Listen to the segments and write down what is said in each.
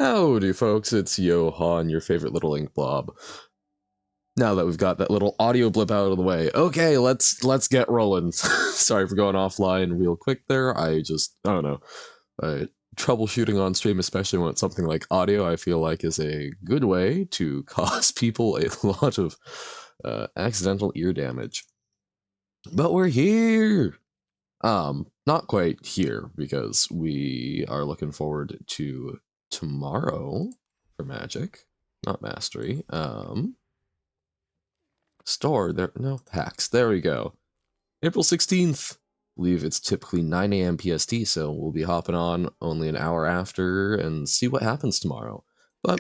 Howdy folks, it's Johan, your favorite little ink blob. Now that we've got that little audio blip out of the way, okay, let's get rolling. Sorry for going offline real quick there. I don't know. Troubleshooting on stream, especially when it's something like audio, I feel like is a good way to cause people a lot of accidental ear damage. But we're here! Not quite here, because we are looking forward to tomorrow for Magic, not Mastery. Store, there, no, packs, there we go. April 16th! I believe it's typically 9 a.m. PST, so we'll be hopping on only an hour after and see what happens tomorrow. But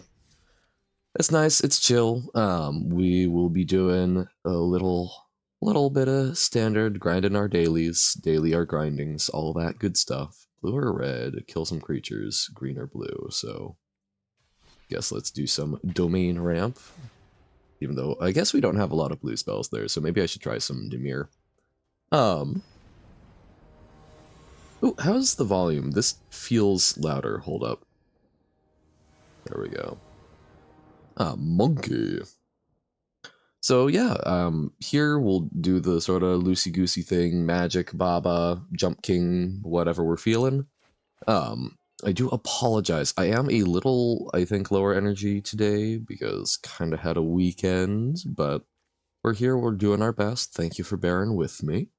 it's nice, it's chill. We will be doing a little bit of standard grinding our dailies, daily art grindings, all that good stuff. Blue or red, kill some creatures, green or blue, so guess let's do some domain ramp. Even though I guess we don't have a lot of blue spells there, so maybe I should try some Dimir. Oh, how's the volume? This feels louder. Hold up. There we go. Monkey. So yeah, here we'll do the sort of loosey-goosey thing, magic, baba, jump king, whatever we're feeling. I do apologize. I am a little, I think, lower energy today because kind of had a weekend, but we're here, we're doing our best. Thank you for bearing with me.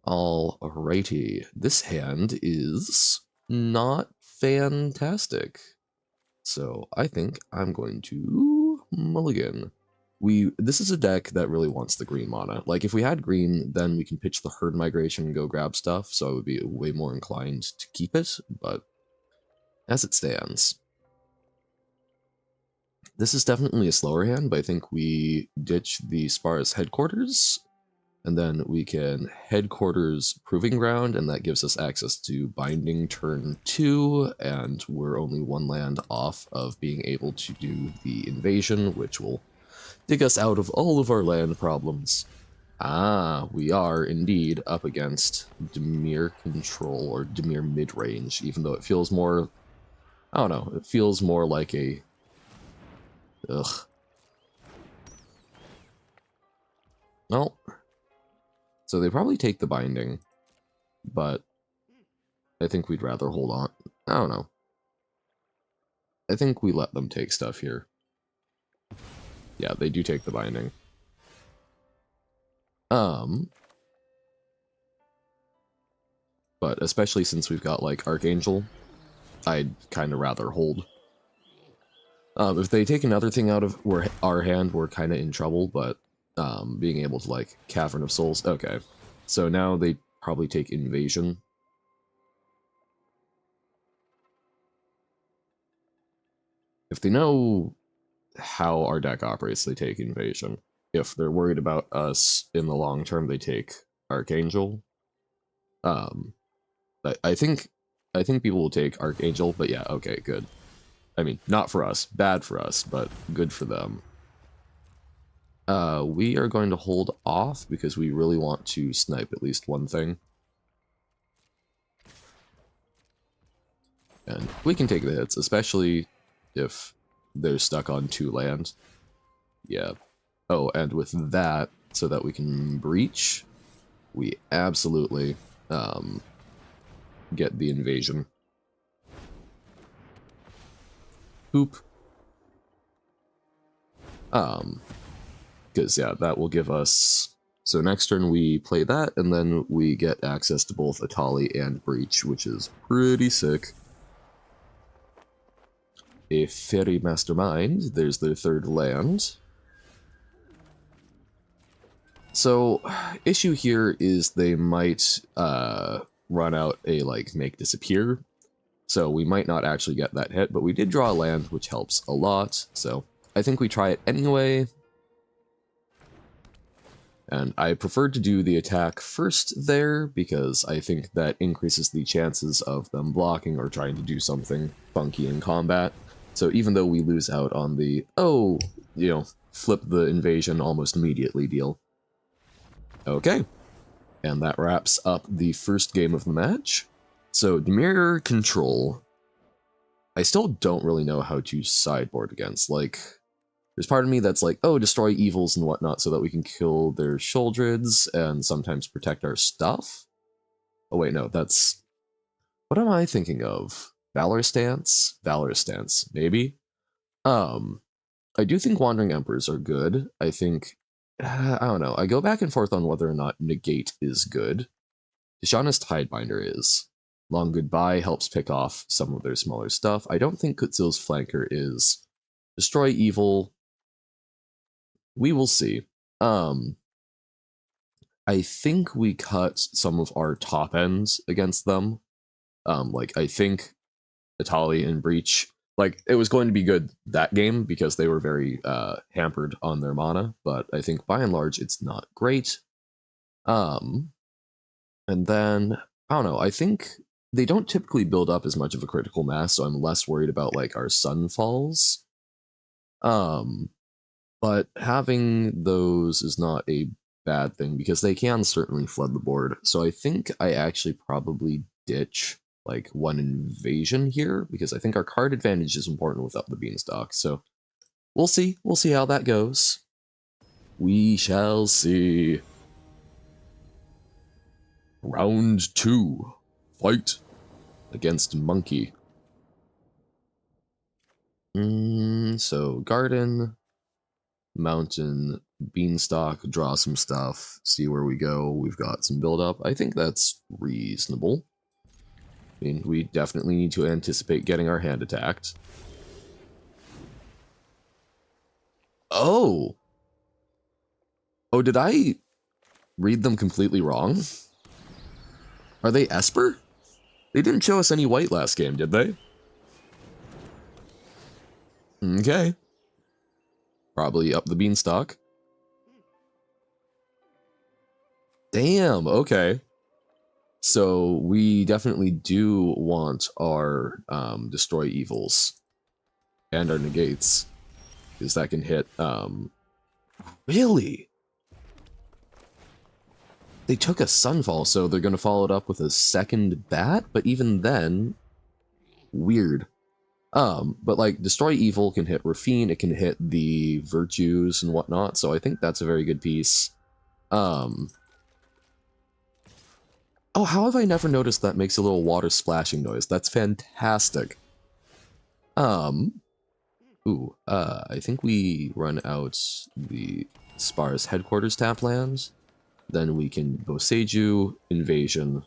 Alrighty, this hand is not fantastic. So I think I'm going to mulligan. This is a deck that really wants the green mana. Like, if we had green, then we can pitch the herd migration and go grab stuff, so I would be way more inclined to keep it, but as it stands, this is definitely a slower hand, but I think we ditch the Spar's headquarters, and then we can headquarters Proving Ground, and that gives us access to Binding turn 2, and we're only one land off of being able to do the invasion, which will dig us out of all of our land problems. Ah, we are indeed up against Dimir Control, or Dimir Midrange, even though it feels more, I don't know, it feels more like a, ugh. Well, so they probably take the Binding, but I think we'd rather hold on. I don't know. I think we let them take stuff here. Yeah, they do take the Binding. But especially since we've got, like, Archangel, I'd kind of rather hold. If they take another thing out of our hand, we're kind of in trouble, but being able to, like, Cavern of Souls, okay. So now they probably take Invasion. If they know how our deck operates, they take Invasion. If they're worried about us in the long term, they take Archangel. I think people will take Archangel, but yeah, okay, good. I mean, not for us, bad for us, but good for them. We are going to hold off because we really want to snipe at least one thing. And we can take the hits, especially if they're stuck on 2 land. Yeah. Oh, and with that, so that we can breach, we absolutely get the invasion. Poop. Because, yeah, that will give us... So next turn we play that, and then we get access to both Atali and Breach, which is pretty sick. A Fairy Mastermind, there's their 3rd land. So, issue here is they might run out a, like, Make Disappear. So we might not actually get that hit, but we did draw a land, which helps a lot. So I think we try it anyway. And I prefer to do the attack first there, because I think that increases the chances of them blocking or trying to do something funky in combat. So even though we lose out on the, oh, you know, flip the invasion almost immediately deal. Okay. And that wraps up the first game of the match. So Dimir Control I still don't really know how to sideboard against. Like, there's part of me that's like, oh, destroy evils and whatnot so that we can kill their Shouldreds and sometimes protect our stuff. Oh wait, no, that's... What am I thinking of? Valor Stance? Valor Stance, maybe? I do think Wandering Emperors are good. I think... I don't know. I go back and forth on whether or not Negate is good. Tishana's Tidebinder is. Long Goodbye helps pick off some of their smaller stuff. I don't think Kutzil's Flanker is. Destroy Evil. We will see. I think we cut some of our top ends against them. Like, I think Atali and Breach, like, it was going to be good that game because they were very hampered on their mana, but I think by and large it's not great. And then, I don't know, I think they don't typically build up as much of a critical mass, so I'm less worried about, like, our Sunfalls. But having those is not a bad thing because they can certainly flood the board. So I think I actually probably ditch like one invasion here because I think our card advantage is important without the Beanstalk. So we'll see. We'll see how that goes. We shall see. Round 2. Fight against Monkey. So Garden, Mountain, Beanstalk, draw some stuff, see where we go. We've got some build up. I think that's reasonable. I mean, we definitely need to anticipate getting our hand attacked. Oh! Oh, did I read them completely wrong? Are they Esper? They didn't show us any white last game, did they? Okay. Probably up the Beanstalk. Damn, okay. So we definitely do want our Destroy Evils and our Negates, because that can hit... Really? They took a Sunfall, so they're going to follow it up with a second Bat? But even then, weird. But like, Destroy Evil can hit Rafine, it can hit the Virtues and whatnot, so I think that's a very good piece. Oh, how have I never noticed that makes a little water splashing noise? That's fantastic. I think we run out the Spar's headquarters tap lands. Then we can Boseiju, Invasion,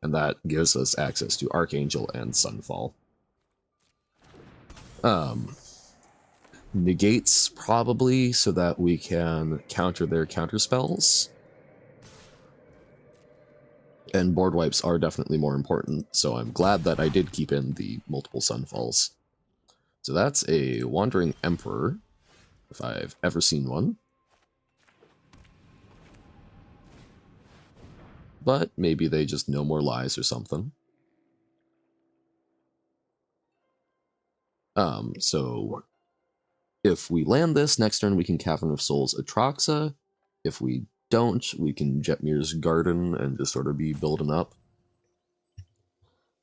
and that gives us access to Archangel and Sunfall. Negates, probably, so that we can counter their counter spells. And board wipes are definitely more important, so I'm glad that I did keep in the multiple Sunfalls. So that's a Wandering Emperor, if I've ever seen one. But maybe they just know more lies or something. So if we land this, next turn we can Cavern of Souls Atraxa. If we don't, we can Jetmir's Garden and just sort of be building up.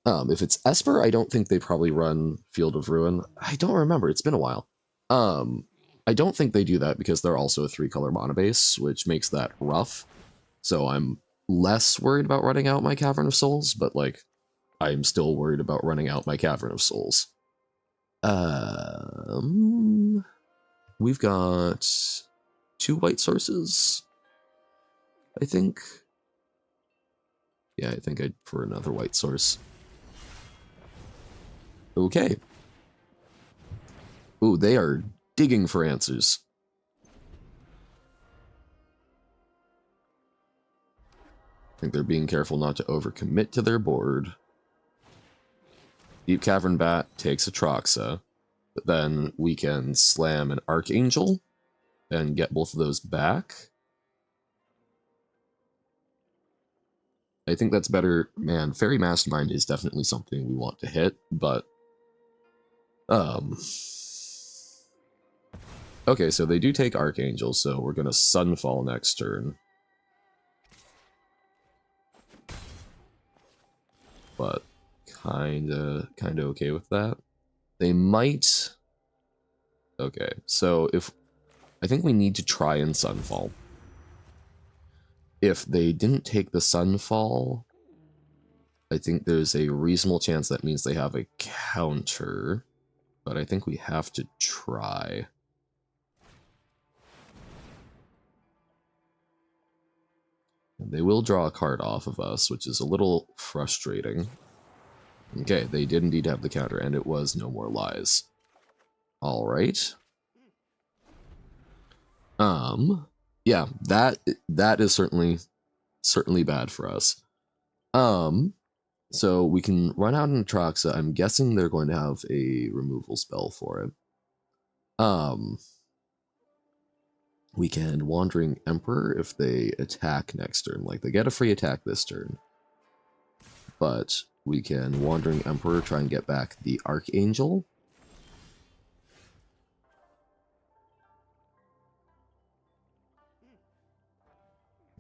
If it's Esper, I don't think they probably run Field of Ruin. I don't remember, it's been a while. I don't think they do that because they're also a 3-color mana base, which makes that rough. So I'm less worried about running out my Cavern of Souls, but like, I'm still worried about running out my Cavern of Souls. We've got 2 white sources, I think. Yeah, I think I'd prefer another white source. Okay. Ooh, they are digging for answers. I think they're being careful not to overcommit to their board. Deep Cavern Bat takes Atraxa, but then we can slam an Archangel and get both of those back. I think that's better. Man, Fairy Mastermind is definitely something we want to hit, but... Okay, so they do take Archangel, so we're gonna Sunfall next turn. But kinda okay with that. They might... Okay, so if... I think we need to try and Sunfall. If they didn't take the Sunfall, I think there's a reasonable chance that means they have a counter, but I think we have to try. They will draw a card off of us, which is a little frustrating. Okay, they did indeed have the counter, and it was No More Lies. Alright. Yeah, that is certainly bad for us. So we can run out in Atraxa. I'm guessing they're going to have a removal spell for it. We can Wandering Emperor if they attack next turn. Like, they get a free attack this turn. But we can Wandering Emperor, try and get back the Archangel.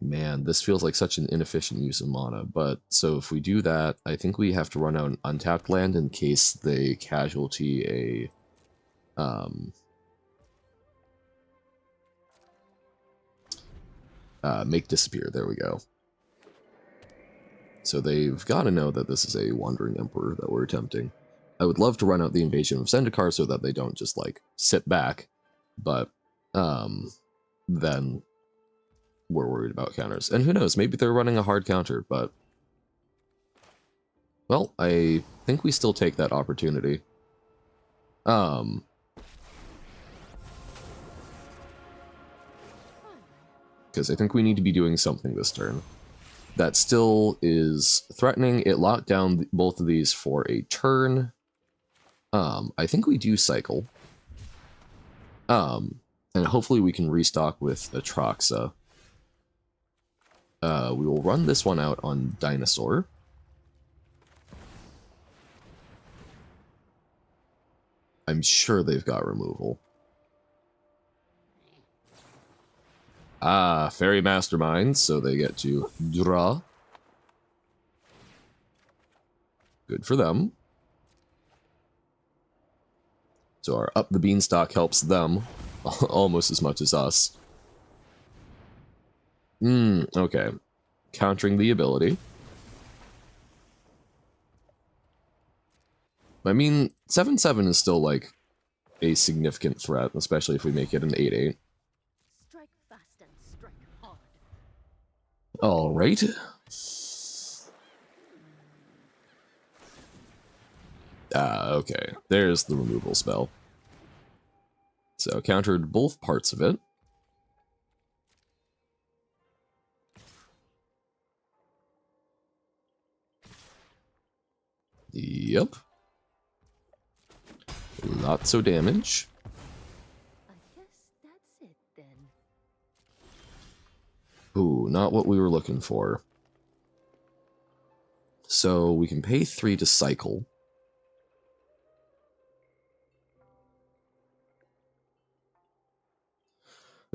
Man, this feels like such an inefficient use of mana, but so if we do that, I think we have to run out an untapped land in case they casualty a make disappear. There we go. So they've got to know that this is a Wandering Emperor that we're attempting. I would love to run out the Invasion of Zendikar so that they don't just like sit back, but then we're worried about counters. And who knows, maybe they're running a hard counter, but... Well, I think we still take that opportunity. Because I think we need to be doing something this turn. That still is threatening. It locked down both of these for a turn. I think we do cycle. And hopefully we can restock with Atraxa. We will run this one out on Dinosaur. I'm sure they've got removal. Ah, Fairy Mastermind, so they get to draw. Good for them. So our Up the Beanstalk helps them almost as much as us. Okay. Countering the ability. I mean, 7/7 is still, like, a significant threat, especially if we make it an 8/8. Strike fast and strike hard. Alright. Okay. There's the removal spell. So, countered both parts of it. Yep. Lots of damage. I guess that's it then. Ooh, not what we were looking for. So we can pay 3 to cycle.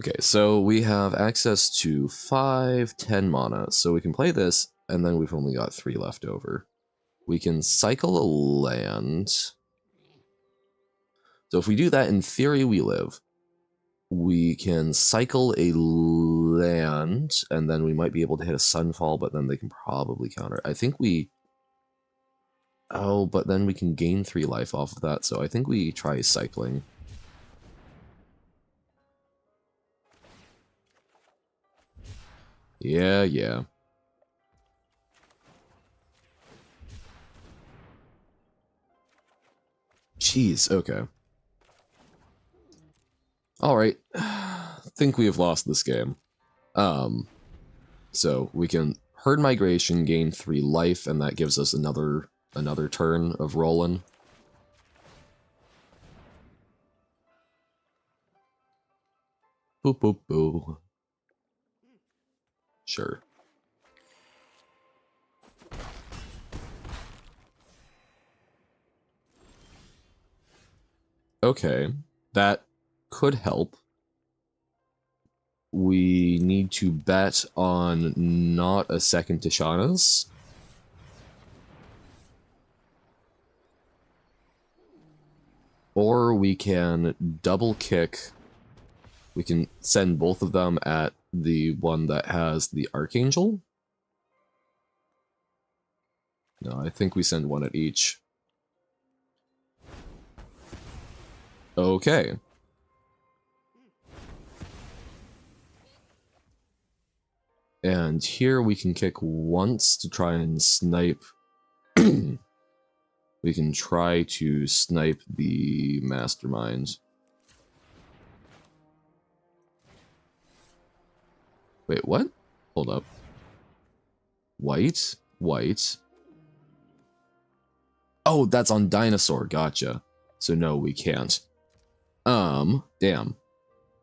Okay, so we have access to 5, 10 mana. So we can play this, and then we've only got 3 left over. We can cycle a land. So if we do that, in theory, we live. We can cycle a land, and then we might be able to hit a Sunfall, but then they can probably counter. I think we... Oh, but then we can gain 3 life off of that, so I think we try cycling. Yeah. Jeez, okay. Alright. Think we have lost this game. So we can Herd Migration, gain 3 life, and that gives us another turn of rolling. Boop, boop, boo. Sure. Okay, that could help. We need to bet on not a second Tishana's. Or we can double kick. We can send both of them at the one that has the Archangel. No, I think we send one at each. Okay. And here we can kick once to try and snipe. We can try to snipe the mastermind. Wait, what? Hold up. White? White. Oh, that's on dinosaur. Gotcha. So no, we can't. Damn.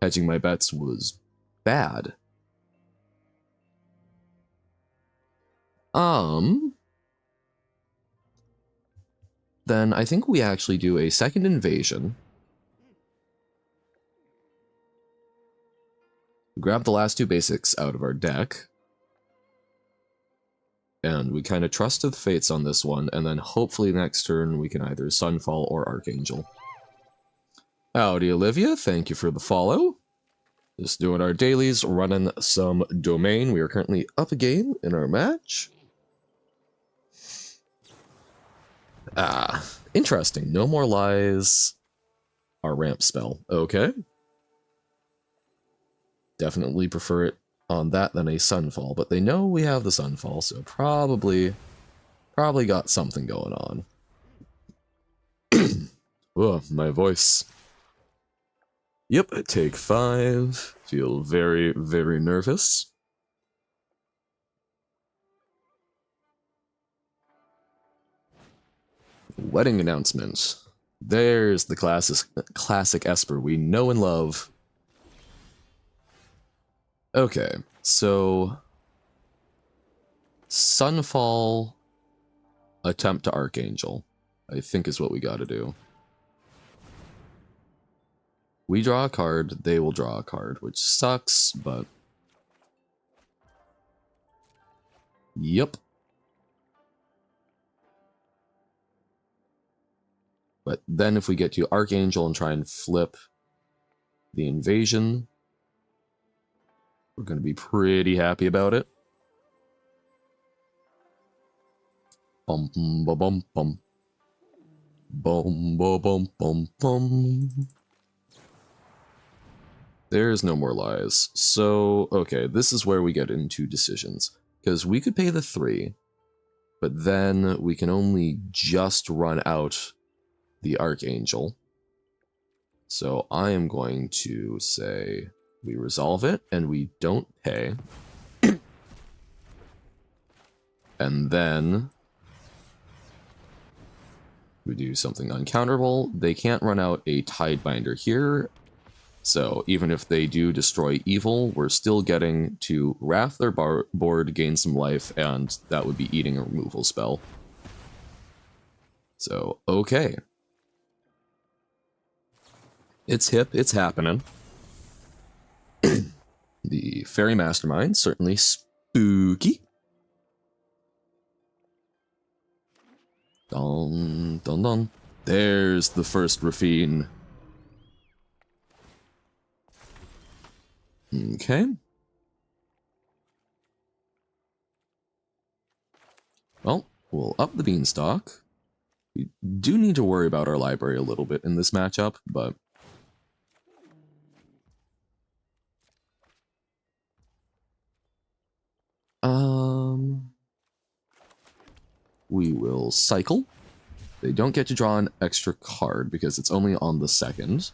Hedging my bets was bad. Then I think we actually do a second invasion. Grab the last two basics out of our deck. And we kind of trust to the fates on this one, and then hopefully next turn we can either Sunfall or Archangel. Howdy, Olivia. Thank you for the follow. Just doing our dailies, running some domain. We are currently up a game in our match. Interesting. No more lies. Our ramp spell. Okay. Definitely prefer it on that than a Sunfall, but they know we have the Sunfall, so probably got something going on. Oh, my voice. Yep, take 5. Feel very, very nervous. Wedding announcement. There's the classic Esper we know and love. Okay, so Sunfall, attempt to Archangel, I think is what we gotta do. We draw a card, they will draw a card, which sucks, but... Yep. But then if we get to Archangel and try and flip the invasion, we're going to be pretty happy about it. Bum bum bum bum. Bum bum bum bum bum. There's no more lies. So, okay, this is where we get into decisions. Because we could pay the 3, but then we can only just run out the Archangel. So I am going to say we resolve it and we don't pay. And then we do something uncounterable. They can't run out a Tidebinder here. So even if they do destroy evil, we're still getting to wrath their board, gain some life, and that would be eating a removal spell. So, okay. It's hip, it's happening. The Fairy Mastermind, certainly spooky. Dun, dun, dun. There's the first Rafine. Okay. Well, we'll up the Beanstalk. We do need to worry about our library a little bit in this matchup, but... we will cycle. They don't get to draw an extra card because it's only on the 2nd.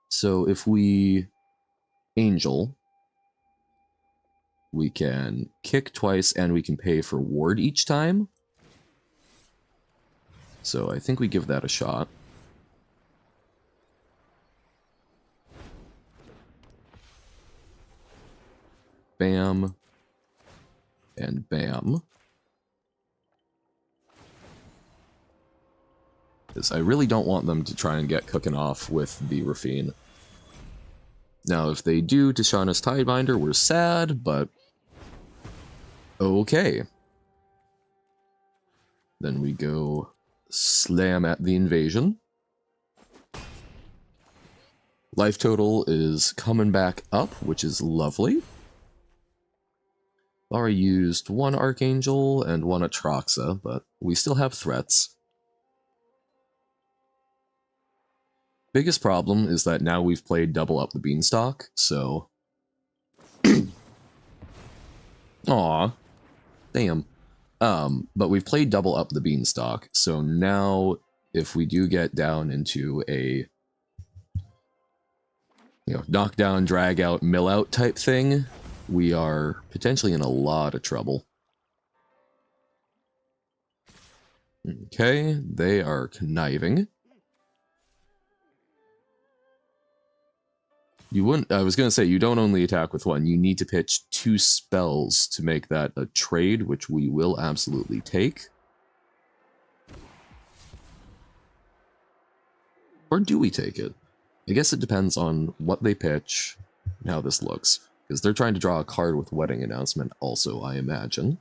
So if we Angel, we can kick twice and we can pay for ward each time. So I think we give that a shot. Bam. And bam. Because I really don't want them to try and get cooking off with the Rafine. Now, if they do Tishana's Tidebinder, we're sad, but... okay. Then we go slam at the invasion. Life total is coming back up, which is lovely. Already used one Archangel and one Atraxa, but we still have threats. Biggest problem is that now we've played double up the Beanstalk, so... Aw. Damn. But we've played double up the Beanstalk, so now if we do get down into a knock down, drag out, mill out type thing, we are potentially in a lot of trouble. Okay, they are conniving. You wouldn't, I was going to say, you don't only attack with one, you need to pitch 2 spells to make that a trade, which we will absolutely take. Or do we take it? I guess it depends on what they pitch and how this looks. Because they're trying to draw a card with Wedding Announcement also, I imagine.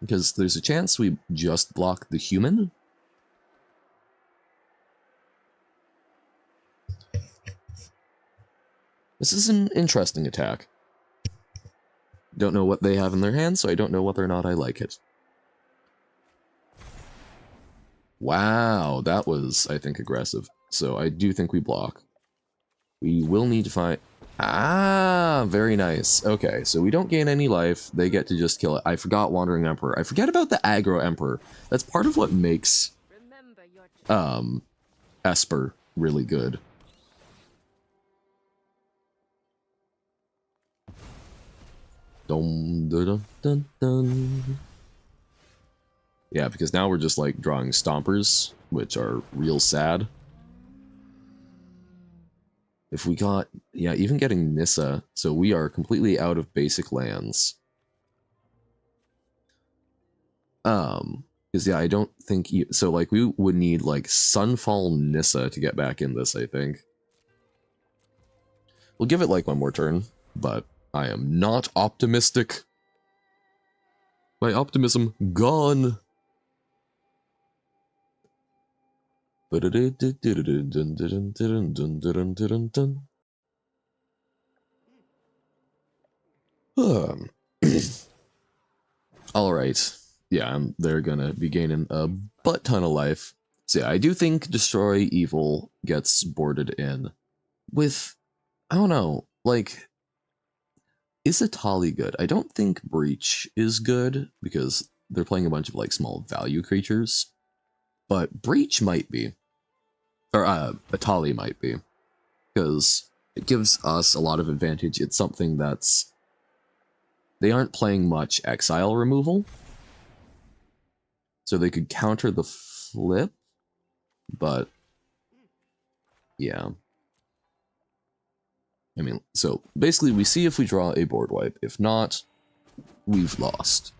Because there's a chance we just block the human. This is an interesting attack. Don't know what they have in their hands, so I don't know whether or not I like it. Wow, that was, I think, aggressive. So I do think we block. We will need to find... Ah, very nice. Okay, so we don't gain any life. They get to just kill it. I forgot Wandering Emperor. I forget about the Aggro Emperor. That's part of what makes Esper really good. Dun, dun, dun, dun. Yeah, because now we're just like drawing Stompers, which are real sad. If we got, yeah, even getting Nissa, so we are completely out of basic lands. Because yeah, I don't think, so like we would need like Sunfall Nissa to get back in this, I think. We'll give it like one more turn, but I am not optimistic. My optimism gone. Alright. Yeah, they're gonna be gaining a butt ton of life. So yeah, I do think Destroy Evil gets boarded in. With, I don't know, like, is Atali good? I don't think Breach is good, because they're playing a bunch of, like, small value creatures. But Breach might be. Or, Atali might be. Because it gives us a lot of advantage. It's something that's... They aren't playing much exile removal. So they could counter the flip. But... yeah. I mean, so basically we see if we draw a board wipe. If not, we've lost.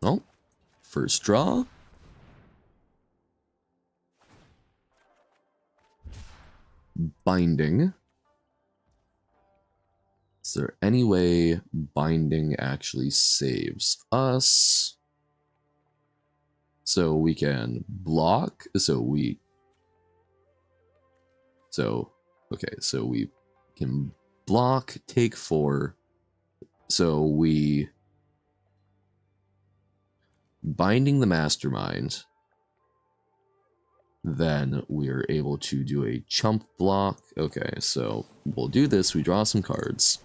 Oh, first draw. Binding. Is there any way binding actually saves us? So we can block, okay, so we can block, take 4, so we... Binding the Mastermind, then we're able to do a chump block. Okay, so we'll do this, we draw some cards.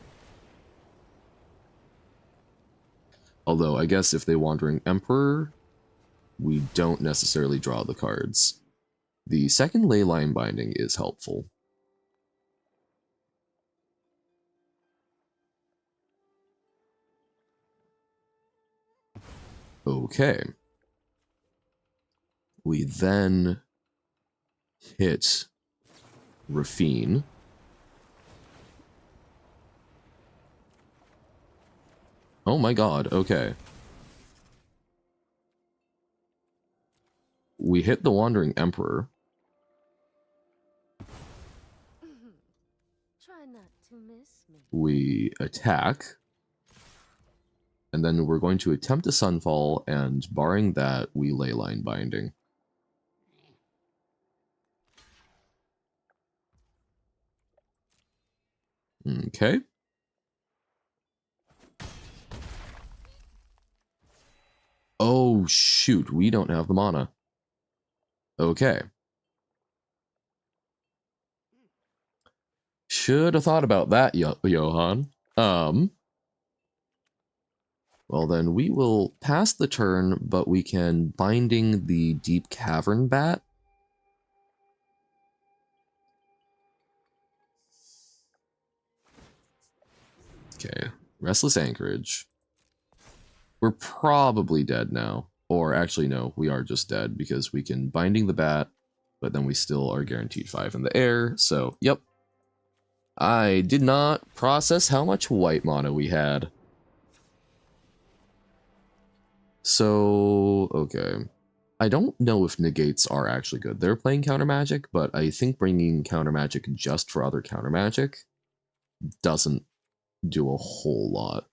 Although, I guess if they Wandering Emperor, we don't necessarily draw the cards. The second Leyline Binding is helpful. Okay. We then hit Rafine. Oh my god, okay. We hit the Wandering Emperor. Try not to miss me. we attack. And then we're going to attempt a Sunfall, and barring that, we Leyline Binding. Okay. Oh, shoot, we don't have the mana. Okay. Should have thought about that, Johan. Well then, we will pass the turn, but we can Binding the Deep Cavern Bat. Okay, Restless Anchorage. We're probably dead now. Or actually, no, we are just dead because we can Binding the Bat, but then we still are guaranteed 5 in the air, so, yep. I did not process how much white mana we had. So, okay. I don't know if negates are actually good. They're playing counter magic, but I think bringing counter magic just for other counter magic doesn't do a whole lot.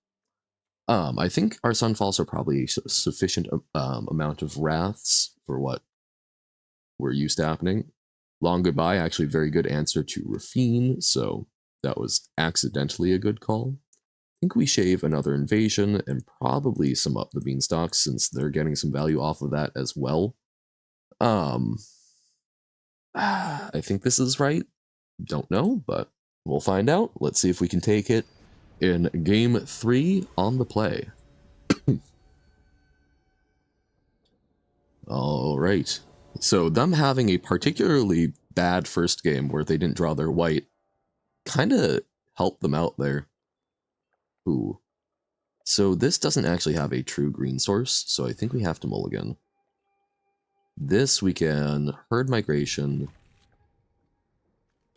I think our Sunfalls are probably sufficient amount of wraths for what we're used to happening. Long Goodbye, actually very good answer to Rafine, so that was accidentally a good call. I think we shave another Invasion and probably sum up the Beanstalks since they're getting some value off of that as well. I think this is right. Don't know, but we'll find out. Let's see if we can take it in game 3 on the play. All right. So them having a particularly bad first game where they didn't draw their white kind of helped them out there. Ooh. So this doesn't actually have a true green source, so I think we have to mulligan. This we can Herd Migration.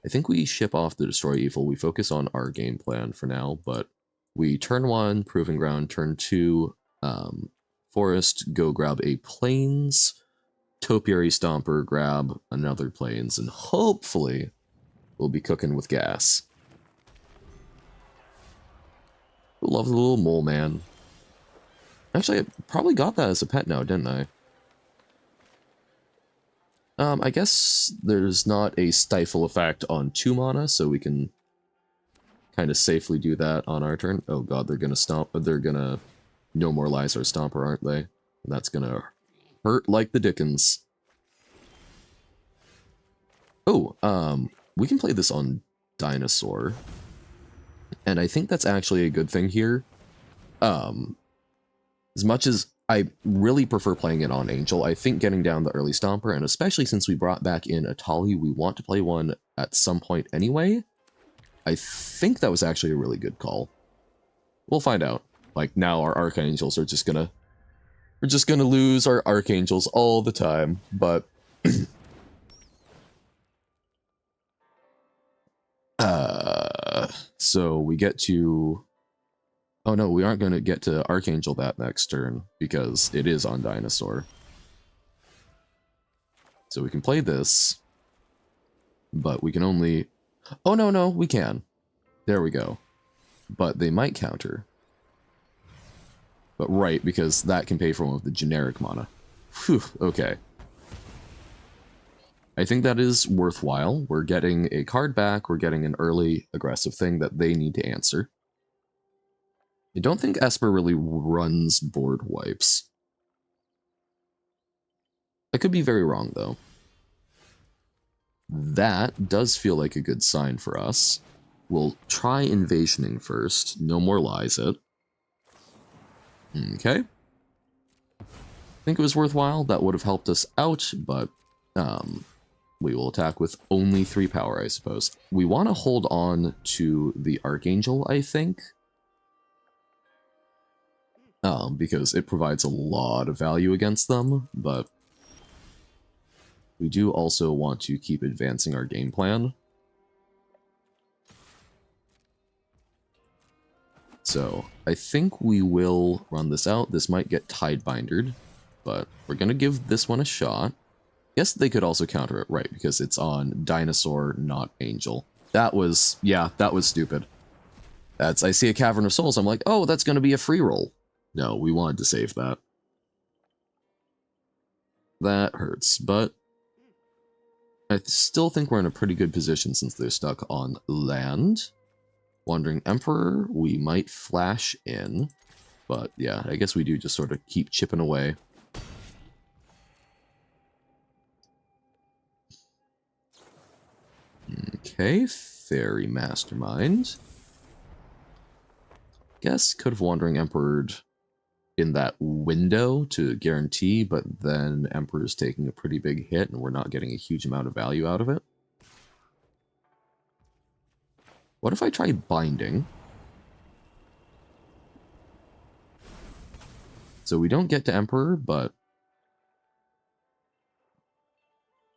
I think we ship off the Destroy Evil. We focus on our game plan for now, but we turn 1, Proving Ground, turn 2, Forest, go grab a Plains, Topiary Stomper, grab another Plains, and hopefully we'll be cooking with gas. Love the little mole man. Actually, I probably got that as a pet now, didn't I? I guess there's not a stifle effect on 2 mana, so we can kind of safely do that on our turn. Oh god, they're gonna stomp, they're gonna no more lies our Stomper, aren't they? And that's gonna hurt like the dickens. Oh, we can play this on Dinosaur. And I think that's actually a good thing here. As much as I really prefer playing it on Angel, I think getting down the early Stomper, and especially since we brought back in Atali, we want to play one at some point anyway. I think that was actually a really good call. We'll find out. Like, now our Archangels are just gonna... We're just gonna lose our Archangels all the time, but... so we get to... Oh no, we aren't gonna get to Archangel that next turn, because it is on Dinosaur. So we can play this, but we can only... Oh no, we can. There we go. But they might counter. But right, because that can pay for one of the generic mana. Whew, okay. I think that is worthwhile. We're getting a card back, we're getting an early aggressive thing that they need to answer. I don't think Esper really runs board wipes. I could be very wrong, though. That does feel like a good sign for us. We'll try Invasioning first. No more lies it. Okay. I think it was worthwhile. That would have helped us out, but we will attack with only 3 power, I suppose. We want to hold on to the Archangel, I think. Because it provides a lot of value against them, but we do also want to keep advancing our game plan. So, I think we will run this out. This might get Tidebindered, but we're going to give this one a shot. Guess they could also counter it, right, because it's on Dinosaur, not Angel. That was, yeah, that was stupid. I see a Cavern of Souls, I'm like, oh, that's going to be a free roll. No, we wanted to save that. That hurts, but I still think we're in a pretty good position since they're stuck on land. Wandering Emperor, we might flash in, but yeah, I guess we do just sort of keep chipping away. Okay, Fairy Mastermind. Guess could have Wandering Emperor in that window to guarantee, but then Emperor's taking a pretty big hit and we're not getting a huge amount of value out of it. What if I try Binding? So we don't get to Emperor, but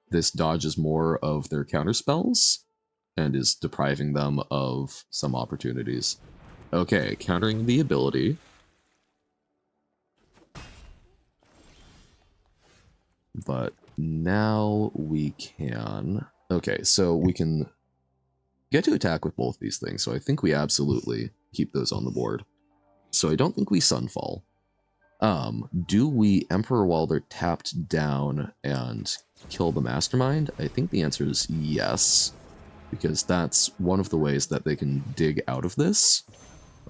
this dodges more of their counterspells and is depriving them of some opportunities. Okay, countering the ability. But now we can... Okay, so we can get to attack with both these things, so I think we absolutely keep those on the board. So I don't think we Sunfall. Do we Emperor while they're tapped down and kill the Mastermind? I think the answer is yes, because that's one of the ways that they can dig out of this.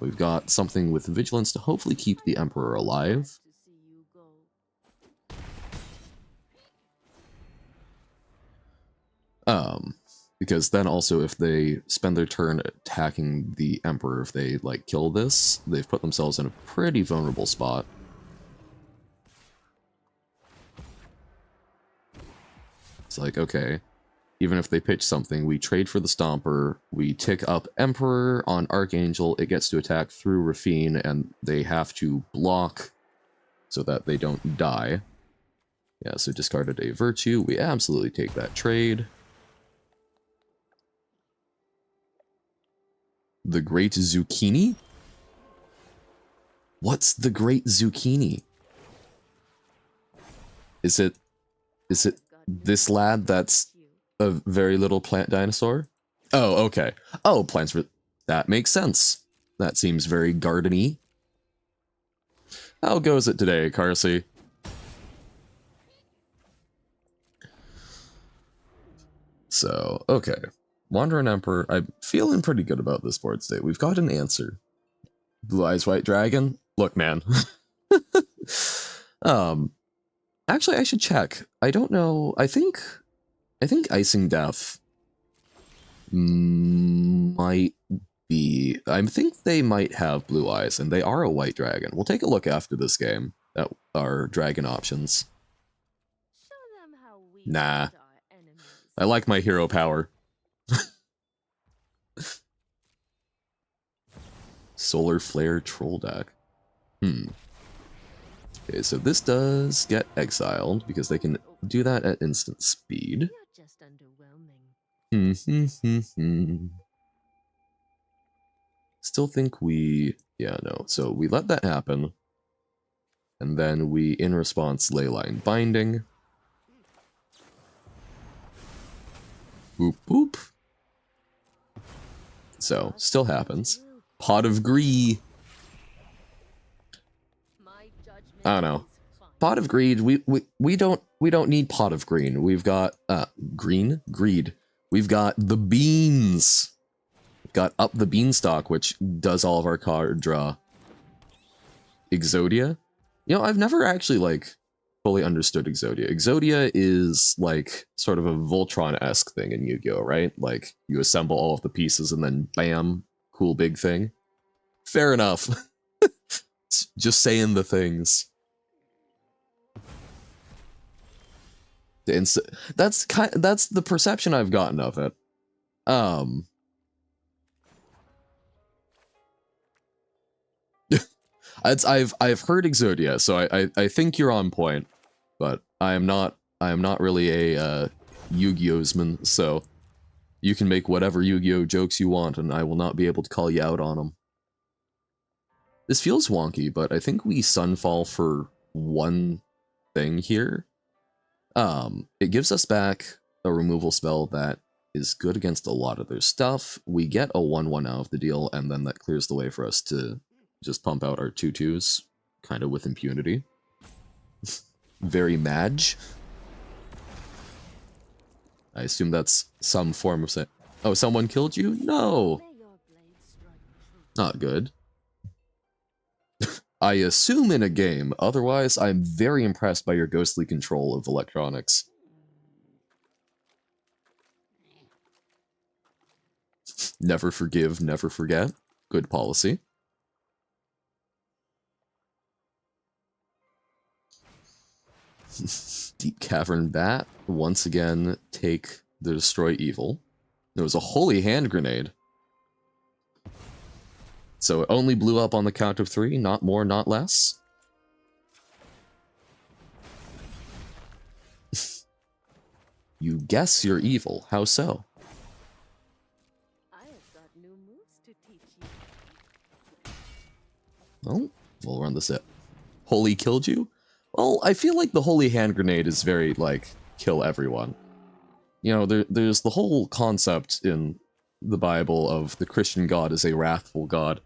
We've got something with Vigilance to hopefully keep the Emperor alive. Because then also if they spend their turn attacking the Emperor, if they, like, kill this, they've put themselves in a pretty vulnerable spot. It's like, okay, even if they pitch something, we trade for the Stomper, we tick up Emperor on Archangel, it gets to attack through Rafine, and they have to block so that they don't die. Yeah, so discarded a Virtue, we absolutely take that trade. The Great Zucchini? What's the Great Zucchini? Is it this lad that's a very little plant dinosaur? Oh, okay. Oh, plants for... That makes sense. That seems very gardeny. How goes it today, Carsey? So, okay. Wandering Emperor, I'm feeling pretty good about this board state. We've got an answer. Blue Eyes White Dragon? Look, man. Actually, I should check. I don't know. I think Icing Death might be... I think they might have blue eyes, and they are a white dragon. We'll take a look after this game at our dragon options. Nah. I like my hero power. Solar Flare Troll deck. Okay, so this does get exiled, because they can do that at instant speed. Still think we... Yeah, no. So we let that happen. And then we, in response, Leyline Binding. Boop, boop. So, still happens. Pot of Greed. I don't know. Pot of Greed, we don't need Pot of Green. We've got Greed. We've got the beans. We've got Up the Beanstalk, which does all of our card draw. Exodia? You know, I've never actually, like, fully understood Exodia. Exodia is, like, sort of a Voltron-esque thing in Yu-Gi-Oh!, right? Like, you assemble all of the pieces and then bam, cool big thing. Fair enough. Just saying the things. That's the perception I've gotten of it. I've heard Exodia, so I think you're on point, but I am not really a Yu-Gi-Ohsman, so you can make whatever Yu-Gi-Oh jokes you want, and I will not be able to call you out on them. This feels wonky, but I think we Sunfall for one thing here. It gives us back a removal spell that is good against a lot of their stuff. We get a 1-1 out of the deal, and then that clears the way for us to just pump out our 2/2s, kind of with impunity. Very Madge. I assume that's some form of oh, someone killed you? No! Not good. I assume in a game, otherwise I'm very impressed by your ghostly control of electronics. Never forgive, never forget. Good policy. Deep Cavern Bat, once again, take the Destroy Evil. There was a Holy Hand Grenade. So it only blew up on the count of 3, not more, not less. You guess you're evil, how so? I have got new moves to teach you. Oh, we'll run this up. Holy killed you? Well, I feel like the Holy Hand Grenade is very, like, kill everyone. You know, there's the whole concept in the Bible of the Christian God as a wrathful God.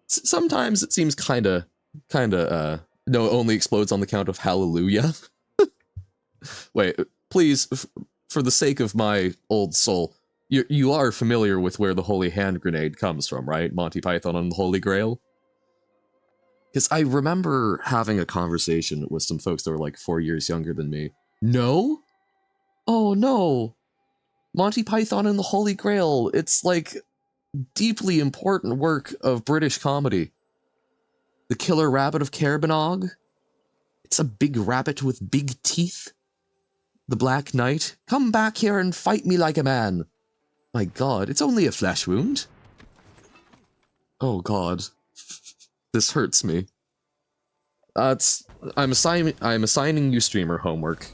Sometimes it seems kinda, no, it only explodes on the count of hallelujah. Wait, please, for the sake of my old soul, you are familiar with where the Holy Hand Grenade comes from, right? Monty Python and the Holy Grail? Because I remember having a conversation with some folks that were like 4 years younger than me. No? Oh no! Monty Python and the Holy Grail, it's like deeply important work of British comedy. The Killer Rabbit of Caerbannog? It's a big rabbit with big teeth. The Black Knight, come back here and fight me like a man. My god, it's only a flesh wound. Oh god. This hurts me. I'm assigning you streamer homework.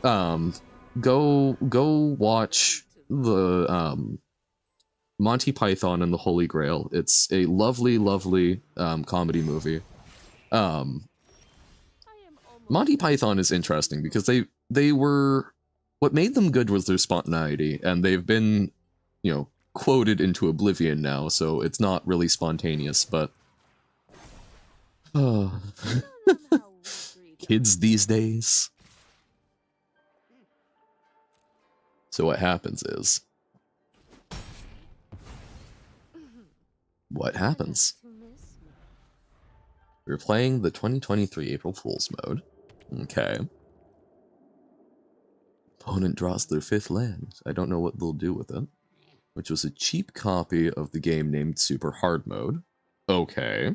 Go watch the Monty Python and the Holy Grail. It's a lovely, lovely comedy movie. Monty Python is interesting because they were, what made them good was their spontaneity, and they've been, you know, quoted into oblivion now, so it's not really spontaneous, but kids these days. So what happens is, what happens? We're playing the 2023 April Fool's mode. Okay. Opponent draws their 5th land. I don't know what they'll do with it. Which was a cheap copy of the game named Super Hard Mode. Okay.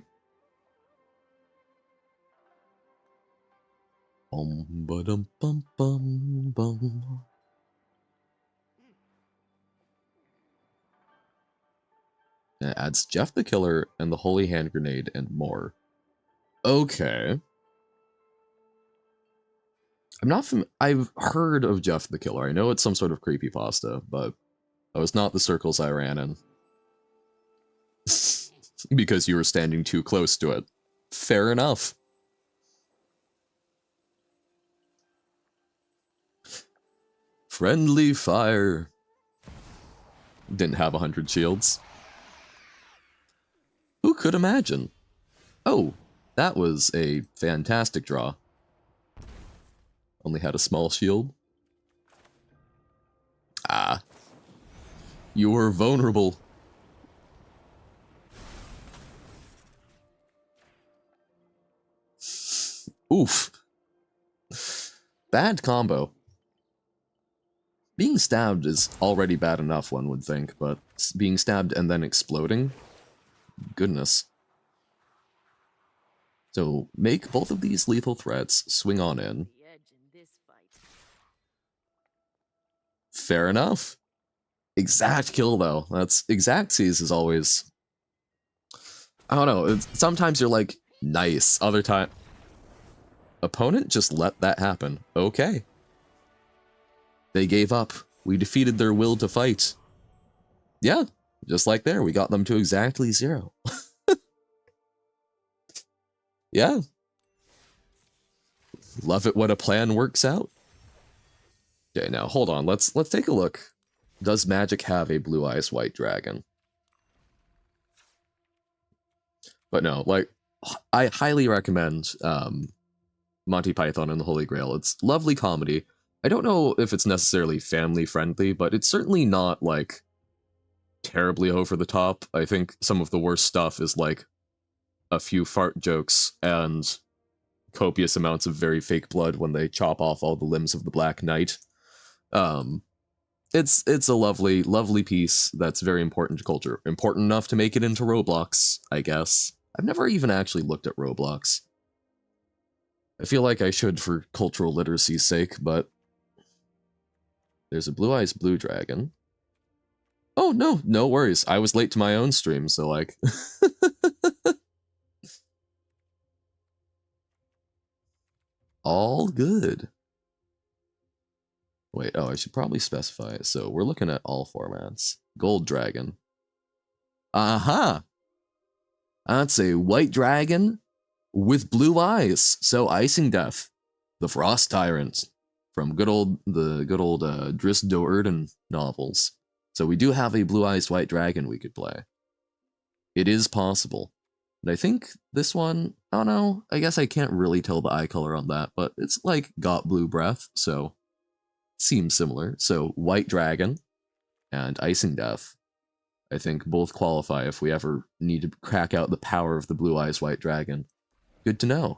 Bum ba dum bum bum bum. And it adds Jeff the Killer and the Holy Hand Grenade and more. Okay. I'm not I've heard of Jeff the Killer. I know it's some sort of creepypasta, but that was not the circles I ran in. Because you were standing too close to it. Fair enough. Friendly fire. Didn't have 100 shields. Who could imagine? Oh, that was a fantastic draw. Only had a small shield. Ah. You were vulnerable. Oof. Bad combo. Being stabbed is already bad enough, one would think, but being stabbed and then exploding? Goodness. So, make both of these lethal threats, swing on in. Fair enough. Exact kill, though. That's exactsies is always... I don't know, sometimes you're like, nice. Other time... Opponent just let that happen. Okay. They gave up. We defeated their will to fight. Yeah, just like there, we got them to exactly 0. Yeah. Love it when a plan works out. Okay, now hold on. Let's take a look. Does Magic have a Blue Eyes White Dragon? But no, like I highly recommend Monty Python and the Holy Grail. It's lovely comedy. I don't know if it's necessarily family friendly, but it's certainly not like terribly over the top. I think some of the worst stuff is like a few fart jokes and copious amounts of very fake blood when they chop off all the limbs of the Black Knight. Um, it's a lovely piece that's very important to culture. Important enough to make it into Roblox, I guess. I've never even actually looked at Roblox. I feel like I should for cultural literacy's sake, but there's a Blue Eyes Blue Dragon. Oh no, no worries. I was late to my own stream, so like all good. Wait, oh, I should probably specify. So we're looking at all formats. Gold Dragon. Aha! That's a white dragon with blue eyes. So Icing Death, the Frost Tyrant from the good old Drizzt Do'Urden novels. So we do have a blue-eyes white dragon we could play. It is possible. And I think this one, I don't know, I guess I can't really tell the eye color on that, but it's like got blue breath, so seems similar. So White Dragon and Icing Death, I think both qualify if we ever need to crack out the power of the Blue Eyes White Dragon. Good to know.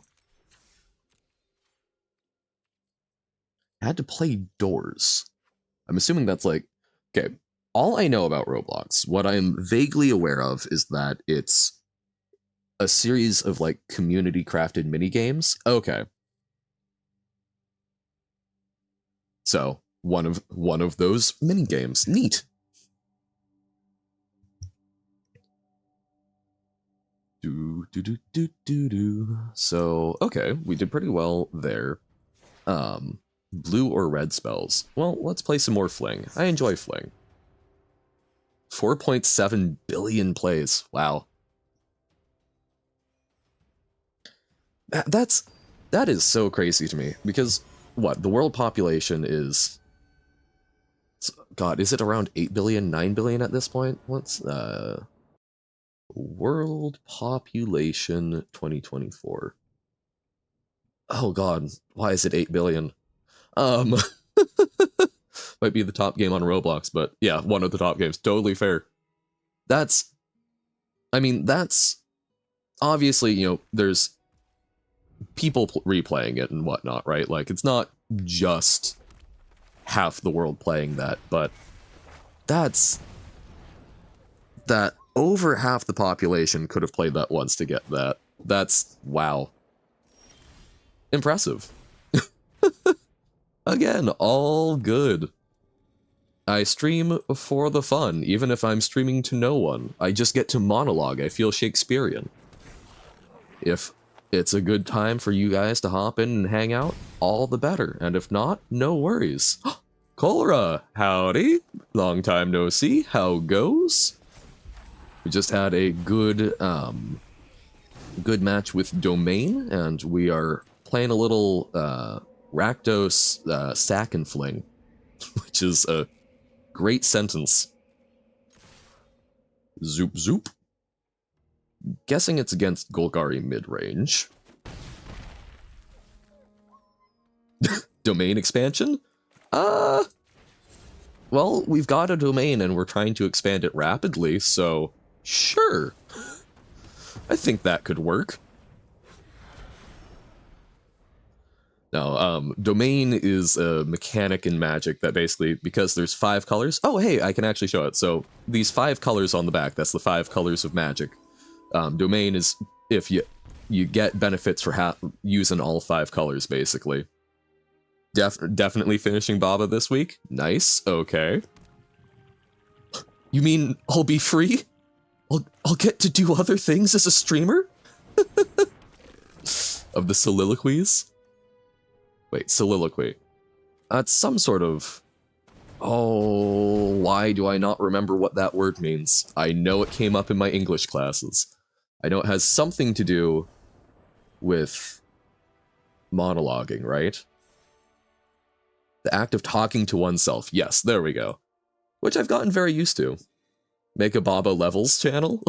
I had to play Doors. I'm assuming that's like, okay, all I know about Roblox, what I'm vaguely aware of is that it's a series of like community crafted mini games. Okay. So, one of those mini games. Neat. So, okay, we did pretty well there. Blue or red spells. Well, let's play some more Fling. I enjoy Fling. 4.7 billion plays. Wow. That is so crazy to me because what the world population is, god, is it around 8 billion, 9 billion at this point? What's world population 2024? Oh god, why is it 8 billion? Um might be the top game on Roblox, but yeah, one of the top games. Totally fair. That's I mean, that's obviously, you know, there's people replaying it and whatnot, right? Like, it's not just half the world playing that, but that's that over half the population could have played that once to get that. That's wow. Impressive. Again, all good. I stream for the fun, even if I'm streaming to no one. I just get to monologue. I feel Shakespearean. If it's a good time for you guys to hop in and hang out, all the better. And if not, no worries. Kolra, howdy. Long time no see. How goes? We just had a good good match with Domain, and we are playing a little Rakdos Sack and Fling, which is a great sentence. Zoop zoop. Guessing it's against Golgari mid-range. Domain expansion? Well, we've got a domain and we're trying to expand it rapidly, so sure. I think that could work. Now, domain is a mechanic in Magic that basically, because there's 5 colors. Oh, hey, I can actually show it. So these 5 colors on the back, that's the 5 colors of Magic. Domain is if you get benefits for using all 5 colors, basically. Definitely finishing Baba this week. Nice. Okay. You mean I'll be free? I'll get to do other things as a streamer? Of the soliloquies? Wait, soliloquy. That's some sort of... Oh, why do I not remember what that word means? I know it came up in my English classes. I know it has something to do with monologuing, right? The act of talking to oneself. Yes, there we go. Which I've gotten very used to. Make a Baba Levels channel?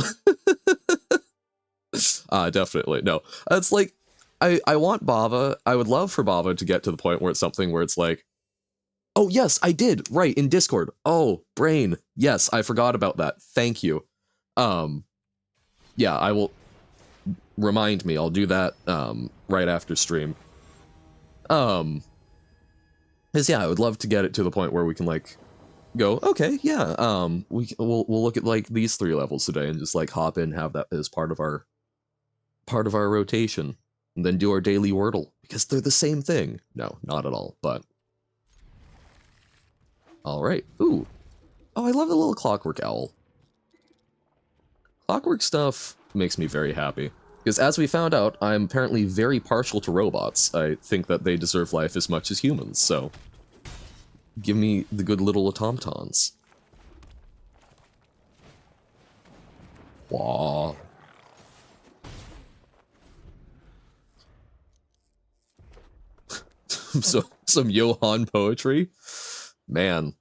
Definitely. No. It's like, I want Baba, I would love for Baba to get to the point where it's something where it's like, oh yes, I did, right, in Discord. Oh, brain. Yes, I forgot about that. Thank you. Yeah, I will, remind me, I'll do that, right after stream. Because yeah, I would love to get it to the point where we can, like, go, okay, yeah, we'll look at, like, these 3 levels today and just, like, hop in, have that as part of our rotation, and then do our daily Wordle, because they're the same thing. No, not at all, but... Alright, ooh. Oh, I love the little clockwork owl. Clockwork stuff makes me very happy. Because as we found out, I'm apparently very partial to robots. I think that they deserve life as much as humans, so... give me the good little automatons. Wah. Some Johann poetry? Man.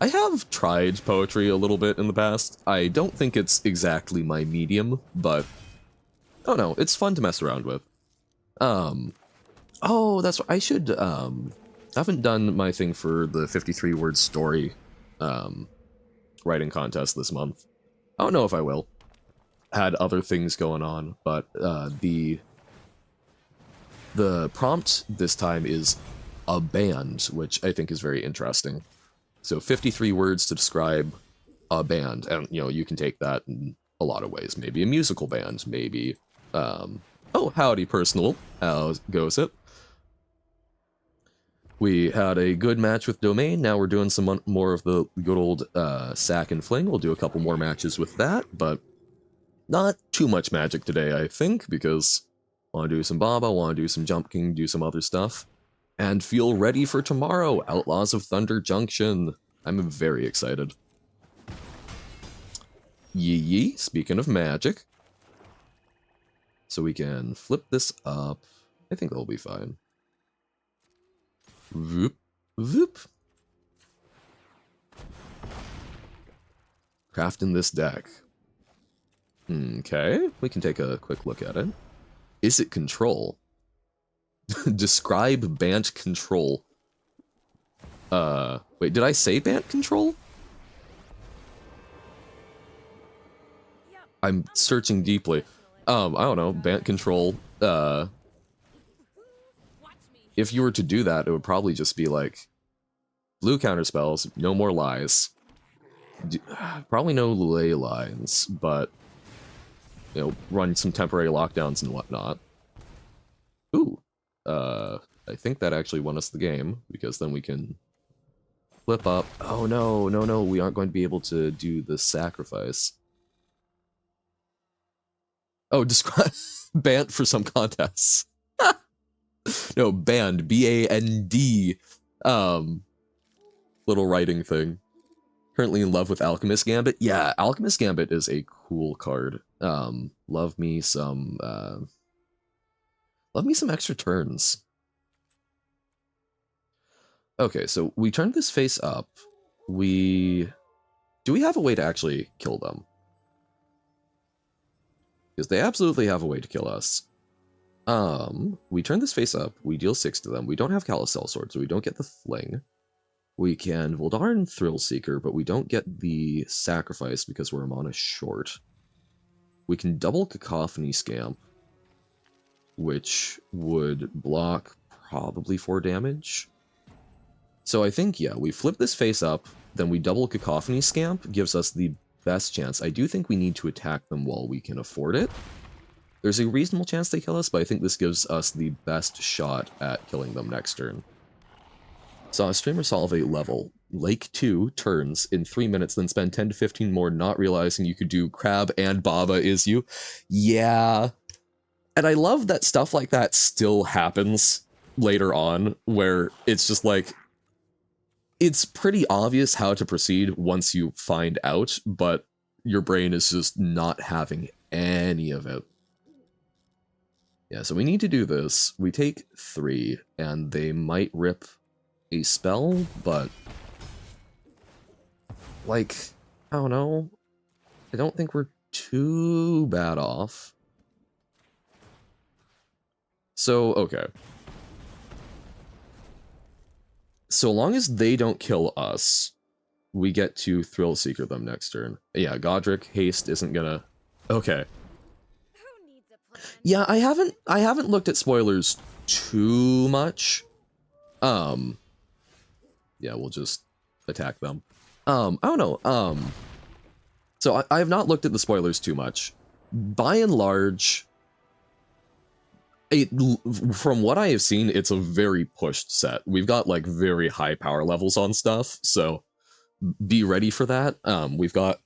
I have tried poetry a little bit in the past. I don't think it's exactly my medium, but... oh no, it's fun to mess around with. Oh, that's what I should, I haven't done my thing for the 53-word story, writing contest this month. I don't know if I will. Had other things going on, but, the prompt this time is a band, which I think is very interesting. So 53 words to describe a band, and, you know, you can take that in a lot of ways. Maybe a musical band, maybe, oh, howdy, personal. How goes it? We had a good match with Domain, now we're doing some more of the good old, sack and fling. We'll do a couple more matches with that, but not too much magic today, I think, because I want to do some Baba, want to do some Jump King, do some other stuff. And feel ready for tomorrow, Outlaws of Thunder Junction. I'm very excited. Yee, speaking of magic. So we can flip this up. I think that'll be fine. Whoop, whoop. Crafting this deck. Okay, we can take a quick look at it. Is it control? Describe Bant control. Wait, did I say Bant control? I'm searching deeply. I don't know, Bant control, if you were to do that, it would probably just be like, blue counterspells, no more lies. Probably no ley lines, but, you know, run some temporary lockdowns and whatnot. Ooh, I think that actually won us the game, because then we can flip up. Oh no, no, no, we aren't going to be able to do the sacrifice. Oh, describe banned for some contests. No, banned, B-A-N-D. Little writing thing. Currently in love with Alchemist Gambit. Yeah, Alchemist Gambit is a cool card. Love me some extra turns. Okay, so we turned this face up. Do we have a way to actually kill them? Because they absolutely have a way to kill us. We turn this face up, we deal 6 to them, we don't have Calisel Sword, so we don't get the Fling. We can Voldaren Thrill Seeker, but we don't get the Sacrifice because we're mana short. We can double Cacophony Scamp, which would block probably 4 damage. So I think, yeah, we flip this face up, then we double Cacophony Scamp, gives us the best chance. I do think we need to attack them while we can afford it. There's a reasonable chance they kill us, but I think this gives us the best shot at killing them next turn. Saw a streamer solve a level, Lake 2, turns, in 3 minutes, then spend 10 to 15 more not realizing you could do Crab and Baba is you. Yeah. And I love that stuff like that still happens later on, where it's just like, it's pretty obvious how to proceed once you find out, but your brain is just not having any of it. Yeah, so we need to do this. We take 3, and they might rip a spell, but like, I don't know. I don't think we're too bad off. So, okay. So long as they don't kill us, we get to Thrill Seeker them next turn. Yeah, Godric haste isn't gonna. Okay. Who needs a plan? Yeah, I haven't looked at spoilers too much. Um yeah, we'll just attack them. I don't know. So I have not looked at the spoilers too much. By and large, it, from what I have seen, it's a very pushed set. We've got like very high power levels on stuff, so be ready for that. We've got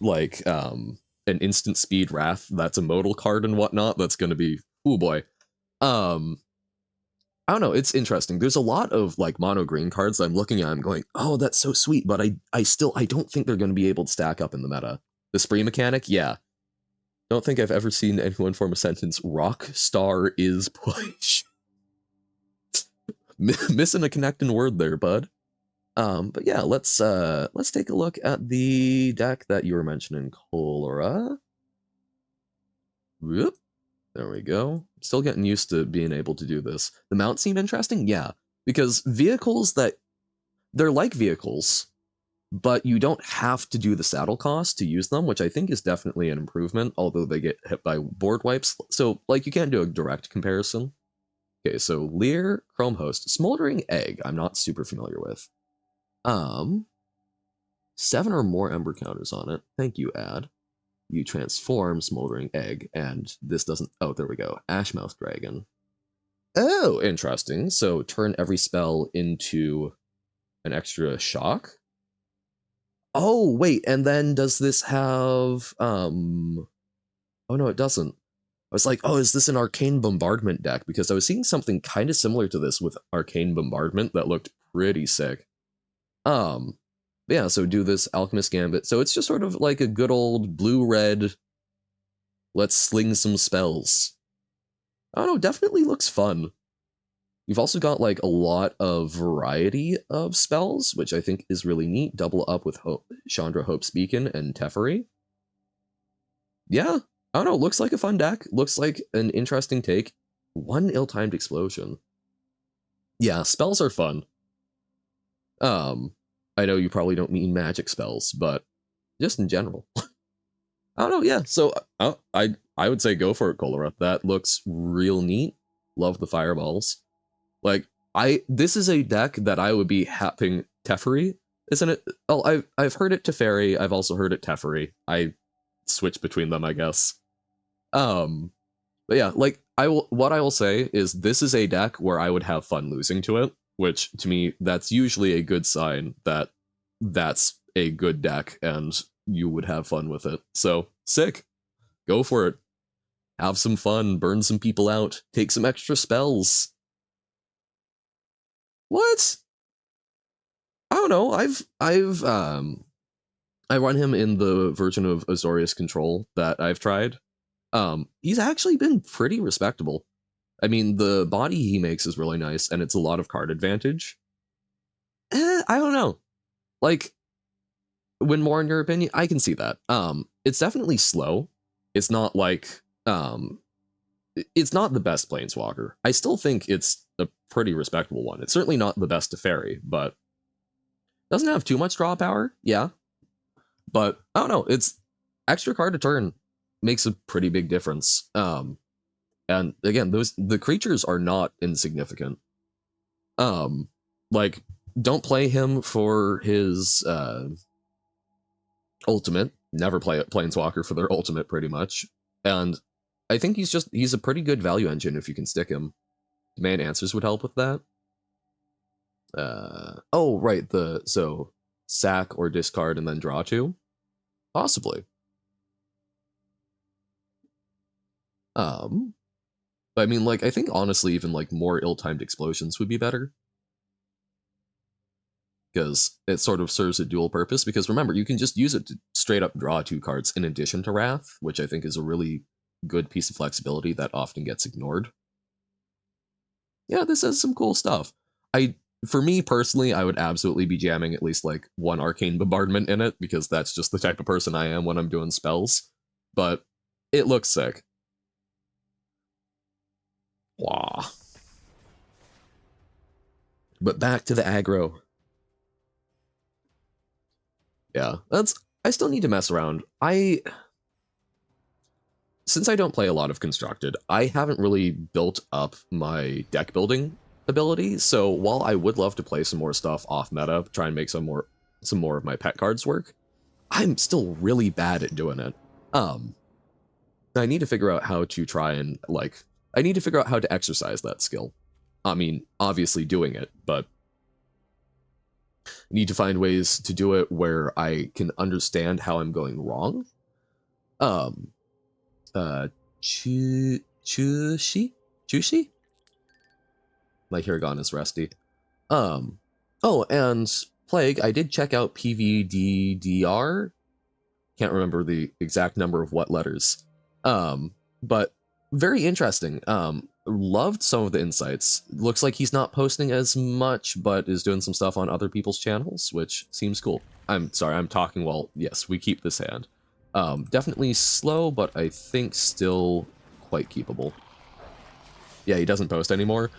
like an instant speed wrath that's a modal card and whatnot. That's going to be oh boy. Um, I don't know. It's interesting. There's a lot of like mono green cards I'm looking at. I'm going, oh, that's so sweet, but I don't think they're going to be able to stack up in the meta. The spree mechanic, yeah. Don't think I've ever seen anyone form a sentence. Rock star is push. Missing a connecting word there, bud. But yeah, let's take a look at the deck that you were mentioning, Cholera. Whoop. There we go. Still getting used to being able to do this. The mount seem interesting? Yeah. Because vehicles that they're like vehicles, but you don't have to do the saddle cost to use them, which I think is definitely an improvement, although they get hit by board wipes. So, like, you can't do a direct comparison. Okay, so Lear, Chrome Host, Smoldering Egg, I'm not super familiar with. 7 or more Ember counters on it. Thank you, ad. You transform Smoldering Egg, and this doesn't. Oh, there we go. Ashmouth Dragon. Oh, interesting. So turn every spell into an extra shock. Oh, wait, and then does this have oh no, it doesn't. I was like, oh, is this an Arcane Bombardment deck? Because I was seeing something kind of similar to this with Arcane Bombardment that looked pretty sick. Um, yeah, so do this Alchemist Gambit. So it's just sort of like a good old blue-red, let's sling some spells. I don't know, definitely looks fun. You've also got like a lot of variety of spells, which I think is really neat. Double up with Chandra Hope's Beacon and Teferi. Yeah, I don't know. Looks like a fun deck. Looks like an interesting take. One ill-timed explosion. Yeah, spells are fun. I know you probably don't mean magic spells, but just in general. I don't know. Yeah, so I would say go for it, Cholera. That looks real neat. Love the fireballs. Like this is a deck that I would be happing Teferi, isn't it? Oh, I've heard it Teferi. I've also heard it Teferi. I switch between them, I guess. But yeah, like what I will say is this is a deck where I would have fun losing to it, which to me that's usually a good sign that that's a good deck and you would have fun with it. So, sick. Go for it. Have some fun, burn some people out, take some extra spells. What? I don't know. I run him in the version of Azorius Control that I've tried. He's actually been pretty respectable. I mean, the body he makes is really nice, and it's a lot of card advantage. I don't know. Like, win more in your opinion? I can see that. It's definitely slow. It's not like it's not the best planeswalker. I still think it's a pretty respectable one. It's certainly not the best to ferry, but doesn't have too much draw power. Yeah, but I don't know. It's extra card to turn makes a pretty big difference. And again, the creatures are not insignificant. Um, like don't play him for his ultimate. Never play Planeswalker for their ultimate, pretty much. And I think he's a pretty good value engine if you can stick him. Demand answers would help with that. Oh right, so sack or discard and then draw two, possibly. Um, but I mean, like I think honestly, even like more ill-timed explosions would be better because it sort of serves a dual purpose. Because remember, you can just use it to straight up draw two cards in addition to Wrath, which I think is a really good piece of flexibility that often gets ignored. Yeah, this has some cool stuff. For me personally, I would absolutely be jamming at least like one arcane bombardment in it because that's just the type of person I am when I'm doing spells. But it looks sick. Wow. But back to the aggro. Yeah, I still need to mess around. Since I don't play a lot of Constructed, I haven't really built up my deck building ability, so while I would love to play some more stuff off meta, try and make some more of my pet cards work, I'm still really bad at doing it. I need to figure out how to try and, like, I need to figure out how to exercise that skill. I mean, obviously doing it, but I need to find ways to do it where I can understand how I'm going wrong. Uh, Chushi? My Hiragana is rusty. Oh, and Plague, I did check out PVDDR. Can't remember the exact number of what letters. But very interesting. Loved some of the insights. Looks like he's not posting as much, but is doing some stuff on other people's channels, which seems cool. I'm sorry, I'm talking while, yes, we keep this hand. Definitely slow, but I think still quite keepable. Yeah, he doesn't post anymore.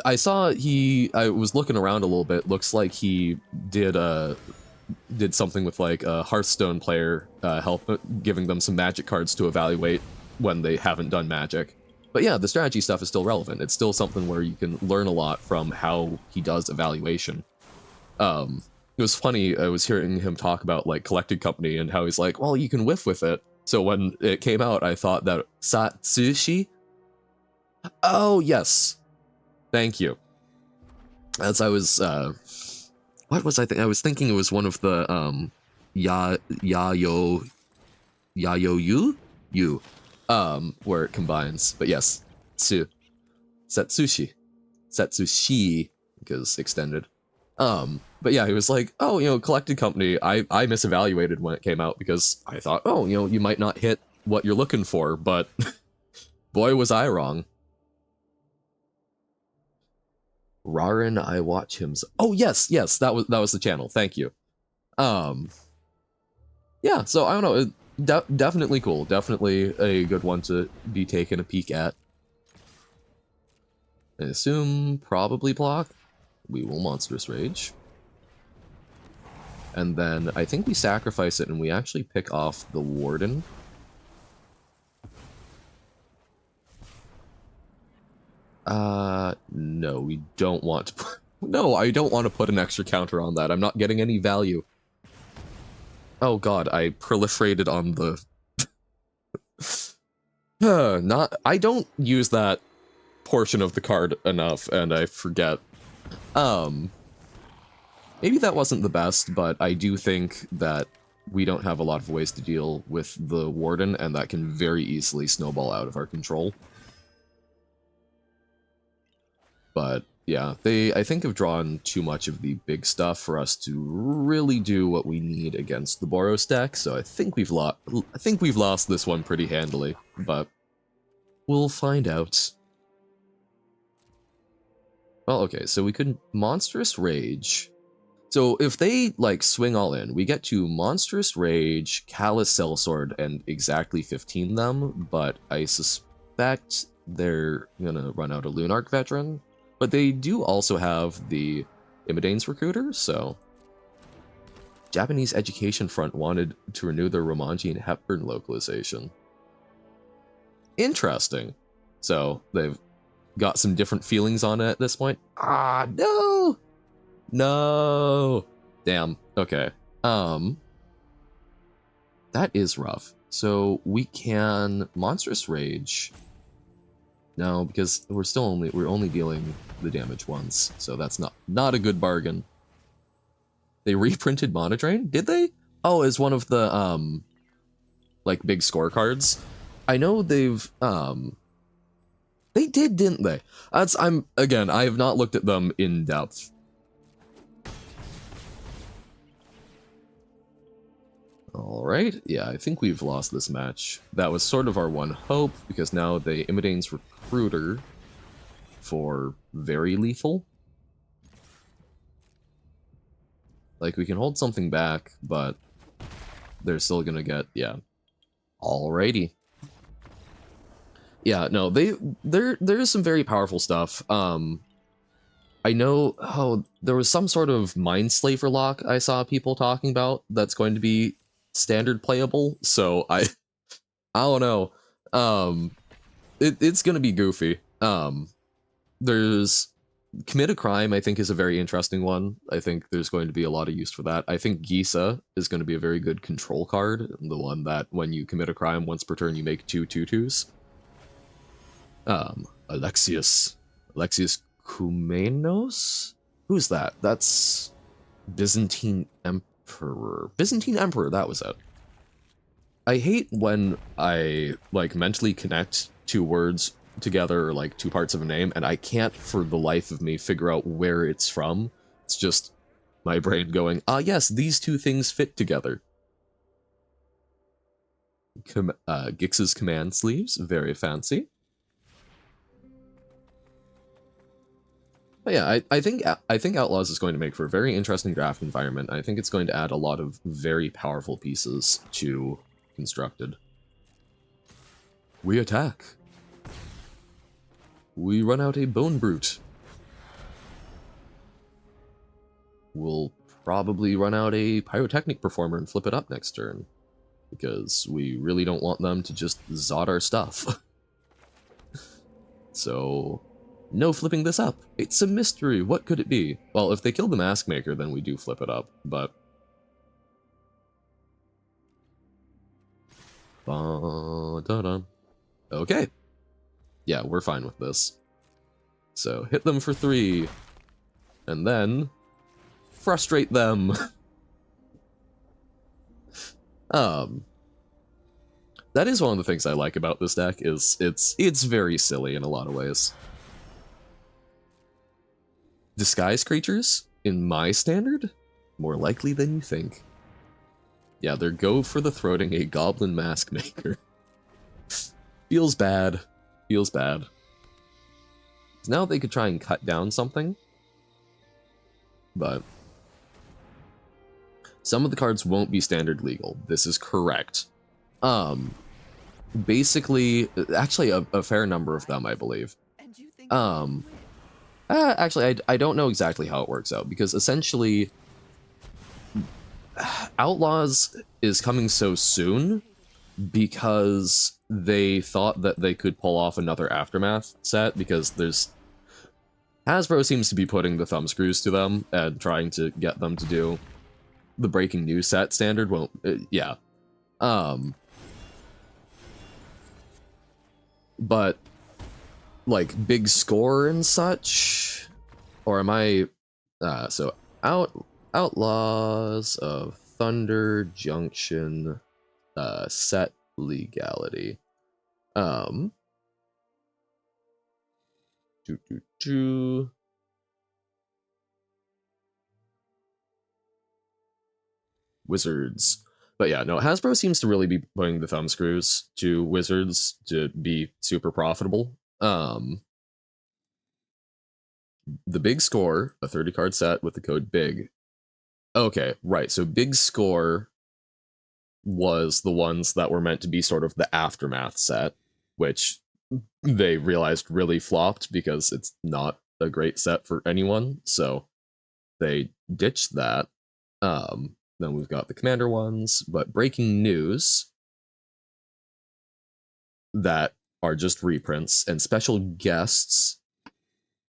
I saw I was looking around a little bit. Looks like he did something with like a Hearthstone player, giving them some magic cards to evaluate when they haven't done magic. But yeah, the strategy stuff is still relevant. It's still something where you can learn a lot from how he does evaluation. It was funny, I was hearing him talk about like Collected Company and how he's like, well, you can whiff with it. So when it came out, I thought that Satsushi? Oh, yes. Thank you. As I was, what was I thinking? I was thinking it was one of the, Yayo Yu, where it combines. But yes, Satsushi, because extended. But yeah, he was like, oh, Collected Company, I misevaluated when it came out because I thought, oh, you might not hit what you're looking for, but boy, was I wrong. Rarin, I watch him. Oh, yes, that was the channel. Thank you. Yeah, so I don't know. Definitely cool. Definitely a good one to be taking a peek at. I assume probably block. We will Monstrous Rage. And then I think we sacrifice it and we actually pick off the Warden. No, we don't want to put... No, I don't want to put an extra counter on that. I'm not getting any value. Oh god, I proliferated on the... I don't use that portion of the card enough, and I forget. Maybe that wasn't the best, but I do think that we don't have a lot of ways to deal with the Warden, and that can very easily snowball out of our control. But yeah, I think, have drawn too much of the big stuff for us to really do what we need against the Boros deck, so I think we've lost this one pretty handily, but we'll find out. Well, okay, so we could Monstrous Rage. So if they, like, swing all in, we get to Monstrous Rage, Callous Sellsword, and exactly 15 them, but I suspect they're gonna run out of Lunarch Veteran. But they do also have the Imidane's Recruiter, so... Japanese Education Front wanted to renew their Romanji and Hepburn localization. Interesting. So, they've got some different feelings on it at this point. Ah, no! No! Damn, okay. That is rough. So, we can Monstrous Rage... No, because we're only dealing the damage once, so that's not a good bargain. They reprinted Monodrain? Did they? Oh, as one of the like big scorecards. I know they've they did, didn't they? I have not looked at them in depth. Alright, yeah, I think we've lost this match. That was sort of our one hope, because now they Imidane's Recruiter for very lethal. Like, we can hold something back, but they're still gonna get, yeah. Alrighty. Yeah, no, there's some very powerful stuff. I know, oh, there was some sort of Mind Slaver lock I saw people talking about that's going to be standard playable, so I don't know. It's gonna be goofy. There's Commit a Crime, I think, is a very interesting one. I think there's going to be a lot of use for that. I think Gisa is going to be a very good control card, the one that when you commit a crime once per turn you make 2/2/2s. Alexius Koumenos? Who's that? That's Byzantine Emperor. Byzantine Emperor, that was it. I hate when I, like, mentally connect two words together, or, like, two parts of a name, and I can't, for the life of me, figure out where it's from. It's just my brain going, ah, yes, these two things fit together. Gix's command sleeves, very fancy. But yeah, I think Outlaws is going to make for a very interesting draft environment. I think it's going to add a lot of very powerful pieces to Constructed. We attack. We run out a Bone Brute. We'll probably run out a Pyrotechnic Performer and flip it up next turn, because we really don't want them to just Zod our stuff. So, no flipping this up. It's a mystery. What could it be? Well, if they kill the Mask Maker, then we do flip it up, but... Ba-da-dum. Okay. Yeah, we're fine with this. So, hit them for 3, and then... frustrate them! That is one of the things I like about this deck, is it's very silly in a lot of ways. Disguise creatures, in my standard, more likely than you think. Yeah, they're go for the throating a Goblin Mask Maker. Feels bad. Feels bad. Now they could try and cut down something, but some of the cards won't be standard legal. This is correct. Basically, actually a fair number of them, I believe. Actually, I don't know exactly how it works out, because essentially, Outlaws is coming so soon because they thought that they could pull off another Aftermath set, because there's... Hasbro seems to be putting the thumbscrews to them and trying to get them to do the Breaking News set standard. Well, yeah. But, like, big score and such? Or am I... so, Outlaws of Thunder Junction set legality. Wizards. But yeah, no, Hasbro seems to really be putting the thumbscrews to Wizards to be super profitable. The Big Score, a 30-card set with the code BIG. Okay, right, so Big Score was the ones that were meant to be sort of the Aftermath set, which they realized really flopped because it's not a great set for anyone, so they ditched that. Then we've got the Commander ones, but Breaking News that are just reprints, and Special Guests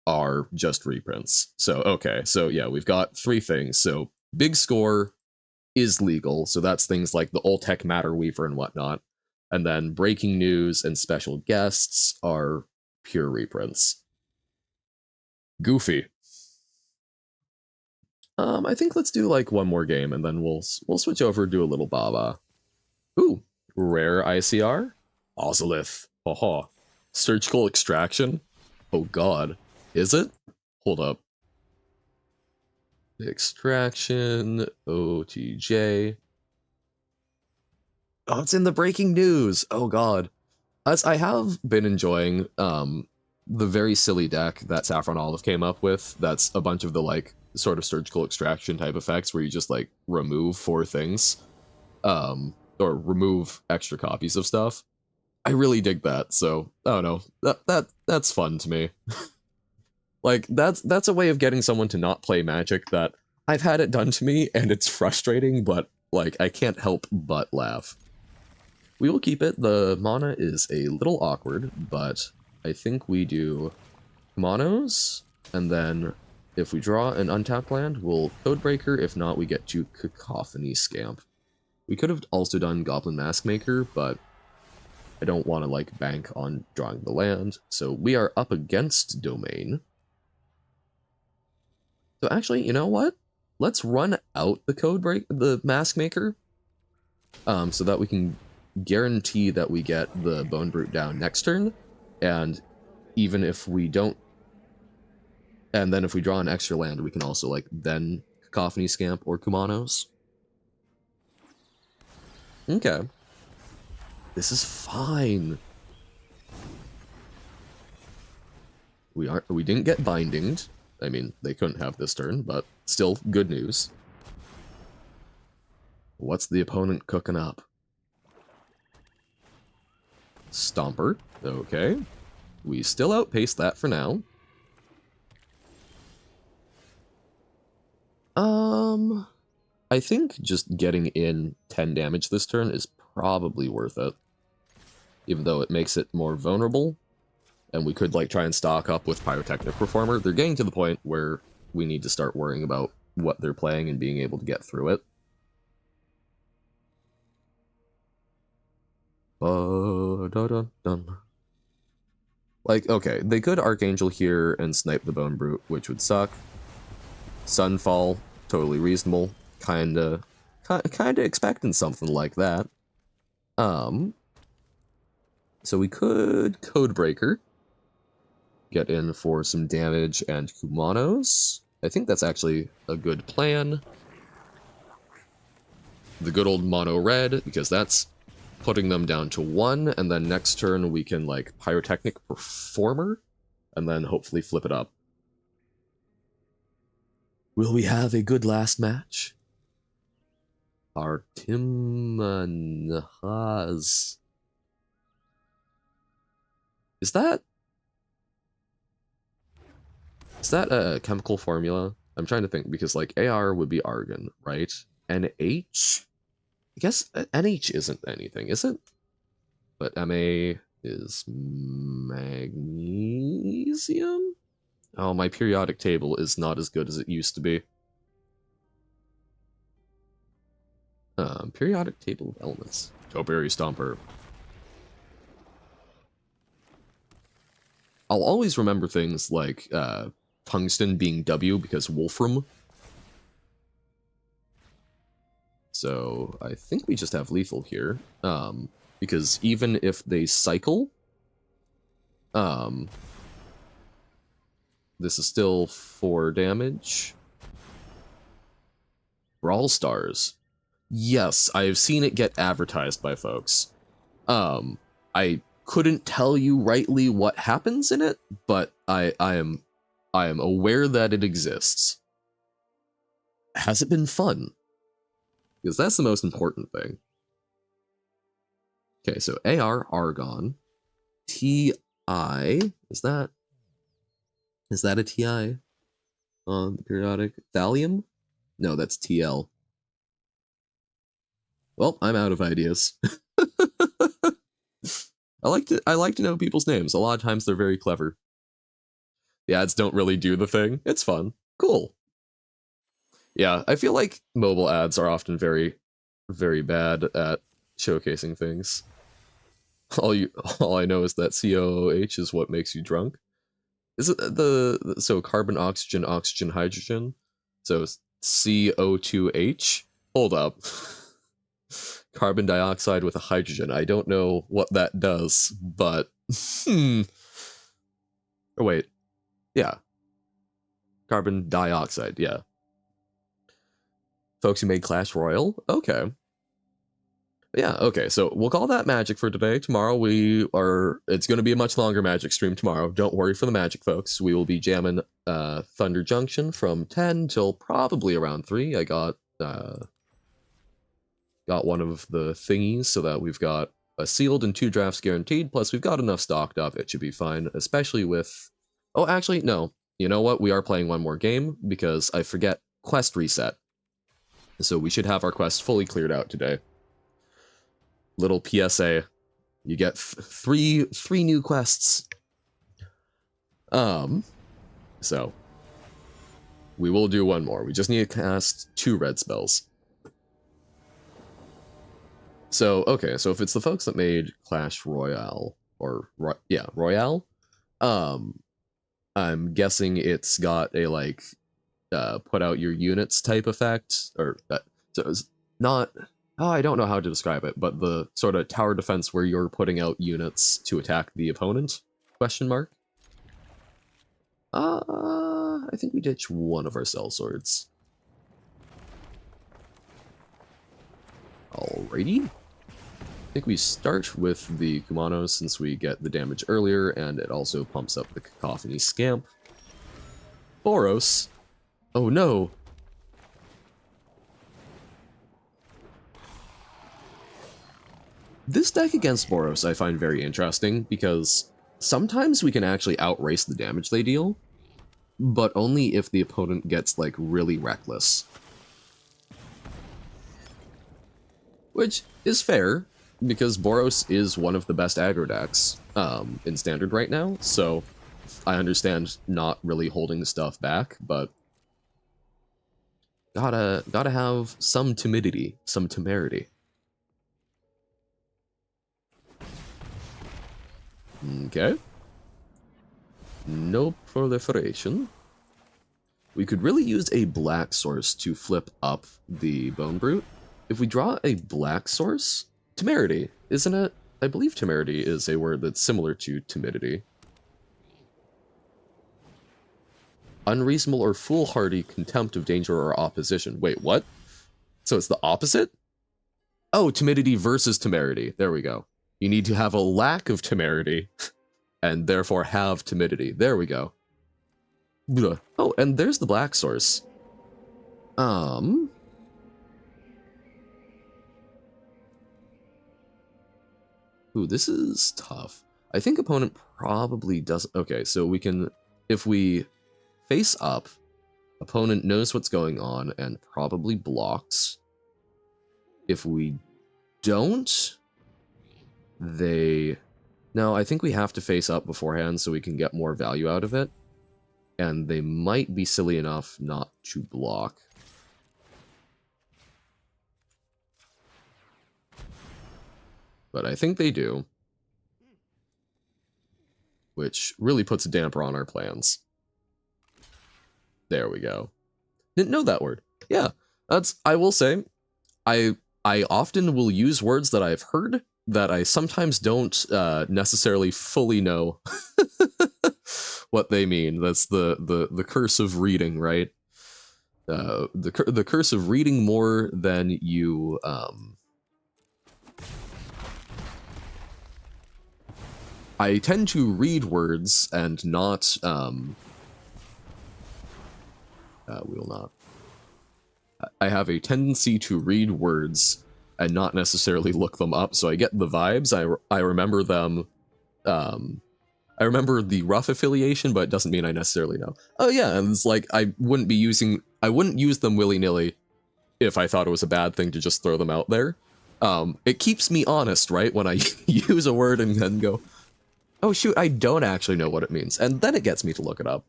are just reprints. So, okay, so yeah, we've got 3 things. So, Big Score is legal, so that's things like the Oltec Matter Weaver and whatnot. And then Breaking News and Special Guests are pure reprints. Goofy. I think let's do like one more game, and then we'll switch over, do a little Baba. Ooh, rare ICR? Ozolith. Haha. Surgical Extraction? Oh god. Is it? Hold up. Extraction, OTJ. Oh, it's in the breaking news. Oh god. As I have been enjoying the very silly deck that Saffron Olive came up with. That's a bunch of the like sort of surgical extraction type effects where you just like remove 4 things, or remove extra copies of stuff. I really dig that. So I don't know. That's fun to me. Like that's a way of getting someone to not play Magic that I've had it done to me and it's frustrating, but like I can't help but laugh. We will keep it. The mana is a little awkward, but I think we do monos, and then if we draw an untapped land, we'll Codebreaker. If not, we get to Cacophony Scamp. We could have also done Goblin Maskmaker, but I don't want to like bank on drawing the land, so we are up against Domain. So actually, you know what? Let's run out the Maskmaker, so that we can guarantee that we get the Bone Brute down next turn, and even if we don't, and then if we draw an extra land, we can also like then Cacophony Scamp or Kumanos. Okay. This is fine. We didn't get bindinged. I mean, they couldn't have this turn, but still good news. What's the opponent cooking up? Stomper. Okay. We still outpace that for now. I think just getting in 10 damage this turn is probably worth it. Even though it makes it more vulnerable. And we could like try and stock up with Pyrotechnic Performer. They're getting to the point where we need to start worrying about what they're playing and being able to get through it. Like, okay, they could Archangel here and snipe the Bone Brute, which would suck. Sunfall, totally reasonable. Kinda expecting something like that. So we could Codebreaker. Get in for some damage and Kumanos. I think that's actually a good plan. The good old mono red, because that's putting them down to 1, and then next turn we can like Pyrotechnic Performer, and then hopefully flip it up. Will we have a good last match? Artimanhas. Is that a chemical formula? I'm trying to think, because like AR would be argon, right? NH? I guess NH isn't anything, is it? But Ma is magnesium? Oh, my periodic table is not as good as it used to be. Periodic table of elements. Topiary Stomper. I'll always remember things like tungsten being W because Wolfram. So I think we just have lethal here. Because even if they cycle, this is still 4 damage. Brawl Stars. Yes, I have seen it get advertised by folks. I couldn't tell you rightly what happens in it, but I am aware that it exists. Has it been fun? Because that's the most important thing. Okay, so AR Argon. TI, is that a TI on the periodic? Thallium? No, that's TL. Well, I'm out of ideas. I like to know people's names. A lot of times they're very clever. The ads don't really do the thing. It's fun. Cool. Yeah, I feel like mobile ads are often very, very bad at showcasing things. All I know is that COOH is what makes you drunk. Is it so carbon, oxygen, oxygen, hydrogen? So CO2H? Hold up. Carbon dioxide with a hydrogen. I don't know what that does, but Or wait. Yeah. Carbon dioxide, yeah. Folks who made Clash Royale? Okay. Yeah, okay, so we'll call that magic for today. Tomorrow it's going to be a much longer magic stream tomorrow. Don't worry for the magic, folks. We will be jamming Thunder Junction from 10 till probably around 3. I got one of the thingies so that we've got a sealed and 2 drafts guaranteed, plus we've got enough stocked up. It should be fine, especially with... Oh, actually, no. You know what? We are playing one more game because I forget quest reset. So we should have our quest fully cleared out today. Little PSA. You get three new quests. So we will do one more. We just need to cast 2 red spells. So, okay, so if it's the folks that made Clash Royale, or, yeah, Royale, I'm guessing it's got a, like, put out your units type effect, or, so it's not, oh, I don't know how to describe it, but the sort of tower defense where you're putting out units to attack the opponent, question mark? I think we ditch one of our cell swords. Alrighty. I think we start with the Kumanos since we get the damage earlier, and it also pumps up the Cacophony Scamp. Boros. Oh no! This deck against Boros I find very interesting, because sometimes we can actually outrace the damage they deal, but only if the opponent gets, like, really reckless. Which is fair, because Boros is one of the best aggro decks in Standard right now, so I understand not really holding the stuff back, but gotta have some timidity, some temerity. Okay. No proliferation. We could really use a black source to flip up the Bone Brute. If we draw a black source, temerity, isn't it? I believe temerity is a word that's similar to timidity. Unreasonable or foolhardy contempt of danger or opposition. Wait, what? So it's the opposite? Oh, timidity versus temerity. There we go. You need to have a lack of temerity, and therefore have timidity. There we go. Oh, and there's the black source. Ooh, this is tough. I think opponent probably doesn't... Okay, so we can... If we face up, opponent knows what's going on and probably blocks. If we don't, they... No, I think we have to face up beforehand so we can get more value out of it. And they might be silly enough not to block. But I think they do. Which really puts a damper on our plans. There we go. Didn't know that word. Yeah, that's, I will say, I often will use words that I've heard that I sometimes don't necessarily fully know what they mean. That's the curse of reading, right? The curse of reading more than you I tend to read words and not we will not. I have a tendency to read words and not necessarily look them up, so I get the vibes. I remember them. I remember the rough affiliation, but it doesn't mean I necessarily know. Oh yeah, and it's like I wouldn't use them willy-nilly if I thought it was a bad thing to just throw them out there. It keeps me honest, right? When I use a word and then go, oh shoot, I don't actually know what it means, and then it gets me to look it up.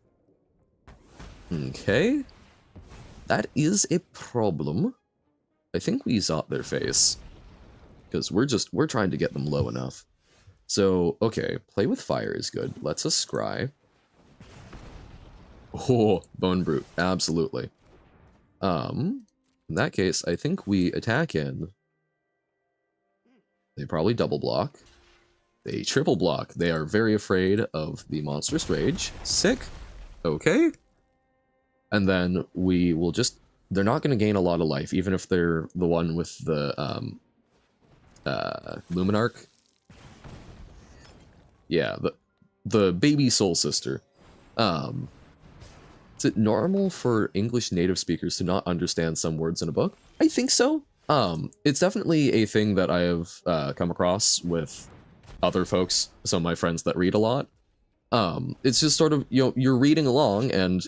Okay. That is a problem. I think we zot their face. Because we're trying to get them low enough. So, okay, play with fire is good. Let's a scry. Oh, Bone Brute, absolutely. In that case, I think we attack in. They probably double block. They triple block. They are very afraid of the Monstrous Rage. Sick. Okay. And then we will just... They're not going to gain a lot of life, even if they're the one with the Luminarch. Yeah, the baby soul sister. Is it normal for English native speakers to not understand some words in a book? I think so. It's definitely a thing that I have come across with other folks, some of my friends that read a lot. It's just sort of, you're reading along and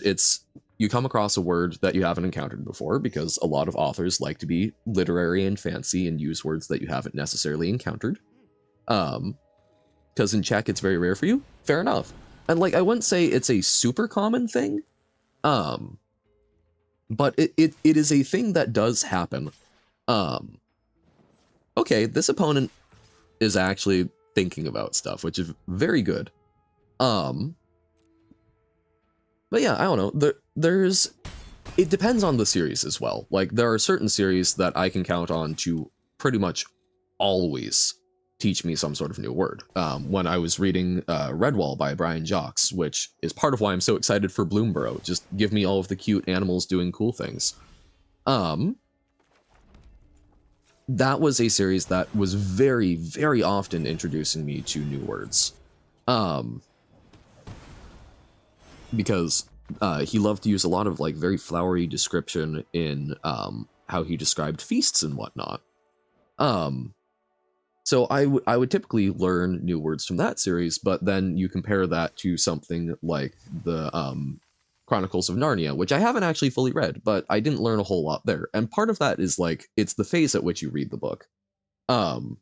you come across a word that you haven't encountered before, because a lot of authors like to be literary and fancy and use words that you haven't necessarily encountered. Because in Czech it's very rare for you. Fair enough. And like, I wouldn't say it's a super common thing, but it is a thing that does happen. Okay, this opponent is actually thinking about stuff, which is very good. But yeah, I don't know. It depends on the series as well. Like, there are certain series that I can count on to pretty much always teach me some sort of new word. When I was reading Redwall by Brian Jacques, which is part of why I'm so excited for Bloomborough. Just give me all of the cute animals doing cool things. That was a series that was very, very often introducing me to new words. Because he loved to use a lot of like very flowery description in how he described feasts and whatnot. So I would typically learn new words from that series, but then you compare that to something like the Chronicles of Narnia, which I haven't actually fully read, but I didn't learn a whole lot there. And part of that is like, it's the phase at which you read the book. So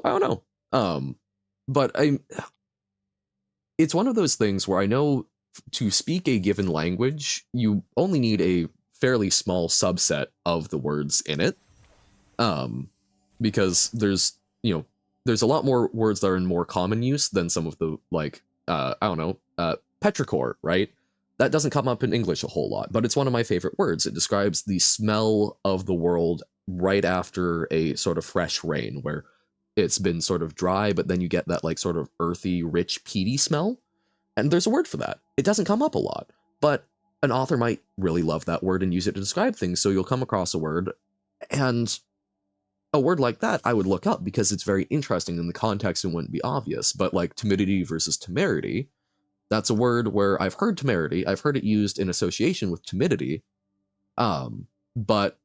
I don't know. But it's one of those things where I know to speak a given language, you only need a fairly small subset of the words in it. Because there's a lot more words that are in more common use than some of the, like, I don't know, petrichor, right? That doesn't come up in English a whole lot, but it's one of my favorite words. It describes the smell of the world right after a sort of fresh rain, where it's been sort of dry, but then you get that like sort of earthy, rich, peaty smell. And there's a word for that. It doesn't come up a lot, but an author might really love that word and use it to describe things. So you'll come across a word, and a word like that I would look up because it's very interesting in the context and wouldn't be obvious. But like timidity versus temerity, that's a word where I've heard temerity, I've heard it used in association with timidity, but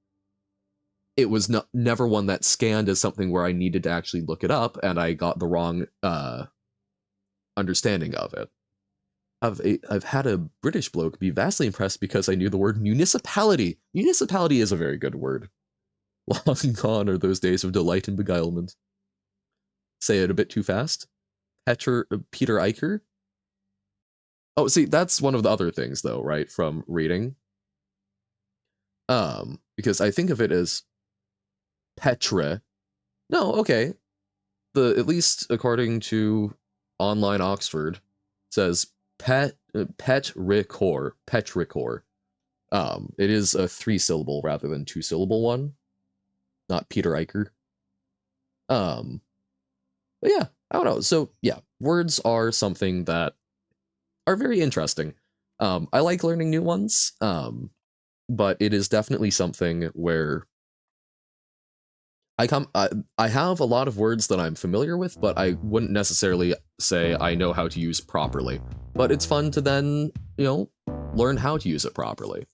it was never one that scanned as something where I needed to actually look it up, and I got the wrong understanding of it. I've had a British bloke be vastly impressed because I knew the word municipality. Municipality is a very good word. Long gone are those days of delight and beguilement. Say it a bit too fast. Peter Eicher. Oh, see, that's one of the other things, though, right, from reading. Because I think of it as Petre. No, okay. At least according to online Oxford, says petricor. Petricor. It is a 3-syllable rather than 2-syllable one, not Peter Eicher. But yeah, I don't know. So yeah, words are something that are very interesting. I like learning new ones, but it is definitely something where I have a lot of words that I'm familiar with, but I wouldn't necessarily say I know how to use properly. But it's fun to then, learn how to use it properly.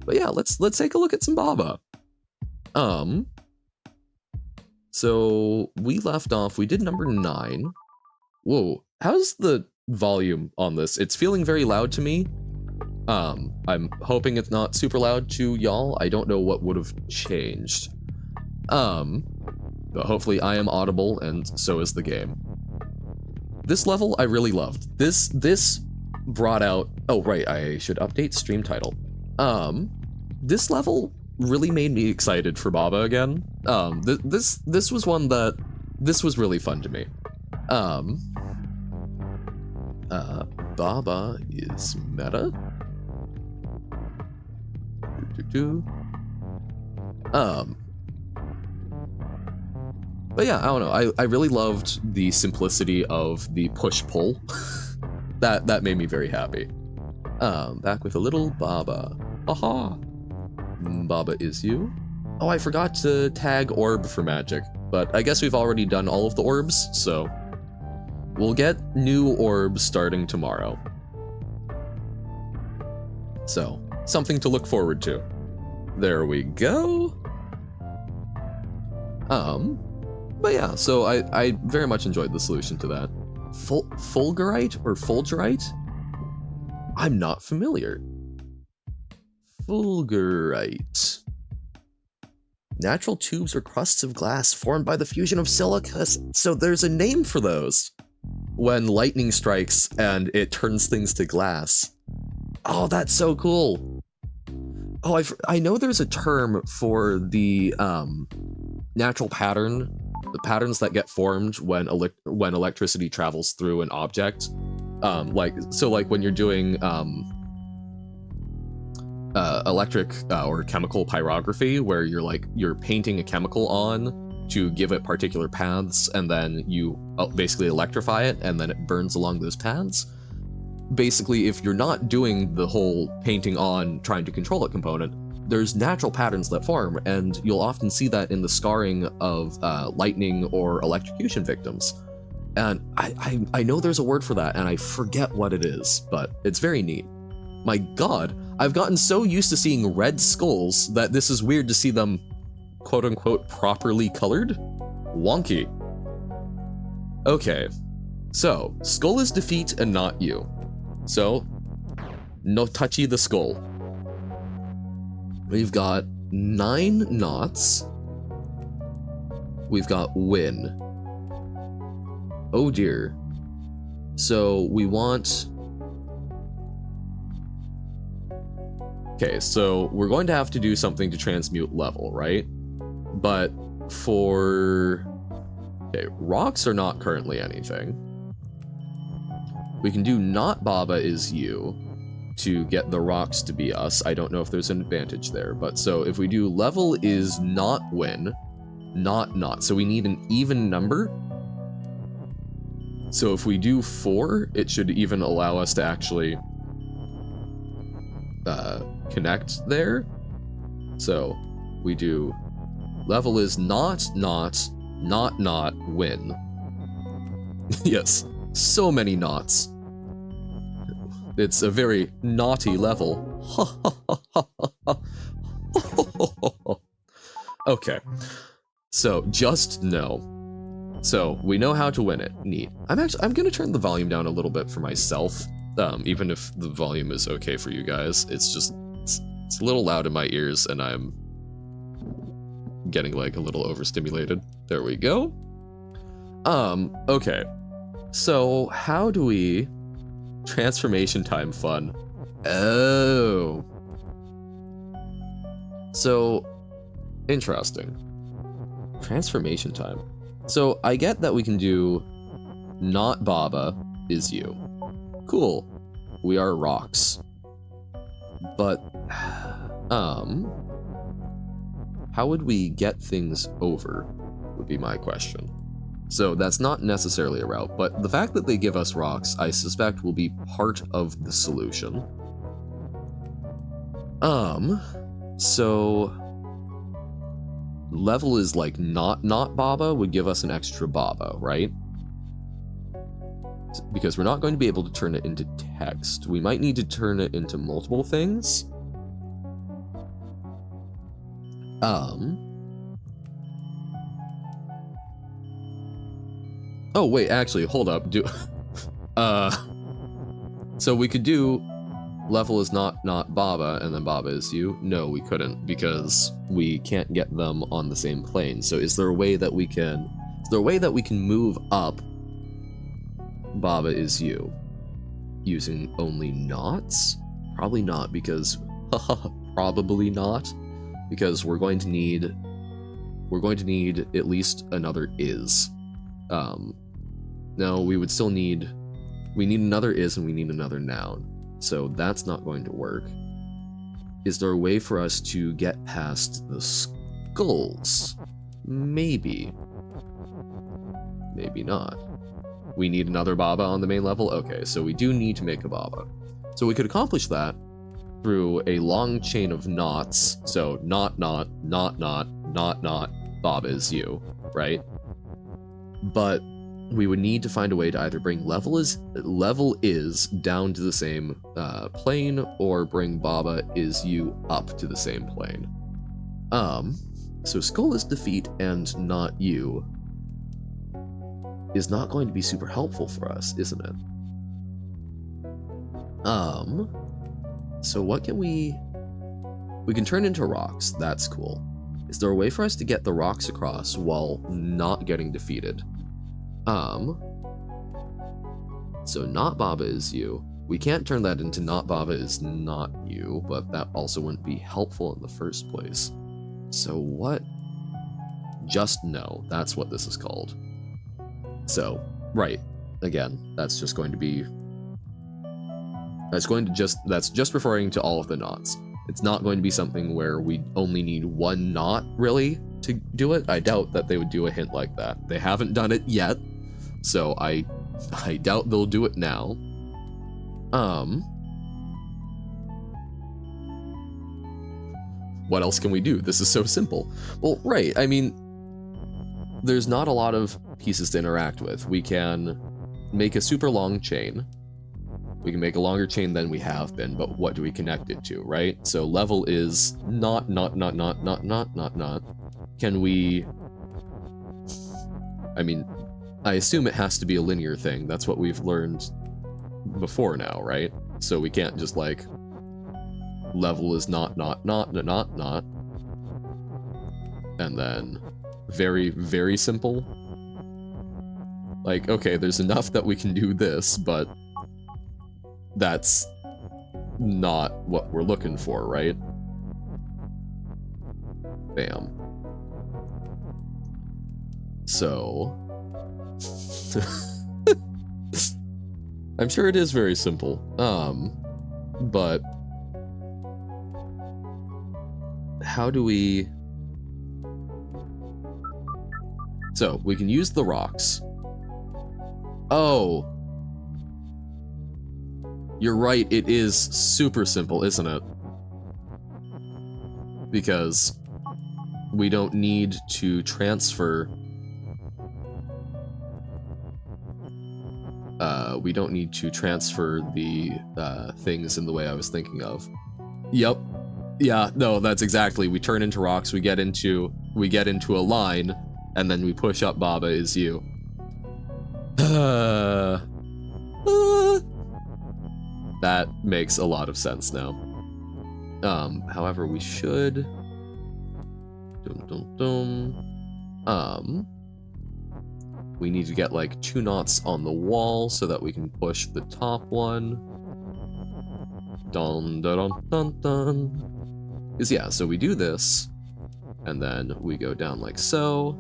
But yeah, let's take a look at some Baba. So we left off, we did number 9. Whoa, how's the volume on this? It's feeling very loud to me. I'm hoping it's not super loud to y'all. I don't know what would have changed. But hopefully I am audible, and so is the game. This level I really loved. This brought out, oh right, I should update stream title. This level really made me excited for Baba again. This was one that, this was really fun to me. Baba is meta. But yeah, I don't know. I really loved the simplicity of the push-pull. that made me very happy. Back with a little Baba. Aha! Baba is you. Oh, I forgot to tag orb for magic, but I guess we've already done all of the orbs, so we'll get new orbs starting tomorrow. So, something to look forward to. There we go. But yeah, so I very much enjoyed the solution to that. Fulgurite or Fulgurite? I'm not familiar. Fulgurite. Natural tubes or crusts of glass formed by the fusion of silica. So there's a name for those. When lightning strikes and it turns things to glass. Oh, that's so cool. Oh, I know there's a term for the natural pattern, the patterns that get formed when electricity travels through an object. Like when you're doing electric or chemical pyrography, where you're painting a chemical on to give it particular paths, and then you basically electrify it, and then it burns along those paths. Basically, if you're not doing the whole painting on trying to control it component, there's natural patterns that form, and you'll often see that in the scarring of lightning or electrocution victims. And I know there's a word for that, and I forget what it is, but it's very neat. My god, I've gotten so used to seeing red skulls that this is weird to see them quote-unquote properly colored? Wonky. Okay, so skull is defeat and not you. So, no touchy the skull. We've got 9 knots. We've got win. Oh dear. So we want... Okay, so we're going to have to do something to transmute level, right? But for... Okay, rocks are not currently anything. We can do not Baba is you to get the rocks to be us. I don't know if there's an advantage there, but so if we do level is not win, not. So we need an even number. So if we do 4, it should even allow us to actually connect there. So we do level is not win. Yes. So many knots. It's a very naughty level. Okay. So just know. So we know how to win it. Neat. I'm gonna turn the volume down a little bit for myself. Even if the volume is okay for you guys. It's just it's a little loud in my ears and I'm getting like a little overstimulated. There we go. Okay. So, how do we... Transformation time fun. Oh. So, interesting. Transformation time. So, I get that we can do not Baba is you. Cool. We are rocks. But, how would we get things over, would be my question. So that's not necessarily a route, but the fact that they give us rocks, I suspect will be part of the solution. So level is like not Baba would give us an extra Baba, right? Because we're not going to be able to turn it into text. We might need to turn it into multiple things. Oh, wait, actually, hold up. So we could do level is not Baba, and then Baba is you. No, we couldn't, because we can't get them on the same plane. So is there a way that we can move up Baba is you using only knots? Probably not, because probably not, because we're going to need at least another is. No, we would still need another is and we need another noun. So that's not going to work. Is there a way for us to get past the skulls? Maybe. Maybe not. We need another Baba on the main level? Okay, so we do need to make a Baba. So we could accomplish that through a long chain of knots. So not, Bob is you, right? But we would need to find a way to either bring level is down to the same plane, or bring Baba is you up to the same plane. So Skull is defeat and not you is not going to be super helpful for us, isn't it? So what can we can turn into rocks. That's cool. Is there a way for us to get the rocks across while not getting defeated? So not Baba is you. We can't turn that into not Baba is not you, but that also wouldn't be helpful in the first place. So what? Just no. That's what this is called. So, right. Again, that's just going to be... That's just referring to all of the knots. It's not going to be something where we only need one knot, really, to do it. I doubt that they would do a hint like that. They haven't done it yet, so I doubt they'll do it now. What else can we do? This is so simple. Well, right, I mean, there's not a lot of pieces to interact with. We can make a super long chain. We can make a longer chain than we have been, but what do we connect it to, right? So level is not. Can we... I mean, I assume it has to be a linear thing. That's what we've learned before now, right? So we can't just, like, level is not. And then very, very simple. Like, okay, there's enough that we can do this, but that's not what we're looking for, right? Bam. So... I'm sure it is very simple, but... how do we... So, we can use the rocks. Oh! You're right, it is super simple, isn't it? Because we don't need to transfer... the things in the way I was thinking of. Yep. Yeah, no, that's exactly. We turn into rocks, we get into a line, and then we push up Baba is you. That makes a lot of sense now. However, we should... we need to get, like, 2 knots on the wall so that we can push the top one. Dun dun dun dun. Because, yeah, so we do this, and then we go down like so,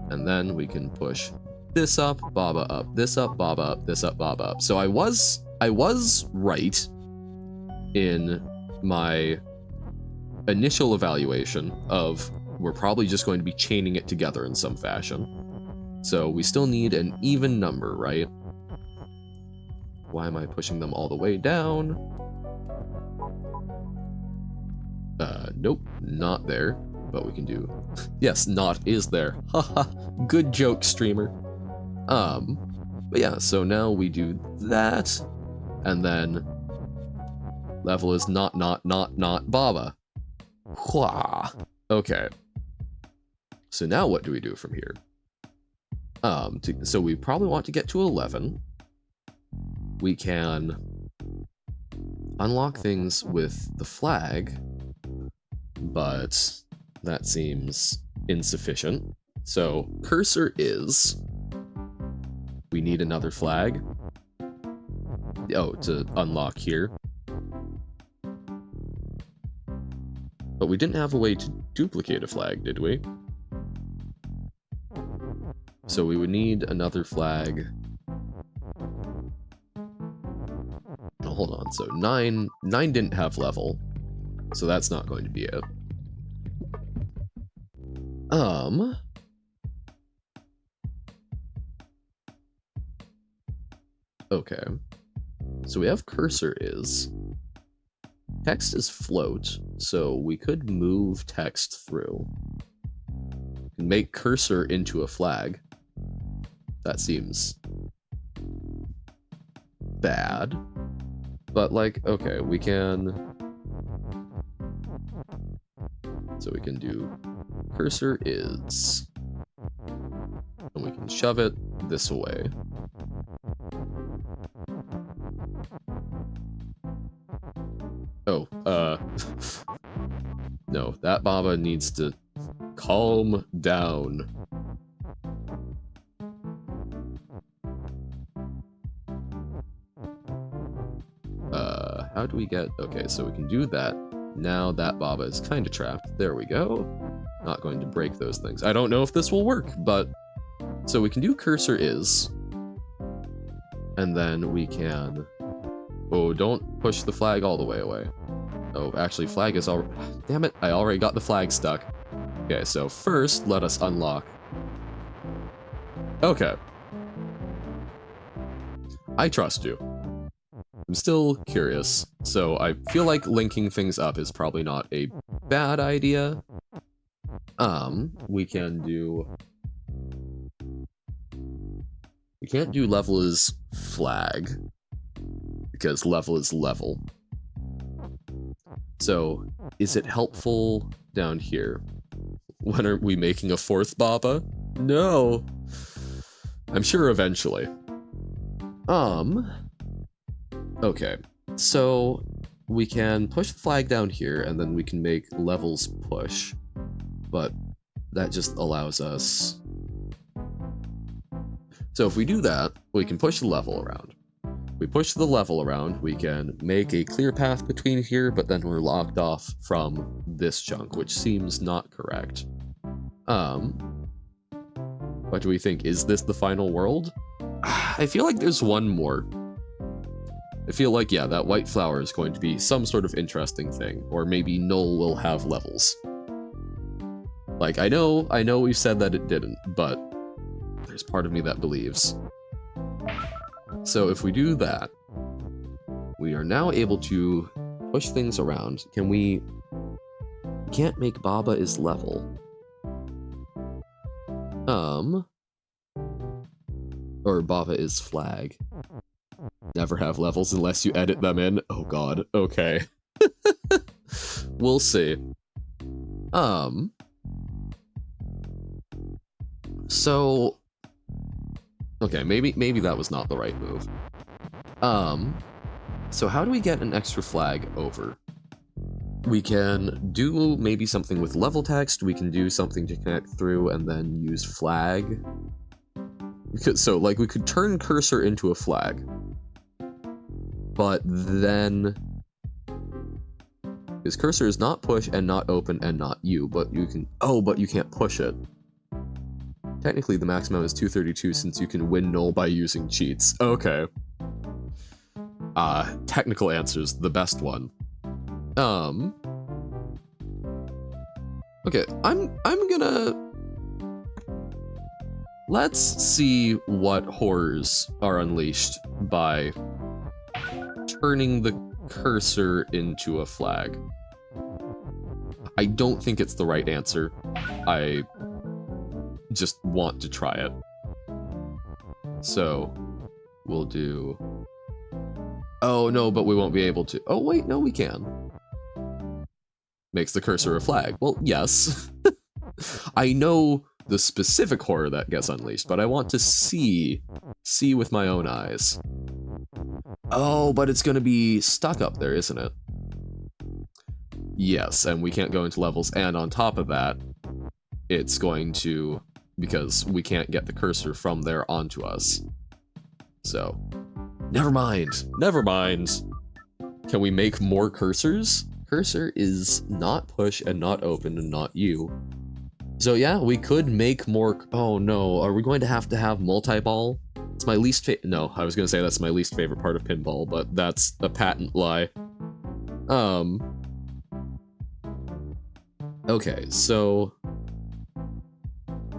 and then we can push this up, Baba up, this up, Baba up, this up, Baba up. So I was right in my initial evaluation of we're probably just going to be chaining it together in some fashion. So we still need an even number, right? Why am I pushing them all the way down? Nope, not there. But we can do... yes, not is there. Haha, good joke, streamer. But yeah, so now we do that, and then level is not Baba. Hua. Okay. So now what do we do from here? So we probably want to get to 11. We can unlock things with the flag, but that seems insufficient. So cursor is... we need another flag. Oh, to unlock here. But we didn't have a way to duplicate a flag, did we? So we would need another flag. Oh, hold on, so 9 didn't have level, so that's not going to be it. Okay. So we have cursor is. text is float, so we could move text through. And make cursor into a flag. That seems bad. But like, okay, we can... So we can do cursor is... And we can shove it this way. Oh, no, that Baba needs to calm down. How do we get... Okay, so we can do that. Now that Baba is kind of trapped. There we go. Not going to break those things. I don't know if this will work, but... So we can do cursor is. And then we can... Oh, don't push the flag all the way away. Oh, actually, flag is already... Damn it, I already got the flag stuck. Okay, so first, let us unlock... Okay. I trust you. I'm still curious, so I feel like linking things up is probably not a bad idea. We can do... We can't do level is flag, because level is level. So, is it helpful down here? When are we making a fourth Baba? No! I'm sure eventually. Okay, so we can push the flag down here, and then we can make levels push, but that just allows us... So if we do that, we can push the level around. We push the level around, we can make a clear path between here, but then we're locked off from this chunk, which seems not correct. What do we think? Is this the final world? I feel like there's one more. I feel like, yeah, that white flower is going to be some sort of interesting thing, or maybe Null will have levels. Like, I know we've said that it didn't, but there's part of me that believes. So if we do that, we are now able to push things around. Can we... Can't make Baba is level. Or Baba is flag. Never have levels unless you edit them in. Oh god, okay. We'll see. So... Okay, maybe that was not the right move. So how do we get an extra flag over? We can do maybe something with level text, we can do something to connect through and then use flag. So, like, we could turn cursor into a flag. But then... Because cursor is not push and not open and not you, but you can... Oh, but you can't push it. Technically, the maximum is 232 since you can win null by using cheats. Okay. Technical answers, the best one. Okay, I'm gonna... Let's see what horrors are unleashed by turning the cursor into a flag. I don't think it's the right answer. I just want to try it. So, we'll do... Oh, no, but we won't be able to. Oh, wait, no, we can. Makes the cursor a flag. Well, yes. I know the specific horror that gets unleashed, but I want to see with my own eyes. Oh, but it's going to be stuck up there, isn't it? Yes, and we can't go into levels, and on top of that, it's going to... Because we can't get the cursor from there onto us. So, never mind. Never mind. Can we make more cursors? Cursor is not push and not open and not you. So yeah, we could make more... Oh no, are we going to have multi-ball? It's my least No, I was going to say that's my least favorite part of pinball, but that's a patent lie. Okay, so...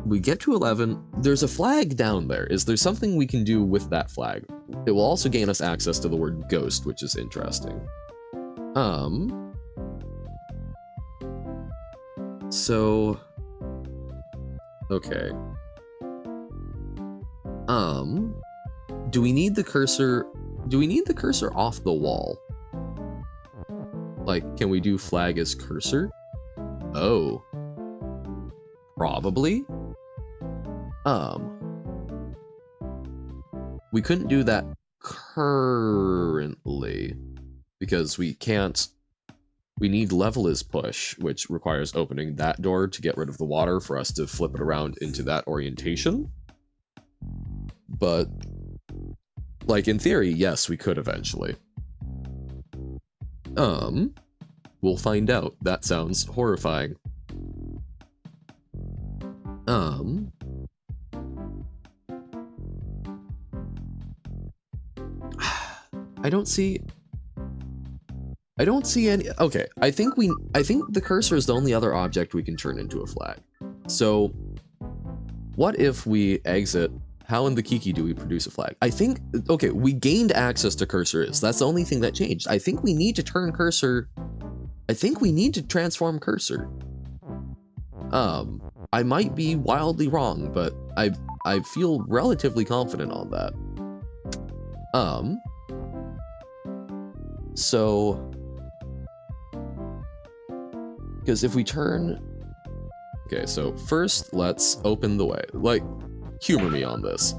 We get to 11. There's a flag down there. Is there something we can do with that flag? It will also gain us access to the word ghost, which is interesting. Um, so, okay. Do we need the cursor off the wall? Like, can we do flag as cursor? Oh. Probably. We couldn't do that currently because we can't. We need level is push, which requires opening that door to get rid of the water for us to flip it around into that orientation. But, like, in theory, yes, we could eventually. We'll find out. That sounds horrifying. I don't see any. Okay, I think the cursor is the only other object we can turn into a flag. So, what if we exit? How in the Kiki do we produce a flag? I think, okay, we gained access to cursor is. That's the only thing that changed. I think we need to turn cursor. I think we need to transform cursor. I might be wildly wrong, but I feel relatively confident on that. So, because if we turn, okay, so first let's open the way. Like, humor me on this.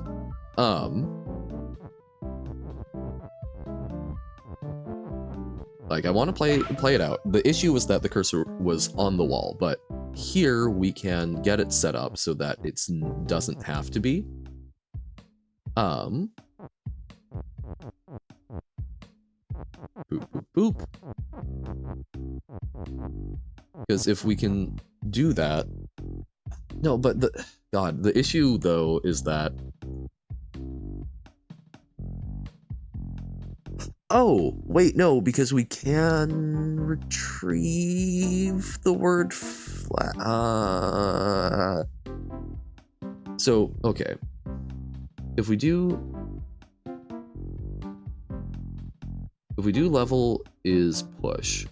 Like, I want to play it out. The issue was that the cursor was on the wall, but here we can get it set up so that it doesn't have to be. Boop, boop, boop. Because if we can do that... No, but the issue, though, is that... Oh, wait, no, because we can retrieve the word flat. So, okay. If we do level is push,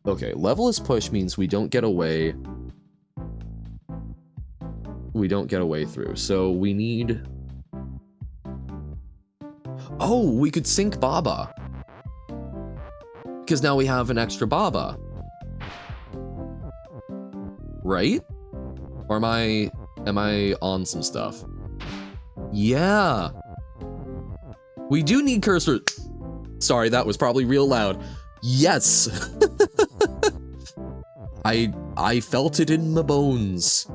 okay, level is push means we don't get away. We don't get away through. So we need... Oh, we could sync Baba. Because now we have an extra Baba. Right? Or am I on some stuff? Yeah. We do need cursor. Sorry, that was probably real loud. Yes. I felt it in my bones.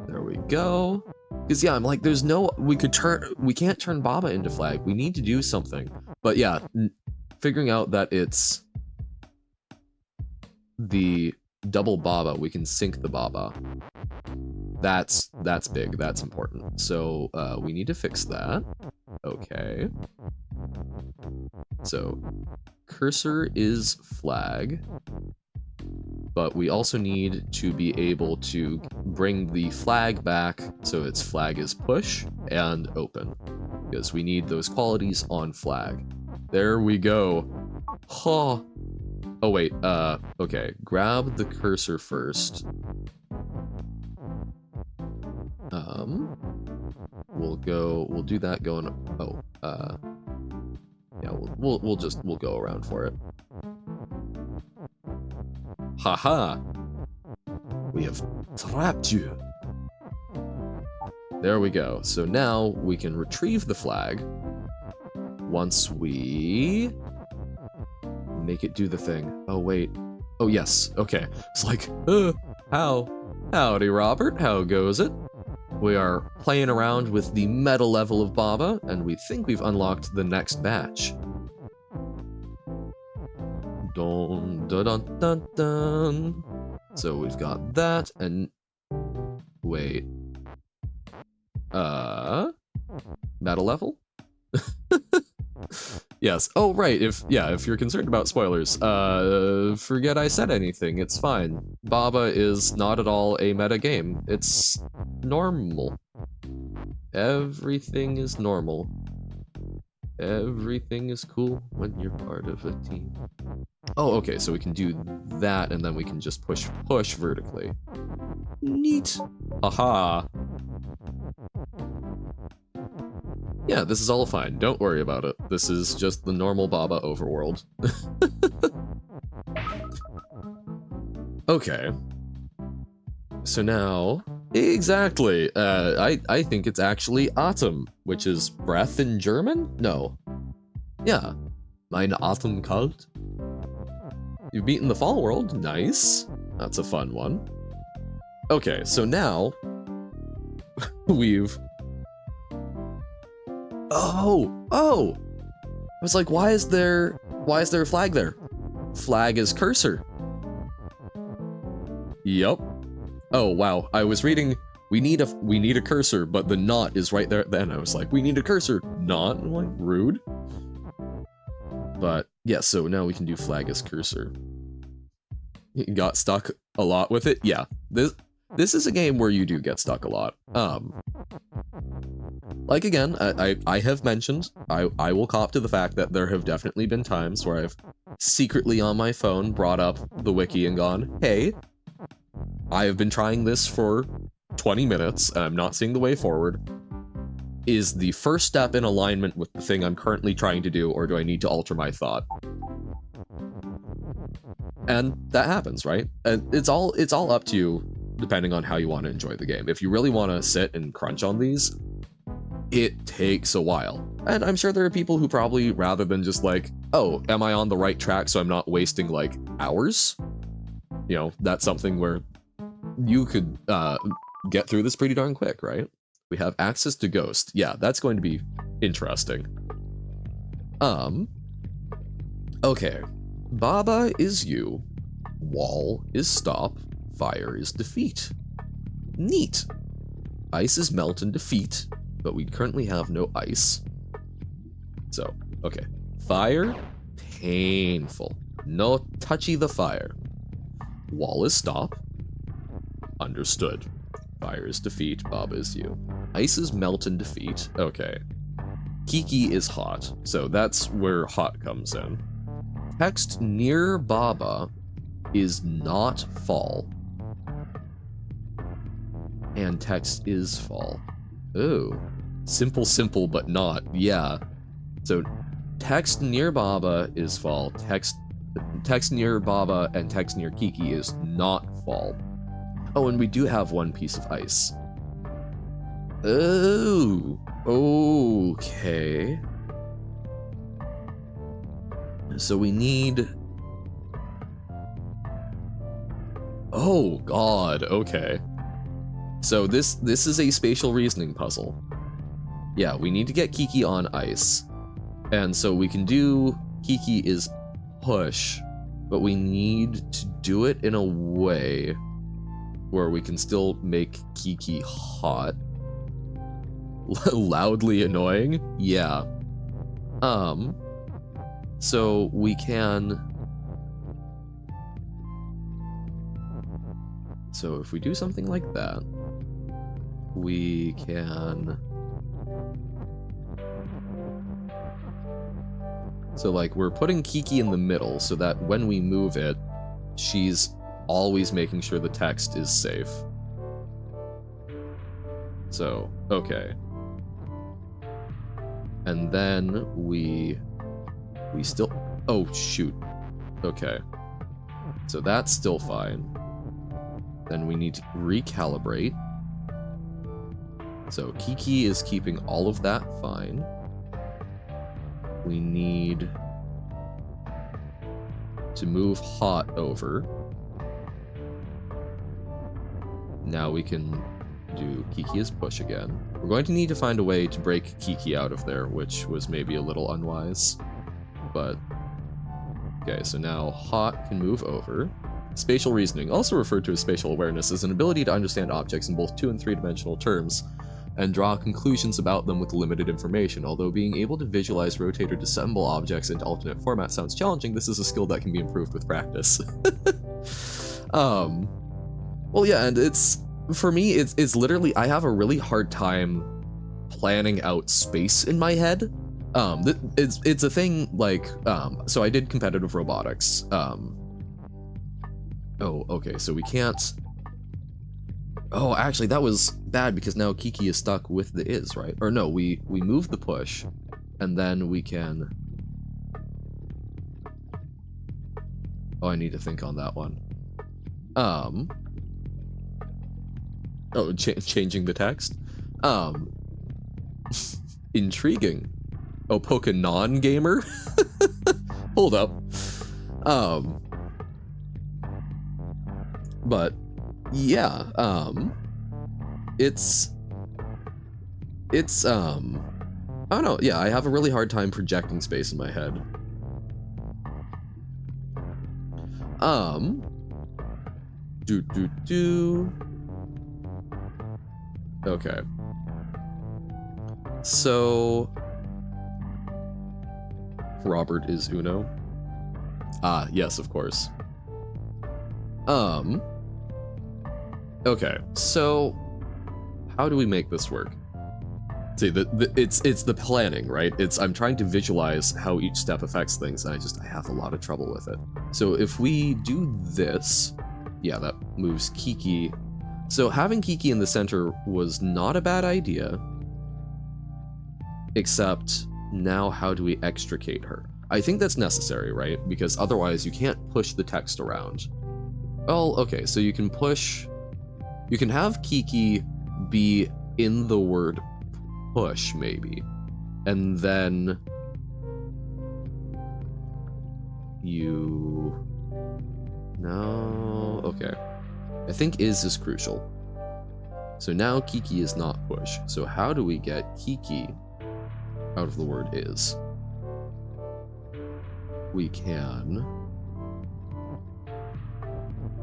There we go. Because yeah, I'm like, there's no, we can't turn Baba into flag. We need to do something. But yeah, figuring out that it's the double Baba, we can sync the Baba. That's big, that's important. So we need to fix that. Okay. So cursor is flag, but we also need to be able to bring the flag back so its flag is push and open, because we need those qualities on flag. There we go. Huh. Oh wait, okay, grab the cursor first. We'll do that going, yeah, we'll go around for it. Haha! We have trapped you! There we go. So now we can retrieve the flag once we make it do the thing. Oh, wait. Oh, yes. Okay. It's like, howdy, Robert. How goes it? We are playing around with the meta level of Baba, and we think we've unlocked the next batch. Dun, dun, dun, dun, dun. So we've got that, and... Wait. Meta level? Yes. Oh, right. If you're concerned about spoilers, forget I said anything. It's fine. Baba is not at all a meta game. It's normal. Everything is normal. Everything is cool when you're part of a team. Oh, okay, so we can do that, and then we can just push vertically. Neat. Aha. Yeah, this is all fine. Don't worry about it. This is just the normal Baba overworld. Okay. So now, exactly. I think it's actually Atem, which is breath in German? No. Yeah. Mein Atem kalt. You've beaten the Fall World. Nice. That's a fun one. Okay, so now we've... Oh! I was like, why is there a flag there? Flag is cursor. Yup. Oh wow, I was reading we need a cursor, but the not is right there. Then I was like, we need a cursor, not. I'm like, rude. But yeah, so now we can do flag as cursor. Got stuck a lot with it. Yeah, this is a game where you do get stuck a lot. Like again, I have mentioned, I will cop to the fact that there have definitely been times where I've secretly on my phone brought up the wiki and gone, hey, I have been trying this for 20 minutes and I'm not seeing the way forward. Is the first step in alignment with the thing I'm currently trying to do, or do I need to alter my thought? And that happens, right? And it's all up to you, depending on how you want to enjoy the game. If you really want to sit and crunch on these, it takes a while. And I'm sure there are people who probably, rather than just like, oh, am I on the right track so I'm not wasting like hours? You know, that's something where you could get through this pretty darn quick, right? We have access to Ghost. Yeah, that's going to be interesting. Okay. Baba is you. Wall is stop. Fire is defeat. Neat. Ice is melt and defeat, but we currently have no ice. So, okay. Fire, painful. No touchy the fire. Wall is stop. Understood. Fire is defeat, Baba is you. Ice is melt and defeat. Okay. Kiki is hot, so that's where hot comes in. Text near Baba is not fall. And text is fall. Ooh. Simple, but not. Yeah. So text near Baba is fall. Text near Baba and text near Kiki is not fall. Oh, and we do have one piece of ice. Oh, okay. So we need... Oh, God, okay. So this is a spatial reasoning puzzle. Yeah, we need to get Kiki on ice. And so we can do Kiki is push, but we need to do it in a way where we can still make Kiki hot. Loudly annoying? Yeah. So we can... So if we do something like that, we can... So like, we're putting Kiki in the middle so that when we move it, she's always making sure the text is safe. So, okay. And then we still... Oh, shoot. Okay. So that's still fine. Then we need to recalibrate. So Kiki is keeping all of that fine. We need to move hot over. Now we can do Kiki as push again. We're going to need to find a way to break Kiki out of there, which was maybe a little unwise. But, okay, so now hot can move over. Spatial reasoning, also referred to as spatial awareness, is an ability to understand objects in both 2- and 3-dimensional terms and draw conclusions about them with limited information. Although being able to visualize, rotate, or disassemble objects into alternate formats sounds challenging, this is a skill that can be improved with practice. Well, yeah, and it's, for me, it's literally, I have a really hard time planning out space in my head. It's a thing like, so I did competitive robotics. Oh, okay, so we can't. Oh, actually, that was bad because now Kiki is stuck with the is, right? Or no, we move the push, and then we can. Oh, I need to think on that one. Oh, changing the text. Intriguing. Oh, Pokemon gamer. Hold up. But yeah, it's I don't know. Yeah, I have a really hard time projecting space in my head. Okay. So Robert is Uno. Ah, yes, of course. Okay, so how do we make this work? See, it's the planning, right? I'm trying to visualize how each step affects things, and I have a lot of trouble with it. So if we do this, yeah, that moves Kiki. So having Kiki in the center was not a bad idea, except now how do we extricate her? I think that's necessary, right? Because otherwise you can't push the text around. Well, okay, so you can have Kiki be in the word push, maybe. And then no, okay. I think is crucial. So now Kiki is not push. So how do we get Kiki out of the word is? We can,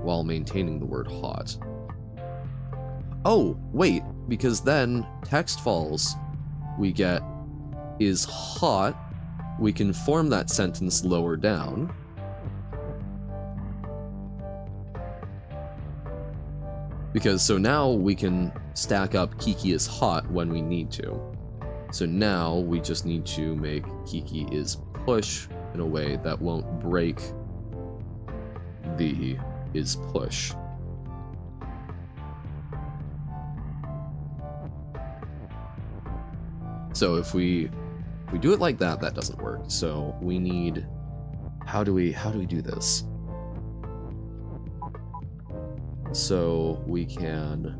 while maintaining the word hot. Oh, wait, because then text falls, we get is hot, we can form that sentence lower down. Because so now we can stack up Kiki is hot when we need to. So now we just need to make Kiki is push in a way that won't break the is push. So if we do it like that, that doesn't work. So we need, how do we do this? So we can,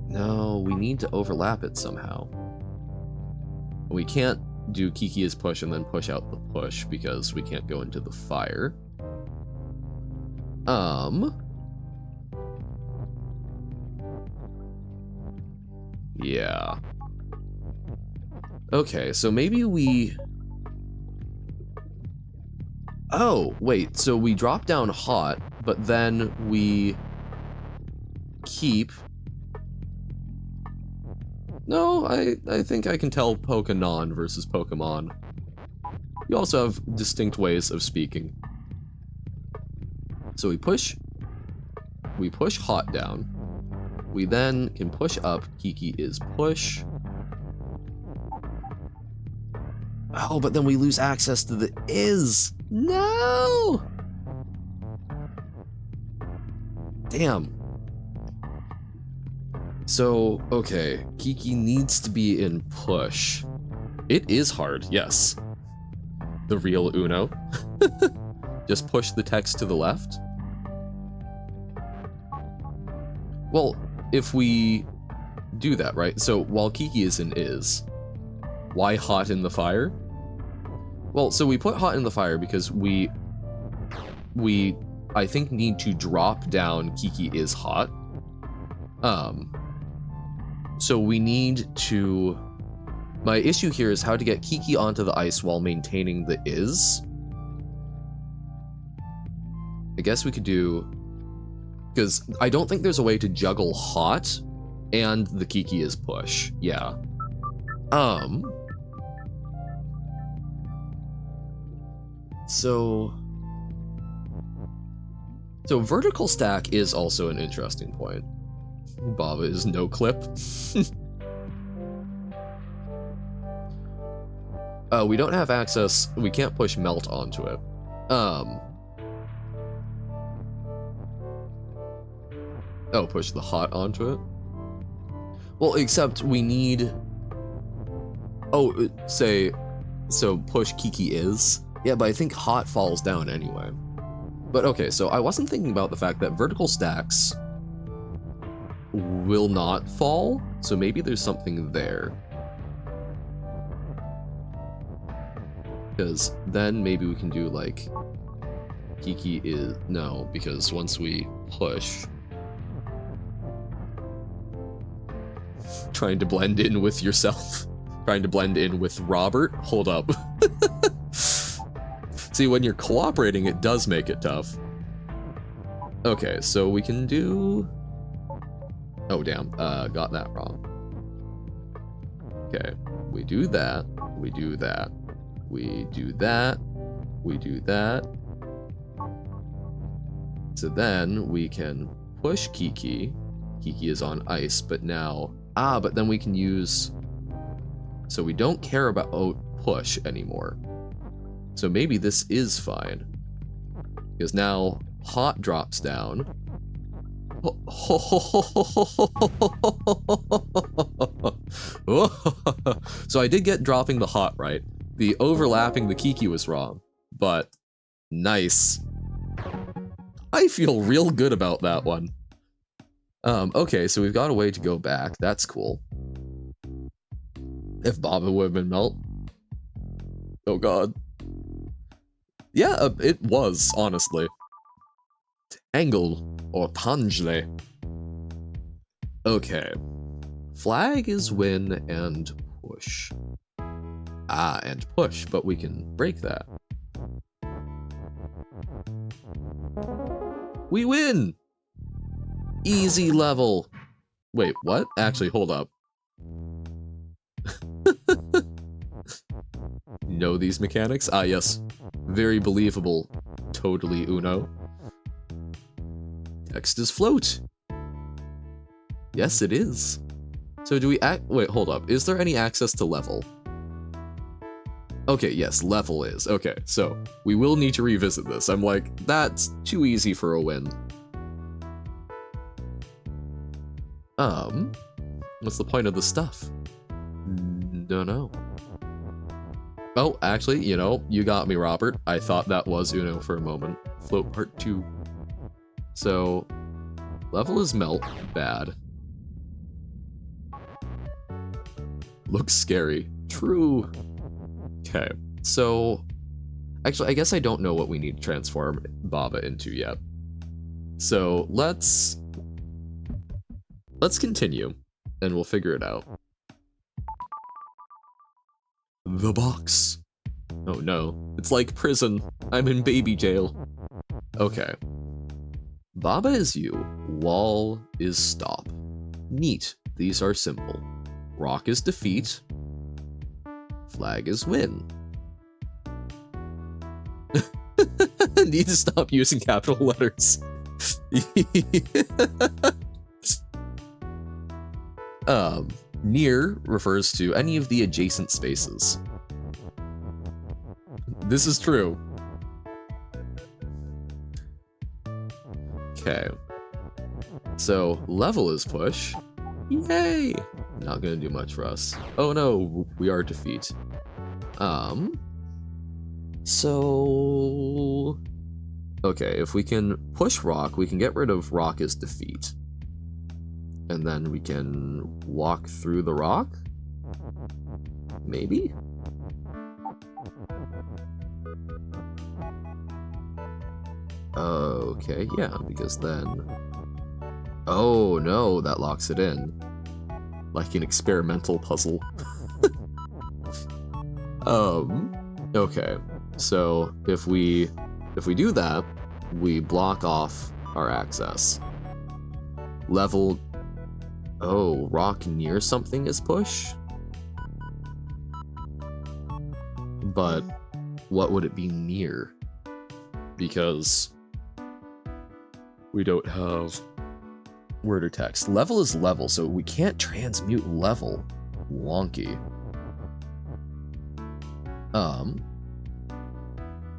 no, we need to overlap it somehow. We can't do Kiki is push and then push out the push because we can't go into the fire. Yeah. Okay, so maybe we... Oh, wait, so we drop down hot, but then we keep... No, I think I can tell Pokénon versus Pokemon. You also have distinct ways of speaking. So we push hot down. We then can push up Kiki is push. Oh, but then we lose access to the is. No! Damn. So, okay, Kiki needs to be in push. It is hard, yes. The real Uno. Just push the text to the left. Well, if we do that, right? So while Kiki is in is, why hot in the fire? Well, so we put hot in the fire because we I think need to drop down Kiki is hot. So we need to, my issue here is how to get Kiki onto the ice while maintaining the is. I guess we could do, because I don't think there's a way to juggle hot and the Kiki is push. Yeah. So vertical stack is also an interesting point. Bava is no clip. We don't have access, we can't push melt onto it. Oh, push the hot onto it? Well, except we need... Oh, say... So push Kiki is? Yeah, but I think hot falls down anyway. But okay, so I wasn't thinking about the fact that vertical stacks will not fall, so maybe there's something there. Because then maybe we can do like... Kiki is... No, because once we push... Trying to blend in with yourself. Trying to blend in with Robert? Hold up. See, when you're cooperating, it does make it tough. Okay, so we can do... Oh, damn. Got that wrong. Okay, we do that. We do that. We do that. We do that. So then we can push Kiki. Kiki is on ice, but now... Ah, but then we can use... So we don't care about push anymore. So maybe this is fine. Because now hot drops down. So I did get dropping the hot right. The overlapping the Kiki was wrong. But nice. I feel real good about that one. Okay, so we've got a way to go back. That's cool. If Baba would have been melt. Oh god. Yeah, it was, honestly. Tangle, or Tangle. Okay. Flag is win and push. Ah, and push, but we can break that. We win! Easy level. Wait, what? Actually, hold up. Know these mechanics? Ah, yes. Very believable. Totally Uno. Text is float. Yes, it is. So do we wait, hold up. Is there any access to level? Okay, yes, level is. Okay, so we will need to revisit this. I'm like, that's too easy for a win. What's the point of the stuff? Don't know. Oh, actually, you know, you got me, Robert. I thought that was Uno for a moment. Float part 2. So, level is melt. Bad. Looks scary. True. Okay, so... Actually, I guess I don't know what we need to transform Baba into yet. So, let's continue, and we'll figure it out. The box. Oh no, it's like prison. I'm in baby jail. Okay. Baba is you, wall is stop. Neat, these are simple. Rock is defeat. Flag is win. Need to stop using capital letters. Near refers to any of the adjacent spaces. This is true. Okay. So, level is push. Yay! Not gonna do much for us. Oh no, we are defeat. So... Okay, if we can push rock, we can get rid of rock as defeat. And then we can walk through the rock? Maybe? Okay, yeah, because then... Oh no, that locks it in. Like an experimental puzzle. Okay. So, if we do that, we block off our access. Level... Oh, rock near something is push? But what would it be near? Because we don't have word or text. Level is level, so we can't transmute level. Wonky. Um,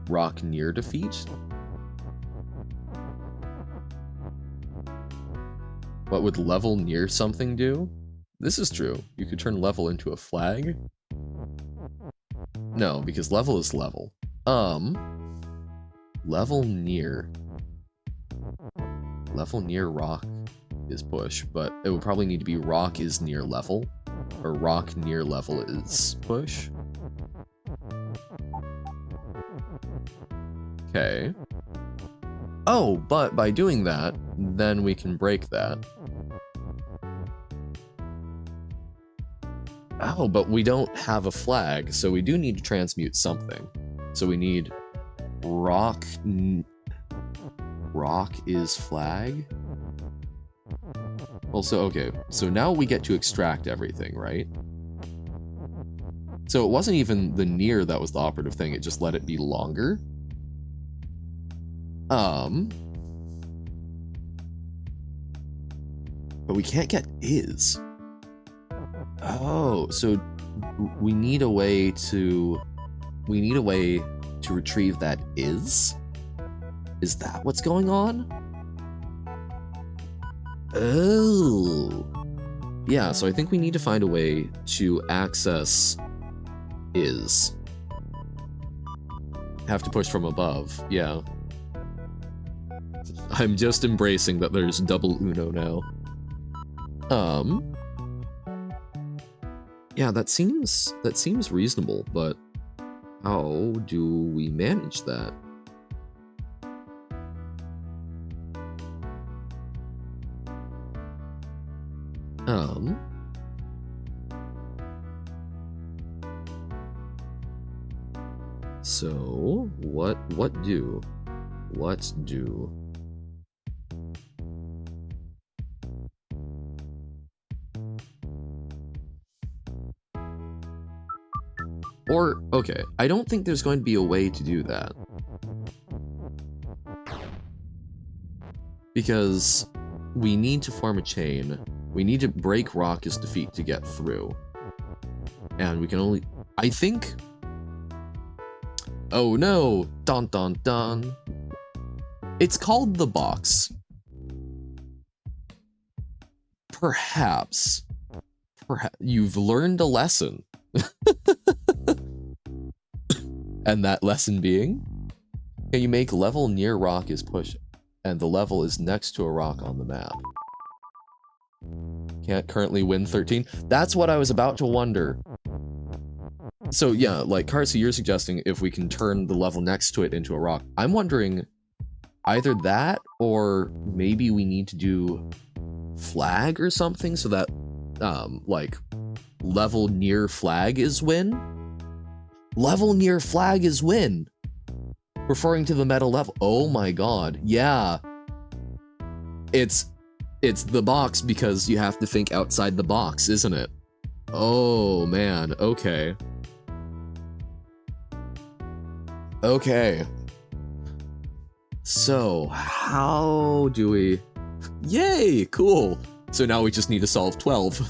rock near defeat? What would level near something do? This is true. You could turn level into a flag. No, because level is level. Level near. Level near rock is push, but it would probably need to be rock is near level, or rock near level is push. Okay. Oh, but by doing that, then we can break that. Oh, but we don't have a flag, so we do need to transmute something. So we need rock. Rock is flag. Also, okay, so now we get to extract everything, right? So it wasn't even the near that was the operative thing, it just let it be longer. But we can't get is. Oh, so we need a way to retrieve that is? Is that what's going on? Oh. Yeah, so I think we need to find a way to access is. Have to push from above, yeah. I'm just embracing that there's double Uno now. Yeah, that seems reasonable, but how do we manage that? So what do? Or, okay, I don't think there's going to be a way to do that. Because we need to form a chain. We need to break Rock's defeat to get through. And we can only... I think... Oh no! Dun dun dun! It's called the box. Perhaps. You've learned a lesson. And that lesson being, can you make level near rock is push, and the level is next to a rock on the map. Can't currently win 13. That's what I was about to wonder. So yeah, like Karsu, you're suggesting if we can turn the level next to it into a rock. I'm wondering either that or maybe we need to do flag or something so that like level near flag is win. Level near flag is win. Referring to the meta level. Oh my god. Yeah. It's the box because you have to think outside the box, isn't it? Oh man, okay. Okay. So, how do we... Yay, cool. So now we just need to solve 12.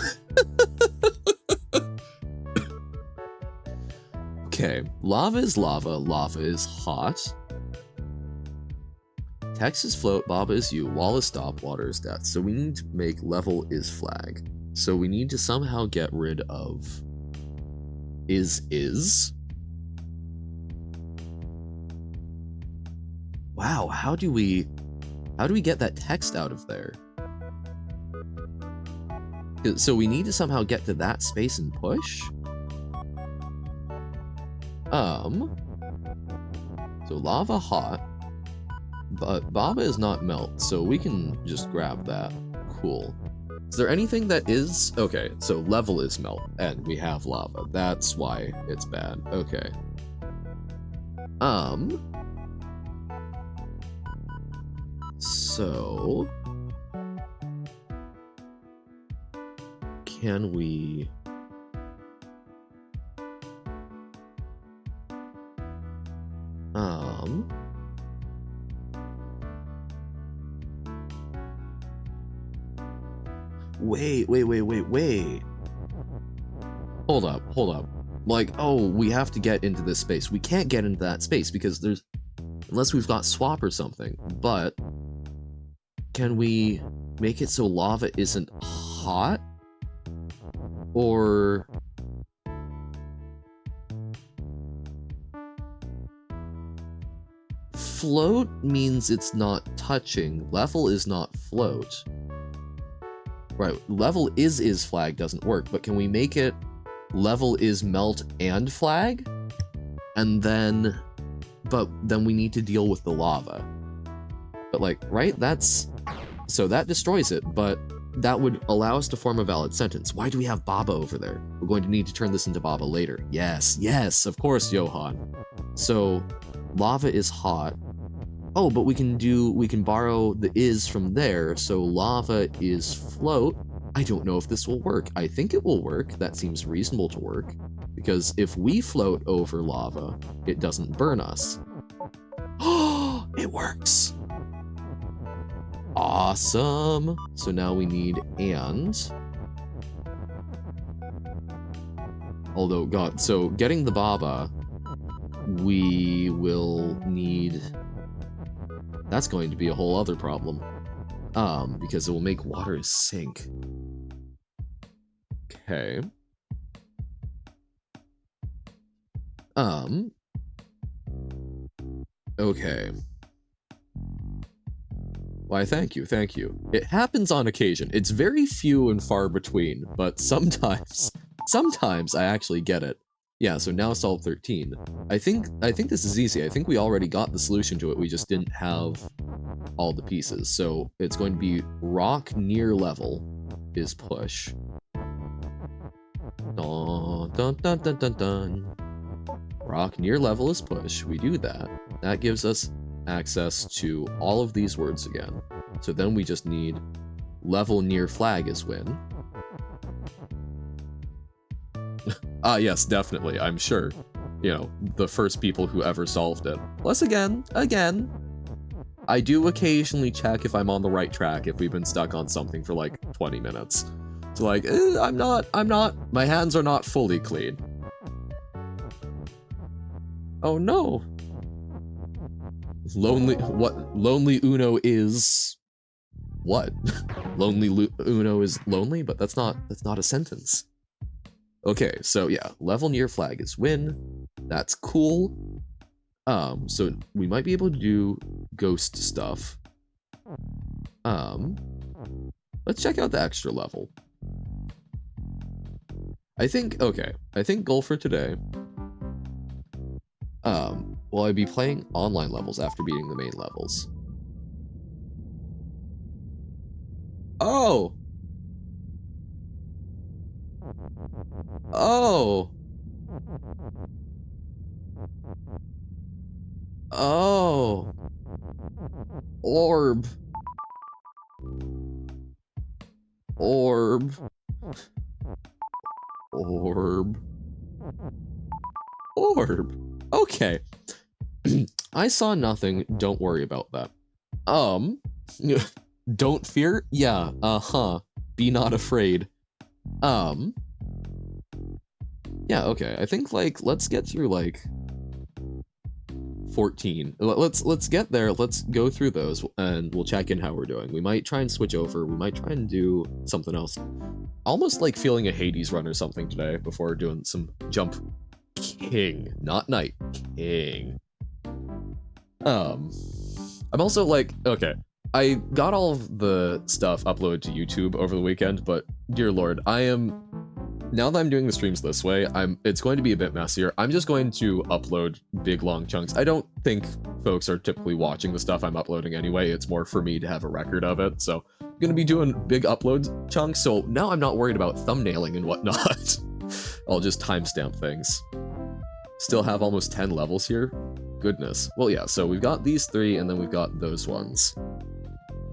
Okay, lava is lava, lava is hot. Text is float, Baba is you, wall is stop, water is death. So we need to make level is flag. So we need to somehow get rid of is. Wow, how do we get that text out of there? So we need to somehow get to that space and push? So lava hot, but Baba is not melt, so we can just grab that. Cool. Is there anything that is... Okay, so level is melt, and we have lava. That's why it's bad. Okay. So... Can we... Wait. Hold up. Like, oh, we have to get into this space. We can't get into that space because there's, unless we've got swap or something. But can we make it so lava isn't hot? Or float means it's not touching. Level is not float. Right, level is flag doesn't work, but can we make it level is melt and flag? And then, but then we need to deal with the lava. But like, right, so that destroys it, but that would allow us to form a valid sentence. Why do we have Baba over there? We're going to need to turn this into Baba later. Yes, yes, of course, Johan. So, lava is hot. Oh, but we can borrow the is from there, so lava is float. I don't know if this will work. I think it will work. That seems reasonable to work. Because if we float over lava, it doesn't burn us. Oh, it works! Awesome! So now we need and. Although, God, so getting the Baba, we will need. That's going to be a whole other problem. Because it will make water sink. Okay. Okay. Why, thank you, thank you. It happens on occasion. It's very few and far between, but sometimes I actually get it. Yeah, so now solve 13. I think this is easy. I think we already got the solution to it. We just didn't have all the pieces. So it's going to be rock near level is push. Dun, dun, dun, dun, dun, dun. Rock near level is push. We do that. That gives us access to all of these words again. So then we just need level near flag is win. Yes, definitely, I'm sure. You know, the first people who ever solved it. Plus again, I do occasionally check if I'm on the right track if we've been stuck on something for like 20 minutes. So like, I'm not, my hands are not fully clean. Oh no. Lonely Uno is what? Lonely Uno is lonely, but that's not a sentence. Okay, so yeah, level near flag is win. That's cool. So we might be able to do ghost stuff. Let's check out the extra level. I think goal for today. Will I be playing online levels after beating the main levels? Oh! Oh! Oh! Orb! Orb! Orb! Orb! Okay. I saw nothing, don't worry about that. Don't fear? Yeah, be not afraid. Yeah, okay, I think, like, let's get through, like, 14. Let's get there, let's go through those, and we'll check in how we're doing. We might try and switch over, we might try and do something else. Almost like feeling a Hades run or something today before doing some jump king, not knight, king. I'm also like, okay, I got all of the stuff uploaded to YouTube over the weekend, but dear lord, now that I'm doing the streams this way, it's going to be a bit messier. I'm just going to upload big long chunks. I don't think folks are typically watching the stuff I'm uploading anyway. It's more for me to have a record of it. So I'm going to be doing big upload chunks. So now I'm not worried about thumbnailing and whatnot. I'll just timestamp things. Still have almost 10 levels here. Goodness. Well, yeah, so we've got these 3 and then we've got those ones.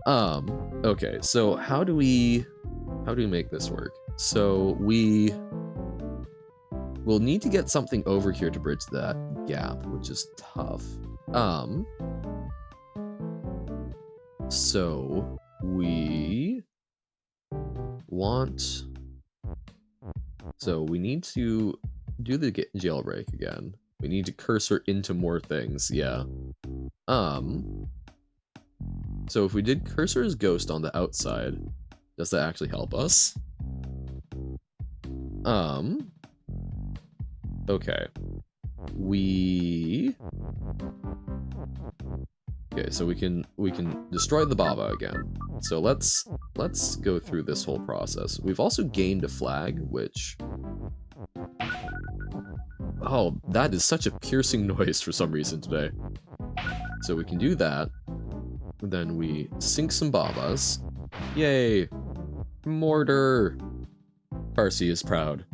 Okay, so how do we make this work? So we'll need to get something over here to bridge that gap, which is tough. So we need to do the jailbreak again. We need to cursor into more things, yeah. So if we did cursor as ghost on the outside, does that actually help us? Okay. Okay, so we can destroy the Baba again. So let's go through this whole process. We've also gained a flag, which... Oh, that is such a piercing noise for some reason today. So we can do that. Then we sink some Babas. Yay! Mortar! Parsi is proud.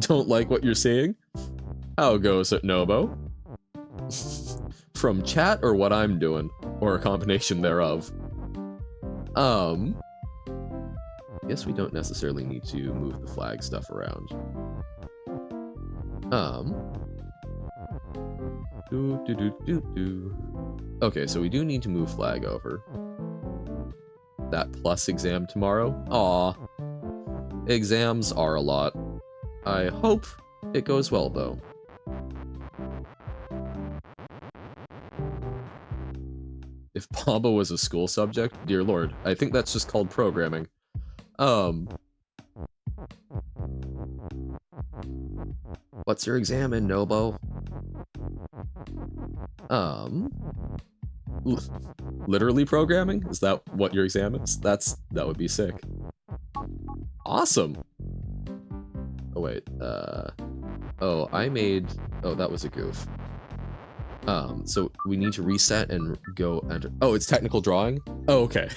Don't like what you're seeing? How goes it, Nobo? From chat or what I'm doing? Or a combination thereof. I guess we don't necessarily need to move the flag stuff around. Okay, so we do need to move flag over. That plus exam tomorrow? Aw. Exams are a lot. I hope it goes well, though. If Baba was a school subject, dear lord, I think that's just called programming. What's your exam in, Nobo? Literally programming? Is that what your exam is? That would be sick. Awesome! Oh wait, oh, that was a goof. So we need to reset and go enter. Oh, it's technical drawing? Oh, okay.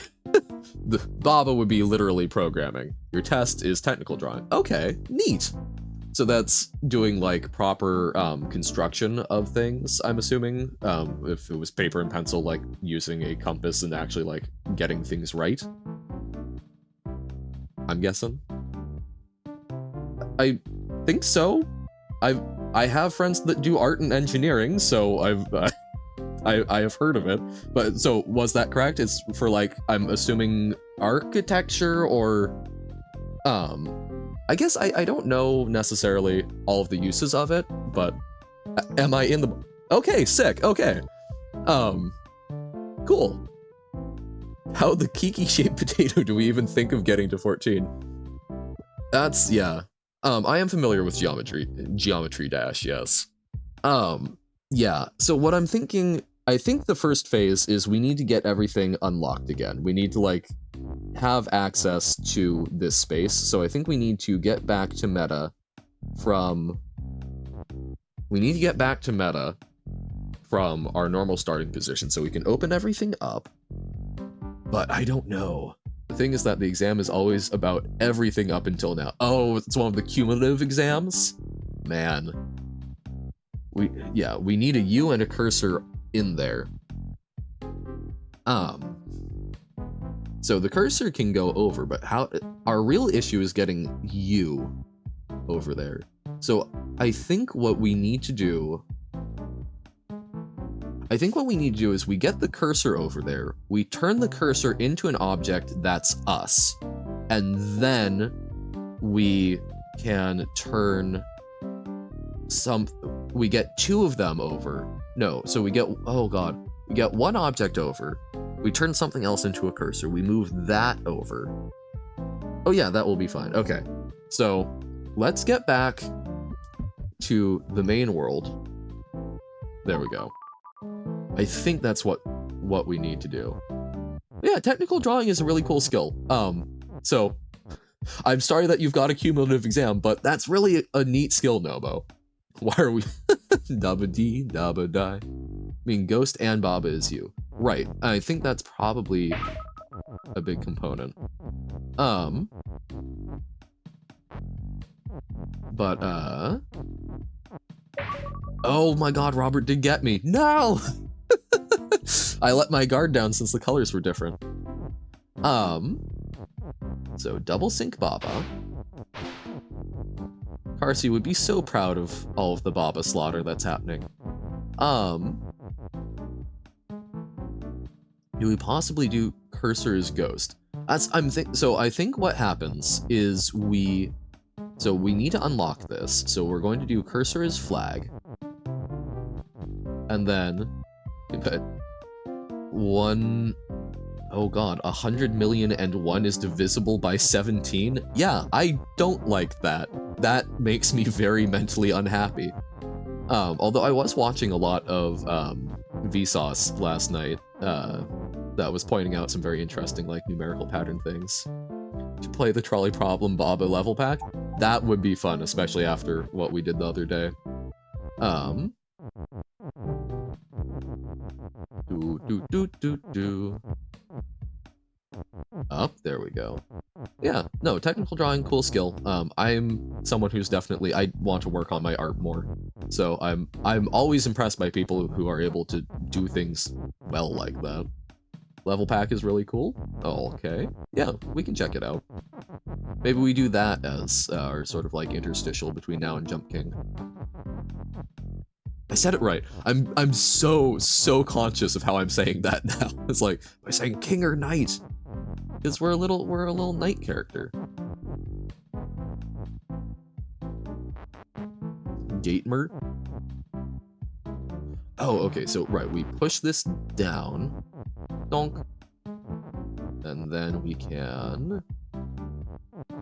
The Baba would be literally programming. Your test is technical drawing. Okay, neat. So that's doing like proper construction of things, I'm assuming. If it was paper and pencil, like using a compass and actually like getting things right. I'm guessing. I think so. I have friends that do art and engineering, so I have heard of it. But so was that correct? It's for like, I'm assuming architecture or I guess I don't know necessarily all of the uses of it, but am I in the... Okay, sick, okay. Cool. How the Kiki-shaped potato do we even think of getting to 14? That's, yeah. I am familiar with Geometry Dash, yes. Yeah, so what I'm thinking, I think the first phase is we need to get everything unlocked again. We need to, like, have access to this space, so I think we need to get back to meta from... We need to get back to meta from our normal starting position so we can open everything up. But I don't know. The thing is that the exam is always about everything up until now. Oh, it's one of the cumulative exams? Man. We need a U and a cursor in there. So the cursor can go over, but our real issue is getting U over there. So I think what we need to do is we get the cursor over there, we turn the cursor into an object that's us, and then we can turn we get two of them over. No, so we get, oh god, we get one object over, we turn something else into a cursor, we move that over. Oh yeah, that will be fine. Okay, so let's get back to the main world. There we go. I think that's what we need to do. Yeah, technical drawing is a really cool skill. So I'm sorry that you've got a cumulative exam, but that's really a neat skill, Nobo. Why are we dabba dee, dabba die? I mean, Ghost and Baba is you. Right. I think that's probably a big component. But oh my god, Robert did get me. No! I let my guard down since the colors were different. So double sync Baba. Parsi would be so proud of all of the Baba slaughter that's happening. Do we possibly do cursor as ghost? So I think what happens is we So we need to unlock this. So we're going to do cursor as flag. And then oh god, 100,000,001 is divisible by 17? Yeah, I don't like that. That makes me very mentally unhappy. Although I was watching a lot of Vsauce last night, that was pointing out some very interesting, like, numerical pattern things. To play the Trolley Problem Baba level pack, that would be fun, especially after what we did the other day. Up, there we go. Yeah, no, technical drawing, cool skill. I'm someone who's definitely, I want to work on my art more. So I'm always impressed by people who are able to do things well like that. Level pack is really cool. Oh, okay. Yeah, we can check it out. Maybe we do that as our sort of like interstitial between now and Jump King. I said it right. I'm so conscious of how I'm saying that now. It's like, am I saying king or knight? Because we're a little knight character. Gatemer. Oh, okay, so right, we push this down. Donk. And then we can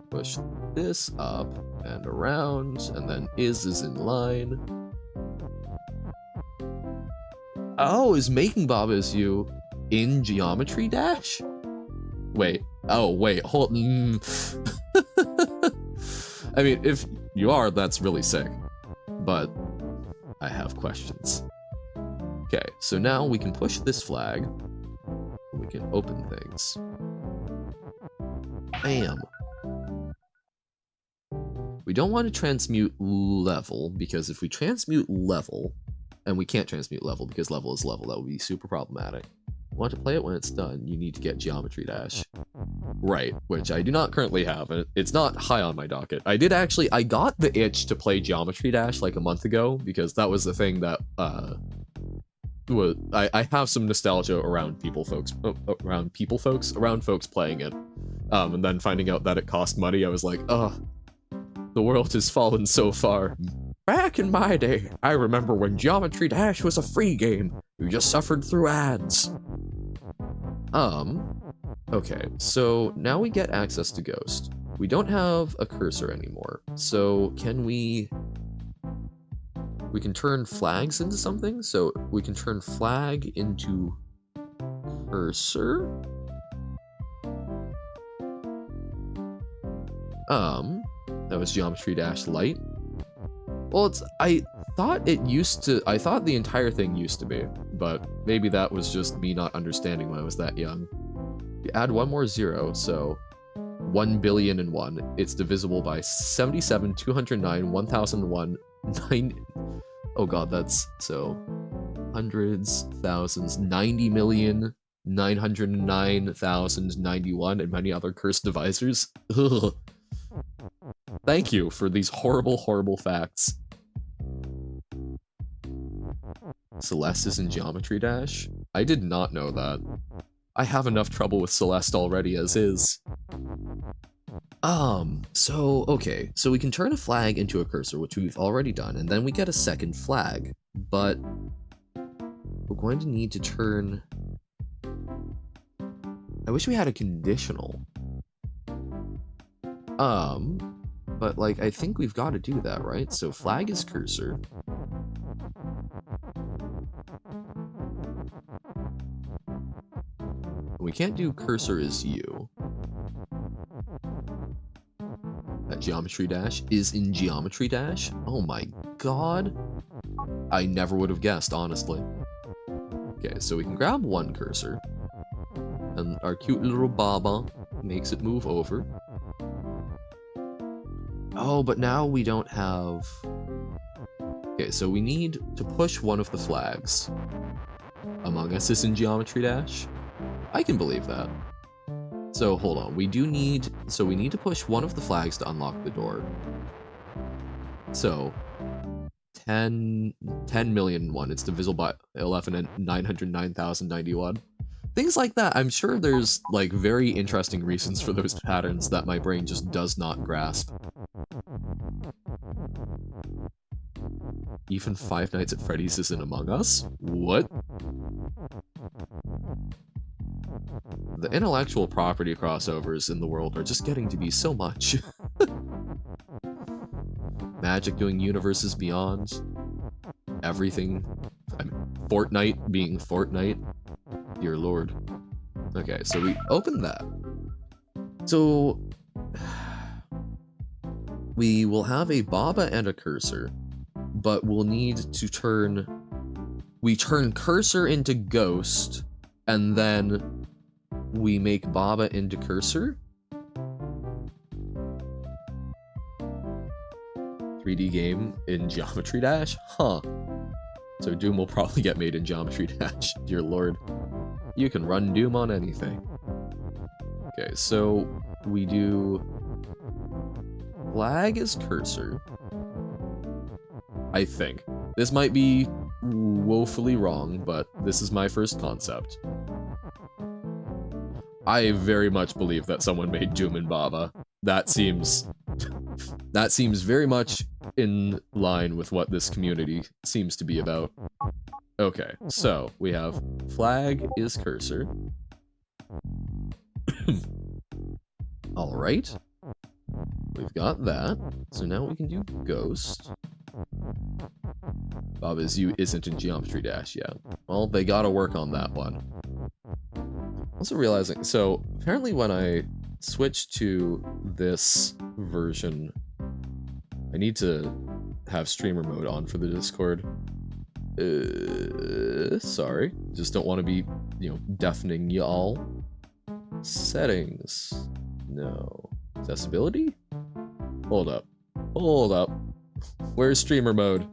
push this up and around, and then is in line. Oh, is making Baba is you in Geometry Dash? Wait. Oh, wait. Hold. I mean, if you are, that's really sick. But I have questions. Okay, so now we can push this flag. We can open things. Bam. We don't want to transmute level, because if we transmute level, and we can't transmute level because level is level, that would be super problematic. Want to play it when it's done, you need to get Geometry Dash. Right, which I do not currently have, and it's not high on my docket. I got the itch to play Geometry Dash like a month ago, because that was the thing that, I have some nostalgia around folks playing it. And then finding out that it cost money, I was like, ugh, the world has fallen so far. Back in my day, I remember when Geometry Dash was a free game. You just suffered through ads. Okay, so now we get access to Ghost. We don't have a cursor anymore, so can we can turn flags into something? So we can turn flag into cursor? That was Geometry Dash Light. Well, I thought the entire thing used to be, but maybe that was just me not understanding when I was that young. You add one more zero, so 1,000,000,001. It's divisible by 77, 209, 1001, 9. Oh god, that's so hundreds, thousands, 90,909,091, and many other cursed divisors. Ugh. Thank you for these horrible, horrible facts. Celeste is in Geometry Dash? I did not know that. I have enough trouble with Celeste already as is. Okay, so we can turn a flag into a cursor, which we've already done, and then we get a second flag, but we're going to need to turn... I wish we had a conditional. But, like, I think we've got to do that, right? So flag is cursor. We can't do cursor is you. That Geometry Dash is in Geometry Dash? Oh my god. I never would have guessed, honestly. Okay, so we can grab one cursor. And our cute little Baba makes it move over. Oh, but now we don't have... Okay, so we need to push one of the flags. Among Us is in Geometry Dash? I can believe that. So, hold on. We need to push one of the flags to unlock the door. So, 10,000,001. It's divisible by 11 and 909,091. Things like that. I'm sure there's, like, very interesting reasons for those patterns that my brain just does not grasp. Even Five Nights at Freddy's isn't among us? What? The intellectual property crossovers in the world are just getting to be so much. Magic doing universes beyond. Everything. I mean, Fortnite being Fortnite. Dear Lord. Okay, so we open that. So we will have a Baba and a cursor, but we'll need to turn cursor into ghost, and then we make Baba into cursor. 3D game in Geometry Dash? Huh. So Doom will probably get made in Geometry Dash. Dear Lord. You can run Doom on anything. Okay, so we do flag as cursor. I think. This might be woefully wrong, but this is my first concept. I very much believe that someone made Doom and Baba. That seems very much in line with what this community seems to be about. Okay, so we have flag is cursor. Alright. We've got that. So now we can do ghost. Baba's U isn't in Geometry Dash yet. Well, they gotta work on that one. Also realizing, so apparently when I switch to this version, I need to have streamer mode on for the Discord. Sorry. Just don't want to be, deafening y'all. Settings. No. Accessibility? Hold up. Hold up. Where's streamer mode?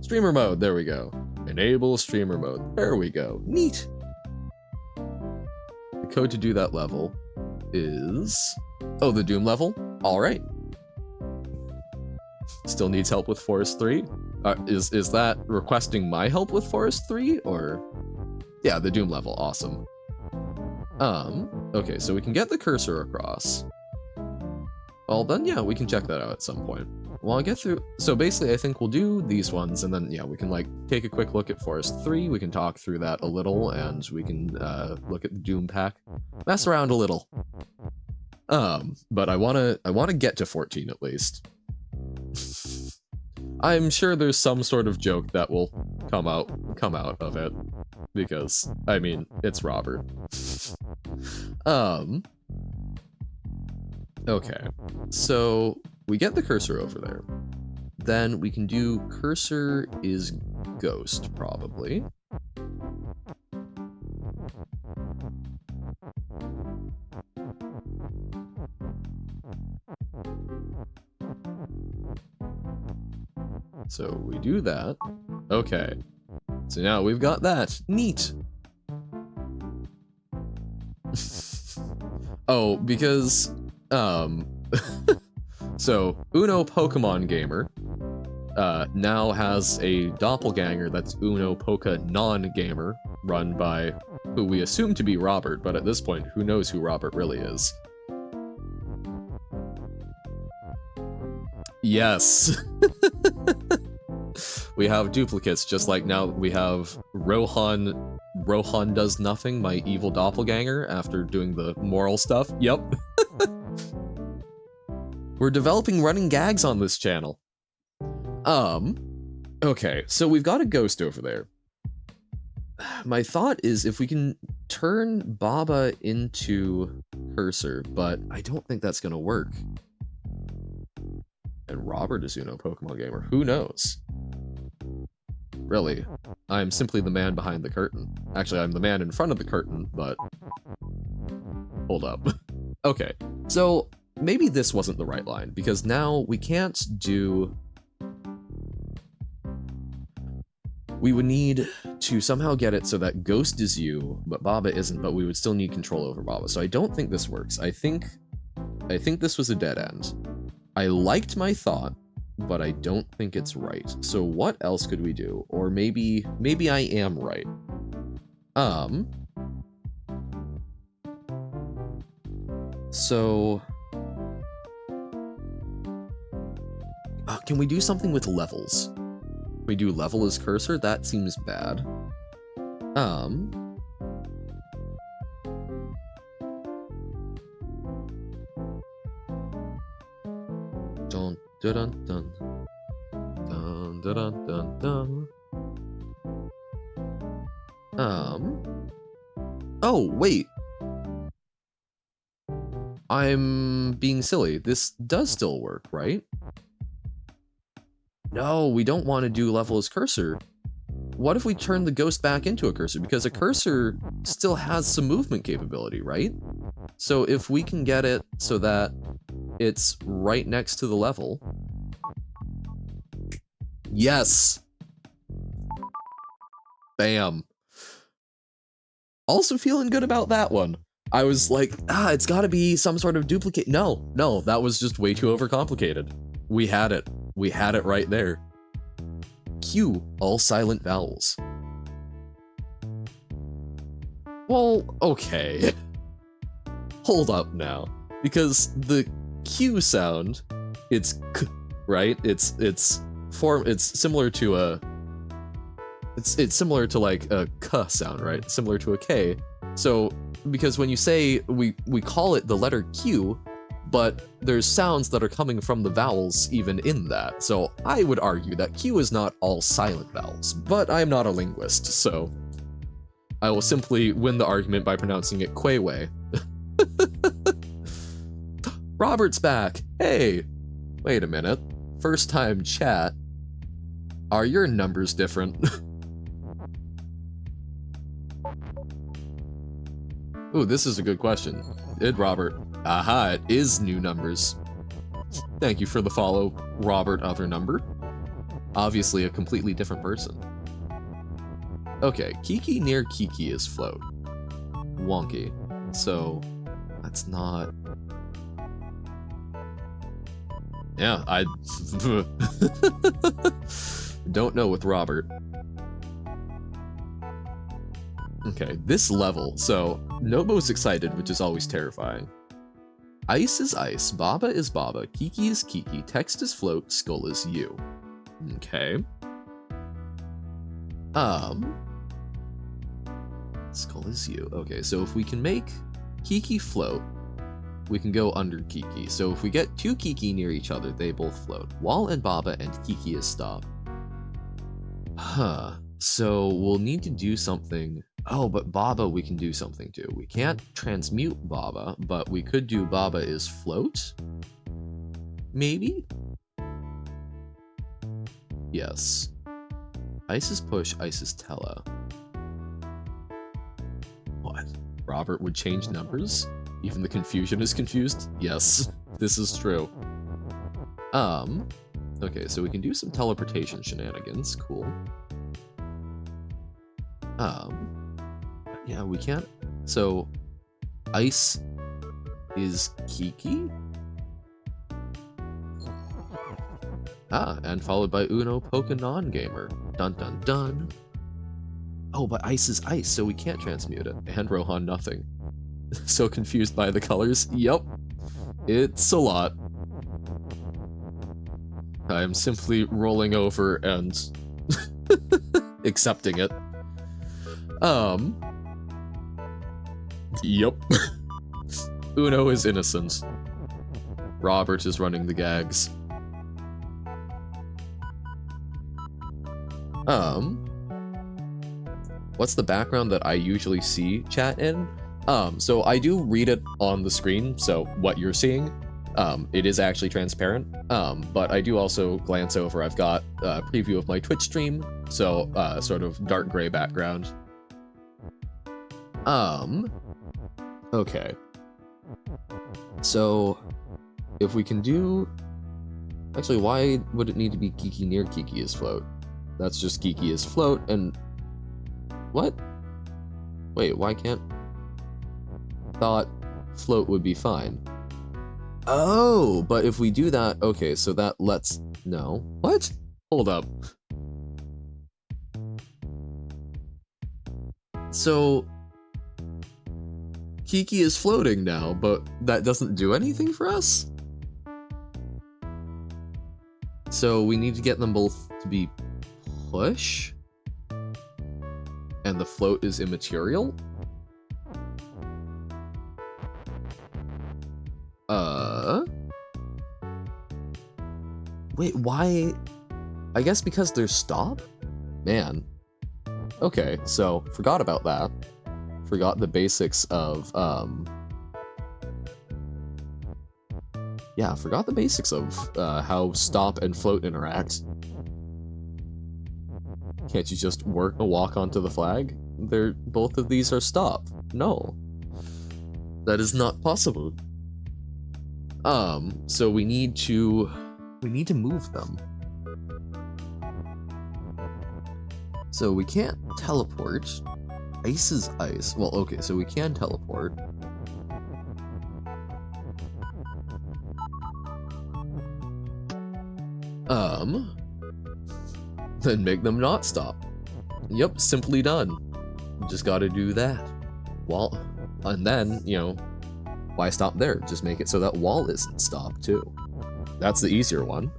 Streamer mode, there we go. Enable streamer mode. There we go. Neat. The code to do that level is... Oh, the Doom level? Alright. Still needs help with Forest 3? Is that requesting my help with Forest 3, or... Yeah, the Doom level, awesome. Okay, so we can get the cursor across. Well, then, yeah, we can check that out at some point. Well, I'll get through... So basically, I think we'll do these ones, and then, yeah, we can, take a quick look at Forest 3, we can talk through that a little, and we can, look at the Doom pack. Mess around a little. But I wanna get to 14 at least. I'm sure there's some sort of joke that will come out of it, because, I mean, it's Robert. Okay, so we get the cursor over there. Then we can do cursor is ghost, probably. So we do that. Okay. So now we've got that. Neat. Oh, because, so, Uno Pokemon Gamer, now has a doppelganger that's Uno Poka Non-Gamer, run by who we assume to be Robert, but at this point, who knows who Robert really is. Yes. We have duplicates, just like now we have Rohan does nothing, my evil doppelganger, after doing the moral stuff. Yep. We're developing running gags on this channel. Okay, so we've got a ghost over there. My thought is if we can turn Baba into cursor, but I don't think that's gonna work. And Robert is Uno Pokemon Gamer. Who knows? Really, I'm simply the man behind the curtain. Actually, I'm the man in front of the curtain, but... Hold up. Okay, so maybe this wasn't the right line, because now we can't do... We would need to somehow get it so that Ghost is you, but Baba isn't, but we would still need control over Baba. So I don't think this works. I think this was a dead end. I liked my thought, but I don't think it's right. So what else could we do? Or maybe I am right. So Can we do something with levels? We do level as cursor? That seems bad. Dun dun dun dun dun dun dun dun. Oh, wait. I'm being silly. This does still work, right? No, we don't want to do level as cursor. What if we turn the ghost back into a cursor? Because a cursor still has some movement capability, right? So if we can get it so that it's right next to the level. Yes! Bam. Also feeling good about that one. I was like, it's gotta be some sort of duplicate. No, that was just way too overcomplicated. We had it. We had it right there. Q, all silent vowels. Well, okay. Hold up now. Because the Q sound, it's k, right? It's similar to a it's similar to like a k sound, right? Similar to a K. So because when you say we call it the letter Q, but there's sounds that are coming from the vowels even in that. So I would argue that Q is not all silent vowels, but I'm not a linguist, so I will simply win the argument by pronouncing it Quayway. Robert's back! Hey! Wait a minute. First time chat. Are your numbers different? Ooh, this is a good question. Robert. Aha, it is new numbers. Thank you for the follow, Robert Other Number. Obviously a completely different person. Okay, Kiki near Kiki is float. Wonky. So, that's not... Yeah, I... don't know with Robert. Okay, this level. So, Nobo's excited, which is always terrifying. Ice is ice, Baba is Baba, Kiki is Kiki, text is float, skull is you. Okay. Skull is you. Okay, so if we can make Kiki float, we can go under Kiki. So if we get two Kiki near each other, they both float. Wall and Baba and Kiki is stop. Huh. So we'll need to do something. Oh, but Baba we can do something to. We can't transmute Baba, but we could do Baba is float? Maybe? Yes. Ice is push, ice is tella. What? Robert would change numbers? Even the confusion is confused? Yes, this is true. Okay, so we can do some teleportation shenanigans. Cool. Yeah, we can't. So, ice is Kiki? And followed by Uno Pokenon Gamer. Dun dun dun. Oh, but ice is ice, so we can't transmute it. And Rohan nothing. So confused by the colors. Yup. It's a lot. I'm simply rolling over and accepting it. Yup. Uno is innocent. Robert is running the gags. What's the background that I usually see chat in? So I do read it on the screen, so what you're seeing, it is actually transparent, but I do also glance over. I've got a preview of my Twitch stream, so sort of dark gray background. Okay. So, if we can do... Actually, why would it need to be Kiki near Kiki is float? That's just Kiki is float, and... What? Wait, why can't... Thought float would be fine. Oh, but if we do that... Okay, so that lets... No. What? Hold up. So... Kiki is floating now, but that doesn't do anything for us? So we need to get them both to be push, and the float is immaterial? Wait, why? I guess because they're stop? Man. Okay, so forgot about that. Forgot the basics of, yeah, forgot the basics of how stop and float interact. Can't you just walk onto the flag? Both of these are stop. No. That is not possible. So we need to move them. So we can't teleport. Ice is ice. Well, okay, so we can teleport. Then make them not stop. Yep, simply done. Just gotta do that. Well, and then, you know, why stop there? Just make it so that wall isn't stopped, too. That's the easier one.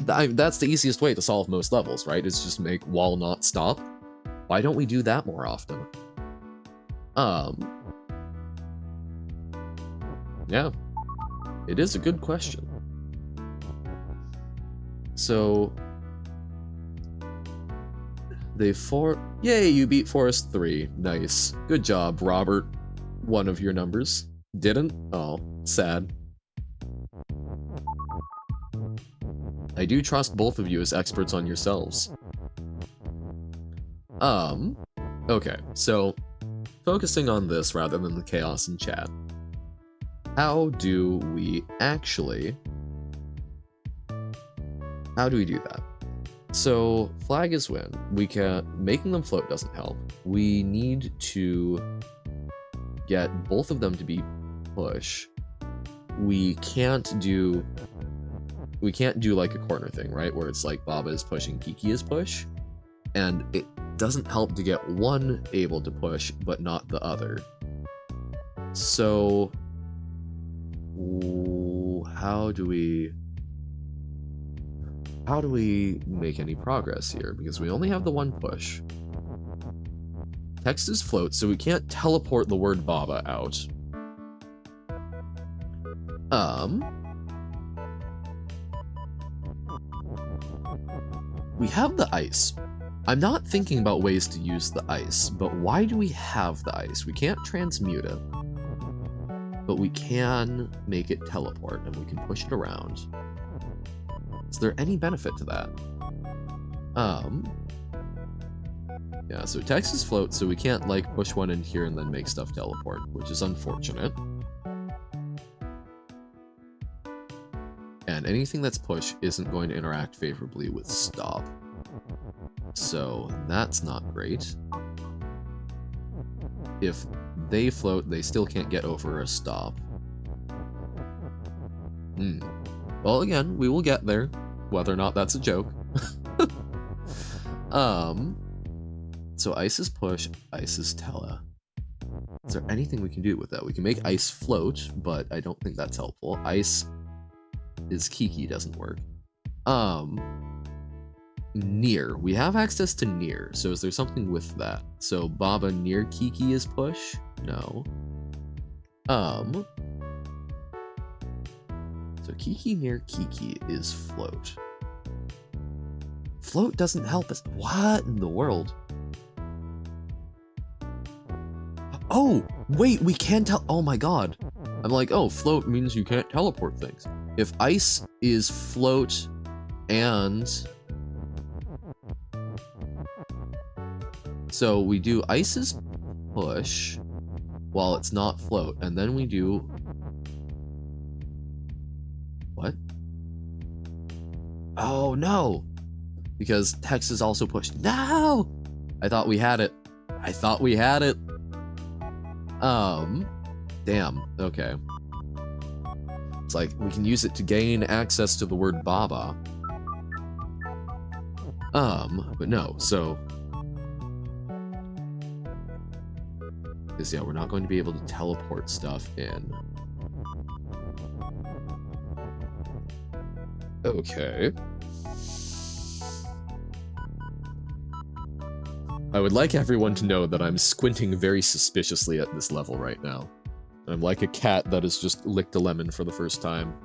That's the easiest way to solve most levels, right? Is just make wall not stop. Why don't we do that more often? Yeah. It is a good question. So... Yay, you beat Forest 3. Nice. Good job, Robert. One of your numbers. Didn't? Oh, sad. I do trust both of you as experts on yourselves. Okay, so focusing on this rather than the chaos in chat. How do we do that? So, flag is win. Making them float doesn't help. We need to get both of them to be push. We can't do like a corner thing, right? Where it's like Baba is pushing, Kiki is push. And it doesn't help to get one able to push, but not the other. So, how do we make any progress here? Because we only have the one push. Text is float, so we can't teleport the word Baba out. We have the ice. I'm not thinking about ways to use the ice, but why do we have the ice? We can't transmute it, but we can make it teleport, and we can push it around. Is there any benefit to that? Yeah, so text is float, so we can't, like, push one in here and then make stuff teleport, which is unfortunate. And anything that's push isn't going to interact favorably with stop. So, that's not great. If they float, they still can't get over a stop. Well, again, we will get there, whether or not that's a joke. So ice is push, ice is tele. Is there anything we can do with that? We can make ice float, but I don't think that's helpful. Ice is Kiki, doesn't work. Near. We have access to near, so is there something with that? So Baba near Kiki is push? No. So Kiki near Kiki is float. Float doesn't help us. What in the world? Oh, wait, we can oh my god. I'm like, oh, float means you can't teleport things. If ice is float and... So we do ice is push while it's not float, and then we do... What? Oh, no! Because text is also push. No! I thought we had it. I thought we had it. Damn. Okay. It's like, we can use it to gain access to the word Baba. But no, so... Because, yeah, we're not going to be able to teleport stuff in. Okay. I would like everyone to know that I'm squinting very suspiciously at this level right now. I'm like a cat that has just licked a lemon for the first time.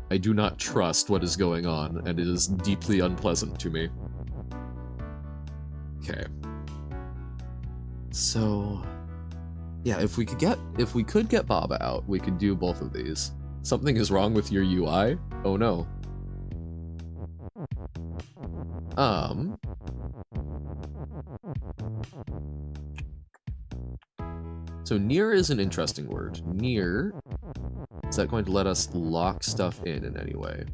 I do not trust what is going on, and it is deeply unpleasant to me. Okay. So, yeah, if we could get Baba out, we could do both of these. Something is wrong with your UI? Oh no. So near is an interesting word. Near, is that going to let us lock stuff in any way?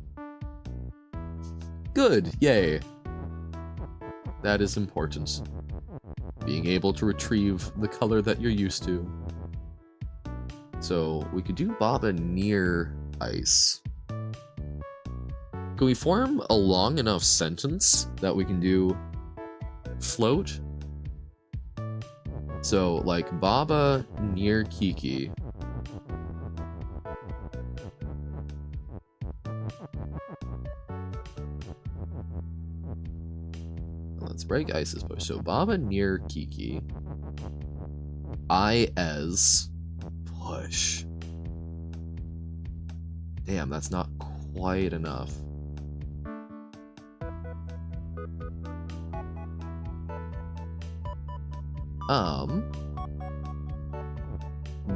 Good, yay. That is important. Being able to retrieve the color that you're used to. So we could do Baba near ice. Can we form a long enough sentence that we can do float? So, like, Baba near Kiki. Let's break ice's push. So, Baba near Kiki. I as push. Damn, that's not quite enough.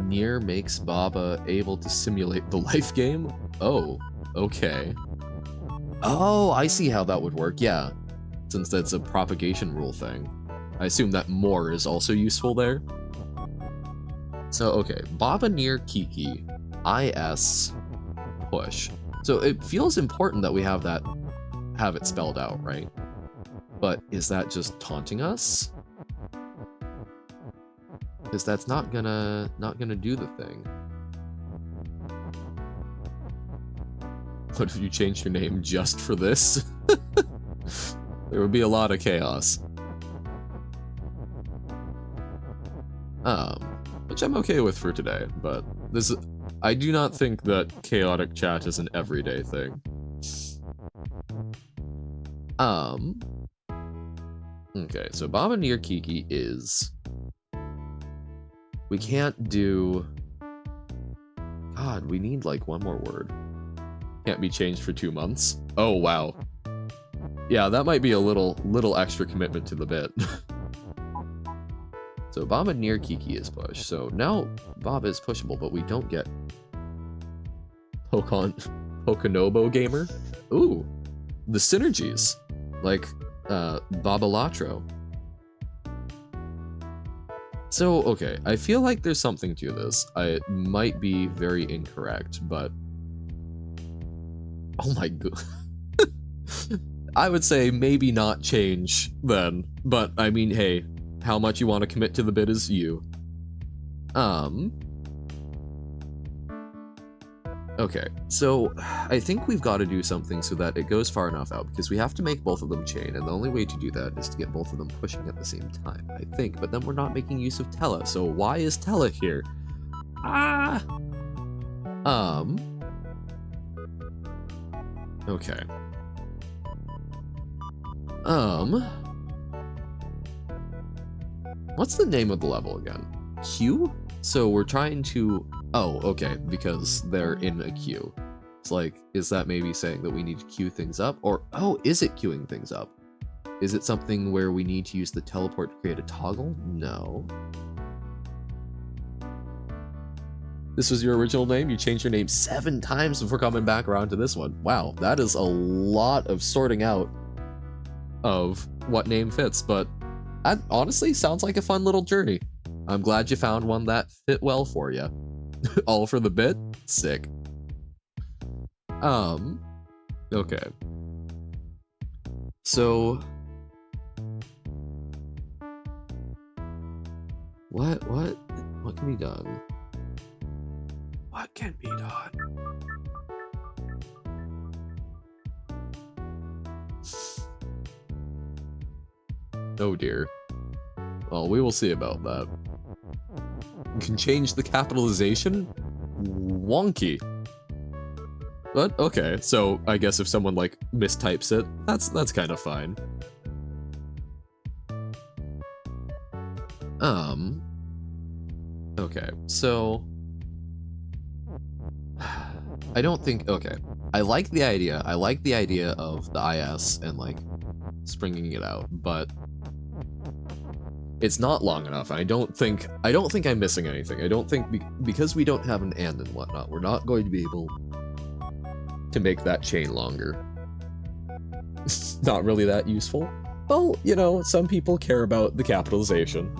Near makes Baba able to simulate the life game? Oh, okay. Oh, I see how that would work, yeah. Since that's a propagation rule thing. I assume that more is also useful there. So, okay, Baba near Kiki, IS, push. So it feels important that we have it spelled out, right? But is that just taunting us? Because that's not gonna do the thing. What if you changed your name just for this? There would be a lot of chaos. Which I'm okay with for today, but I do not think that chaotic chat is an everyday thing. Okay, so Baba near Kiki is... We can't do... God, we need like one more word. Can't be changed for 2 months. Oh, wow. Yeah, that might be a little extra commitment to the bit. So Baba near Kiki is pushed. So now Baba is pushable, but we don't get Poconobo Gamer. Ooh, the synergies, like Babalatro. So okay, I feel like there's something to this. I might be very incorrect, but oh my god. I would say maybe not change then, but I mean, hey, how much you want to commit to the bit is you. Okay, so I think we've got to do something so that it goes far enough out, because we have to make both of them chain, and the only way to do that is to get both of them pushing at the same time, I think, but then we're not making use of Tella, so why is Tella here? Okay. What's the name of the level again? Queue? So we're trying to... Oh, okay, because they're in a queue. It's like, is that maybe saying that we need to queue things up? Or, oh, is it queuing things up? Is it something where we need to use the teleport to create a toggle? No. This was your original name? You changed your name 7 times before coming back around to this one. Wow, that is a lot of sorting out of what name fits, but that honestly sounds like a fun little journey. I'm glad you found one that fit well for you. All for the bit? Sick. Okay. So... What can be done? What can be done? Oh dear. Well, we will see about that. You can change the capitalization? Wonky. But, okay, so I guess if someone, like, mistypes it, that's kind of fine. Okay, so I don't think, okay. I like the idea. I like the idea of the IS and like springing it out, but it's not long enough. I don't think I'm missing anything. I don't think because we don't have an and whatnot, we're not going to be able to make that chain longer. Not really that useful. Well, you know, some people care about the capitalization.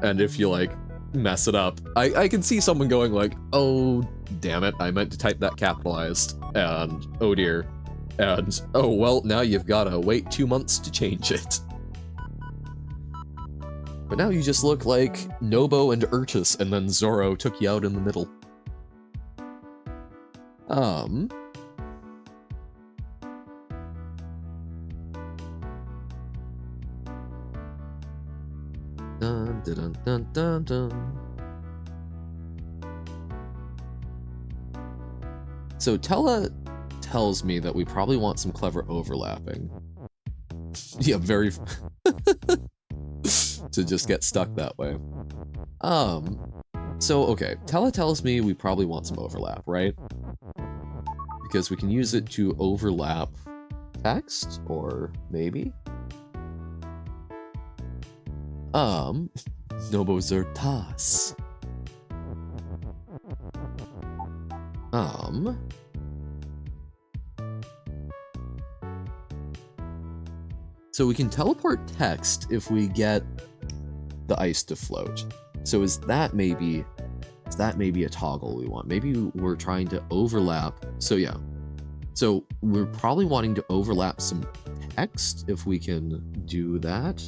And if you like mess it up, I can see someone going like, oh damn it, I meant to type that capitalized, and oh dear. And oh well, now you've gotta wait 2 months to change it. But now you just look like Nobo and Urtus, and then Zoro took you out in the middle. Dun, dun, dun, dun, dun. So Tella tells me that we probably want some clever overlapping. Yeah, very... to just get stuck that way. So, okay, Tella tells me we probably want some overlap, right? Because we can use it to overlap text, or maybe? Nobozertas. So we can teleport text if we get the ice to float. So is that maybe a toggle we want? Maybe we're trying to overlap. So yeah. So we're probably wanting to overlap some text if we can do that.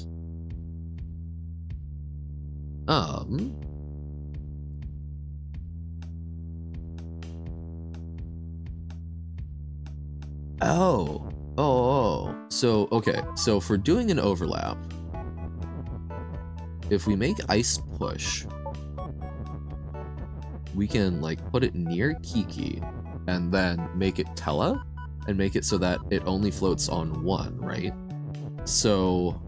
So, okay. So for doing an overlap, if we make ice push, we can like put it near Kiki and then make it Tella and make it so that it only floats on one, right? So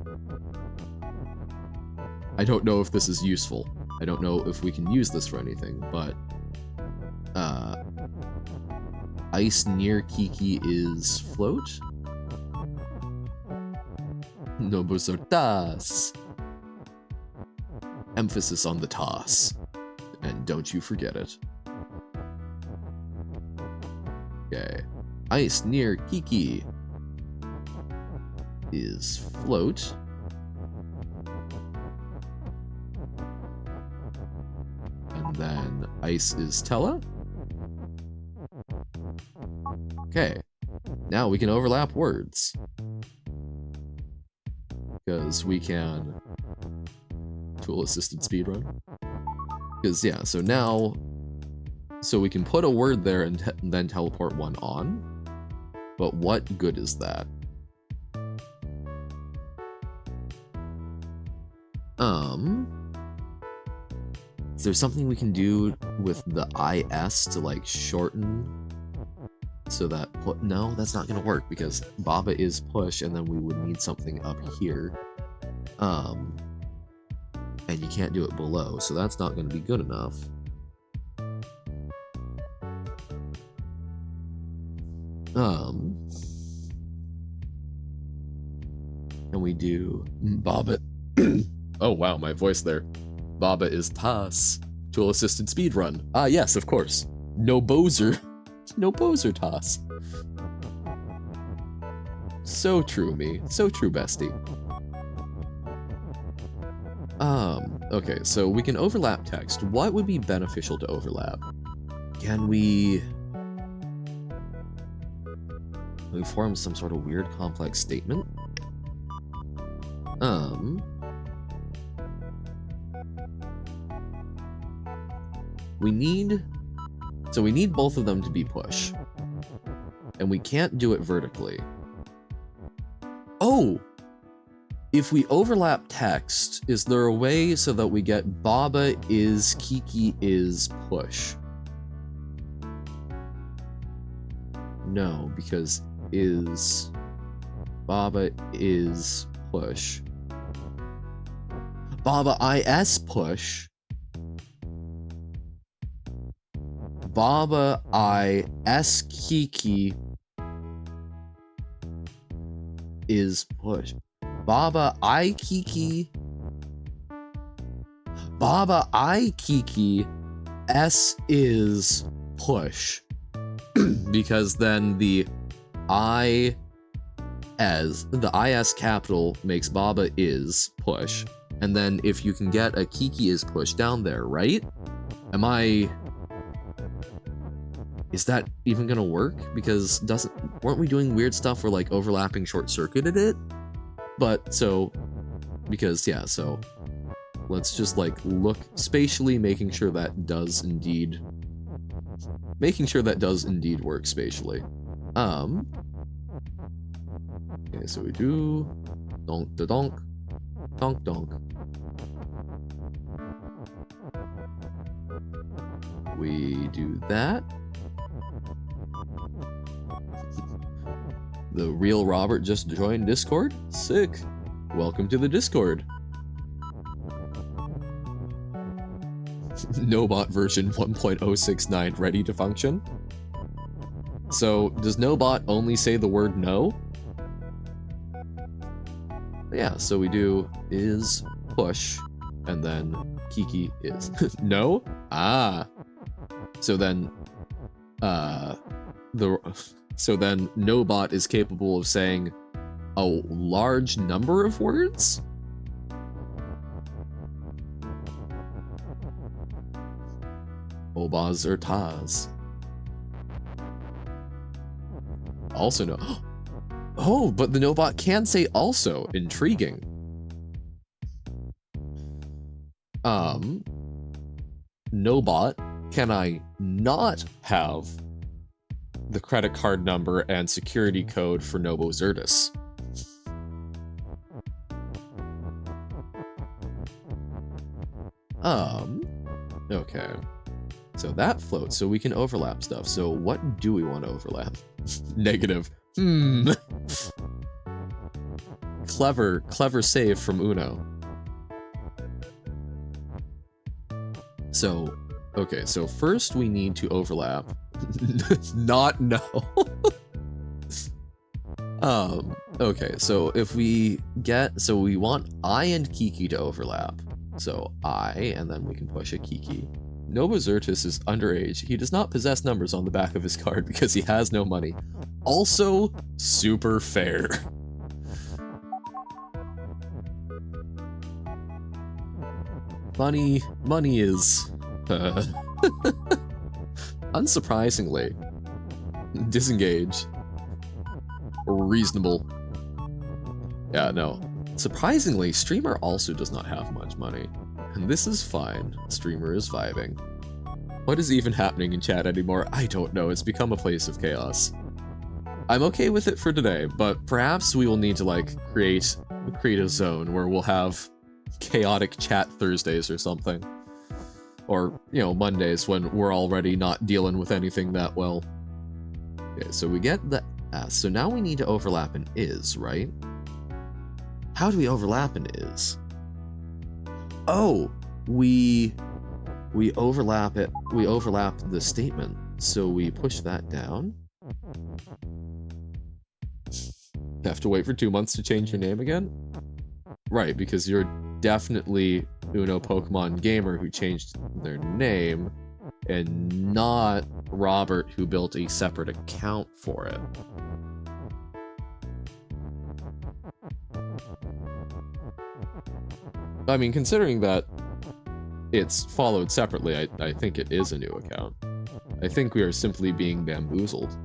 I don't know if this is useful. I don't know if we can use this for anything, but ice near Kiki is float. Nobosortas. Emphasis on the toss. And don't you forget it. Okay. Ice near Kiki is float. And then ice is Tella. Okay. Now we can overlap words. Because we can tool-assisted speedrun. Because, yeah, so now... So we can put a word there and then teleport one on. But what good is that? Is there something we can do with the IS to, like, shorten so that... No, that's not gonna work, because Baba is push, and then we would need something up here. And you can't do it below, so that's not gonna be good enough. Can we do Baba? Oh wow, my voice there. Baba is Tas. Tool assisted speedrun. Ah yes, of course. No Bozer. No Bozer Tas. So true, me. So true, bestie. Okay, so we can overlap text. What would be beneficial to overlap? Can we form some sort of weird complex statement? We need both of them to be push. And we can't do it vertically. Oh! If we overlap text, is there a way so that we get Baba is Kiki is push? No, because is Baba is push. Baba IS push. Baba IS Kiki is push. Baba I Kiki. Baba I Kiki S is push. Because then the IS capital makes Baba is push. And then if you can get a Kiki is push down there, right? Is that even gonna work? Because weren't we doing weird stuff where like overlapping short-circuited it? But so, because yeah, so let's just like look spatially, making sure that does indeed work spatially. Okay, so we do donk da donk, donk donk. We do that. The real Robert just joined Discord? Sick. Welcome to the Discord. Nobot version 1.069 ready to function. So, does Nobot only say the word no? Yeah, so we do is push, and then Kiki is. No? Ah. So then, Nobot is capable of saying a large number of words? Obaz or Taz. Also no. Oh, but the Nobot can say also. Intriguing. Nobot, can I not have the credit card number and security code for Nobo Zertis? Okay. So that floats, so we can overlap stuff. So what do we want to overlap? Negative. Clever save from Uno. So, okay, so first we need to overlap. Not no. Okay, so if we we want I and Kiki to overlap. So I, and then we can push a Kiki. Nobo Zertis is underage. He does not possess numbers on the back of his card because he has no money. Also, super fair. Money is, unsurprisingly, disengage. Reasonable. Yeah, no. Surprisingly, Streamer also does not have much money. And this is fine. Streamer is vibing. What is even happening in chat anymore? I don't know. It's become a place of chaos. I'm okay with it for today, but perhaps we will need to, like, create a zone where we'll have chaotic chat Thursdays or something. Or, you know, Mondays when we're already not dealing with anything that well. Okay, so we get the S. So now we need to overlap an is, right? How do we overlap an is? Oh, we overlap it. We overlap the statement. So we push that down. Have to wait for 2 months to change your name again? Right, because you're definitely Uno Pokemon gamer who changed their name, and not Robert who built a separate account for it. I mean, considering that it's followed separately, I think it is a new account. I think we are simply being bamboozled.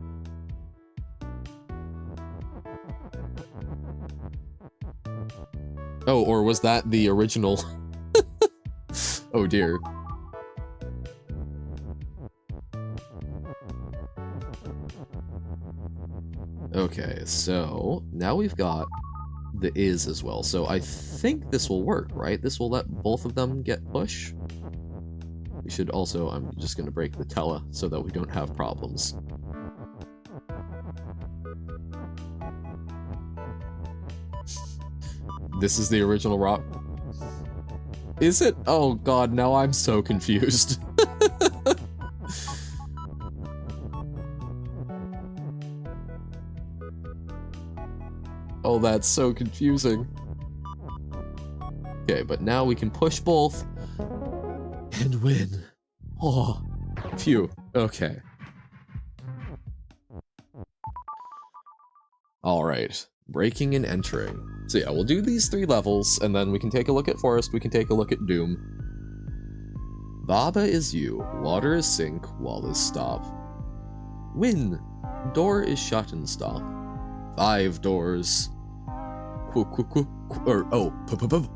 Oh, or was that the original? Oh dear. Okay, so now we've got the is as well. So I think this will work, right? This will let both of them get push. We should also, I'm just gonna break the tele so that we don't have problems. This is the original rock. Is it? Oh god, now I'm so confused. Oh, that's so confusing. Okay, but now we can push both and win. Oh, phew. Okay. Alright, breaking and entering. So yeah, we'll do these 3 levels, and then we can take a look at Forest, we can take a look at Doom. Baba is you, water is sink, wall is stop. Win, door is shut and stop. 5 doors.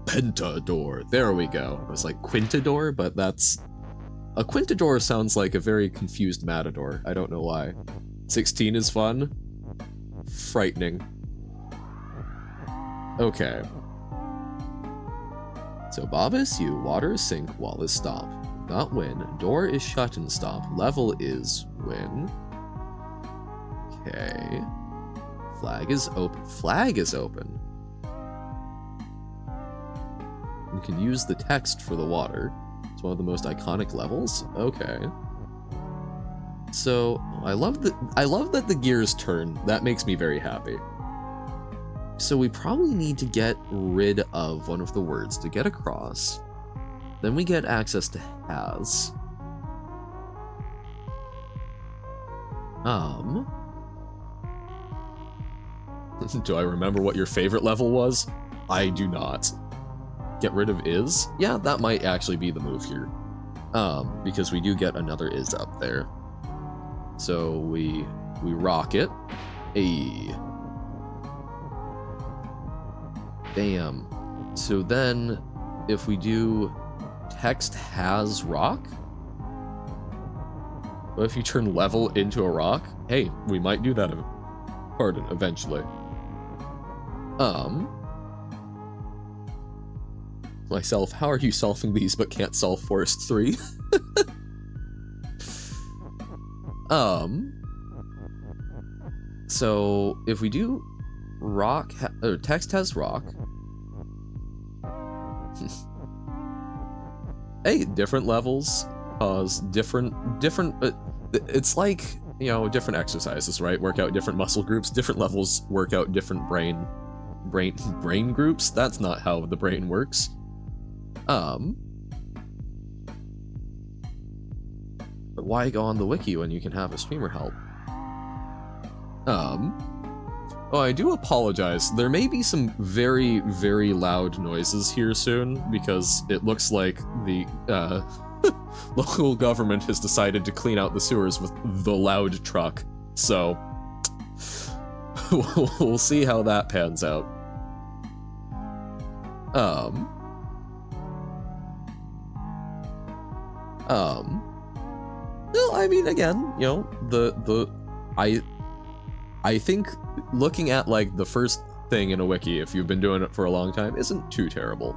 Pentador. There we go. I was like Quintador, but that's... A Quintador sounds like a very confused matador. I don't know why. 16 is fun. Frightening. Okay. So Baba is you, water is sink, wall is stop. Not win. Door is shut and stop. Level is win. Okay. Flag is open. Flag is open. You can use the text for the water. It's one of the most iconic levels. Okay. So I love that the gears turn. That makes me very happy. So we probably need to get rid of one of the words to get across. Then we get access to has. Do I remember what your favorite level was? I do not. Get rid of is? Yeah, that might actually be the move here. Because we do get another is up there. So we rock it. Ayy. Damn. So then, if we do text has rock? What if you turn level into a rock? Hey, we might do that, pardon, eventually. Myself, how are you solving these but can't solve Forest 3? So if we do rock, or text has rock. Hey, different levels cause different, it's like, you know, different exercises, right? Work out different muscle groups, different levels work out different brain groups. That's not how the brain works. But why go on the wiki when you can have a streamer help? Oh, I do apologize. There may be some very, very loud noises here soon, because it looks like the, local government has decided to clean out the sewers with the loud truck. So, we'll see how that pans out. Well, I mean, again, you know, I think looking at, like, the first thing in a wiki, if you've been doing it for a long time, isn't too terrible.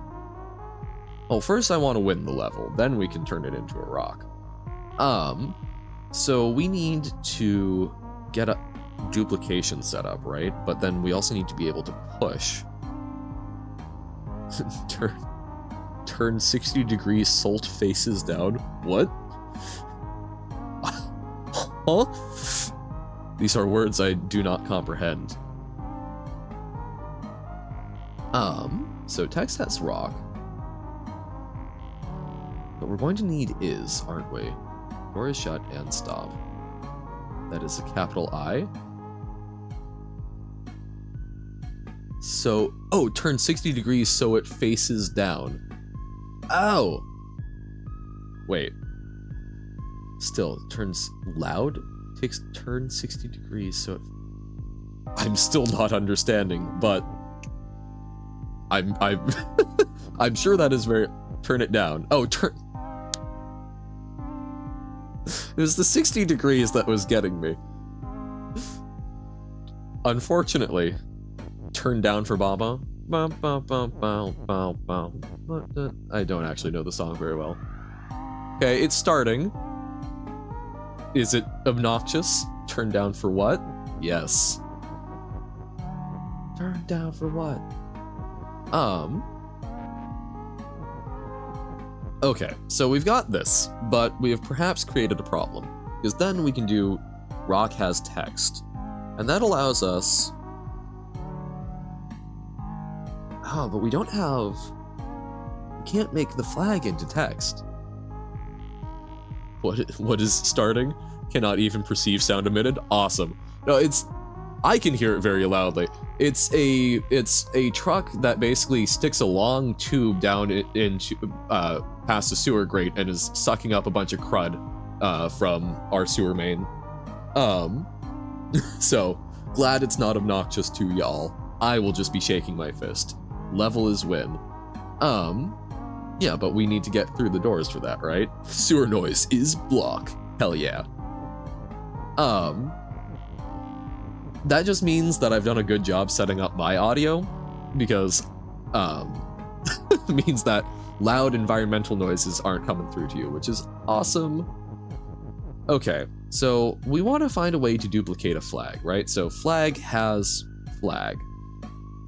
Well, first I want to win the level, then we can turn it into a rock. So we need to get a duplication set up, right? But then we also need to be able to push. Turn 60 degrees salt faces down. What? Huh? These are words I do not comprehend. So text has rock. But we're going to need is, aren't we? Door is shut and stop. That is a capital I. So, oh, turn 60 degrees so it faces down. Oh! Wait. Still, it turns loud? Takes turn 60 degrees so it... I'm still not understanding, but... I'm I'm sure that is very... Turn it down. Oh, turn... It was the 60 degrees that was getting me. Unfortunately, turn down for Baba. I don't actually know the song very well. Okay, it's starting. Is it obnoxious? Turn down for what? Yes. Turn down for what? Okay, so we've got this, but we have perhaps created a problem. Because then we can do rock has text. And that allows us... Oh, but we don't have... We can't make the flag into text. What is starting? Cannot even perceive sound emitted? Awesome. No, it's... I can hear it very loudly. It's a truck that basically sticks a long tube down into past the sewer grate and is sucking up a bunch of crud from our sewer main. So glad it's not obnoxious to y'all. I will just be shaking my fist. Level is win. Yeah, but we need to get through the doors for that, right? Sewer noise is block. Hell yeah. That just means that I've done a good job setting up my audio, because, means that loud environmental noises aren't coming through to you, which is awesome. Okay, so we want to find a way to duplicate a flag, right? So flag has flag.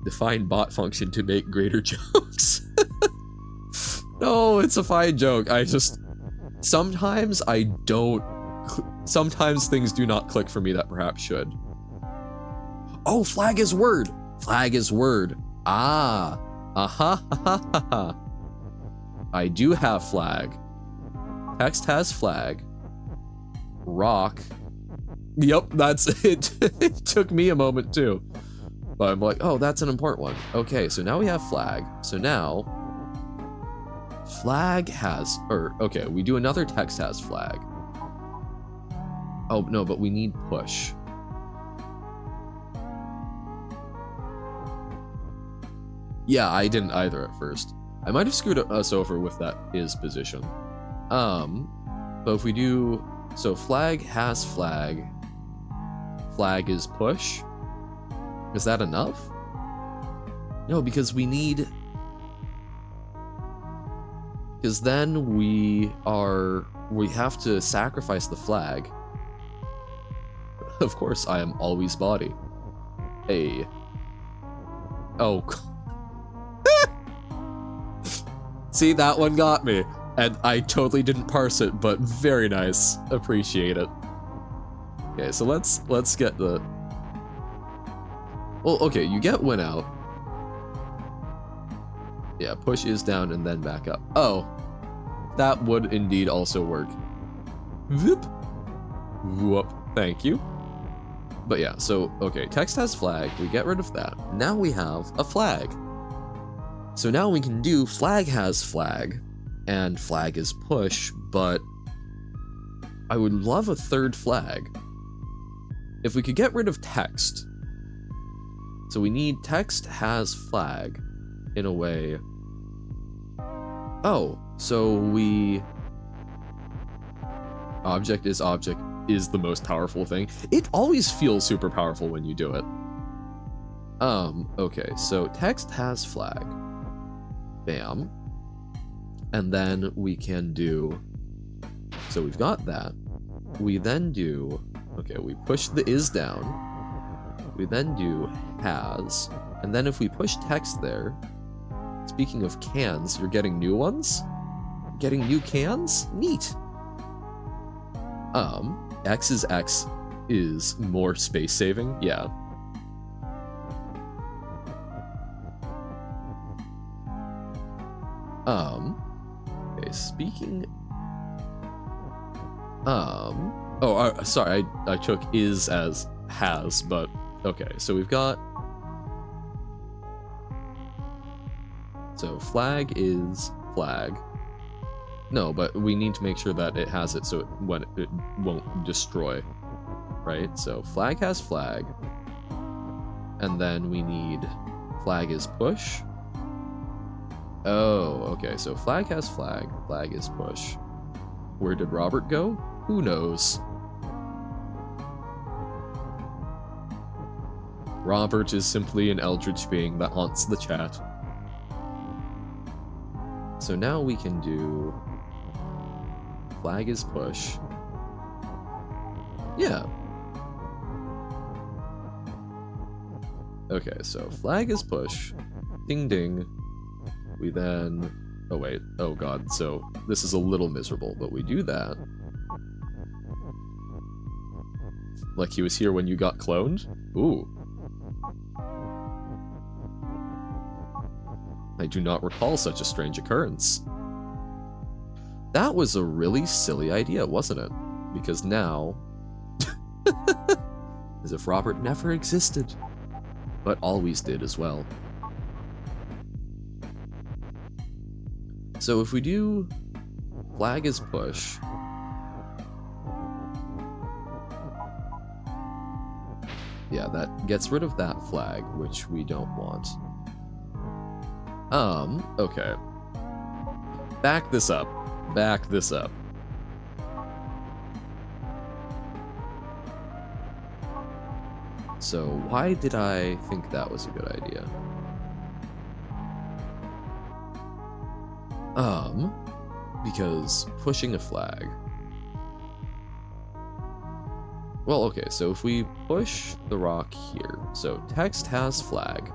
Define bot function to make greater jokes. No, it's a fine joke. Sometimes sometimes things do not click for me that perhaps should. Oh, flag is word. Flag is word. Ah. Aha. I do have flag. Text has flag. Rock. Yep, that's it. It took me a moment too. But I'm like, oh, that's an important one. Okay, so now we have flag. So now flag has, okay, we do another text has flag. Oh, no, but we need push. Yeah, I didn't either at first. I might have screwed us over with that is position. But if we do, so flag has flag. Flag is push. Is that enough? No, because we need... Because then we have to sacrifice the flag. Of course, I am always body. Hey. Oh. See, that one got me. And I totally didn't parse it, but very nice. Appreciate it. Okay, so let's get the... Well, okay, you get win out. Yeah, push is down and then back up. Oh, that would indeed also work. Whoop. Whoop. Thank you. But yeah, so, okay, text has flag. We get rid of that. Now we have a flag. So now we can do flag has flag, and flag is push, but I would love a third flag. If we could get rid of text. So we need text has flag in a way. Oh, so we... Object is the most powerful thing. It always feels super powerful when you do it. Okay, so text has flag. Bam. And then we can do... So we've got that. We then do... Okay, we push the is down. We then do has. And then if we push text there... Speaking of cans, you're getting new ones? Getting new cans? Neat. X is more space saving. Yeah. Okay, speaking... Oh, sorry, I took is as has, but... Okay, so we've got... So flag is flag. No, but we need to make sure that it has it so it won't destroy, right? So flag has flag, and then we need flag is push. Oh, okay, so flag has flag, flag is push. Where did Robert go? Who knows? Robert is simply an eldritch being that haunts the chat. So now we can do flag is push. Yeah. Okay, so flag is push. Ding ding. We then Oh wait, oh god, so this is a little miserable, but we do that. Like he was here when you got cloned? Ooh. I do not recall such a strange occurrence. That was a really silly idea, wasn't it? Because now... as if Robert never existed, but always did as well. So if we do flag is push, yeah, that gets rid of that flag, which we don't want. Okay. Back this up. Back this up. So why did I think that was a good idea? Because pushing a flag. Well, okay, so if we push the rock here, so text has flag.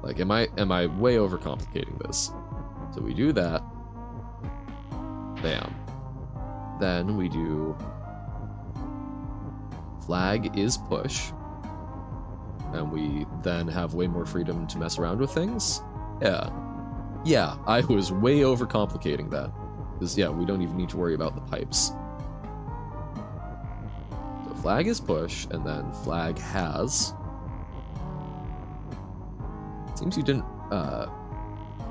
Like, am I way overcomplicating this? So we do that. Bam. Then we do flag is push. And we then have way more freedom to mess around with things. Yeah. Yeah, I was way overcomplicating that. Because, yeah, we don't even need to worry about the pipes. So flag is push, and then flag has. Seems you didn't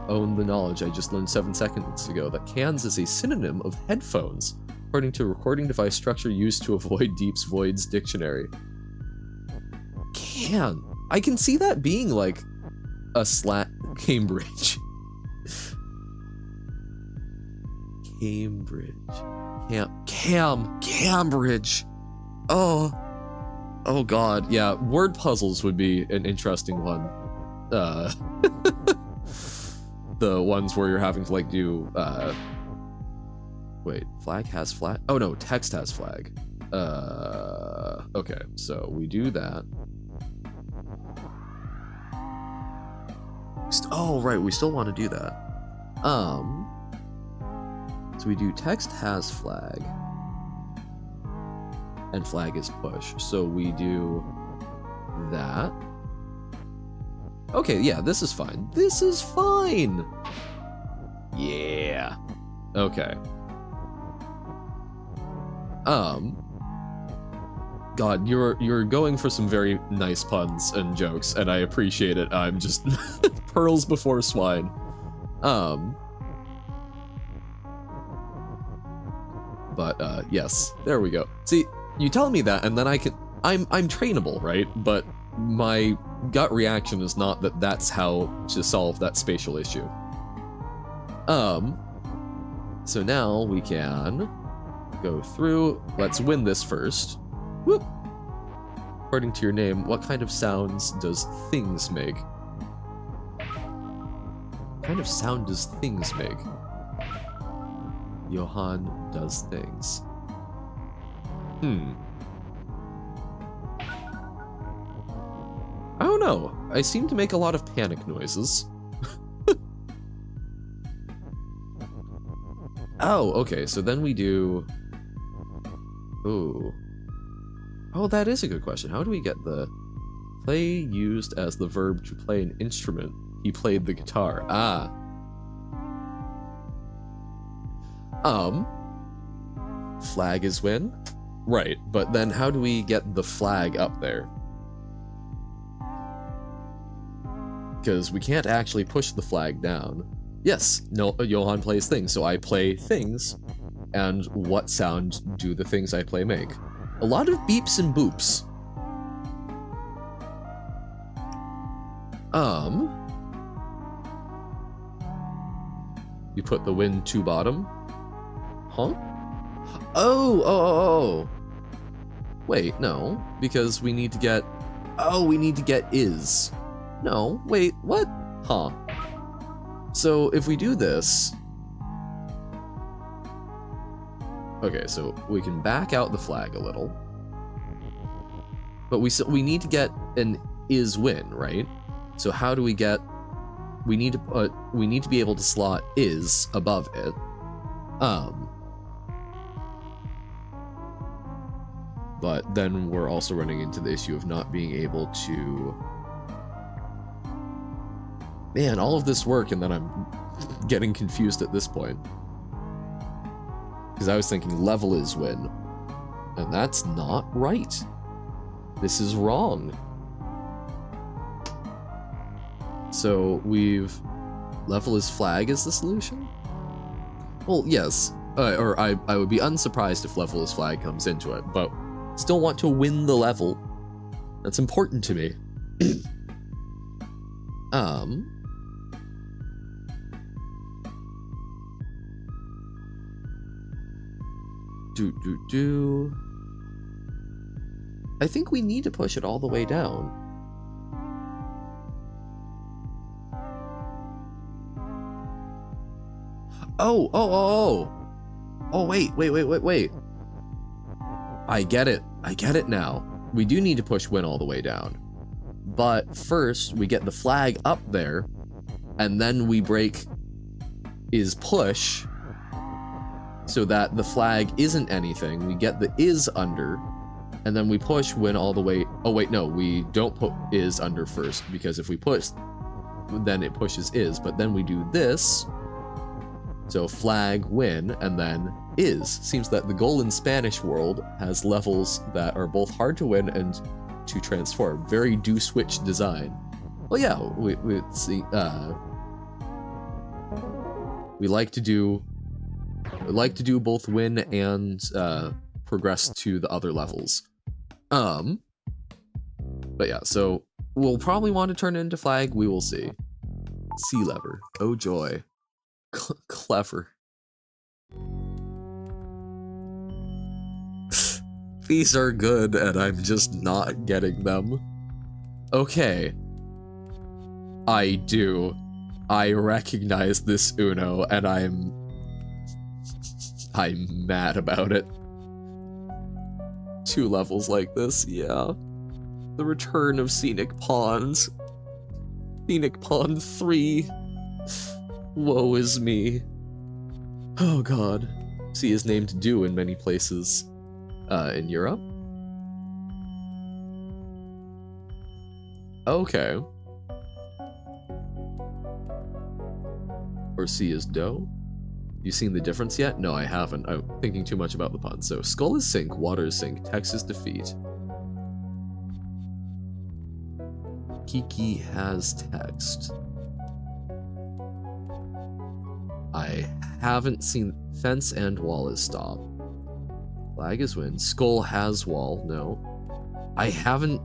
own the knowledge I just learned 7 seconds ago that cans is a synonym of headphones, according to recording device structure used to avoid Deep's Void's dictionary. Can. I can see that being like a slat Cambridge. Cambridge. Oh god, yeah, word puzzles would be an interesting one. The ones where you're having to like do wait, flag has flag? Oh no, text has flag. Okay, so we do that. Oh right, we still want to do that. So we do text has flag and flag is push. So we do that. Okay, yeah, this is fine. This is fine. Yeah. Okay. God, you're going for some very nice puns and jokes, and I appreciate it. I'm just pearls before swine. But yes, there we go. See, you tell me that, and then I'm trainable, right? But my gut reaction is not that that's how to solve that spatial issue. So now we can go through. Let's win this first. Whoop. According to your name, what kind of sounds does things make? What kind of sound does things make? Johann does things. I don't know. I seem to make a lot of panic noises. Oh, okay, so then we do... Ooh. Oh, that is a good question. How do we get the... Play used as the verb to play an instrument. He played the guitar. Ah. Flag is win? Right, but then how do we get the flag up there? Because we can't actually push the flag down. Yes, no, Johann plays things, so I play things. And what sound do the things I play make? A lot of beeps and boops. You put the win to bottom? Huh? Oh. Wait, no, because we need to get... Oh, we need to get is. No, wait, what? Huh. So if we do this... Okay, so we can back out the flag a little. But we need to get an is win, right? So how do we get we need to be able to slot is above it. But then we're also running into the issue of not being able to... Man, all of this work, and then I'm getting confused at this point. Because I was thinking level is win. And that's not right. This is wrong. So we've... Level is flag is the solution? Well, yes. Or I would be unsurprised if level is flag comes into it, but still want to win the level. That's important to me. I think we need to push it all the way down. Oh, wait. I get it now. We do need to push win all the way down. But first, we get the flag up there, and then we break is push, so that the flag isn't anything. We get the is under, and then we push win all the way. Oh wait, no, we don't put is under first, because if we push, then it pushes is, but then we do this. So flag, win, and then is. Seems that the goal in Spanish world has levels that are both hard to win and to transform. Very do-switch design. Well, yeah, we see. We like to do both win and progress to the other levels. But yeah, so we'll probably want to turn it into flag. We will see. C lever. Oh joy. Clever. These are good, and I'm just not getting them. Okay. I do. I recognize this Uno, and I'm mad about it. 2 levels like this, yeah. The return of Scenic Ponds. Scenic Pond 3. Woe is me. Oh god. C is named Dew in many places in Europe. Okay. Or C is dough. You seen the difference yet? No, I haven't. I'm thinking too much about the pun. So, skull is sink, water is sink, text is defeat. Kiki has text. I haven't seen fence and wall is stop. Flag is win. Skull has wall. No. I haven't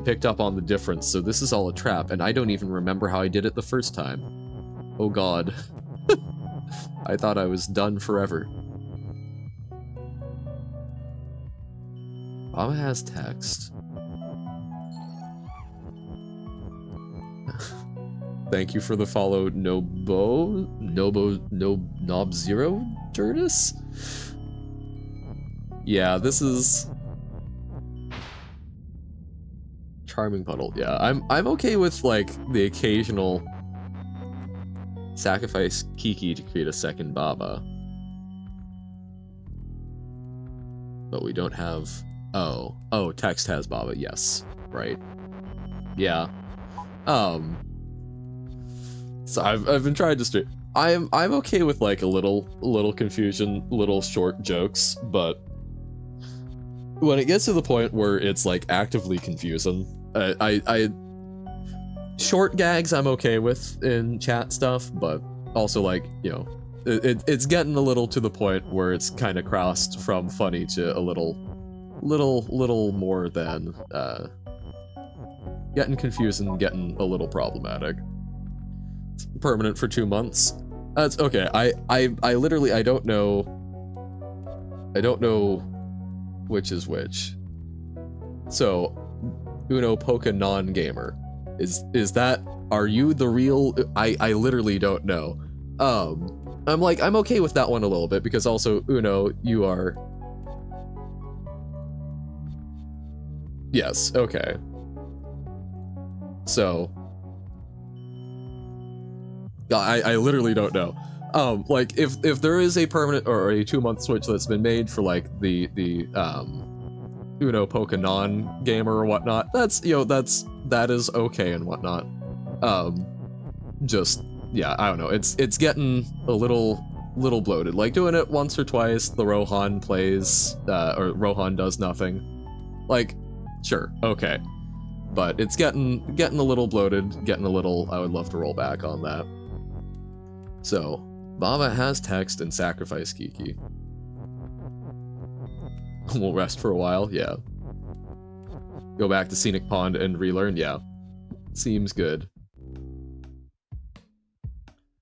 picked up on the difference, so this is all a trap, and I don't even remember how I did it the first time. Oh god. I thought I was done forever. Baba has text. Thank you for the follow, Nob Zero Jurdis? Yeah, this is charming puddle. Yeah, I'm okay with like the occasional sacrifice Kiki to create a second Baba. But we don't have oh, text has Baba, yes. Right. Yeah. So I've been trying to straight. I'm okay with like a little confusion, little short jokes, but when it gets to the point where it's like actively confusing, I short gags I'm okay with in chat stuff, but also like, you know, it's getting a little to the point where it's kind of crossed from funny to a little more than getting confusing, getting a little problematic. It's permanent for 2 months. That's okay. I literally I don't know which is which. So Uno Poca non-gamer. Is that, are you the real? I literally don't know. I'm like, I'm okay with that one a little bit, because also Uno, you are. Yes, okay. So I literally don't know. Like if there is a permanent or a 2-month switch that's been made for like the Uno Pokénon gamer or whatnot, that's, you know, that is okay and whatnot. Just, yeah, I don't know. It's getting a little bloated. Like doing it once or twice, the Rohan plays, or Rohan does nothing. Like, sure, okay. But it's getting a little bloated, getting a little, I would love to roll back on that. So, Baba has text and sacrifice Kiki. We'll rest for a while, yeah. Go back to Scenic Pond and relearn, yeah. Seems good.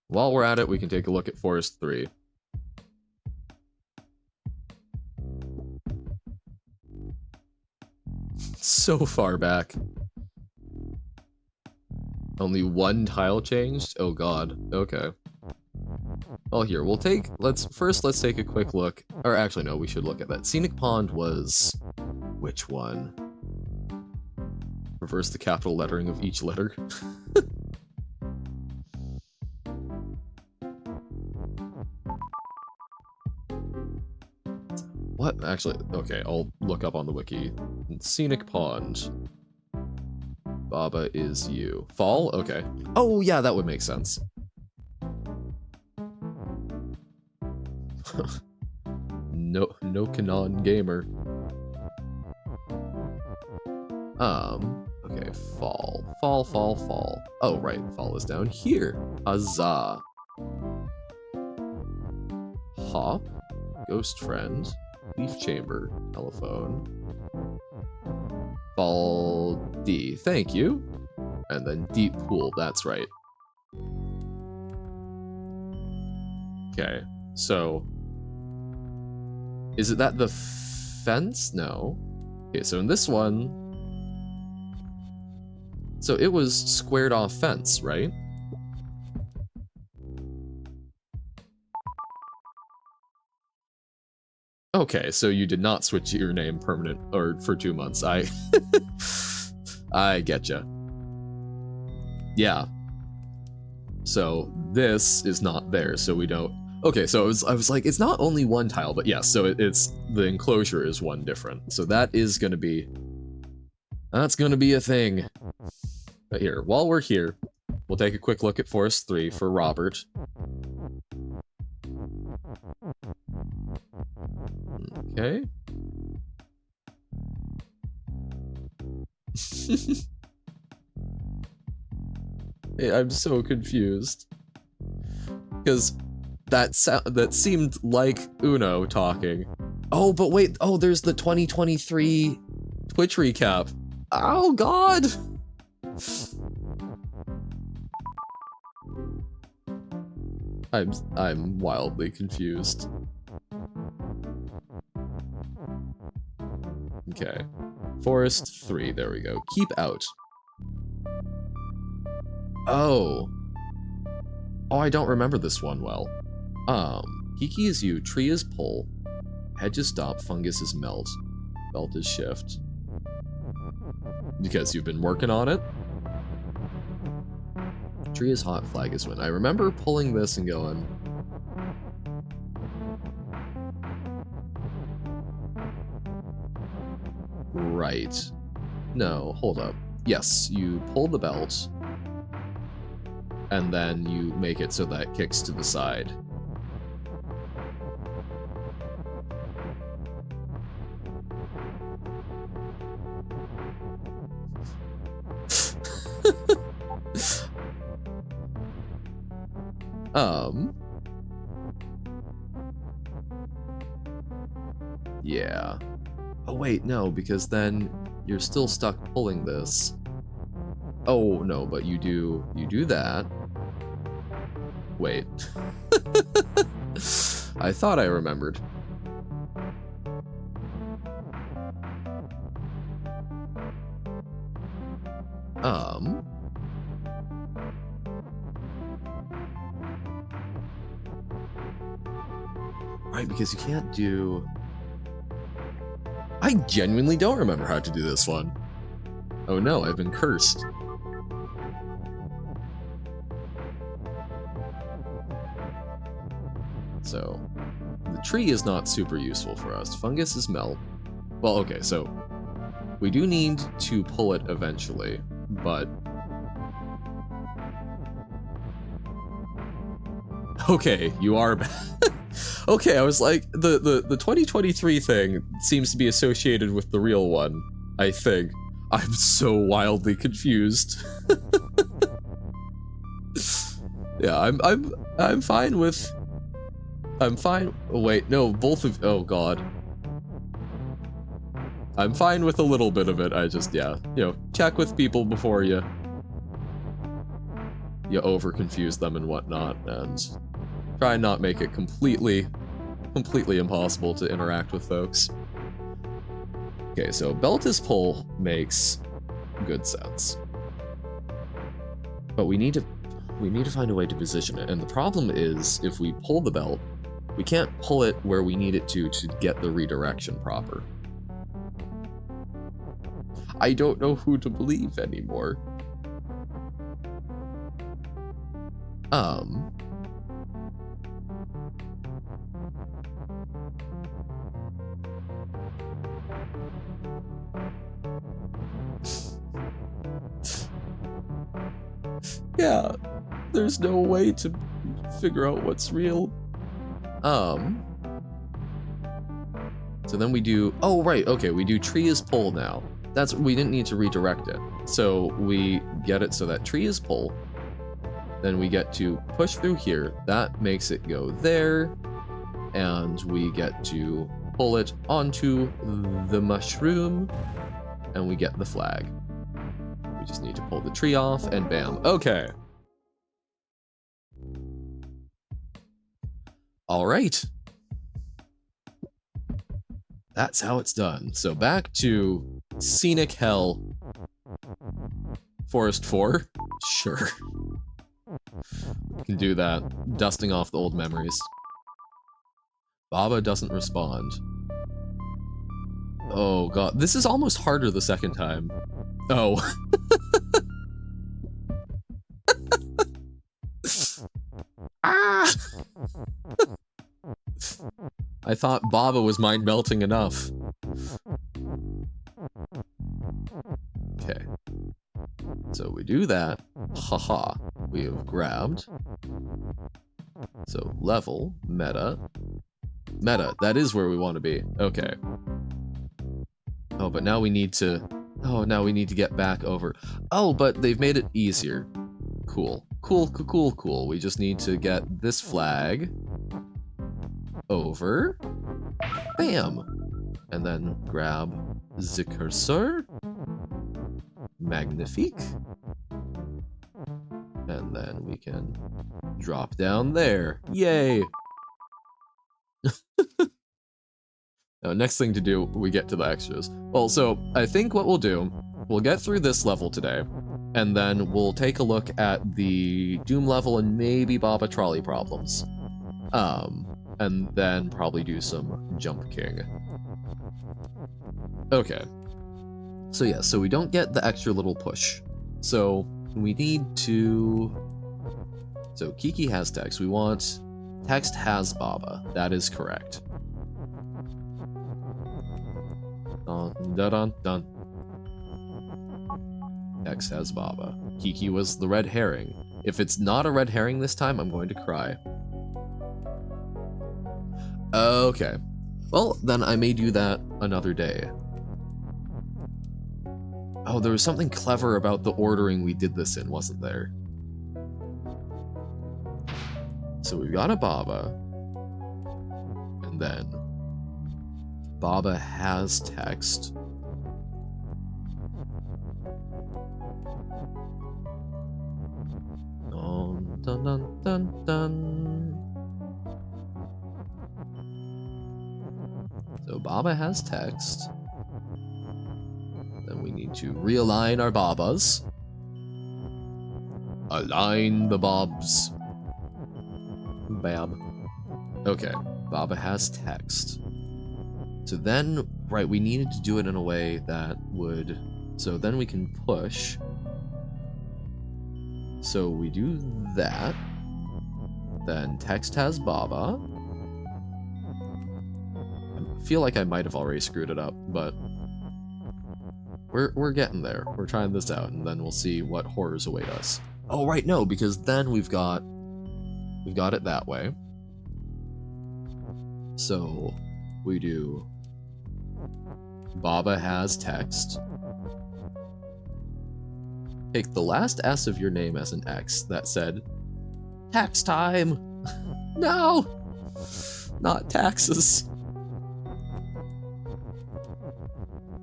While we're at it, we can take a look at Forest 3. So far back. Only one tile changed? Oh god, okay. Well, here, we'll take, let's take a quick look, or actually no, we should look at that. Scenic Pond was, which one? Reverse the capital lettering of each letter. What? Actually, okay, I'll look up on the wiki. Scenic Pond. Baba is you. Fall? Okay. Oh, yeah, that would make sense. No Canon gamer. Okay, fall. Fall. Oh, right, fall is down here. Huzzah. Hop. Ghost friend. Leaf chamber. Telephone. Fall D. Thank you. And then deep pool, that's right. Okay, so is it that the fence? No. Okay, so in this one, so it was squared off fence, right? Okay, so you did not switch your name permanent or for 2 months. I getcha. Yeah. So this is not there, so we don't. Okay, so I was like, it's not only one tile, but yes, so it's the enclosure is one different. So that is gonna be, that's gonna be a thing. But here, while we're here, we'll take a quick look at Forest 3 for Robert. Okay. Hey, I'm so confused. Because that seemed like Uno talking. Oh, but wait, oh, there's the 2023 Twitch recap. Oh god! I'm wildly confused. Okay. Forest 3, there we go. Keep out. Oh. Oh, I don't remember this one well. Kiki is you, tree is pull, hedge is stop, fungus is melt, belt is shift. Because you've been working on it? Tree is hot, flag is win. I remember pulling this and going, right. No, hold up. Yes, you pull the belt, and then you make it so that it kicks to the side. Yeah. Oh wait, no, because then you're still stuck pulling this. Oh no, but you do that. Wait. I thought I remembered. Right, because you can't do... I genuinely don't remember how to do this one. Oh no, I've been cursed. The tree is not super useful for us. Fungus is melt. Well, okay, so we do need to pull it eventually, but... Okay, you are bad. Okay, I was like, the 2023 thing seems to be associated with the real one, I think. I'm so wildly confused. Yeah, I'm fine with... I'm fine... Oh, wait, no, both of... Oh, God. I'm fine with a little bit of it, I just, yeah. You know, check with people before you over-confuse them and whatnot, and try and not make it completely impossible to interact with folks. Okay, so belt is pull makes good sense. But we need to find a way to position it, and the problem is, if we pull the belt, we can't pull it where we need it to get the redirection proper. I don't know who to believe anymore. Yeah, there's no way to figure out what's real. So then we do, oh right, okay, we do tree is pull now. That's, we didn't need to redirect it. So we get it so that tree is pull. Then we get to push through here. That makes it go there. And we get to pull it onto the mushroom. And we get the flag. We just need to pull the tree off and bam. Okay. All right. That's how it's done. So back to Scenic Hell. Forest 4? Sure. We can do that. Dusting off the old memories. Baba doesn't respond. Oh god. This is almost harder the second time. Oh. Ah! I thought Baba was mind melting enough. Okay. So we do that. Haha. We have grabbed. So level, meta. Meta, that is where we want to be. Okay. Oh, but now we need to... Oh, now we need to get back over... Oh, but they've made it easier. Cool. Cool, cool, cool, cool. We just need to get this flag over. Bam! And then grab the cursor. Magnifique. And then we can drop down there. Yay! Now, next thing to do, we get to the extras. Well, so, I think what we'll do, we'll get through this level today, and then we'll take a look at the Doom level and maybe Baba Trolley problems. And then probably do some Jump King. Okay. So yeah, so we don't get the extra little push. So, we need to... So, Kiki has text. We want... Text has Baba. That is correct. Dun dun dun dun. Text has Baba. Kiki was the red herring. If it's not a red herring this time, I'm going to cry. Okay. Well, then I may do that another day. Oh, there was something clever about the ordering we did this in, wasn't there? So we've got a Baba. And then Baba has text. Dun dun dun dun dun. So Baba has text. Then we need to realign our Babas. Align the Bobs. Bam. Okay, Baba has text. So then, right, we needed to do it in a way that would... So then we can push. So we do that. Then text has Baba. feel like I might have already screwed it up, but we're getting there. We're trying this out, and then we'll see what horrors await us. Oh, right, no, because then we've got it that way. So we do Baba has text. Take the last S of your name as an X that said tax time. No, not taxes.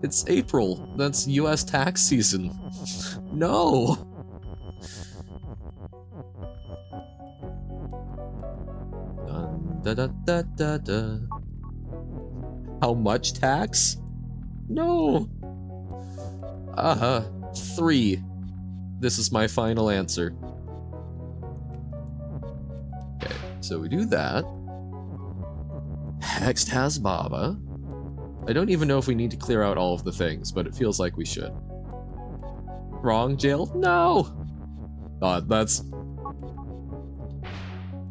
It's April. That's US tax season. No. Dun, da, da, da, da, da. How much tax? No. 3. This is my final answer. Okay, so we do that. Next has Baba. I don't even know if we need to clear out all of the things, but it feels like we should. Wrong jail? No! That's...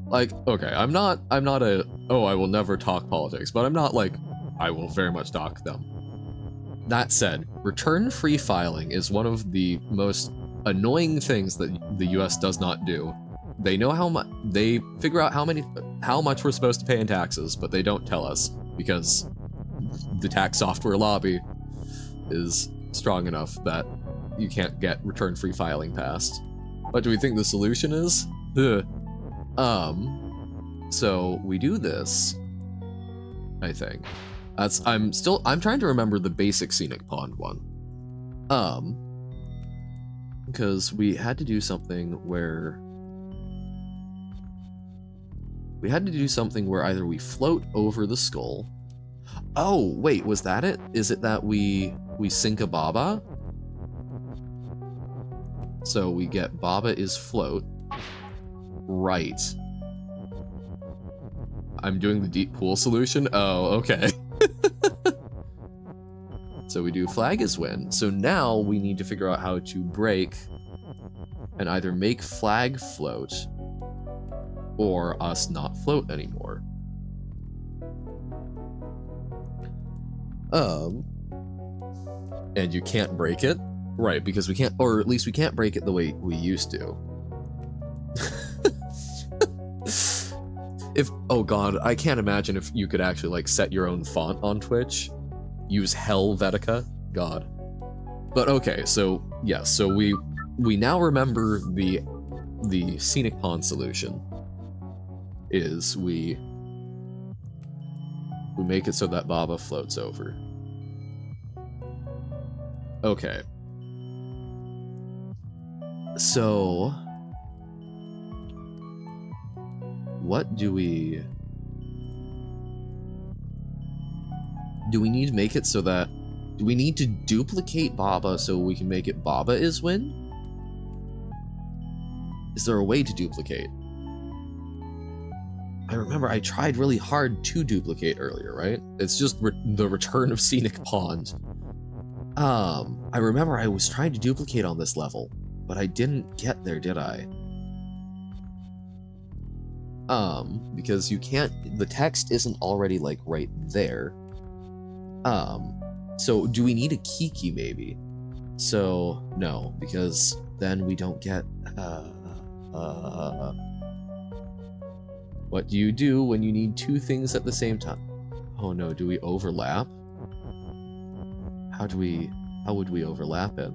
Like, okay, I'm not a, oh, I will never talk politics, but I'm not like, I will very much talk them. That said, return free filing is one of the most annoying things that the US does not do. They know how much, they figure out how much we're supposed to pay in taxes, but they don't tell us, because the tax software lobby is strong enough that you can't get return free filing passed. What do we think the solution is? Ugh. So we do this, I think. I'm trying to remember the basic scenic pond one. Because we had to do something where either we float over the skull. Oh, wait, was that it? Is it that we sink a Baba? So we get Baba is float. Right. I'm doing the deep pool solution? Oh, okay. So we do flag is win. So now we need to figure out how to break and either make flag float or us not float anymore. And you can't break it? Right, because we can't, or at least we can't break it the way we used to. Oh god, I can't imagine if you could actually like set your own font on Twitch. Use Helvetica? God. But okay, so yes, so we now remember the scenic pond solution is we make it so that Baba floats over. Okay. So what do we need to make it so that, do we need to duplicate Baba so we can make it Baba is win? Is there a way to duplicate? I remember I tried really hard to duplicate earlier, right? It's just the return of scenic pond. I remember I was trying to duplicate on this level, but I didn't get there, did I? Because you can't, the text isn't already like right there. So do we need a Kiki maybe? So no, because then we don't get, what do you do when you need two things at the same time? Oh no, do we overlap? How would we overlap it?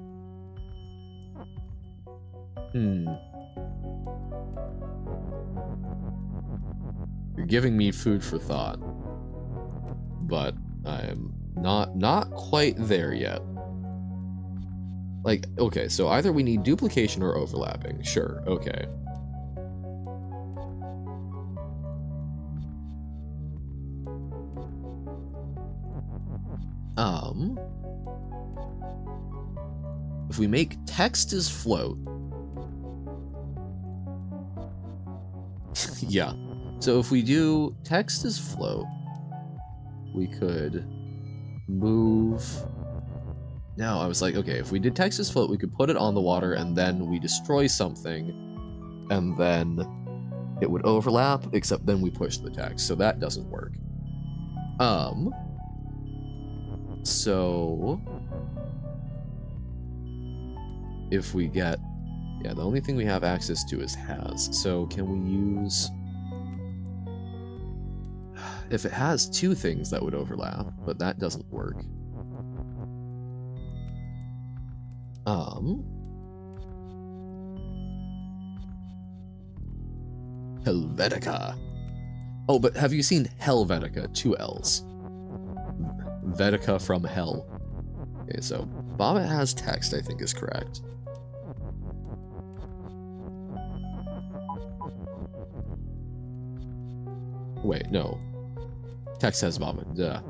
You're giving me food for thought, but I'm not quite there yet. Like, okay, so either we need duplication or overlapping. Sure, okay. If we make text is float. Yeah. So if we do text is float, we could move. Now I was like, okay, if we did text is float, we could put it on the water and then we destroy something and then it would overlap, except then we push the text. So that doesn't work. So if we get, yeah, the only thing we have access to is has. So can we use, if it has two things that would overlap, but that doesn't work. Helvetica. Oh, but have you seen Helvetica? 2 L's. Vetica from hell. Okay, so Baba has text, I think is correct. Wait, no. Text has Baba, duh.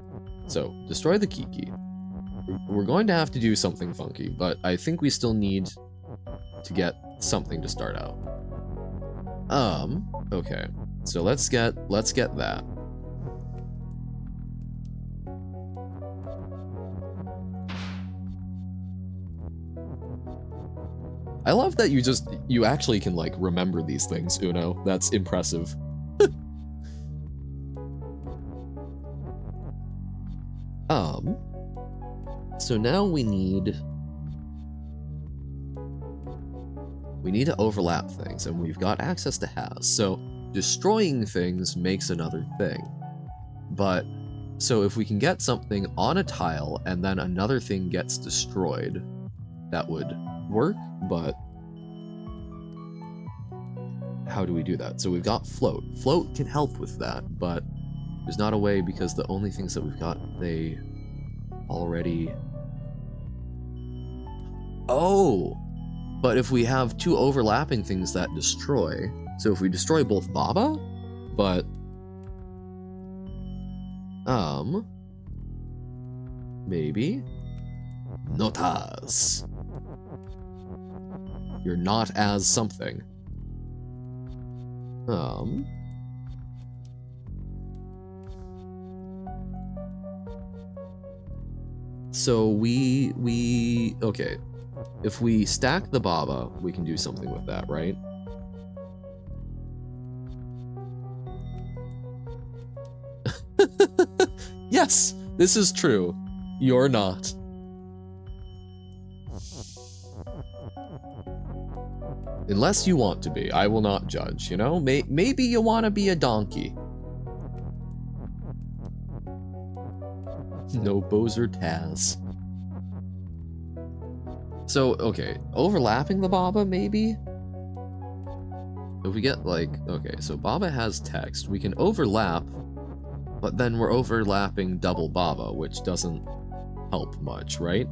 So, destroy the Kiki. We're going to have to do something funky, but I think we still need to get something to start out. Okay. So let's get that. I love that you actually can, like, remember these things, Uno. That's impressive. So now we need to overlap things, and we've got access to has. So destroying things makes another thing. But so if we can get something on a tile and then another thing gets destroyed, that would work, but how do we do that? So we've got float. Float can help with that, but there's not a way because the only things that we've got, they already... Oh! But if we have two overlapping things that destroy, so if we destroy both Baba, but... maybe? Notas. You're not as something. So okay. If we stack the Baba, we can do something with that, right? Yes, this is true. You're not. Unless you want to be, I will not judge, you know? Maybe you want to be a donkey. No Bozer Taz. So, okay, overlapping the Baba, maybe? If we get, like, okay, so Baba has text. We can overlap, but then we're overlapping double Baba, which doesn't help much, right?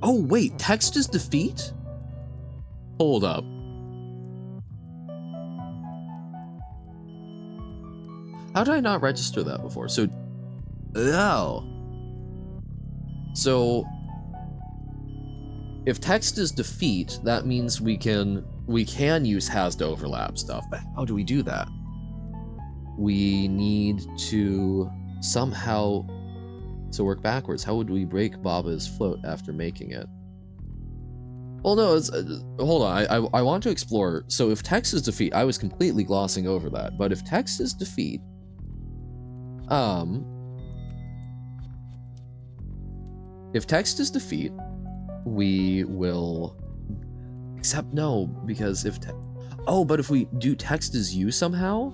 Oh, wait, text is defeat? Hold up. How did I not register that before? So, oh. So, if text is defeat, that means we can use has to overlap stuff, but how do we do that? We need to somehow, so work backwards. How would we break Baba's float after making it? Well, no, it's, hold on, I want to explore. So if text is defeat, I was completely glossing over that, but if text is defeat, if text is defeat, we will, except no, because if, oh, but if we do text is you somehow?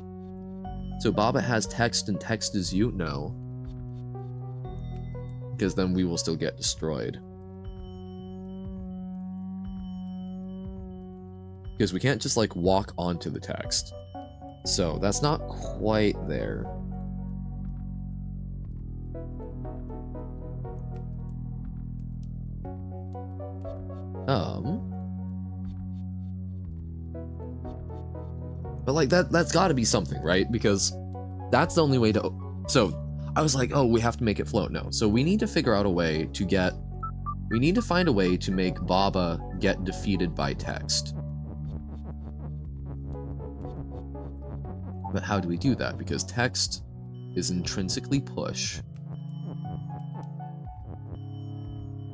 So Baba has text and text is you? No. Because then we will still get destroyed. Because we can't just, like, walk onto the text. So that's not quite there. But, like, that's gotta be something, right? Because that's the only way to... So, I was like, oh, we have to make it float. No. So we need to figure out a way to get... We need to find a way to make Baba get defeated by text. But how do we do that? Because text is intrinsically push.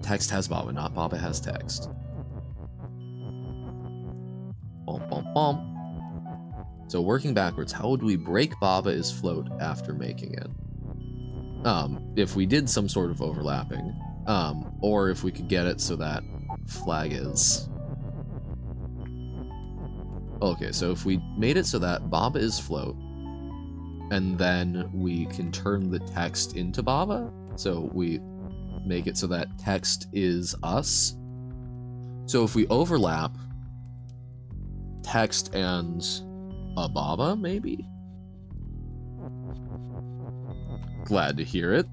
Text has Baba, not Baba has text. bum, bum. So working backwards, how would we break Baba is float after making it? If we did some sort of overlapping, or if we could get it so that flag is... Okay, so if we made it so that Baba is float, and then we can turn the text into Baba, so we make it so that text is us. So if we overlap text and a Baba, maybe? Glad to hear it.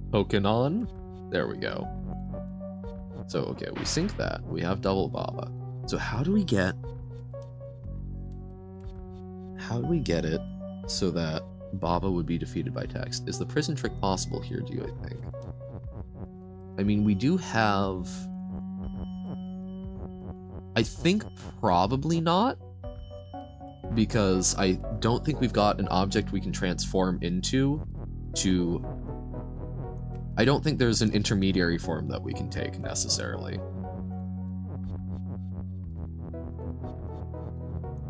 Pokemon. There we go. So, okay, we sync that. We have double Baba. So how do we get it so that Baba would be defeated by text? Is the prison trick possible here, do you think? I mean, we do have... I think probably not, because I don't think we've got an object we can transform into to... I don't think there's an intermediary form that we can take, necessarily.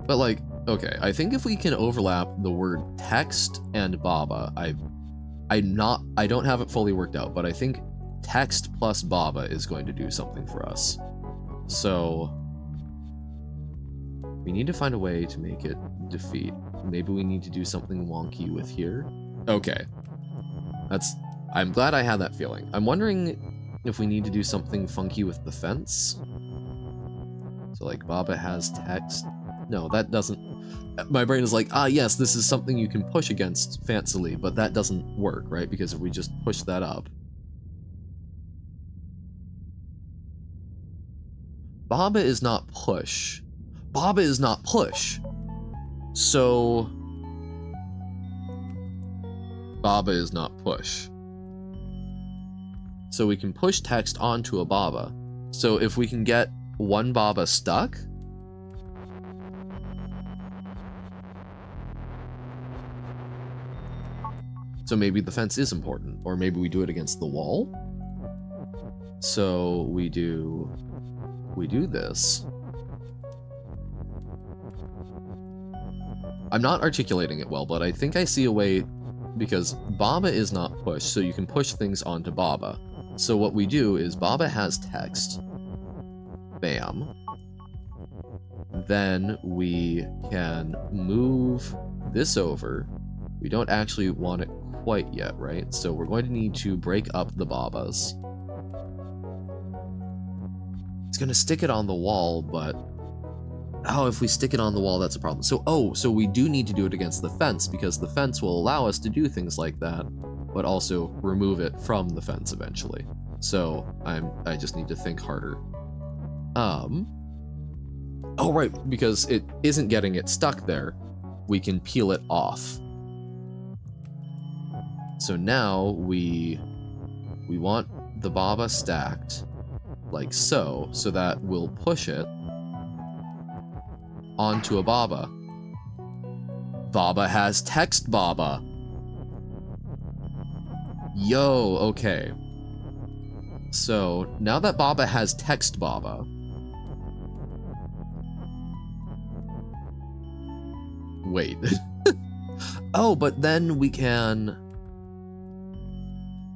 But, like, okay, I think if we can overlap the word text and Baba, I don't have it fully worked out, but I think text plus Baba is going to do something for us. So... we need to find a way to make it defeat. Maybe we need to do something wonky with here. Okay. I'm glad I had that feeling. I'm wondering if we need to do something funky with the fence. So like Baba has text. No, that doesn't... My brain is like, ah yes, this is something you can push against fancily, but that doesn't work, right? Because if we just push that up... Baba is not push. Baba is not push. So... Baba is not push. So we can push text onto a Baba. So if we can get one Baba stuck... So maybe the fence is important, or maybe we do it against the wall. So we do this. I'm not articulating it well, but I think I see a way, because Baba is not push, so you can push things onto Baba. So what we do is Baba has text. Bam. Then we can move this over. We don't actually want it quite yet, right? So we're going to need to break up the Babas. It's going to stick it on the wall, but... oh, if we stick it on the wall, that's a problem. So, so we do need to do it against the fence, because the fence will allow us to do things like that, but also remove it from the fence eventually. So, I just need to think harder. Oh right, because it isn't getting it stuck there, we can peel it off. So now we want the Baba stacked, like so that we'll push it onto a Baba. Baba has text Baba. Yo, okay. So, now that Baba has text Baba... wait. Oh, but then we can...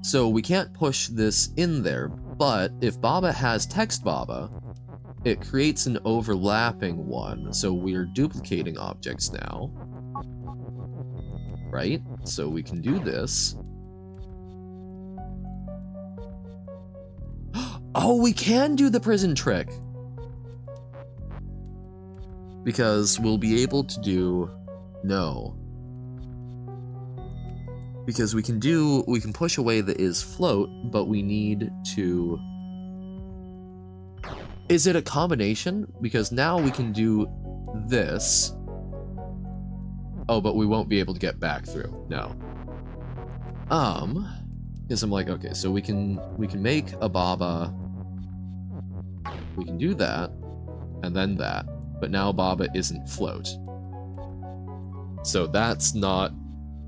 so we can't push this in there, but if Baba has text Baba, it creates an overlapping one, so we're duplicating objects now. Right? So we can do this. Oh, we can do the prison trick! Because we'll be able to do... no. Because we can push away the is float, but we need to... is it a combination? Because now we can do this. Oh, but we won't be able to get back through. No. Because I'm like, okay, so we can make a Baba. We can do that, and then that. But now Baba isn't float. So that's not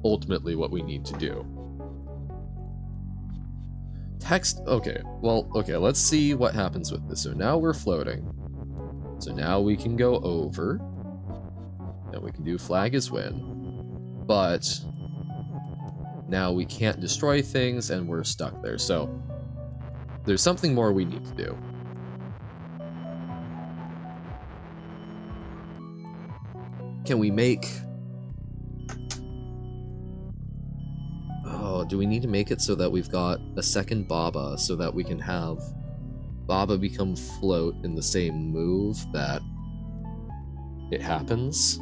ultimately what we need to do. Text, okay, well, okay, let's see what happens with this. So now we're floating. So now we can go over. And we can do flag is win. But now we can't destroy things and we're stuck there. So there's something more we need to do. Can we make... Oh, do we need to make it so that we've got a second Baba so that we can have Baba become float in the same move that it happens?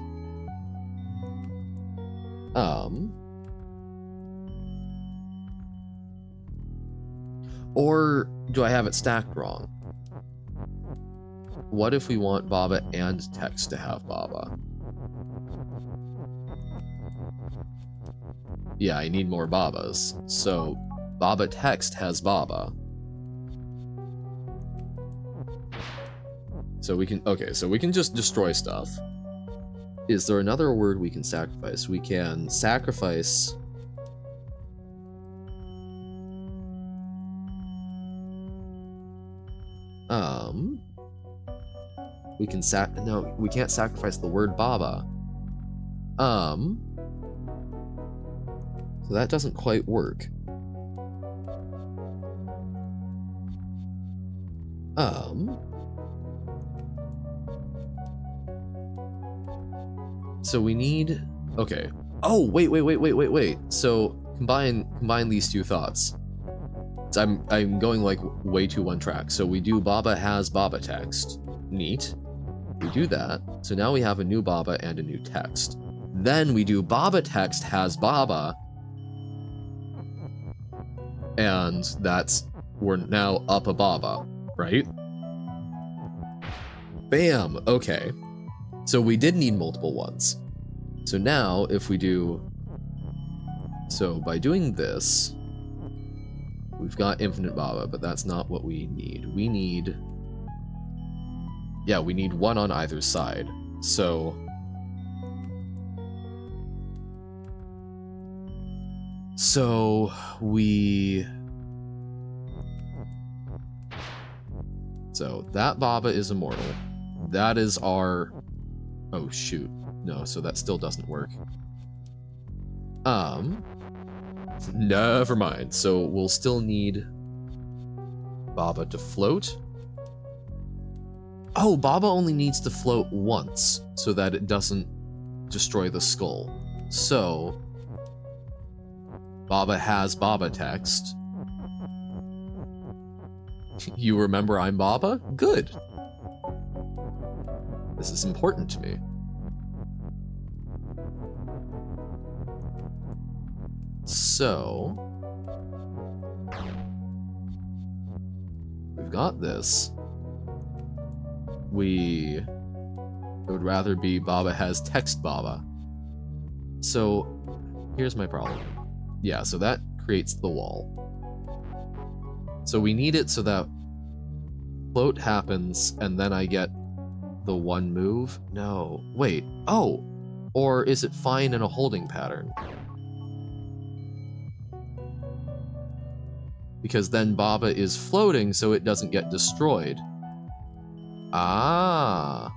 Or do I have it stacked wrong? What if we want Baba and text to have Baba? Yeah, I need more Babas. So, Baba text has Baba. So we can, okay, so we can just destroy stuff. Is there another word we can sacrifice? We can sacrifice... We can no, we can't sacrifice the word Baba. So that doesn't quite work. So we need... Okay. Oh, wait. So combine these two thoughts. So I'm going like way too one track. So we do Baba has Baba text. Neat. We do that. So now we have a new Baba and a new text. Then we do Baba text has Baba. And that's... We're now up a Baba, right? Bam! Okay. So we did need multiple ones. So now, if we do... So by doing this, we've got infinite Baba, but that's not what we need. We need... Yeah, we need one on either side. So... So that Baba is immortal. That is our... Oh, shoot. No, so that still doesn't work. Never mind. So we'll still need Baba to float. Oh, Baba only needs to float once so that it doesn't destroy the skull. So Baba has Baba text. You remember I'm Baba? Good. This is important to me. So we've got this. It would rather be Baba has text Baba. So here's my problem. Yeah, so that creates the wall. So we need it so that float happens and then I get the one move? No. Wait. Oh! Or is it fine in a holding pattern? Because then Baba is floating so it doesn't get destroyed. Ah.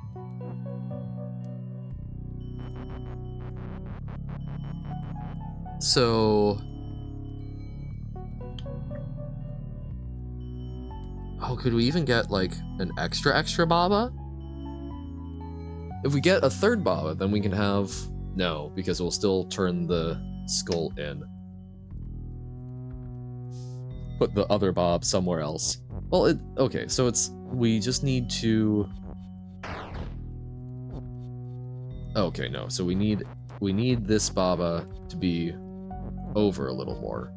So... Oh, could we even get, like, an extra Baba? If we get a third Baba, then we can have... No, because we'll still turn the skull in. Put the other Bob somewhere else. Well, okay, so it's... We just need to... Okay, no, so we need this Baba to be over a little more.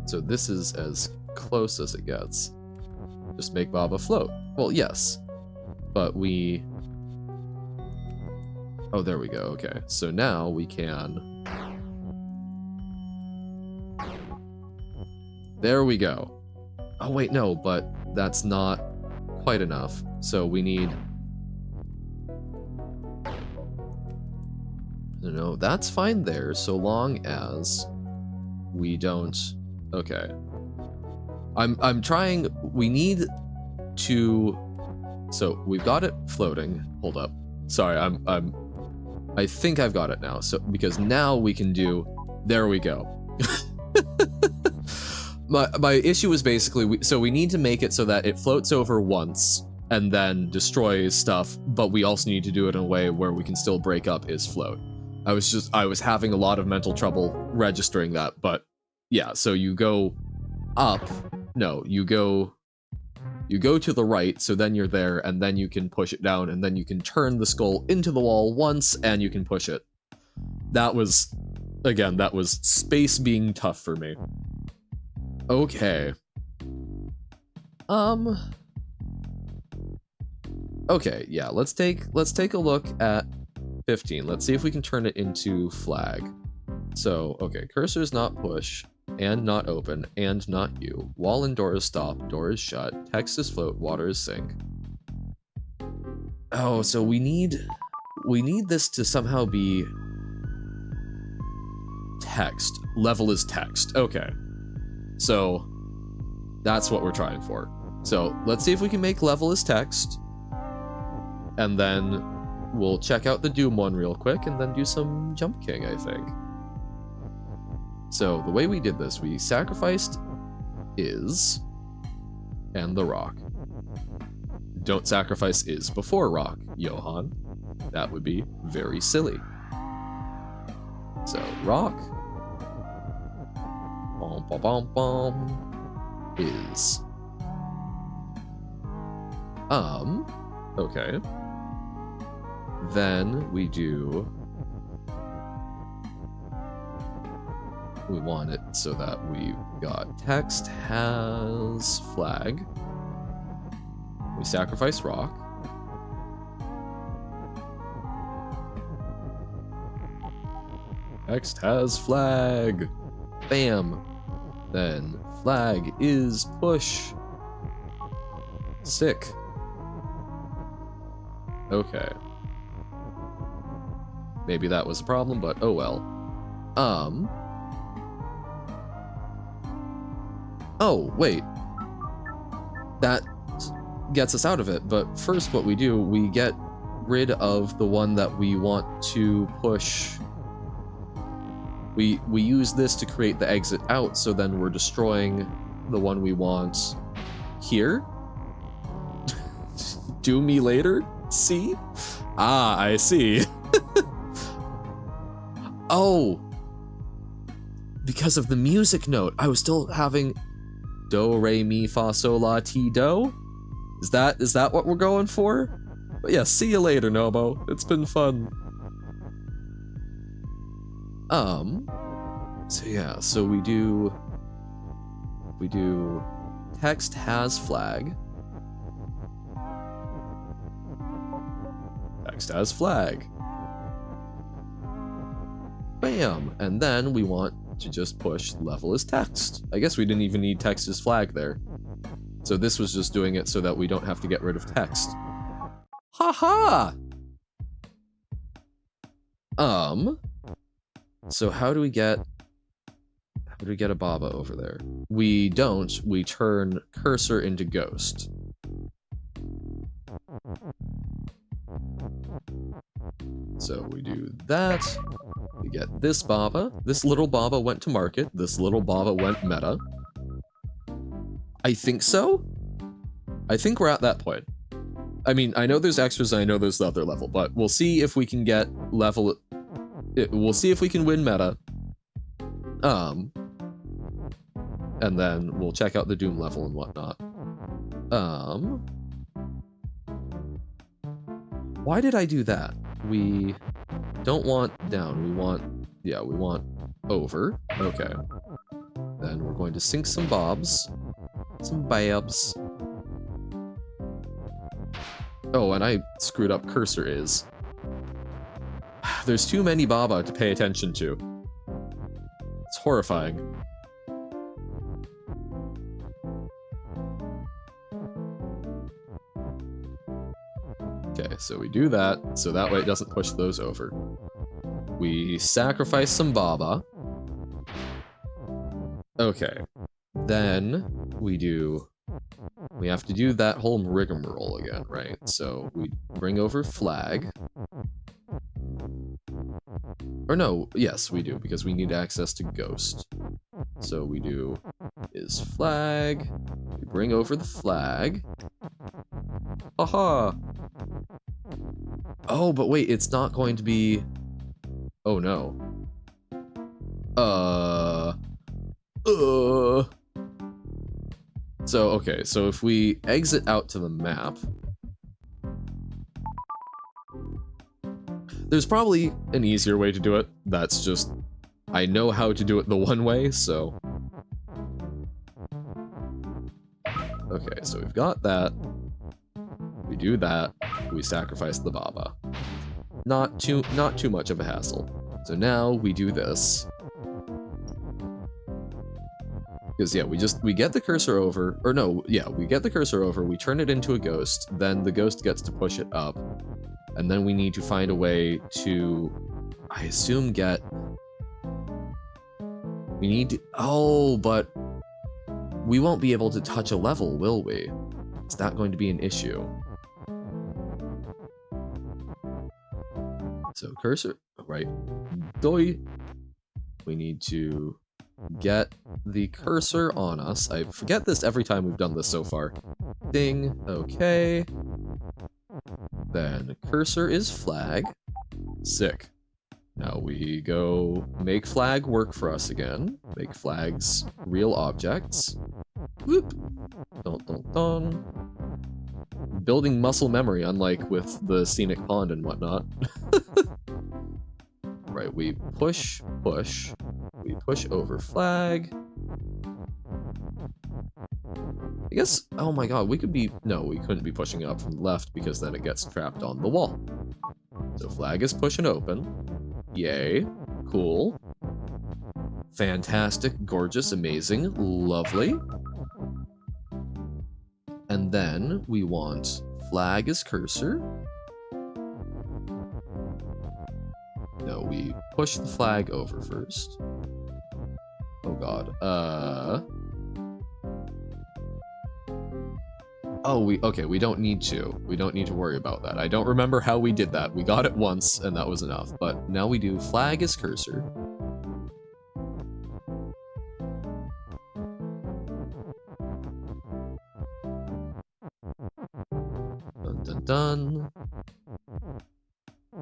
So this is as close as it gets. Just make Baba float. Well, yes. But we... Oh, there we go, okay. So now we can... There we go. Oh, wait, no, but that's not quite enough. So we need... No, that's fine there, so long as we don't... Okay. I'm trying... We need to... So, we've got it floating. Hold up. Sorry, I think I've got it now. So, because now we can do... There we go. My issue is basically, we need to make it so that it floats over once and then destroys stuff, but we also need to do it in a way where we can still break up his float. I was having a lot of mental trouble registering that, but yeah, so you go up, no, you go to the right, so then you're there, and then you can push it down, and then you can turn the skull into the wall once, and you can push it. That was, again, that was space being tough for me. Okay. Okay, yeah, let's take a look at 15. Let's see if we can turn it into flag. So, okay, cursor is not push, and not open, and not you. Wall and door is stop, door is shut, text is float, water is sink. Oh, so we need this to somehow be text. Level is text. Okay. So that's what we're trying for. So let's see if we can make level as text. And then we'll check out the Doom one real quick and then do some Jump King, I think. So the way we did this, we sacrificed is and the rock. Don't sacrifice is before rock, Johan. That would be very silly. So rock. Bom, bom, bom, bom, is. Okay. Then we do. We want it so that we got text has flag. We sacrifice rock. Text has flag. Bam. Then flag is push. Sick. Okay. Maybe that was a problem, but oh well. Oh, wait. That gets us out of it, but first what we do, we get rid of the one that we want to push. We use this to create the exit out, so then we're destroying the one we want here. Do me later? See? Ah, I see. Oh! Because of the music note, I was still having do, re, mi, fa, sol, la, ti, do? Is that what we're going for? But yeah, see you later, Nobo. It's been fun. So yeah, so we do text has flag. Text has flag. Bam! And then we want to just push level as text. I guess we didn't even need text as flag there. So this was just doing it so that we don't have to get rid of text. Haha! So how do we get a Baba over there? We don't, we turn cursor into ghost. So we do that. We get this Baba. This little Baba went to market. This little Baba went meta. I think so? I think we're at that point. I mean, I know there's extras and I know there's the other level, but we'll see if we can get level... We'll see if we can win meta. And then we'll check out the Doom level and whatnot. Why did I do that? We don't want down, we want over. Okay. Then we're going to sink some bobs. Some babs. Oh, and I screwed up cursor is. There's too many Baba to pay attention to. It's horrifying. Okay, so we do that, so that way it doesn't push those over. We sacrifice some Baba. Okay. Then we do we have to do that whole rigmarole again, right? So we bring over flag. Or no, yes, we do, because we need access to ghost. So we do is flag, we bring over the flag. Haha! Oh, but wait, it's not going to be... Oh no. So, okay, so if we exit out to the map, there's probably an easier way to do it. That's just, I know how to do it the one way, so. Okay, so we've got that. We do that. We sacrifice the Baba. Not too much of a hassle. So now we do this. Because yeah, we get the cursor over, or no, yeah, we get the cursor over, we turn it into a ghost, then the ghost gets to push it up, and then we need to find a way to, I assume, we need to, oh, but we won't be able to touch a level, will we? Is that going to be an issue? So cursor, right, doi. We need to get the cursor on us. I forget this every time we've done this so far. Ding, okay. Then cursor is flag. Sick. Now we go make flag work for us again. Make flags real objects. Whoop. Dun, dun, dun. Building muscle memory, unlike with the scenic pond and whatnot. Right, we push, push. We push over flag. I guess, oh my god, we could be, no, we couldn't be pushing up from the left because then it gets trapped on the wall. So flag is pushing open. Yay. Cool. Fantastic, gorgeous, amazing, lovely. And then we want flag as cursor. No, we push the flag over first. Oh god. Oh, we don't need to. We don't need to worry about that. I don't remember how we did that. We got it once, and that was enough. But now we do flag as cursor. Dun dun dun.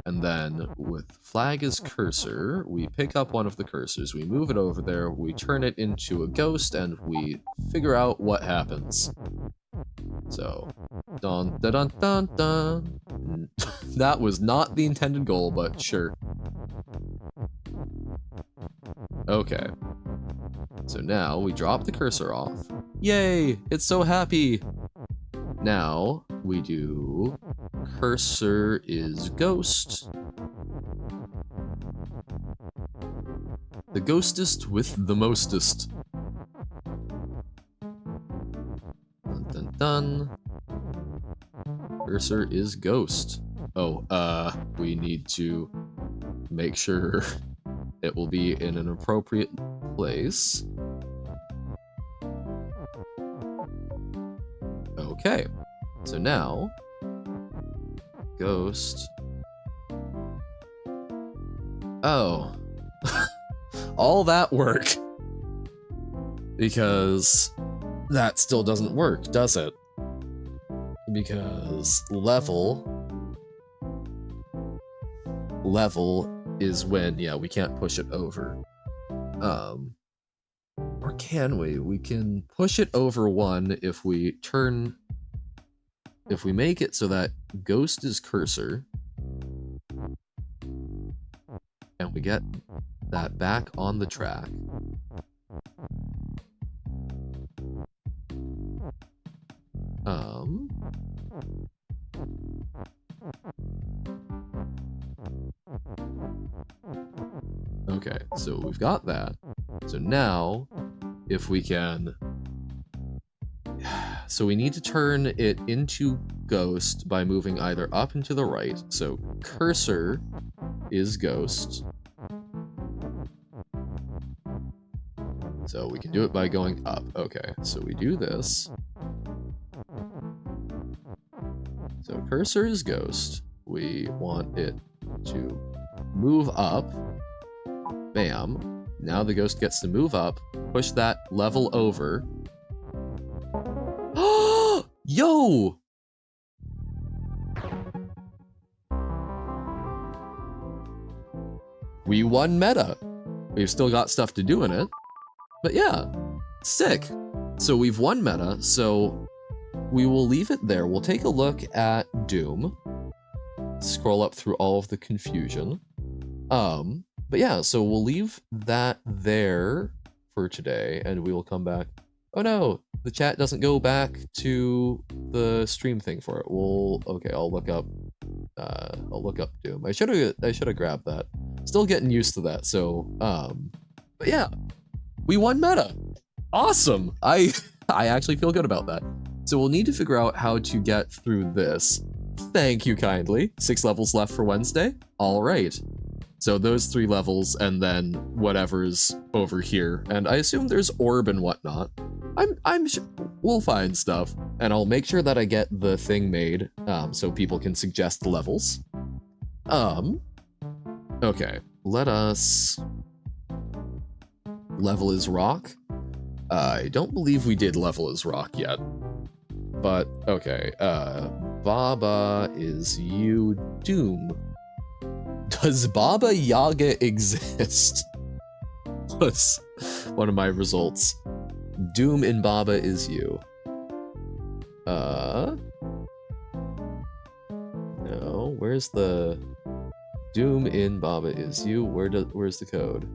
And then with flag as cursor, we pick up one of the cursors, we move it over there, we turn it into a ghost, and we figure out what happens. So, dun dun dun dun dun. That was not the intended goal, but sure. Okay. So now we drop the cursor off. Yay! It's so happy! Now we do cursor is ghost. The ghostest with the mostest. Dun dun dun. Cursor is ghost. Oh, we need to make sure it will be in an appropriate place. Okay, so now, ghost. Oh, all that work, because that still doesn't work, does it? Because level is when, yeah, we can't push it over. Or can we? We can push it over one if we make it so that ghost is cursor, and we get that back on the track. Okay, so we've got that. So now, if we can... So we need to turn it into ghost by moving either up and to the right. So cursor is ghost. So we can do it by going up. Okay, so we do this. So cursor is ghost. We want it to move up. Bam. Now the ghost gets to move up. Push that level over. Yo! We won meta. We've still got stuff to do in it. But yeah, sick. So we've won meta, so we will leave it there. We'll take a look at Doom. Scroll up through all of the confusion. But yeah, so we'll leave that there for today, and we will come back. Oh no, the chat doesn't go back to the stream thing for it. Okay, I'll look up Doom. I should have grabbed that. Still getting used to that, so but yeah, we won meta. Awesome. I actually feel good about that. So we'll need to figure out how to get through this. Thank you kindly. 6 levels left for Wednesday. All right. So those 3 levels and then whatever's over here. And I assume there's orb and whatnot. I'm sure we'll find stuff, and I'll make sure that I get the thing made so people can suggest the levels. Okay, let us level as rock. I don't believe we did level as rock yet, but okay. Baba is you. Doom. Does Baba Yaga exist? Was one of my results. Doom in Baba is you. No, where's the Doom in Baba is you? Where's the code?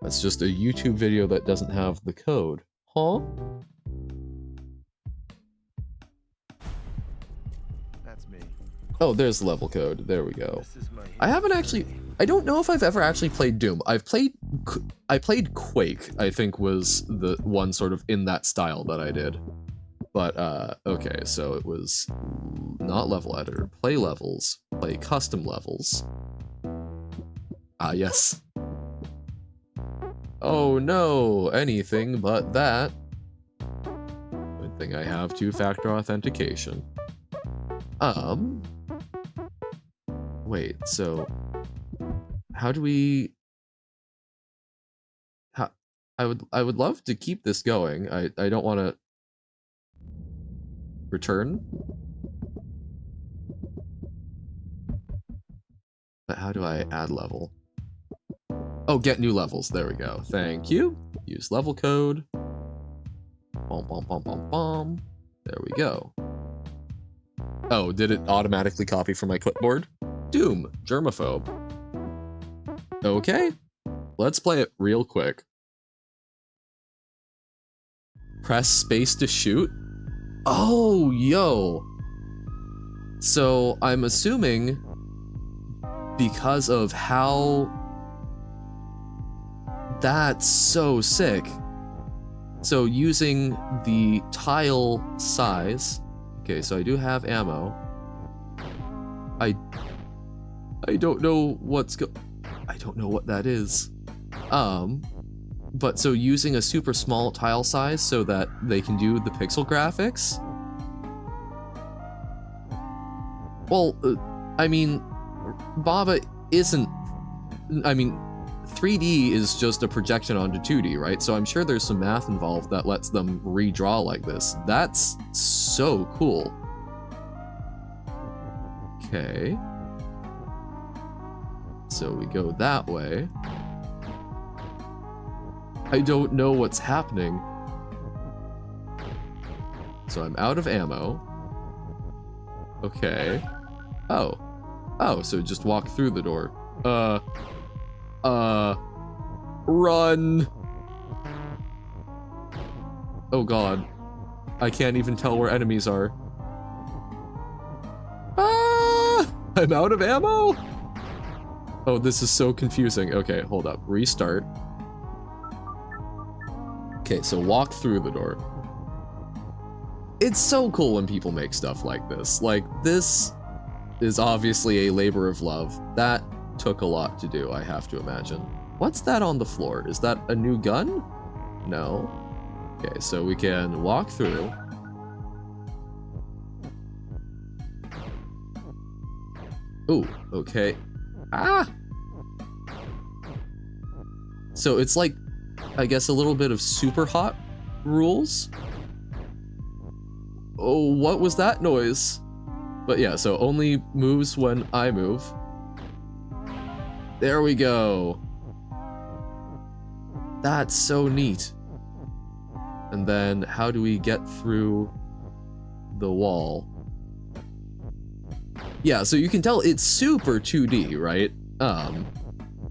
That's just a YouTube video that doesn't have the code. Huh? That's me. Oh, there's the level code. There we go. I don't know if I've ever actually played Doom. I played Quake, I think was the one sort of in that style that I did. But, okay, so it was not level editor, play levels, play custom levels. Ah, yes. Oh no, anything but that. Good thing I have 2-factor authentication. Wait, so how do we... I would love to keep this going. I don't want to return. But how do I add level? Oh, get new levels. There we go. Thank you. Use level code. Bom, bom, bom, bom, bom. There we go. Oh, did it automatically copy from my clipboard? Doom, germaphobe. Okay, let's play it real quick. Press space to shoot? Oh, yo. So I'm assuming because of how... That's so sick. So using the tile size... Okay, so I do have ammo. I don't know I don't know what that is. But so using a super small tile size so that they can do the pixel graphics? Well, I mean, Baba isn't... I mean, 3D is just a projection onto 2D, right? So I'm sure there's some math involved that lets them redraw like this. That's so cool. Okay. So we go that way. I don't know what's happening. So I'm out of ammo. Okay. Oh. Oh, so just walk through the door. Run! Oh god. I can't even tell where enemies are. Ah! I'm out of ammo? Oh, this is so confusing. Okay, hold up. Restart. Okay, so walk through the door. It's so cool when people make stuff like this. Like, this is obviously a labor of love. That took a lot to do, I have to imagine. What's that on the floor? Is that a new gun? No. Okay, so we can walk through. Ooh, okay. Ah! So it's like, I guess, a little bit of super hot rules. Oh, what was that noise? But yeah, so only moves when I move. There we go. That's so neat. And then how do we get through the wall? Yeah, so you can tell it's super 2D, right?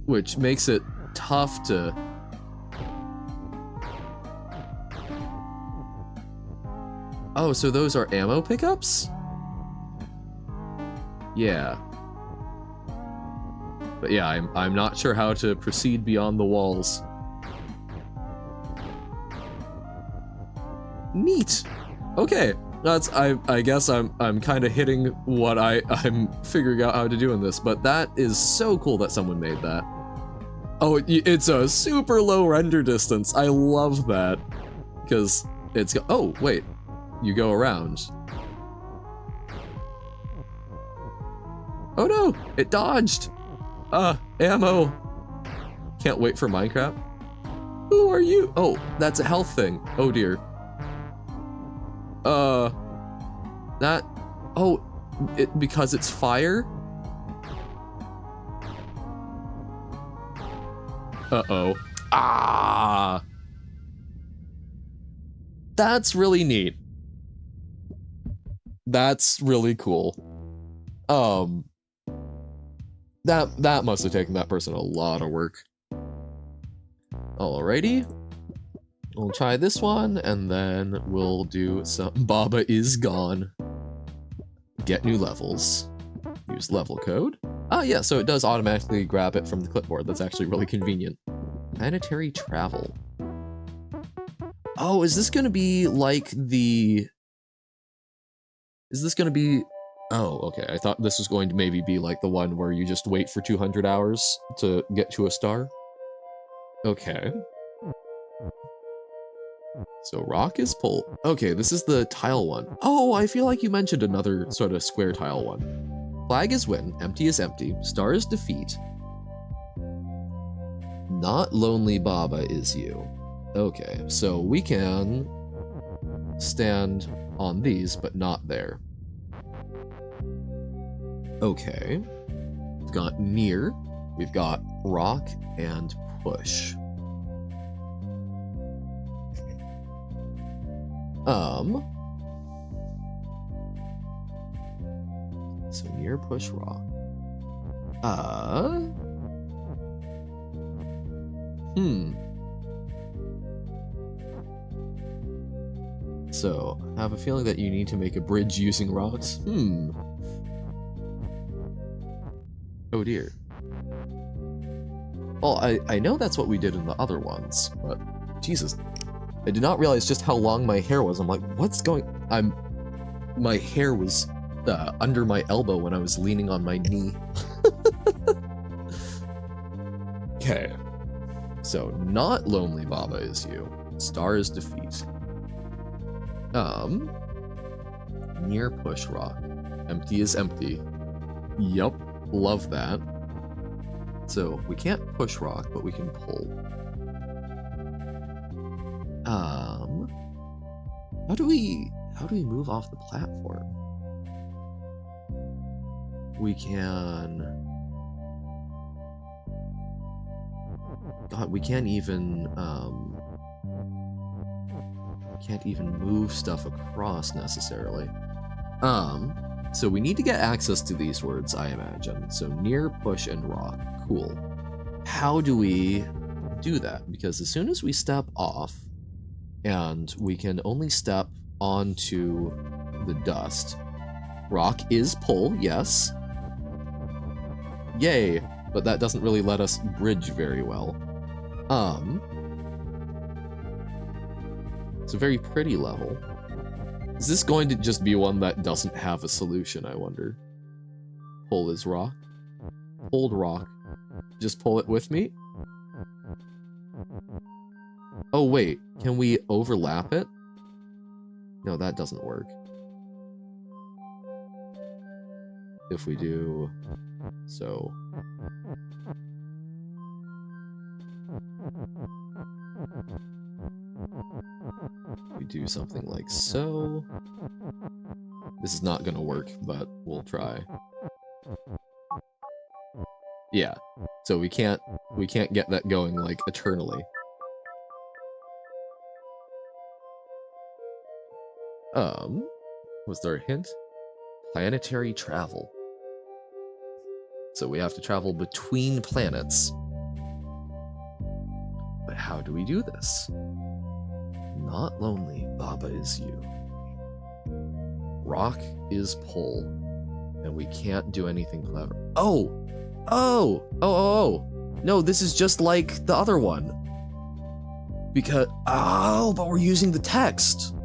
Which makes it tough to... Oh, so those are ammo pickups? Yeah. But yeah, I'm not sure how to proceed beyond the walls. Neat. Okay, I guess I'm kind of hitting what I'm figuring out how to do in this, but that is so cool that someone made that. Oh, it's a super low render distance. I love that because it's oh wait, you go around. Oh no, it dodged. Ammo. Can't wait for Minecraft. Who are you? Oh, that's a health thing. Oh dear. That, oh, because it's fire? Uh-oh. Ah! That's really neat. That's really cool. That must have taken that person a lot of work. Alrighty. We'll try this one, and then we'll do some... Baba is gone. Get new levels. Use level code. Ah, yeah, so it does automatically grab it from the clipboard. That's actually really convenient. Planetary travel. Oh, is this gonna be like the... Is this gonna be... Oh, okay. I thought this was going to maybe be like the one where you just wait for 200 hours to get to a star. Okay. So rock is pull. Okay, this is the tile one. Oh, I feel like you mentioned another sort of square tile one. Flag is win, empty is empty, star is defeat. Not lonely Baba is you. Okay, so we can stand on these, but not there. Okay. We've got near, we've got rock, and push. So near, push, rock. So, I have a feeling that you need to make a bridge using rocks. Oh dear. Well, I know that's what we did in the other ones, but Jesus. I did not realize just how long my hair was. I'm like, what's going... My hair was under my elbow when I was leaning on my knee. Okay. So, not lonely Baba is you. Star is defeat. Near push rock. Empty is empty. Yup. Love that. So, we can't push rock, but we can pull. How do we move off the platform? We can... God, we can't even move stuff across necessarily. So we need to get access to these words, I imagine. So near, push, and rock. Cool. How do we do that? Because as soon as we step off, and we can only step onto the dust. Rock is pull, yes. Yay, but that doesn't really let us bridge very well. It's a very pretty level. Is this going to just be one that doesn't have a solution, I wonder? Pull is rock. Hold rock. Just pull it with me? Oh wait, can we overlap it? No, that doesn't work. If we do So we do something like so. This is not gonna work, but we'll try. Yeah. So we can't get that going like eternally. Was there a hint? Planetary travel. So we have to travel between planets. But how do we do this? Not lonely, Baba is you. Rock is pull. And we can't do anything clever. Oh! Oh! Oh, oh, oh! No, this is just like the other one. Because, oh, but we're using the text.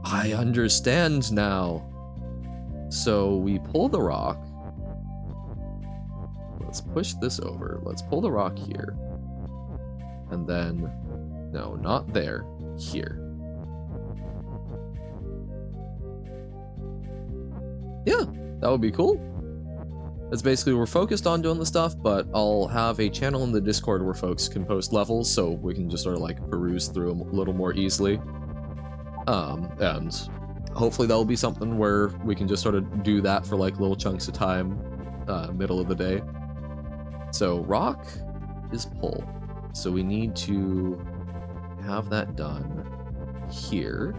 I understand now. So we pull the rock. Let's push this over. Let's pull the rock here. And then, no, not there, here. Yeah, that would be cool. That's basically, we're focused on doing the stuff, but I'll have a channel in the Discord where folks can post levels, so we can just sort of like peruse through them a little more easily. And hopefully that'll be something where we can just sort of do that for like little chunks of time, middle of the day. So rock is pull. So we need to have that done here.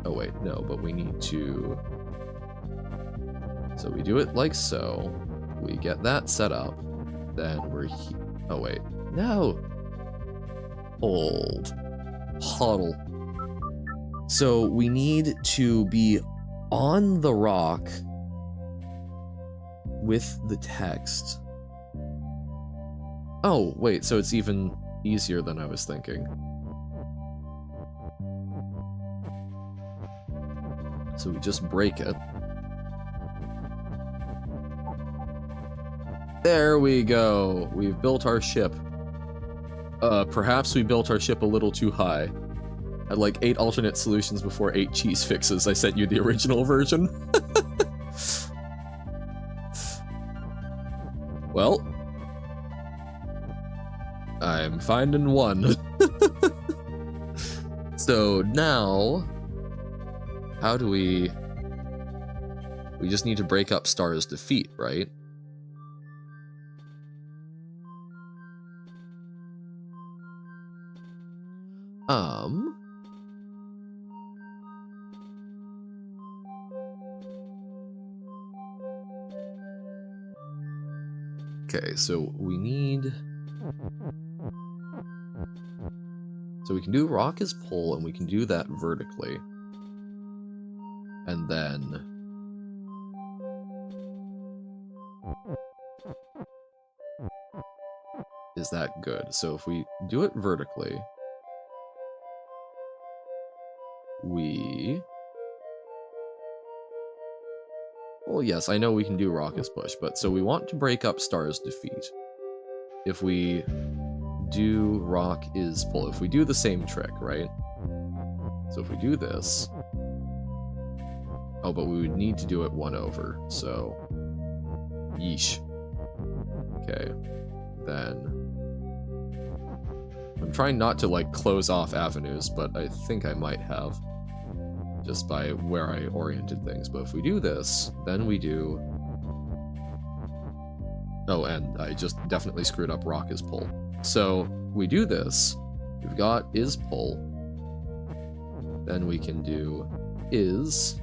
Oh wait, no, but we need to... So we do it like so. We get that set up. Then we're oh wait, no! Hold. Huddle. So we need to be on the rock with the text. Oh, wait, so it's even easier than I was thinking. So we just break it. There we go. We've built our ship. Perhaps we built our ship a little too high. Had like 8 alternate solutions before 8 cheese fixes. I sent you the original version. Well, I'm finding one. So now, how do we just need to break up Star's defeat, right? Okay, so we need... So we can do rock as pull, and we can do that vertically. And then... Is that good? So if we do it vertically... Well, yes, I know we can do rock as push, but so we want to break up Star's defeat. If we do rock is pull, if we do the same trick, right? So if we do this... Oh, but we would need to do it 1 over, so... Yeesh. Okay, then... I'm trying not to, like, close off avenues, but I think I might have. Just by where I oriented things. But if we do this, then we do... Oh, and I just definitely screwed up rock is pull. So, we do this. We've got is pull. Then we can do is...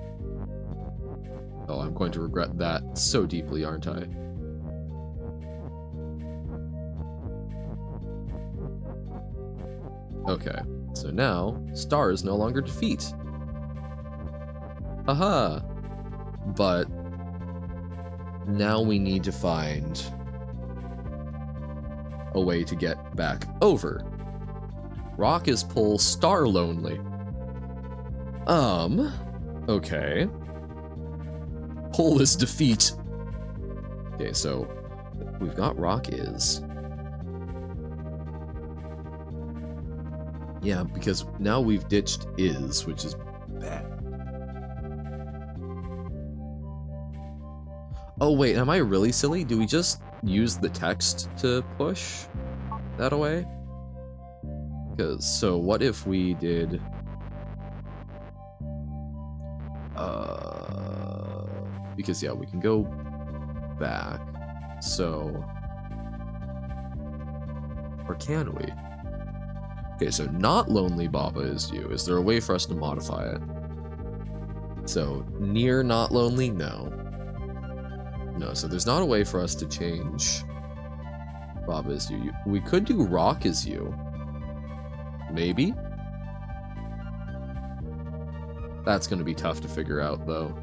Oh, I'm going to regret that so deeply, aren't I? Okay, so now, Star is no longer defeat. Aha! But now we need to find a way to get back over. Rock is pull, Star lonely. Okay. Pull is defeat. Okay, so we've got rock is. Yeah, because now we've ditched is, which is bad. Oh wait, am I really silly? Do we just use the text to push that away? Because, so what if we did... because yeah, we can go back. So... Or can we? Okay, so not lonely Baba is you. Is there a way for us to modify it? So, near not lonely? No. No, so there's not a way for us to change Baba is you. We could do rock is you. Maybe? That's going to be tough to figure out, though.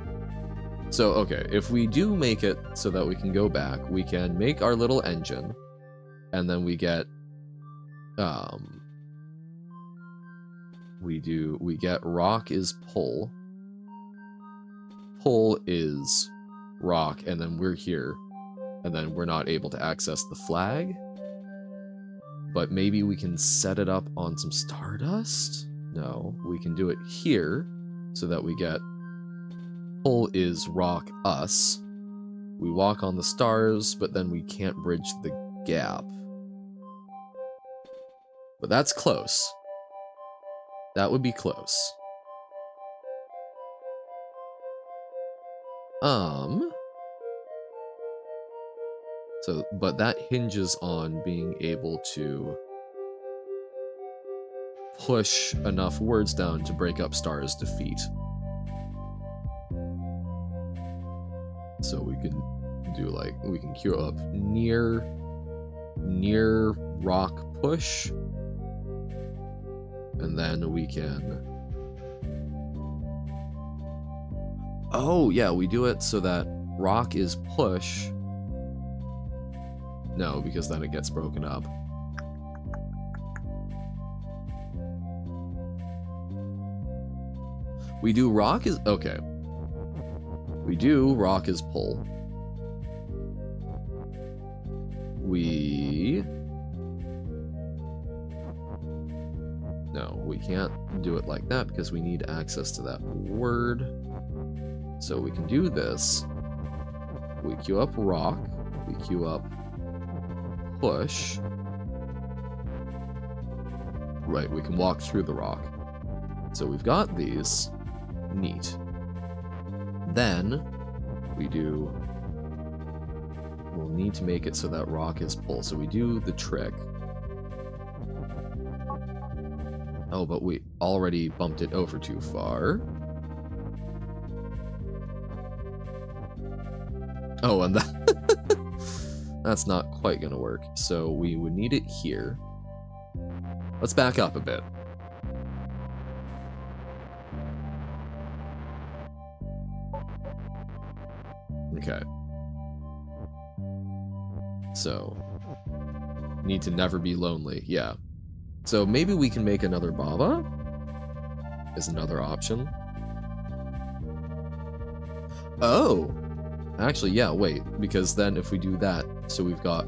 So, okay, if we do make it so that we can go back, we can make our little engine, and then we get, we get rock is pull. Pull is rock, and then we're here, and then we're not able to access the flag. But maybe we can set it up on some stardust? No, we can do it here, so that we get pull is rock us. We walk on the stars, but then we can't bridge the gap. But that's close. That would be close. So, but that hinges on being able to push enough words down to break up stars' defeat. So we can do like, we can queue up near rock push, and then we can, oh yeah, we do it so that rock is push. No, because then it gets broken up. We do rock is, okay. We do rock is pull. No, we can't do it like that because we need access to that word. So we can do this. We queue up rock. We queue up push. Right, we can walk through the rock. So we've got these. Neat. Then we'll need to make it so that rock is pull. So we do the trick. Oh, but we already bumped it over too far. Oh, and that's not quite gonna work. So we would need it here. Let's back up a bit. Okay. So, need to never be lonely. Yeah. So maybe we can make another Baba? Is another option. Oh! Actually, yeah, wait. Because then if we do that, so we've got...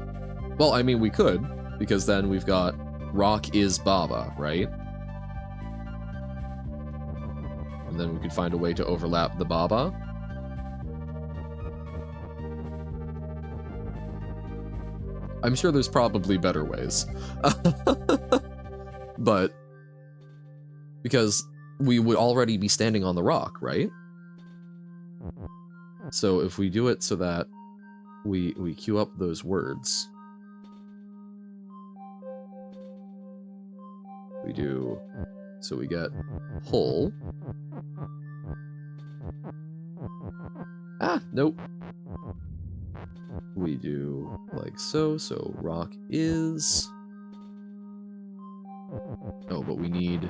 Well, I mean, we could. Because then we've got rock is Baba, right? And then we could find a way to overlap the Baba. I'm sure there's probably better ways. But because we would already be standing on the rock, right? So if we do it so that we queue up those words, we do, so we get pull. Ah, nope. We do like so, so rock is... Oh, but we need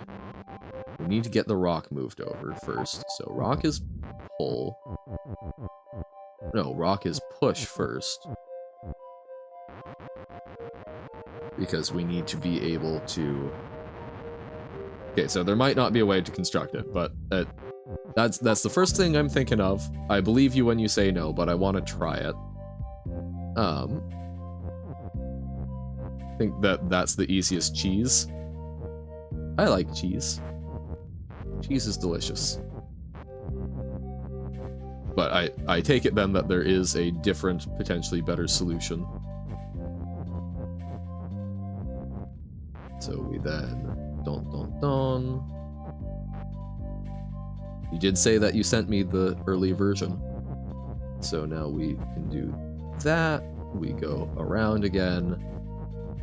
to get the rock moved over first. So rock is pull. No, rock is push first. Because we need to be able to... Okay, so there might not be a way to construct it, but that's the first thing I'm thinking of. I believe you when you say no, but I want to try it. I think that's the easiest cheese. I like cheese. Cheese is delicious. But I take it then that there is a different, potentially better solution. So we then... Dun. You did say that you sent me the early version. So now we can do that. We go around again.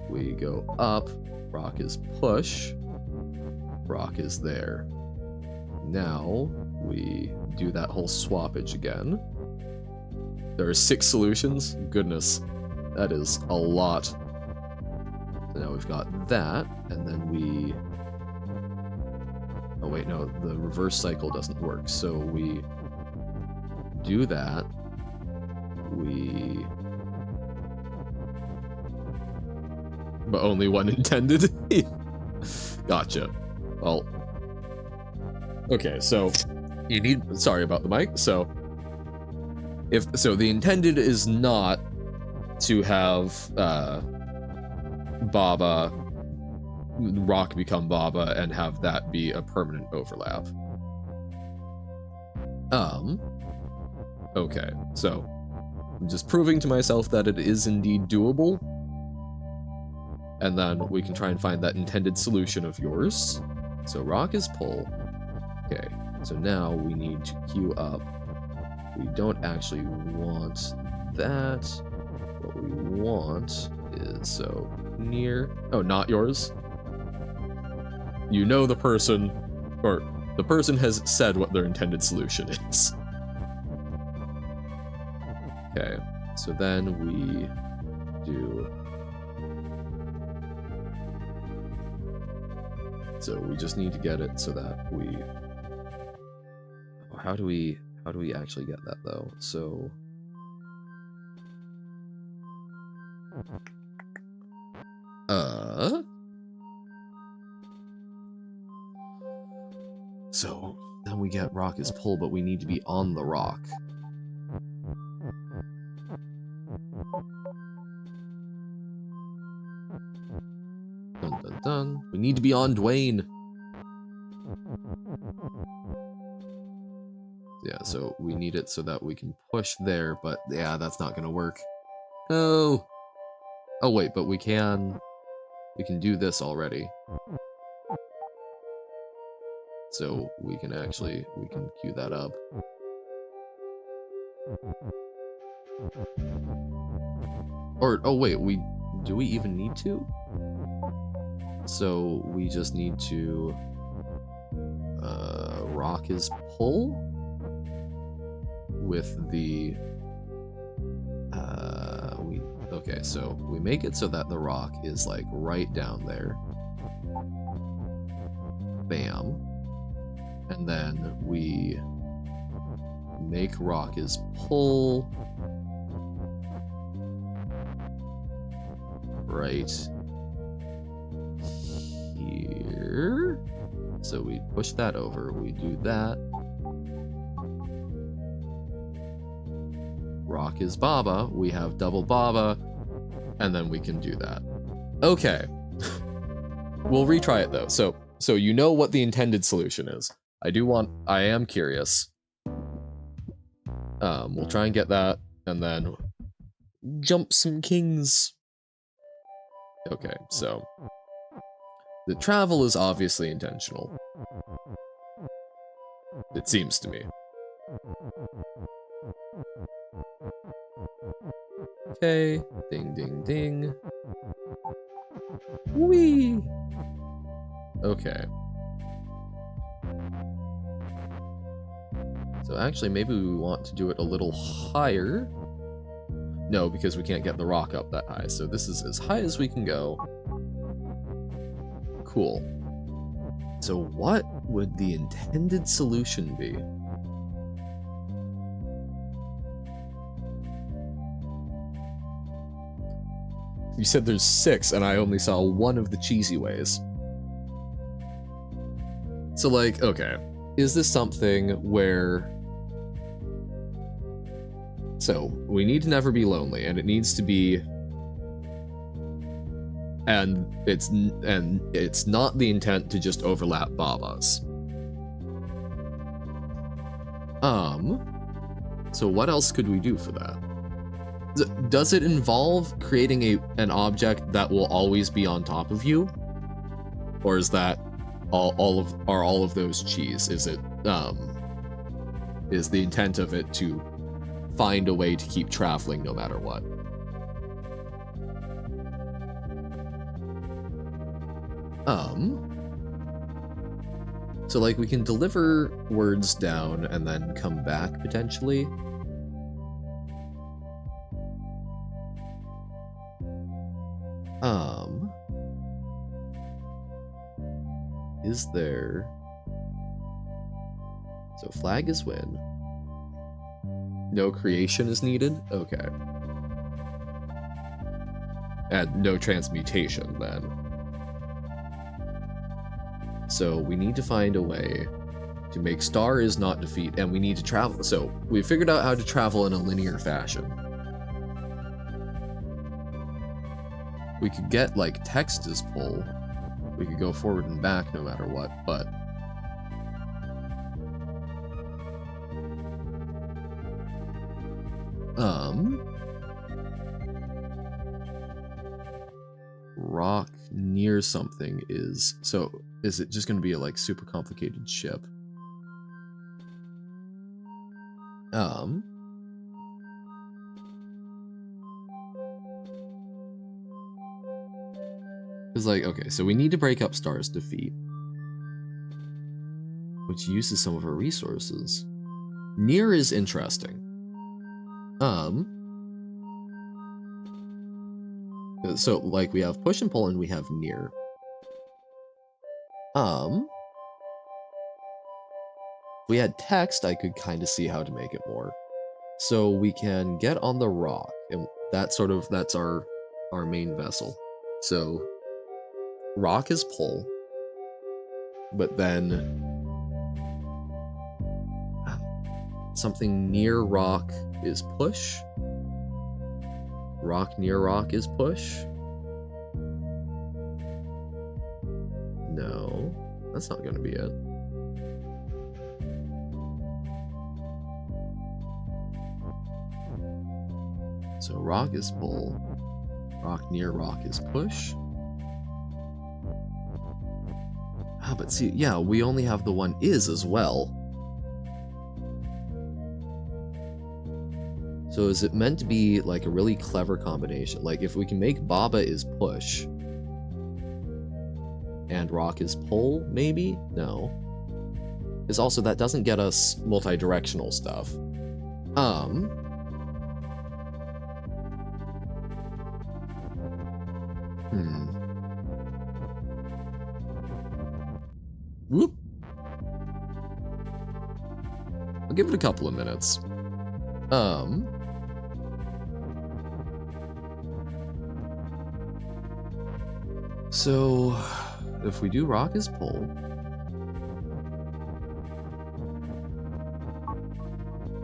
We go up. Rock is push. Rock is there. Now we do that whole swappage again. There are 6 solutions. Goodness, that is a lot. So now we've got that, and then we... Oh wait, no, the reverse cycle doesn't work. So we do that. We... But only one intended? Gotcha. Well... Okay, so... You need... Sorry about the mic. So... So the intended is not to have, Baba... Rock become Baba and have that be a permanent overlap. Okay, so... I'm just proving to myself that it is indeed doable. And then we can try and find that intended solution of yours. So rock is pull. Okay, so now we need to queue up. We don't actually want that. What we want is, so, near... Oh, not yours. You know the person, or the person has said what their intended solution is. Okay, so then we do... So we just need to get it so that we... How do we actually get that though? So... So then we get rock is pull, but we need to be on the rock. Dun. We need to be on Dwayne. Yeah, so we need it so that we can push there, but yeah, that's not gonna work. Oh. Oh wait, but we can do this already. So we can queue that up. Or, oh wait, do we even need to? So we just need to rock is pull with the okay, so we make it so that the rock is like right down there. Bam. And then we make rock is pull right here. So we push that over, we do that. Rock is Baba, we have double Baba, and then we can do that. Okay. We'll retry it though. So you know what the intended solution is. I am curious. We'll try and get that, and then jump some kings. Okay, so the travel is obviously intentional. It seems to me. Okay, ding ding ding. Whee! Okay. So actually, maybe we want to do it a little higher. No, because we can't get the rock up that high. So this is as high as we can go. Cool. So what would the intended solution be? You said there's 6, and I only saw one of the cheesy ways. So like, okay. Is this something where... So, we need to never be lonely, and it needs to be... And it's not the intent to just overlap Babas. So what else could we do for that? Does it involve creating an object that will always be on top of you? Or is that all of those cheese? Is it is the intent of it to find a way to keep traveling no matter what? So like we can deliver words down and then come back potentially. Is there... So flag is win. No creation is needed? Okay. And no transmutation then. So we need to find a way to make star is not defeat, and we need to travel. So we figured out how to travel in a linear fashion. We could get like text as pull. We could go forward and back no matter what, but rock near something is, so is it just going to be a like super complicated ship? It's like, okay, so we need to break up Star's defeat, which uses some of our resources. Near is interesting. So like we have push and pull and we have near. If we had text, I could kind of see how to make it more. So we can get on the rock, and that's our main vessel. So rock is pull, but then something near rock is push. Rock near rock is push. No, that's not going to be it. So rock is pull. Rock near rock is push. Ah, but see, yeah, we only have the one is as well. So is it meant to be like a really clever combination? Like if we can make Baba is push and rock is pull, maybe? No. Because also that doesn't get us multi-directional stuff. Whoop. I'll give it a couple of minutes. So if we do rock is pull,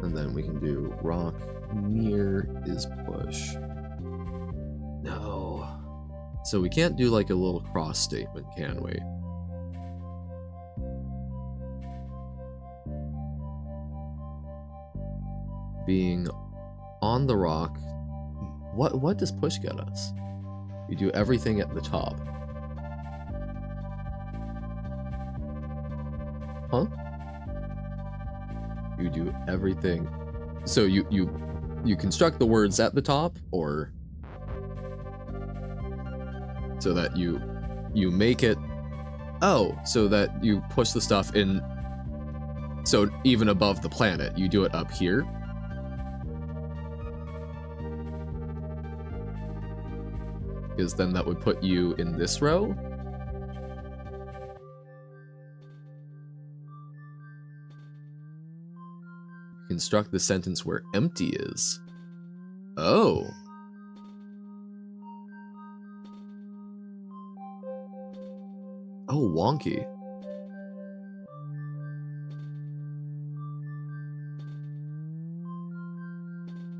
and then we can do rock near is push. No. So we can't do like a little cross statement, can we? Being on the rock, what does push get us? You do everything at the top. Huh? You do everything. So you construct the words at the top, or so that you make it, oh, so that you push the stuff in, so even above the planet, you do it up here. Because then that would put you in this row. Construct the sentence where empty is. Oh. Oh, wonky.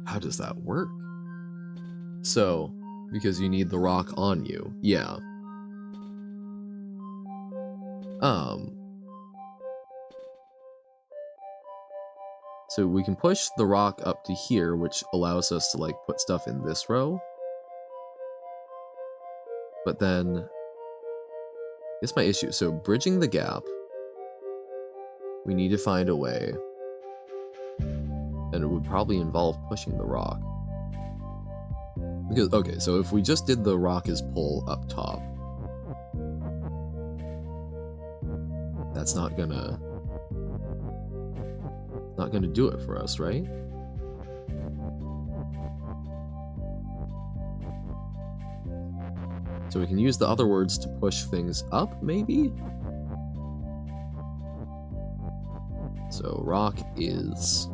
How does that work? So, because you need the rock on you. Yeah. So we can push the rock up to here, which allows us to like put stuff in this row. But then, it's my issue. So bridging the gap, we need to find a way. And it would probably involve pushing the rock. Because, okay, so if we just did the rock as pull up top, that's not gonna do it for us, right? So we can use the other words to push things up, maybe? So rock is...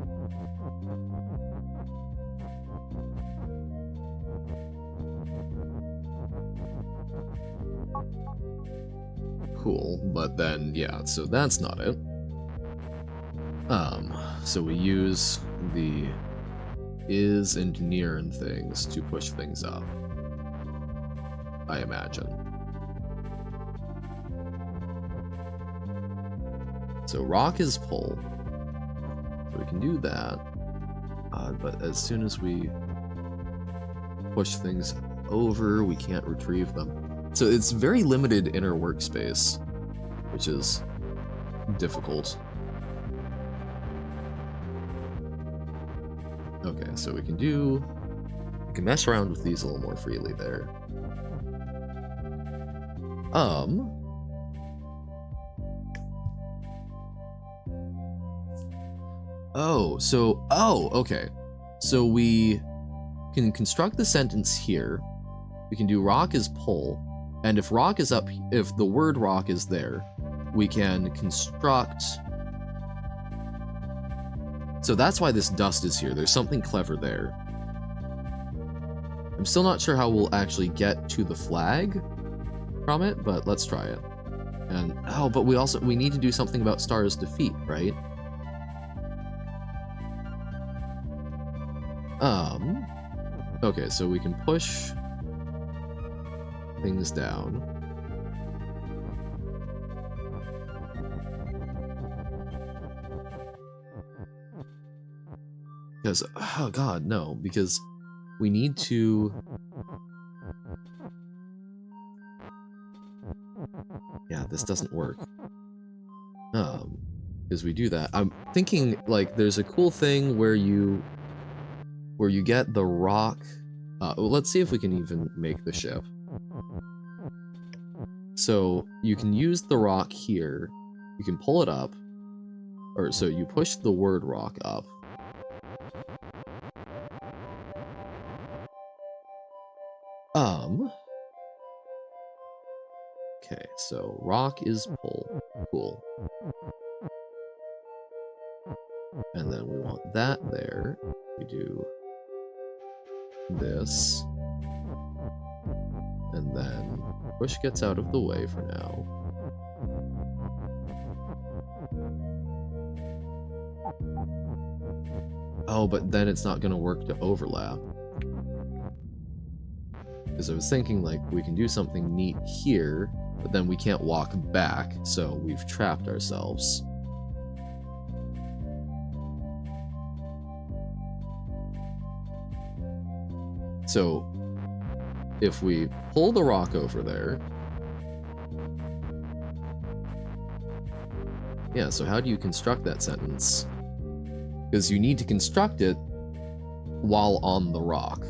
cool, but then, yeah, so that's not it. So we use the is and near and things to push things up, I imagine. So rock is pull, so we can do that, but as soon as we push things over, we can't retrieve them. So it's very limited inner workspace, which is difficult. Okay, so we can mess around with these a little more freely there. Okay. So we can construct the sentence here. We can do rock is pull, and if rock is up, if the word rock is there, we can construct. So that's why this dust is here. There's something clever there. I'm still not sure how we'll actually get to the flag from it, but let's try it. And oh, but we need to do something about Star's defeat, right? Okay, so we can push things down. Because, oh god, no, because we need to... Yeah, this doesn't work. Because we do that. I'm thinking, like, there's a cool thing where you get the rock... well, let's see if we can even make the ship. So, you can use the rock here, you can pull it up, or so you push the word rock up. Okay, so rock is pull. Cool. And then we want that there. We do this. And then push gets out of the way for now. Oh, but then it's not going to work to overlap. Because I was thinking, like, we can do something neat here, but then we can't walk back, so we've trapped ourselves. So, if we pull the rock over there... Yeah, so how do you construct that sentence? Because you need to construct it while on the rock.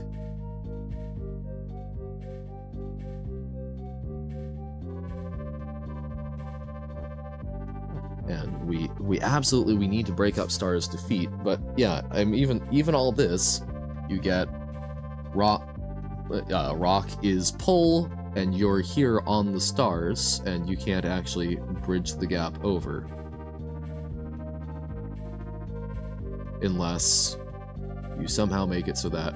And we absolutely need to break up Star's defeat, but yeah, I'm even all this, you get rock is pull, and you're here on the stars, and you can't actually bridge the gap over. Unless you somehow make it so that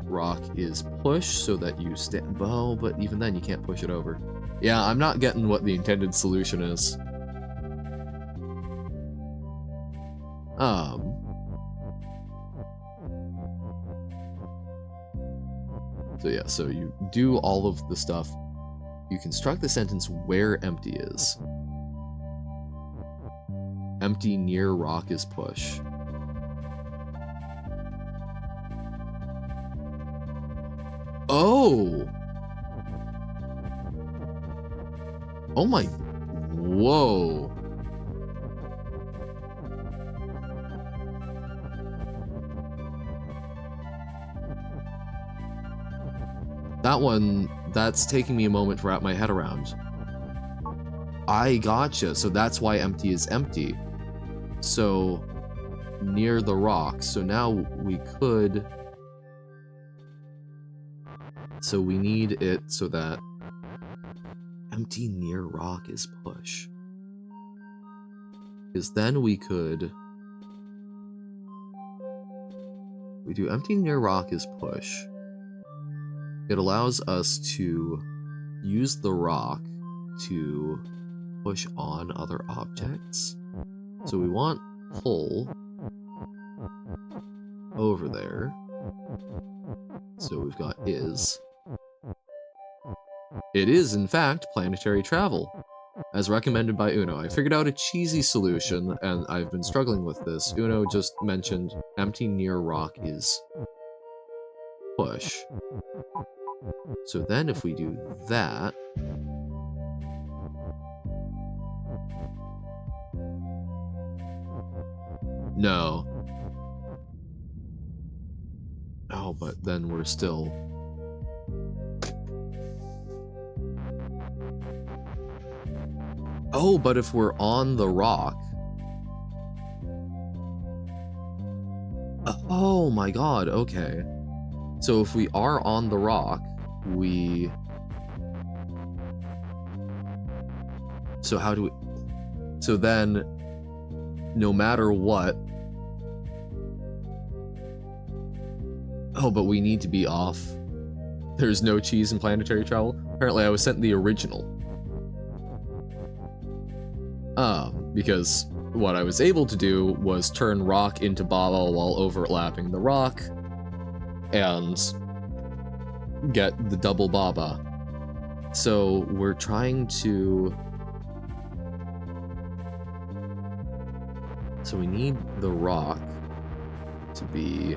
rock is push, so that you stand... Oh, but even then you can't push it over. Yeah, I'm not getting what the intended solution is. So yeah, so you do all of the stuff. You construct the sentence where empty is. Empty near rock is push. Oh! Oh my... Whoa. That one, that's taking me a moment to wrap my head around. I gotcha. So that's why empty is empty. So, near the rock. So now we could... So we need it so that empty near rock is push. Because then we could... We do empty near rock is push. It allows us to use the rock to push on other objects. So we want pull over there. So we've got is. It is, in fact, planetary travel, as recommended by Uno. I figured out a cheesy solution, and I've been struggling with this. Uno just mentioned empty near rock is push. So then if we do that... No. Oh, but then we're still... Oh, but if we're on the rock... Oh my god, okay. So if we are on the rock, we... So how do we... So then, no matter what... Oh, but we need to be off. There's no cheese in planetary travel? Apparently I was sent the original. Because what I was able to do was turn rock into Baba while overlapping the rock, and get the double Baba. So we're trying to... So we need the rock to be...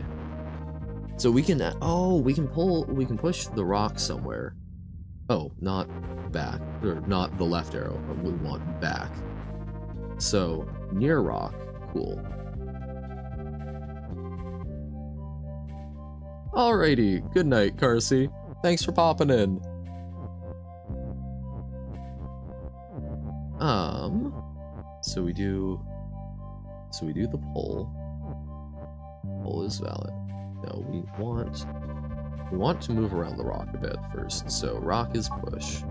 So we can... Oh, we can push the rock somewhere. Oh, not back, or not the left arrow, but we want back. So, near rock, cool. Alrighty, good night, Carsey. Thanks for popping in. So we do the pull. Pull is valid. No, we want to move around the rock a bit first. So rock is push.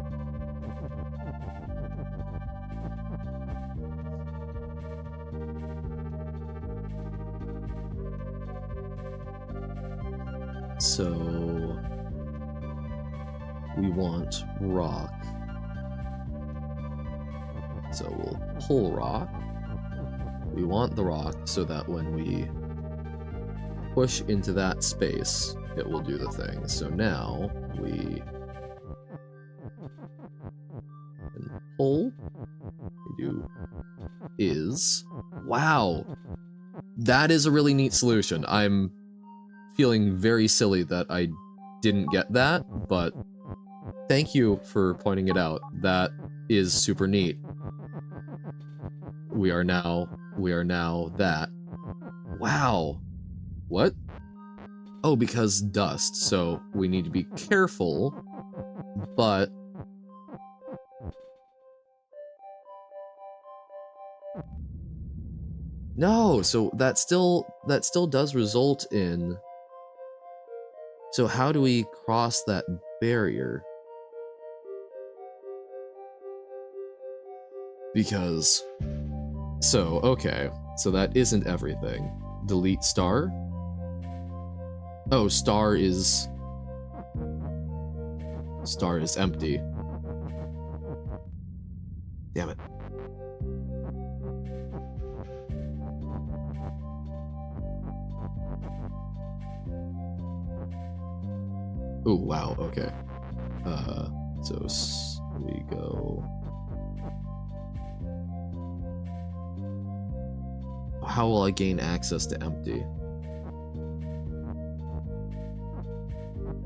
So we want rock. So we'll pull rock. We want the rock so that when we push into that space, it will do the thing. So now we can pull. We do is. Wow. That is a really neat solution. I'm feeling very silly that I didn't get that, but thank you for pointing it out. That is super neat. We are now that. Wow. What? Oh, because dust, so we need to be careful, but... No, so that still does result in... So how do we cross that barrier? Because... So, okay. So that isn't everything. Delete star? Oh, star is empty. Damn it. Oh, wow, okay. So we go... How will I gain access to empty?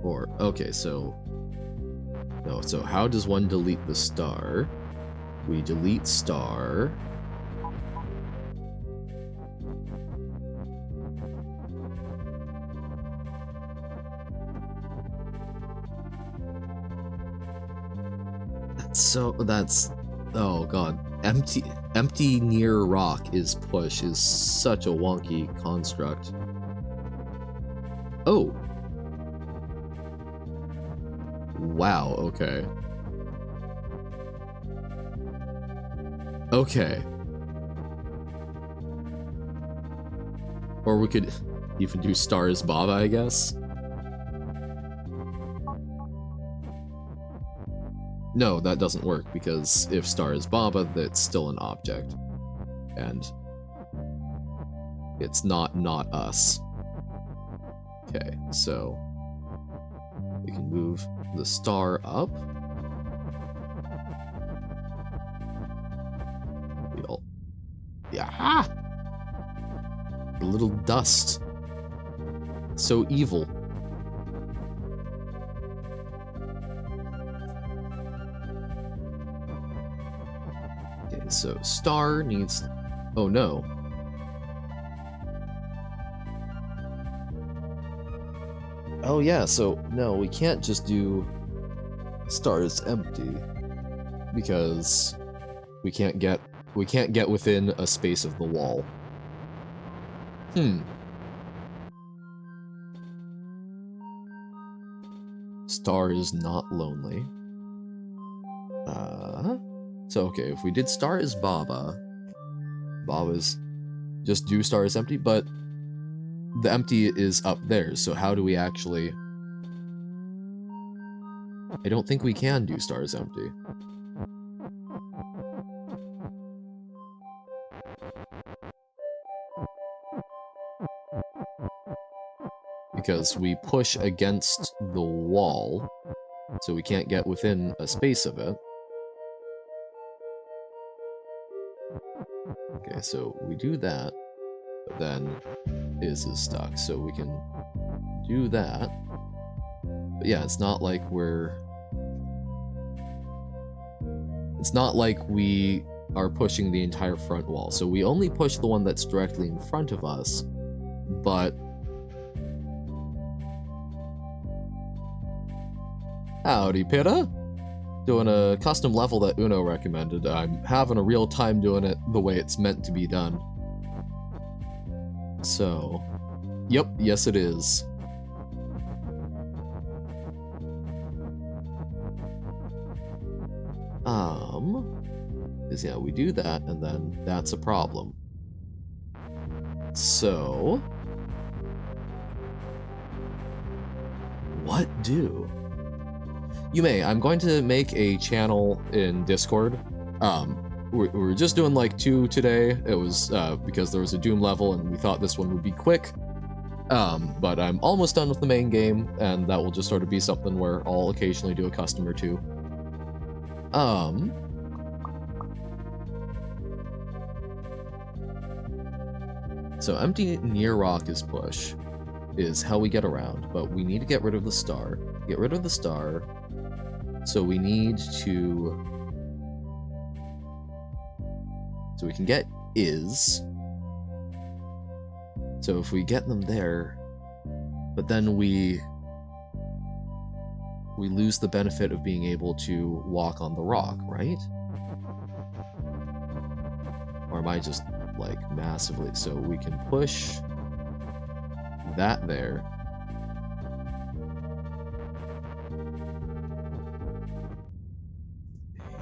Or, okay, so... No, so how does one delete the star? We delete star. That's... Oh god. Empty near rock is push is such a wonky construct. Oh! Wow, okay. Okay. Or we could even do stars Baba, I guess? No, that doesn't work, because if star is Baba, that's still an object. And it's not us. Okay, so we can move the star up. Yeah! The little dust. So evil. Okay, so star needs... Oh no. Oh yeah, so no, we can't just do stars empty. Because we can't get within a space of the wall. Star is not lonely. So okay, if we did star is Baba, Baba's just do star is empty, but the empty is up there, so how do we actually... I don't think we can do star is empty. Because we push against the wall, so we can't get within a space of it. Okay, so we do that, but then is stuck, so we can do that. But yeah, it's not like we're... It's not like we are pushing the entire front wall, so we only push the one that's directly in front of us, but... Howdy, Pitta! Doing a custom level that Uno recommended. I'm having a real time doing it the way it's meant to be done. So... Yep, yes it is. Is yeah, we do that, and then that's a problem. So... What do? You may. I'm going to make a channel in Discord. We're just doing like 2 today. It was because there was a Doom level and we thought this one would be quick. But I'm almost done with the main game, and that will just sort of be something where I'll occasionally do a custom or 2. So empty near rock is push, is how we get around, but we need to get rid of the star. Get rid of the star, so we need to... So we can get is. So if we get them there, but then we lose the benefit of being able to walk on the rock, right? Or am I just, like, massively... So we can push that there.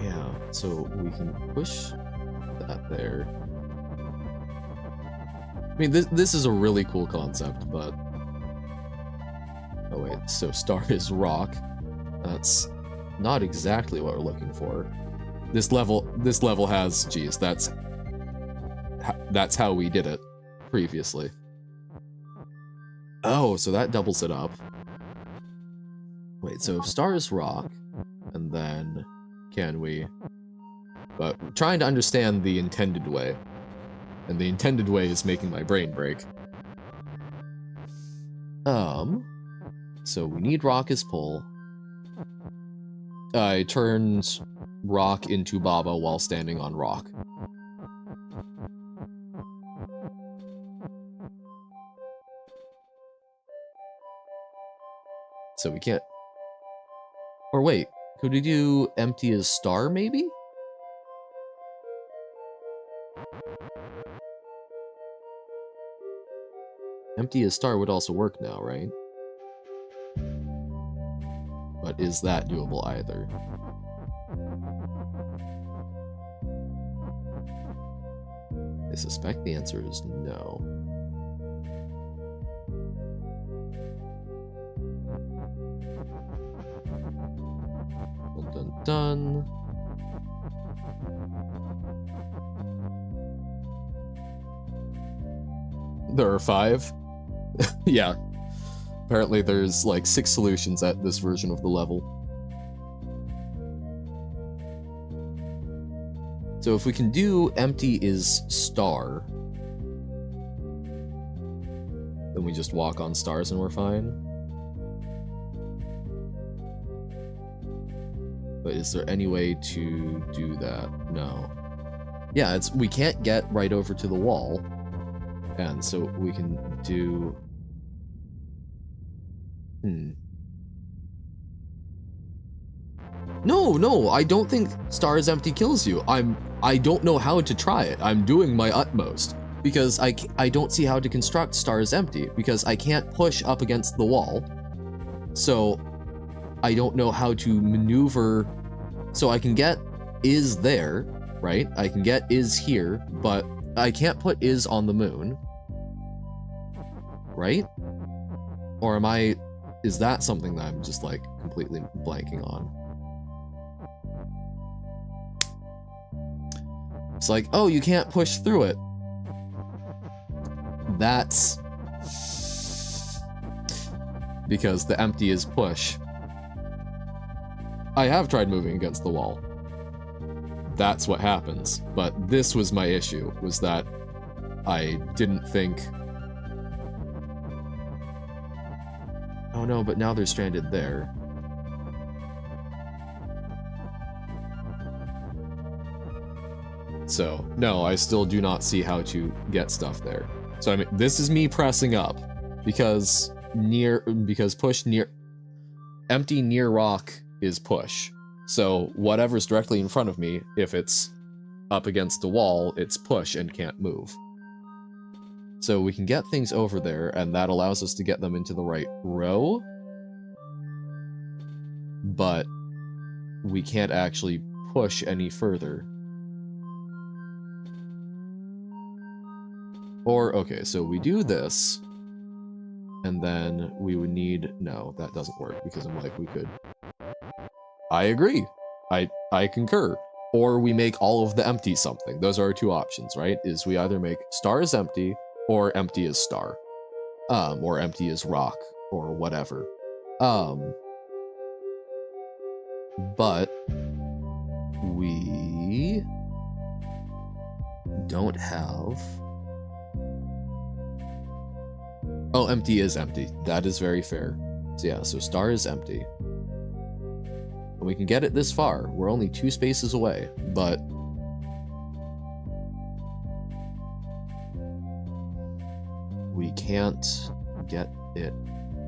Yeah, so we can push that there. I mean, this is a really cool concept, but... Oh wait, so star is rock. That's not exactly what we're looking for. This level has... Geez, that's how we did it previously. Oh, so that doubles it up. Wait, so if star is rock, and then can we... But we're trying to understand the intended way. And the intended way is making my brain break. So we need rock as pull. I turned rock into Baba while standing on rock. So we can't... Or wait, could we do empty as star, maybe? Empty as star would also work now, right? But is that doable either? I suspect the answer is no. Dun dun dun. There are 5? Yeah. Apparently there's like 6 solutions at this version of the level. So if we can do empty is star, then we just walk on stars and we're fine. But is there any way to do that? No. Yeah, we can't get right over to the wall. And so we can do... No, I don't think stars empty kills you. I don't know how to try it. I'm doing my utmost. Because I don't see how to construct stars empty, because I can't push up against the wall. So I don't know how to maneuver. So I can get is there, right? I can get is here, but I can't put is on the moon. Right? Or is that something that I'm just like completely blanking on? It's like, oh, you can't push through it. That's because the empty is push. I have tried moving against the wall. That's what happens. But this was my issue, was that I didn't think... Oh no, but now they're stranded there. So, no, I still do not see how to get stuff there. So, I mean, this is me pressing up, because push near... Empty near rock is push. So, whatever's directly in front of me, if it's up against the wall, it's push and can't move. So we can get things over there, and that allows us to get them into the right row. But we can't actually push any further. Or, okay, so we do this, and then we would need... No, that doesn't work, because I'm like, we could... I agree. I concur. Or we make all of the empty something. Those are our 2 options, right? Is we either make stars empty, or empty as star. Or empty as rock, or whatever. But we don't have... Oh, empty is empty. That is very fair. So yeah, so star is empty. And we can get it this far. We're only 2 spaces away, but... we can't get it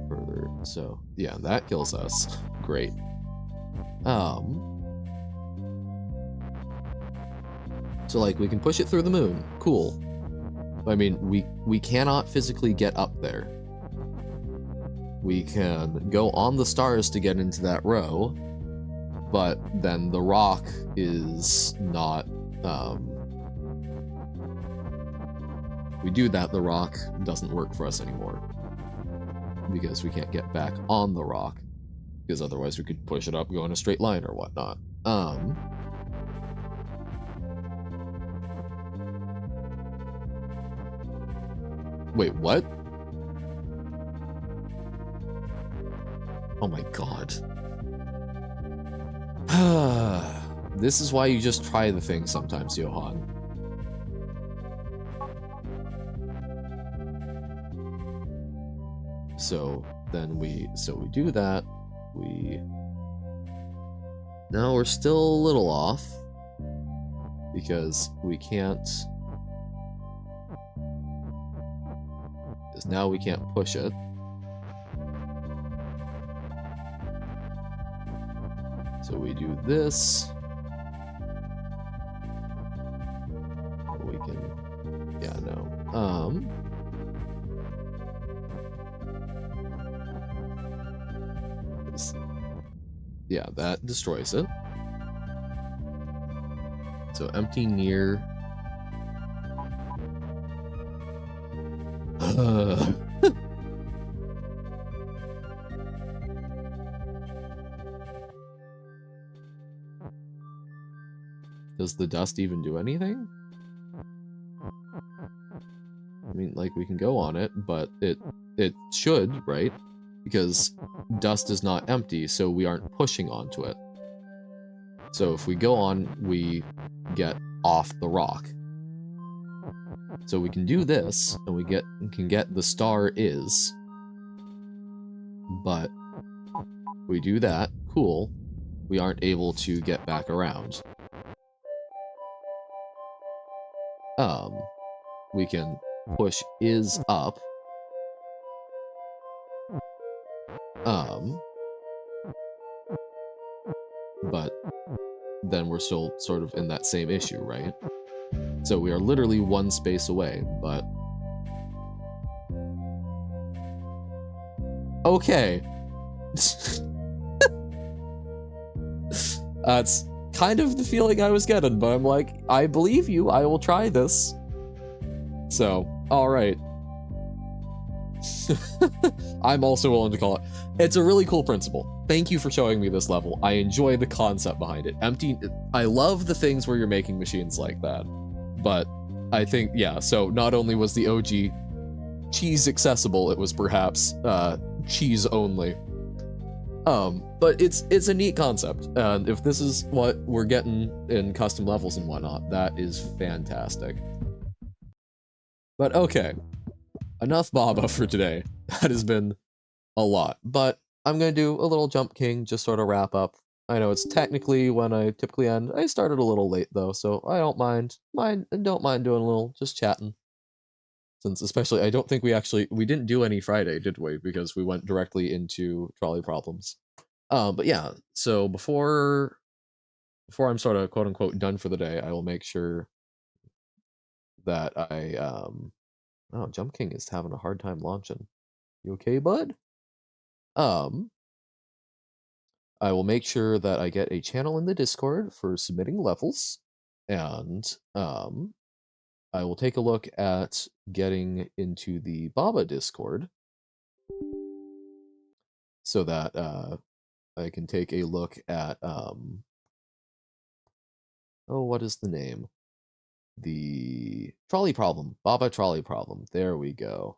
further. So, yeah, that kills us. Great. So, like, we can push it through the moon. Cool. I mean, we cannot physically get up there. We can go on the stars to get into that row, but then the rock is not, we do that, the rock doesn't work for us anymore. Because we can't get back on the rock. Because otherwise we could push it up, go in a straight line or whatnot. Wait, what? Oh my god. This is why you just try the thing sometimes, Johan. So, then we do that. Now we're still a little off because we can't, because now we can't push it. So we do this. We can, yeah, no. Yeah, that destroys it. So empty near. Does the dust even do anything? I mean, like, we can go on it, but it should, right? Because dust is not empty, so we aren't pushing onto it. So if we go on, we get off the rock. So we can do this, and we can get the star is. But we do that, cool. We aren't able to get back around. We can push is up. But then we're still sort of in that same issue, right? So we are literally one space away, but... Okay. That's kind of the feeling I was getting, but I'm like, I believe you, I will try this. So, alright. I'm also willing to call it. It's a really cool principle. Thank you for showing me this level. I enjoy the concept behind it. I love the things where you're making machines like that. But I think, yeah, so not only was the OG cheese accessible, it was perhaps cheese only. But it's a neat concept, and if this is what we're getting in custom levels and whatnot, that is fantastic. But okay, enough Baba for today. That has been a lot, but I'm gonna do a little Jump King, just sort of wrap up. I know it's technically when I typically end. I started a little late though, so I don't mind doing a little just chatting. Since especially I don't think we didn't do any Friday, did we? Because we went directly into trolley problems. But yeah, so before I'm sort of quote unquote done for the day, I will make sure that oh, Jump King is having a hard time launching. You okay, bud? I will make sure that I get a channel in the Discord for submitting levels, and I will take a look at getting into the Baba Discord so that I can take a look at oh, what is the name? The trolley problem, Baba trolley problem. There we go.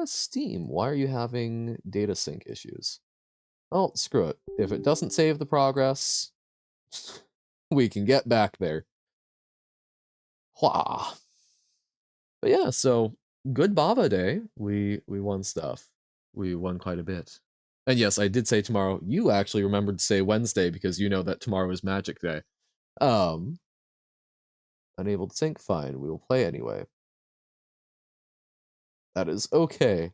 Steam, why are you having data sync issues? Oh, screw it. If it doesn't save the progress, we can get back there. Wah. But yeah, so good Baba day. We won stuff. We won quite a bit. And yes, I did say tomorrow. You actually remembered to say Wednesday because you know that tomorrow is Magic Day. Unable to sync? Fine, we will play anyway. That is okay.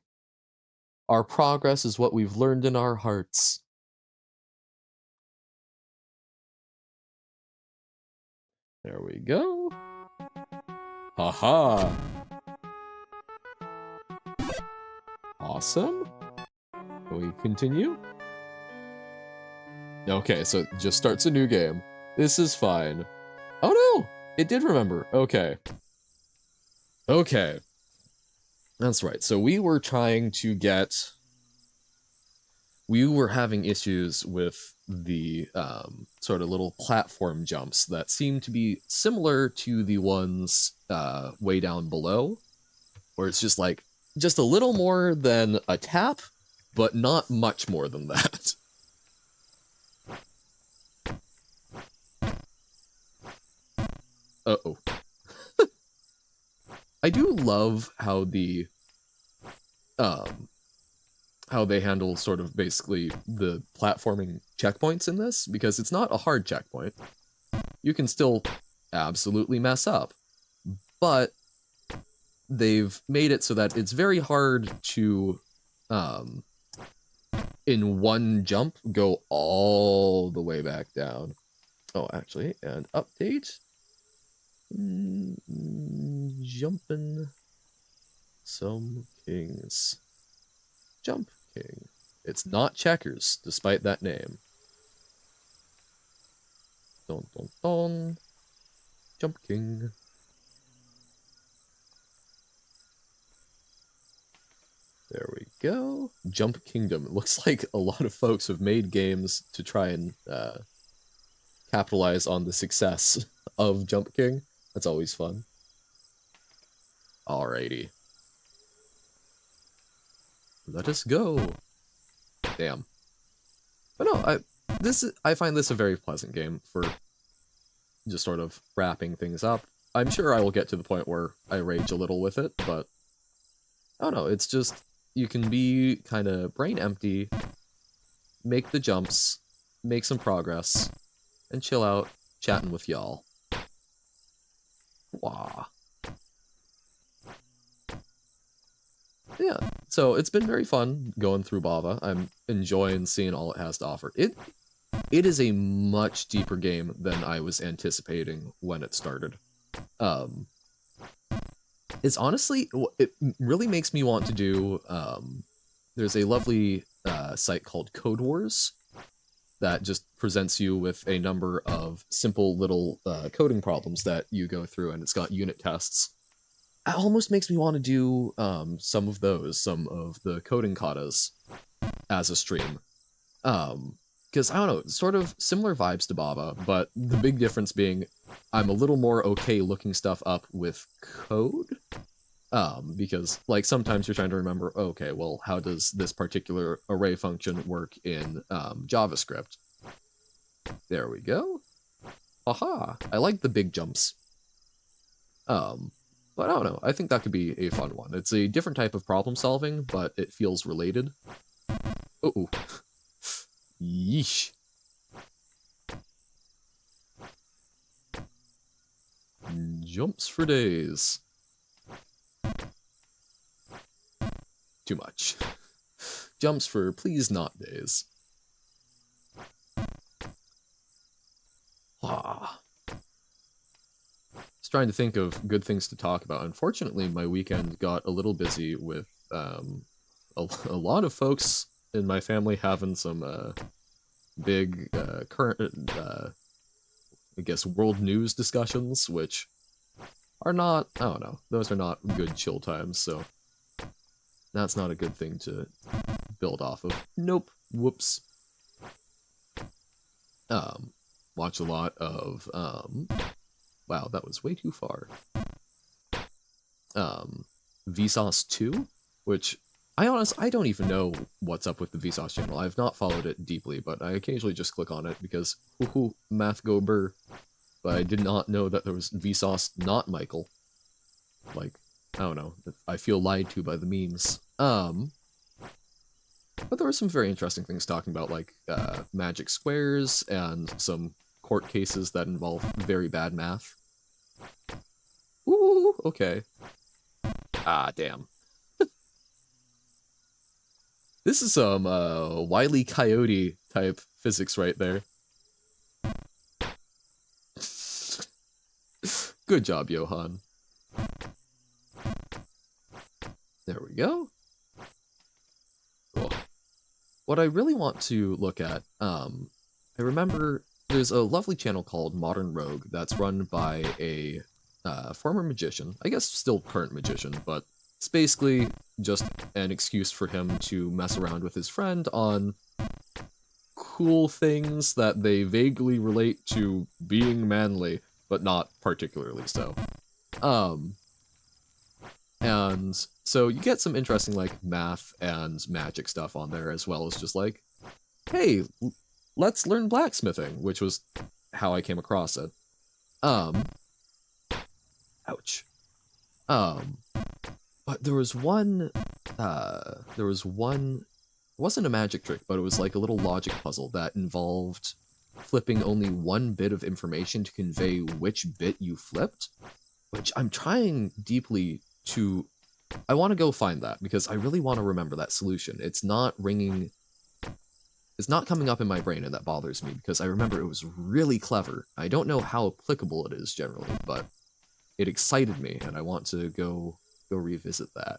Our progress is what we've learned in our hearts. There we go. Haha. Awesome. Can we continue? Okay, so it just starts a new game. This is fine. Oh no! It did remember. Okay. Okay. That's right. So we were trying to get... We were having issues with the sort of little platform jumps that seem to be similar to the ones way down below, where it's just like, just a little more than a tap, but not much more than that. Uh-oh. I do love how the how they handle sort of basically the platforming checkpoints in this, because it's not a hard checkpoint. You can still absolutely mess up, but they've made it so that it's very hard to, in one jump, go all the way back down. Oh, actually, and update. Jumping some kings. Jump King. It's not checkers, despite that name. Don don don. Jump King. There we go. Jump Kingdom. It looks like a lot of folks have made games to try and capitalize on the success of Jump King. That's always fun. Alrighty. Let us go. Damn. But no, I find this a very pleasant game for just sort of wrapping things up. I'm sure I will get to the point where I rage a little with it, but I don't know, it's just, you can be kind of brain empty, make the jumps, make some progress, and chill out chatting with y'all. Wah. Yeah, so it's been very fun going through Bava. I'm enjoying seeing all it has to offer. It is a much deeper game than I was anticipating when it started. It's honestly, it really makes me want to do, there's a lovely site called Code Wars that just presents you with a number of simple little coding problems that you go through, and it's got unit tests. It almost makes me want to do some of the coding katas as a stream. Because, I don't know, sort of similar vibes to Baba, but the big difference being I'm a little more okay looking stuff up with code. Because, like, sometimes you're trying to remember, okay, well, how does this particular array function work in JavaScript? There we go. Aha! I like the big jumps. But I don't know, I think that could be a fun one. It's a different type of problem solving, but it feels related. Uh-oh. Yeesh. Jumps for days. Too much. Jumps for please not days. Ah. Just trying to think of good things to talk about. Unfortunately, my weekend got a little busy with a lot of folks in my family having some big current, I guess, world news discussions, which are not, I don't know, those are not good chill times, so that's not a good thing to build off of. Nope. Whoops. Watch a lot of, wow, that was way too far. Vsauce 2, which I don't even know what's up with the Vsauce channel. I've not followed it deeply, but I occasionally just click on it because woohoo, math go burr. But I did not know that there was Vsauce not Michael. Like, I don't know. I feel lied to by the memes. But there were some very interesting things talking about, like, magic squares and some court cases that involve very bad math. Ooh, okay. Ah, damn. This is some Wile E. Coyote type physics right there. Good job, Johan. There we go. Cool. What I really want to look at, I remember there's a lovely channel called Modern Rogue that's run by a former magician, I guess still current magician, but it's basically just an excuse for him to mess around with his friend on cool things that they vaguely relate to being manly, but not particularly so. And so you get some interesting, like, math and magic stuff on there, as well as just like, hey, let's learn blacksmithing, which was how I came across it. Ouch. But there was one there was one, it wasn't a magic trick, but it was like a little logic puzzle that involved flipping only one bit of information to convey which bit you flipped, which I'm trying deeply to, I want to go find that because I really want to remember that solution. It's not ringing, it's not coming up in my brain, and that bothers me because I remember it was really clever. I don't know how applicable it is generally, but it excited me, and I want to go revisit that.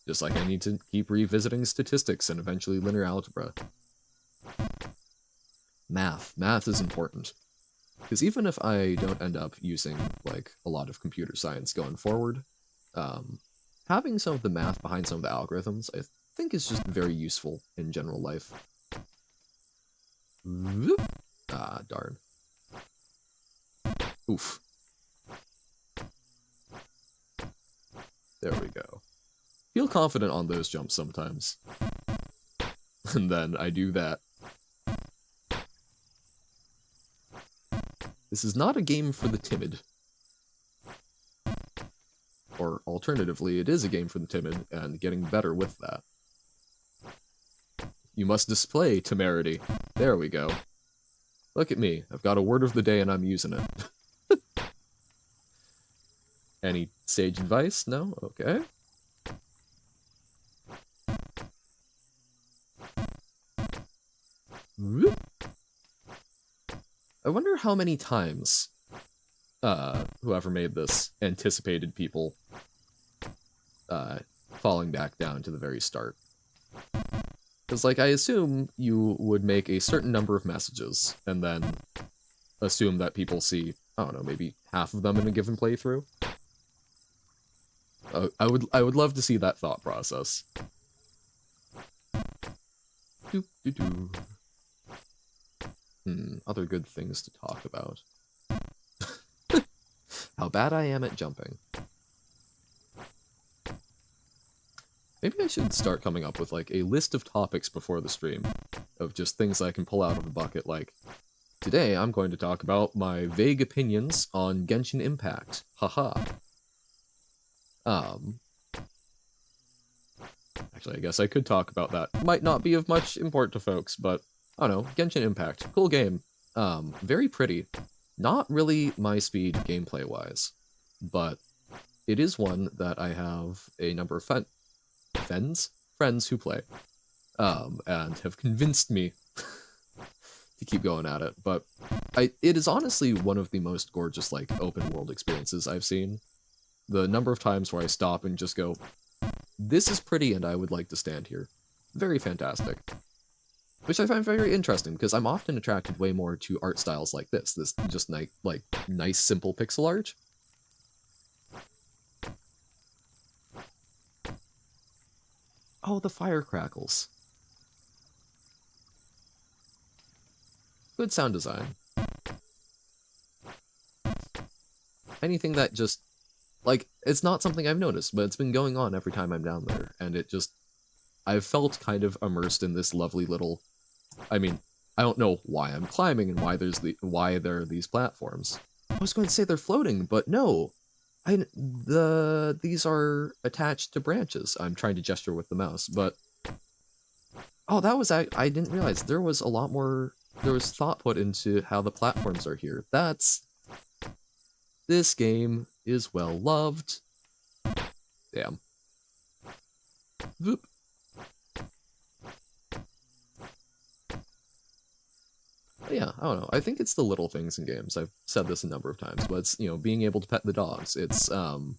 Just like I need to keep revisiting statistics and eventually linear algebra. Math is important. Because even if I don't end up using like a lot of computer science going forward, having some of the math behind some of the algorithms, I think is just very useful in general life. Ah, darn. Oof. There we go. Feel confident on those jumps sometimes. And then I do that. This is not a game for the timid. Or alternatively, it is a game for the timid, and getting better with that. You must display temerity. There we go. Look at me. I've got a word of the day and I'm using it. Any sage advice? No? Okay. Whoop. I wonder how many times whoever made this anticipated people falling back down to the very start. Because, like, I assume you would make a certain number of messages, and then assume that people see, I don't know, maybe half of them in a given playthrough. I would love to see that thought process. Doop, doo, doo. Other good things to talk about. How bad I am at jumping. Maybe I should start coming up with, like, a list of topics before the stream. Of just things I can pull out of a bucket, like, today I'm going to talk about my vague opinions on Genshin Impact. Haha. Actually, I guess I could talk about that. Might not be of much import to folks, but, I don't know, Genshin Impact. Cool game. Very pretty. Not really my speed gameplay-wise, but it is one that I have a number of friends who play, and have convinced me to keep going at it. But it is honestly one of the most gorgeous, like, open world experiences I've seen. The number of times where I stop and just go, this is pretty and I would like to stand here. Very fantastic. Which I find very interesting, because I'm often attracted way more to art styles like this just like nice, simple pixel art. Oh, the fire crackles. Good sound design. Anything that just, like, it's not something I've noticed, but it's been going on every time I'm down there, and it just, I've felt kind of immersed in this lovely little, I mean, I don't know why I'm climbing and why there are these platforms. I was going to say they're floating, but no. These are attached to branches. I'm trying to gesture with the mouse, but oh, I didn't realize there was a lot more, there was thought put into how the platforms are here. This game is well loved. Damn. Voop. But yeah, I don't know. I think it's the little things in games. I've said this a number of times, but it's, you know, being able to pet the dogs. It's, in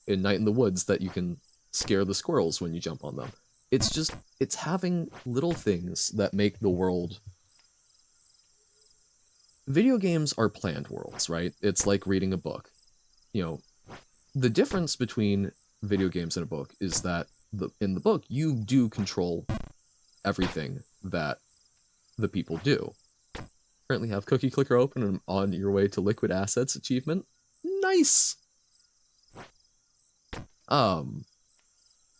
Night in the Woods that you can scare the squirrels when you jump on them. It's just, it's having little things that make the world... Video games are planned worlds, right? It's like reading a book. You know, the difference between video games and a book is that in the book, you do control everything that the people do. Currently have Cookie Clicker open and on your way to Liquid Assets achievement. Nice! Yeah,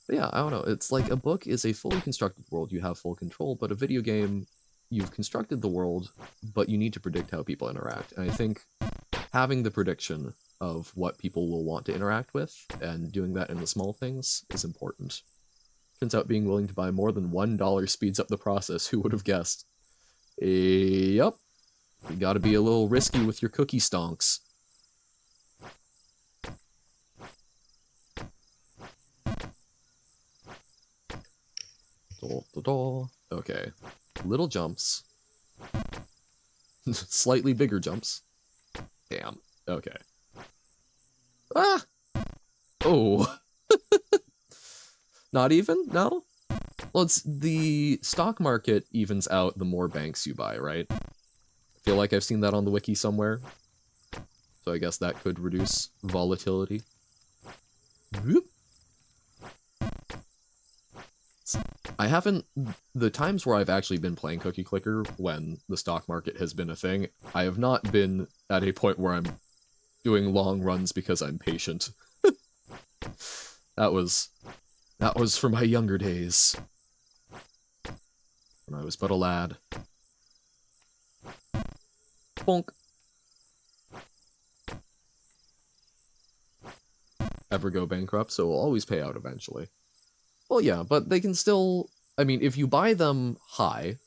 I don't know. It's like a book is a fully constructed world. You have full control, but a video game, you've constructed the world, but you need to predict how people interact. And I think having the prediction of what people will want to interact with, and doing that in the small things is important. Turns out being willing to buy more than $1 speeds up the process. Who would have guessed? Yup. You gotta be a little risky with your cookie stonks. Okay. Little jumps. Slightly bigger jumps. Damn. Okay. Ah! Oh. Not even? No? Well, it's the stock market evens out the more banks you buy, right? I feel like I've seen that on the wiki somewhere. So I guess that could reduce volatility. Whoop. I haven't... The times where I've actually been playing Cookie Clicker when the stock market has been a thing, I have not been at a point where I'm doing long runs because I'm patient. That was for my younger days. When I was but a lad. Bonk. Ever go bankrupt, so will always pay out eventually. Well, yeah, but they can still... I mean, if you buy them high,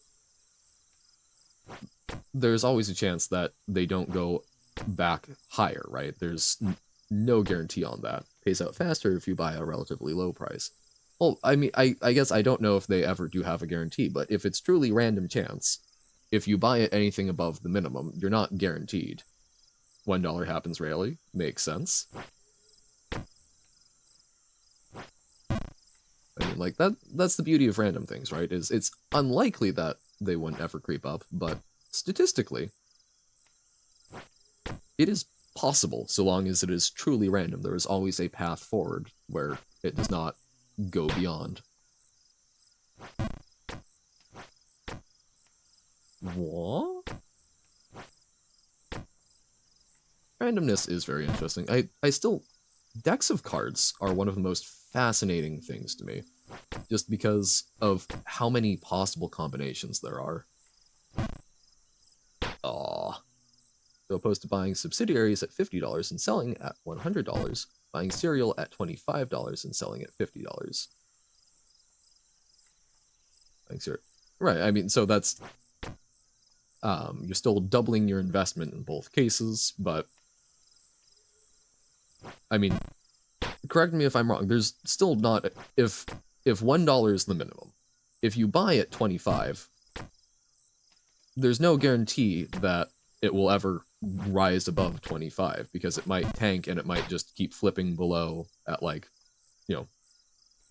there's always a chance that they don't go back higher, right? There's no guarantee on that. Pays out faster if you buy a relatively low price. Well, I mean, I guess I don't know if they ever do have a guarantee, but if it's truly random chance, if you buy it anything above the minimum, you're not guaranteed. $1 happens rarely. Makes sense. I mean, like, that's the beauty of random things, right? Is it's unlikely that they wouldn't ever creep up, but statistically, it is possible, so long as it is truly random. There is always a path forward where it does not go beyond. What? Randomness is very interesting. I still... Decks of cards are one of the most fascinating things to me, just because of how many possible combinations there are. Aww. So opposed to buying subsidiaries at $50 and selling at $100, buying cereal at $25 and selling at $50. Right, I mean, so that's... you're still doubling your investment in both cases, but... I mean, correct me if I'm wrong, there's still not... If $1 is the minimum, if you buy at 25, there's no guarantee that it will ever rise above 25, because it might tank and it might just keep flipping below at, like, you know,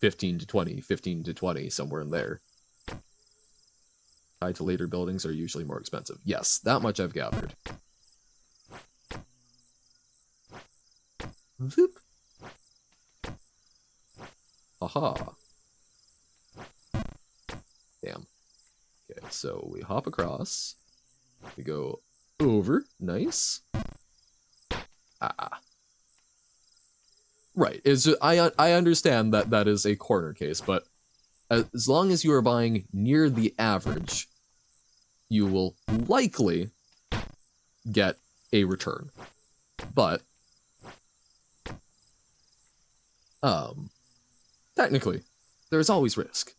15 to 20, 15 to 20, somewhere in there. Tied to later buildings are usually more expensive. Yes, that much I've gathered. Voop. Aha. Damn. Okay, so we hop across. We go over. Nice. Ah. Right. I understand that that is a corner case, but as long as you are buying near the average, you will likely get a return. But technically, there's always risk.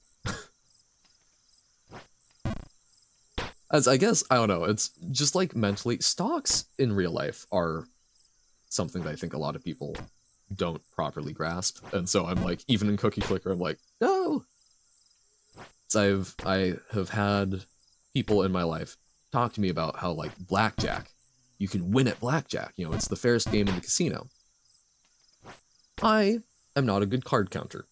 As I guess, I don't know, it's just like mentally, stocks in real life are something that I think a lot of people don't properly grasp. And so I'm like, even in Cookie Clicker, I'm like, no! So I have had people in my life talk to me about how, like, blackjack, you can win at blackjack, you know, it's the fairest game in the casino. I am not a good card counter.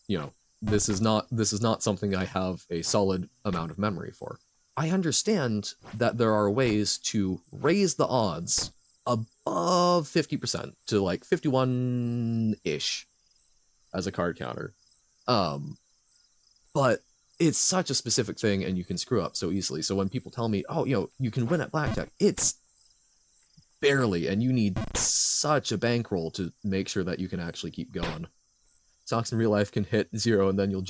You know, this is not something I have a solid amount of memory for. I understand that there are ways to raise the odds above 50% to like 51-ish as a card counter. But it's such a specific thing and you can screw up so easily. So when people tell me, oh, you know, you can win at blackjack, it's barely, and you need such a bankroll to make sure that you can actually keep going. Stocks in real life can hit 0 and then you'll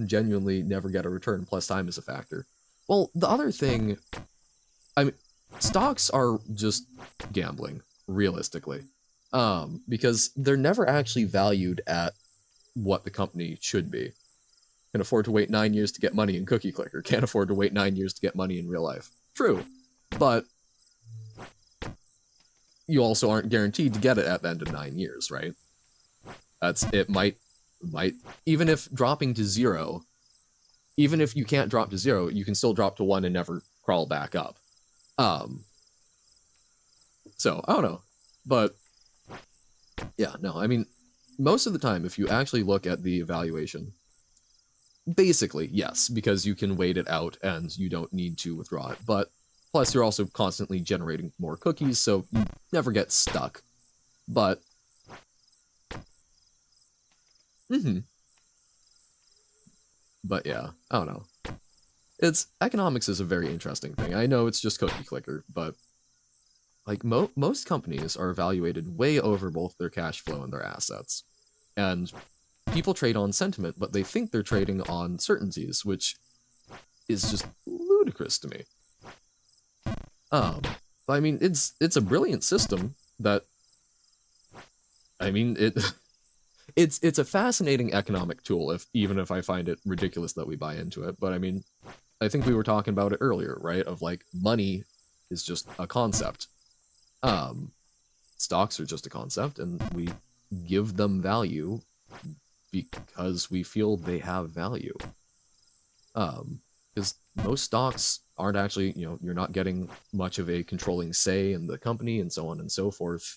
genuinely never get a return, plus time is a factor. Well, the other thing, I mean, stocks are just gambling, realistically. Because they're never actually valued at what the company should be. Can afford to wait 9 years to get money in Cookie Clicker. Can't afford to wait 9 years to get money in real life. True. But you also aren't guaranteed to get it at the end of 9 years, right? It might even if dropping to 0, even if you can't drop to 0, you can still drop to 1 and never crawl back up. So I don't know. But yeah, no, I mean, most of the time, if you actually look at the evaluation, basically, yes, because you can wait it out and you don't need to withdraw it. But plus, you're also constantly generating more cookies, so you never get stuck. But, but yeah, I don't know. Economics is a very interesting thing. I know it's just Cookie Clicker, but like most companies are evaluated way over both their cash flow and their assets. And people trade on sentiment, but they think they're trading on certainties, which is just ludicrous to me. I mean, it's a brilliant system that, I mean, it's a fascinating economic tool, even if I find it ridiculous that we buy into it. But I mean, I think we were talking about it earlier, right? Of like, money is just a concept. Stocks are just a concept, and we give them value because we feel they have value. Because most stocks aren't actually, you're not getting much of a controlling say in the company and so on and so forth.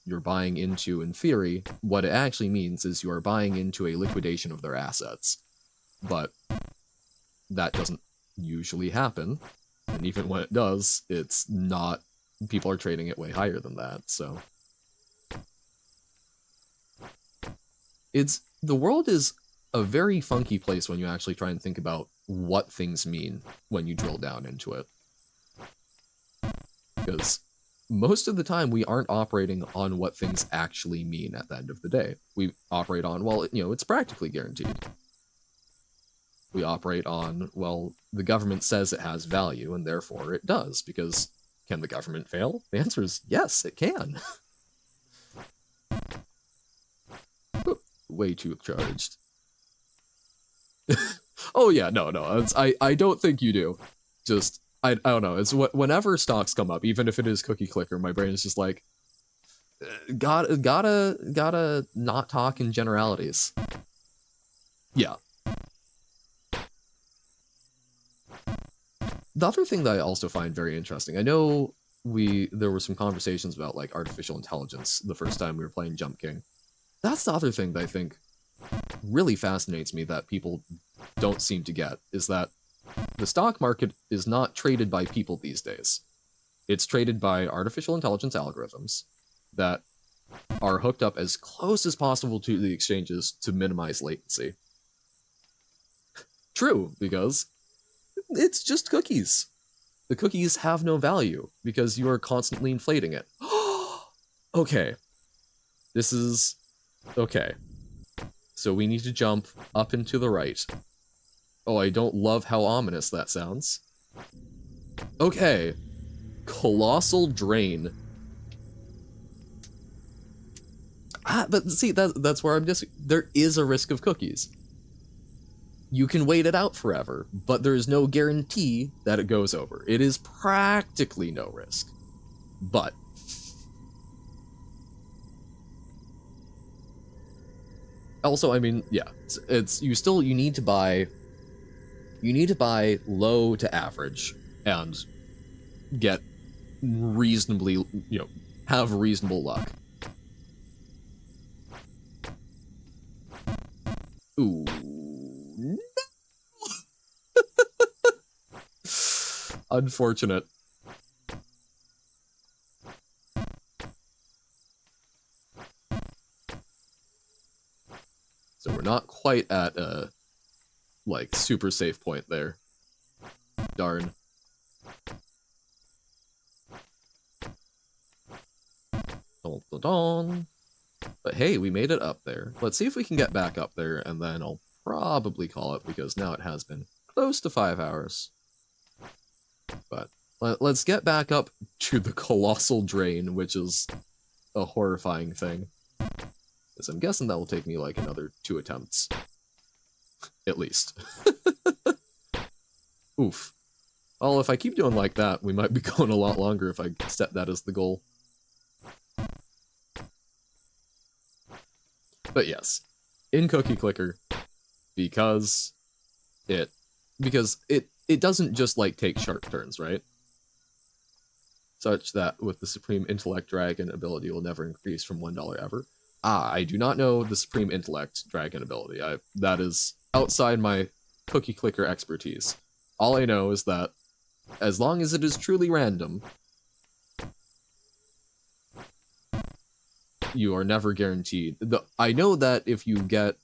You're buying into, in theory, what it actually means is you are buying into a liquidation of their assets. But that doesn't usually happen. And even when it does, it's not, people are trading it way higher than that, so. The world is a very funky place when you actually try and think about what things mean when you drill down into it. Because most of the time we aren't operating on what things actually mean at the end of the day. We operate on, well, it's practically guaranteed. We operate on, well, the government says it has value, and therefore it does, because can the government fail? The answer is yes, it can. Way too charged. Oh yeah, no, I don't think you do. Just, I don't know, it's whenever stocks come up, even if it is Cookie Clicker, my brain is just like, gotta not talk in generalities. Yeah. The other thing that I also find very interesting, I know there were some conversations about like artificial intelligence the first time we were playing Jump King. That's the other thing that I think really fascinates me that people don't seem to get, is that the stock market is not traded by people these days. It's traded by artificial intelligence algorithms that are hooked up as close as possible to the exchanges to minimize latency. True, because it's just cookies. The cookies have no value because you are constantly inflating it. Okay. This is... Okay. So we need to jump up and to the right. Oh, I don't love how ominous that sounds. Okay. Colossal Drain. But see, that's where I'm just... There is a risk of cookies. You can wait it out forever, but there is no guarantee that it goes over. It is practically no risk. But... Also, I mean, yeah, you need to buy low to average and get reasonably, have reasonable luck. Ooh. No. Unfortunate. So we're not quite at a, like, super safe point there. Darn. Dun, dun, dun. But hey, we made it up there. Let's see if we can get back up there, and then I'll probably call it, because now it has been close to 5 hours. But Let's get back up to the colossal drain, which is a horrifying thing. Because I'm guessing that will take me like another 2 attempts. At least. Oof. Well, if I keep doing like that, we might be going a lot longer if I set that as the goal. But yes, in Cookie Clicker, because it doesn't just like take sharp turns, right? Such that with the Supreme Intellect Dragon ability will never increase from $1 ever. I do not know the Supreme Intellect Dragon ability. That is outside my Cookie Clicker expertise. All I know is that as long as it is truly random, you are never guaranteed. I know that if you get,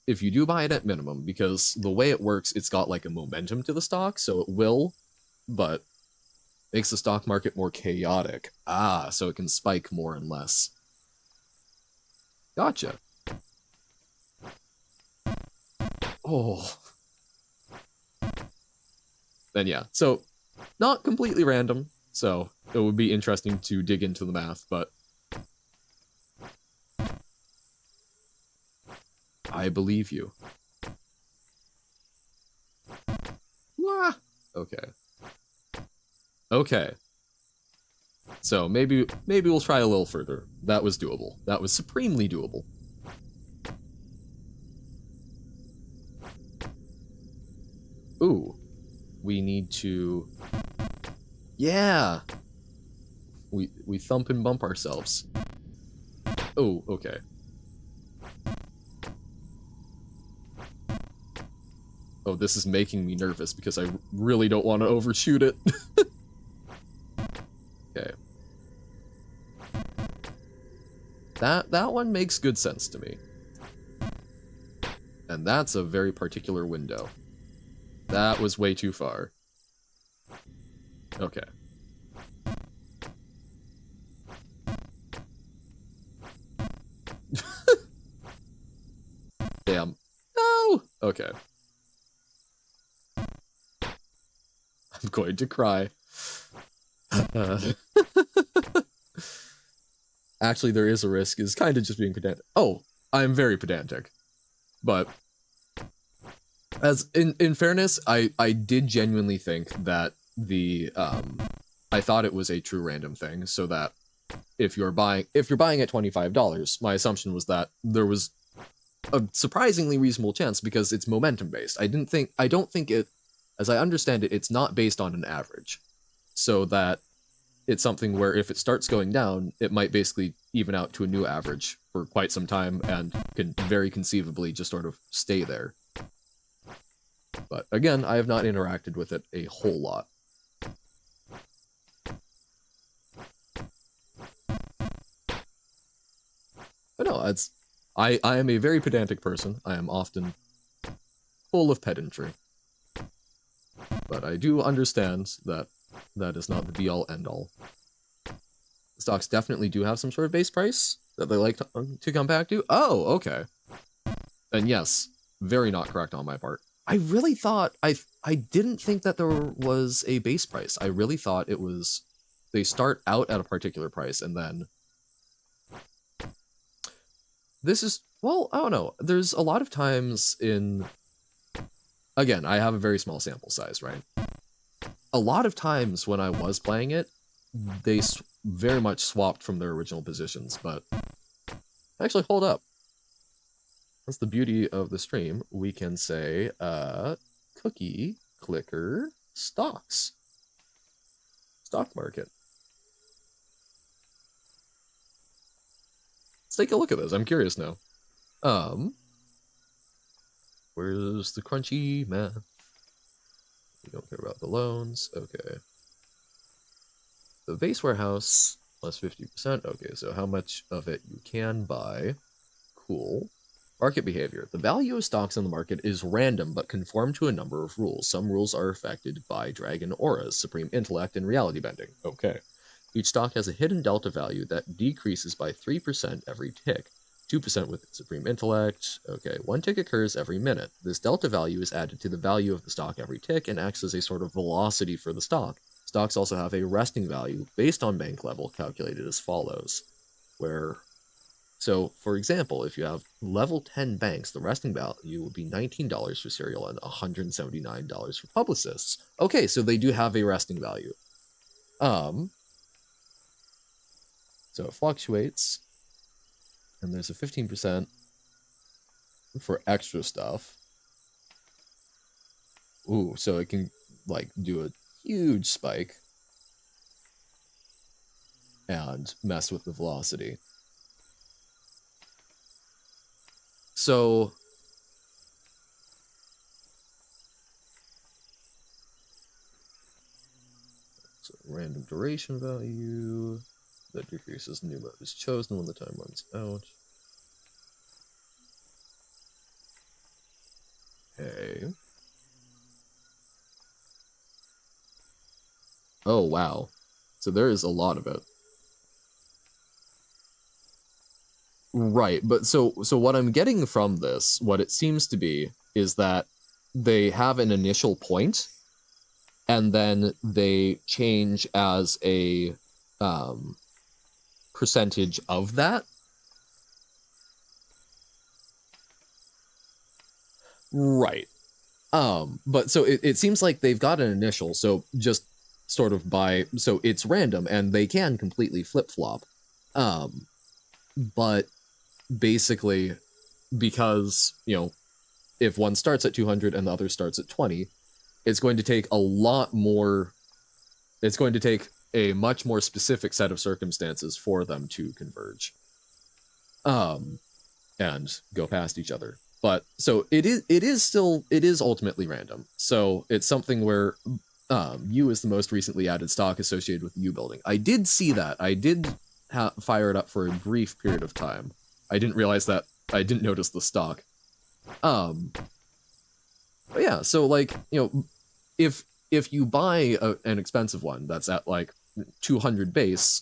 if you do buy it at minimum, because the way it works, it's got like a momentum to the stock, so it will, but makes the stock market more chaotic. So it can spike more and less. Gotcha. Oh. Then yeah, so not completely random, so it would be interesting to dig into the math, but I believe you. Wah! Okay. Okay. So maybe we'll try a little further. That was doable. That was supremely doable. Ooh. We need to... Yeah! We thump and bump ourselves. Oh, okay. Oh, this is making me nervous because I really don't want to overshoot it. Okay. That one makes good sense to me. And that's a very particular window. That was way too far. Okay. Damn. No! Okay. I'm going to cry. Actually, there is a risk, is kind of just being pedantic. Oh, I'm very pedantic. But as in fairness, I did genuinely think that I thought it was a true random thing, so that if you're buying at $25, my assumption was that there was a surprisingly reasonable chance because it's momentum based. I don't think it, as I understand it, it's not based on an average. So that it's something where if it starts going down, it might basically even out to a new average for quite some time and can very conceivably just sort of stay there. But again, I have not interacted with it a whole lot. But no, I am a very pedantic person. I am often full of pedantry. But I do understand that that is not the be-all, end-all. Stocks definitely do have some sort of base price that they like to come back to. Oh, okay. And yes, very not correct on my part. I really thought, I didn't think that there was a base price. I really thought it was, they start out at a particular price and then... This is, well, I don't know. There's a lot of times in... Again, I have a very small sample size, right? A lot of times when I was playing it, they very much swapped from their original positions, but... Actually, hold up. That's the beauty of the stream. We can say, Cookie Clicker Stocks. Stock market. Let's take a look at this. I'm curious now. Where's the crunchy math? We don't care about the loans. Okay. The base warehouse plus 50%. Okay, so how much of it you can buy. Cool. Market behavior. The value of stocks in the market is random but conform to a number of rules. Some rules are affected by dragon auras, supreme intellect, and reality bending. Okay. Each stock has a hidden delta value that decreases by 3% every tick. 2% with supreme intellect. Okay, 1 tick occurs every minute. This delta value is added to the value of the stock every tick and acts as a sort of velocity for the stock. stocks also have a resting value based on bank level calculated as follows, where, so for example, if you have level 10 banks, the resting value would be $19 for cereal and $179 for publicists. Okay, so they do have a resting value. So it fluctuates, and there's a 15% for extra stuff. Ooh, so it can like do a huge spike and mess with the velocity. So random duration value that decreases new mode is chosen when the time runs out. Okay. Oh, wow. So there is a lot of it. Right, but so what I'm getting from this, what it seems to be, is that they have an initial point, and then they change as a percentage of that. Right. But so it seems like they've got an initial, so just sort of so it's random, and they can completely flip-flop. But basically, because, you know, if one starts at 200 and the other starts at 20, it's going to take a lot more, it's going to take a much more specific set of circumstances for them to converge. And go past each other. But so it is ultimately random. So it's something where U is the most recently added stock associated with U building. I did see that. I did fire it up for a brief period of time. I didn't realize that. I didn't notice the stock. But yeah, so like, you know, if you buy an expensive one that's at like 200 base,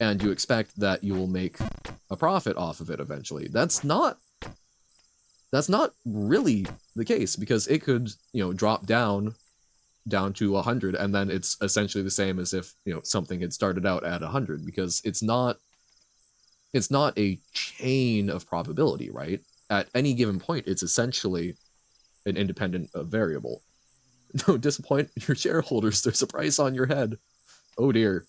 and you expect that you will make a profit off of it eventually, that's not really the case, because it could, you know, drop down to 100, and then it's essentially the same as if, you know, something had started out at 100, because it's not a chain of probability, right? At any given point, it's essentially an independent variable. Don't disappoint your shareholders. There's a price on your head. Oh dear.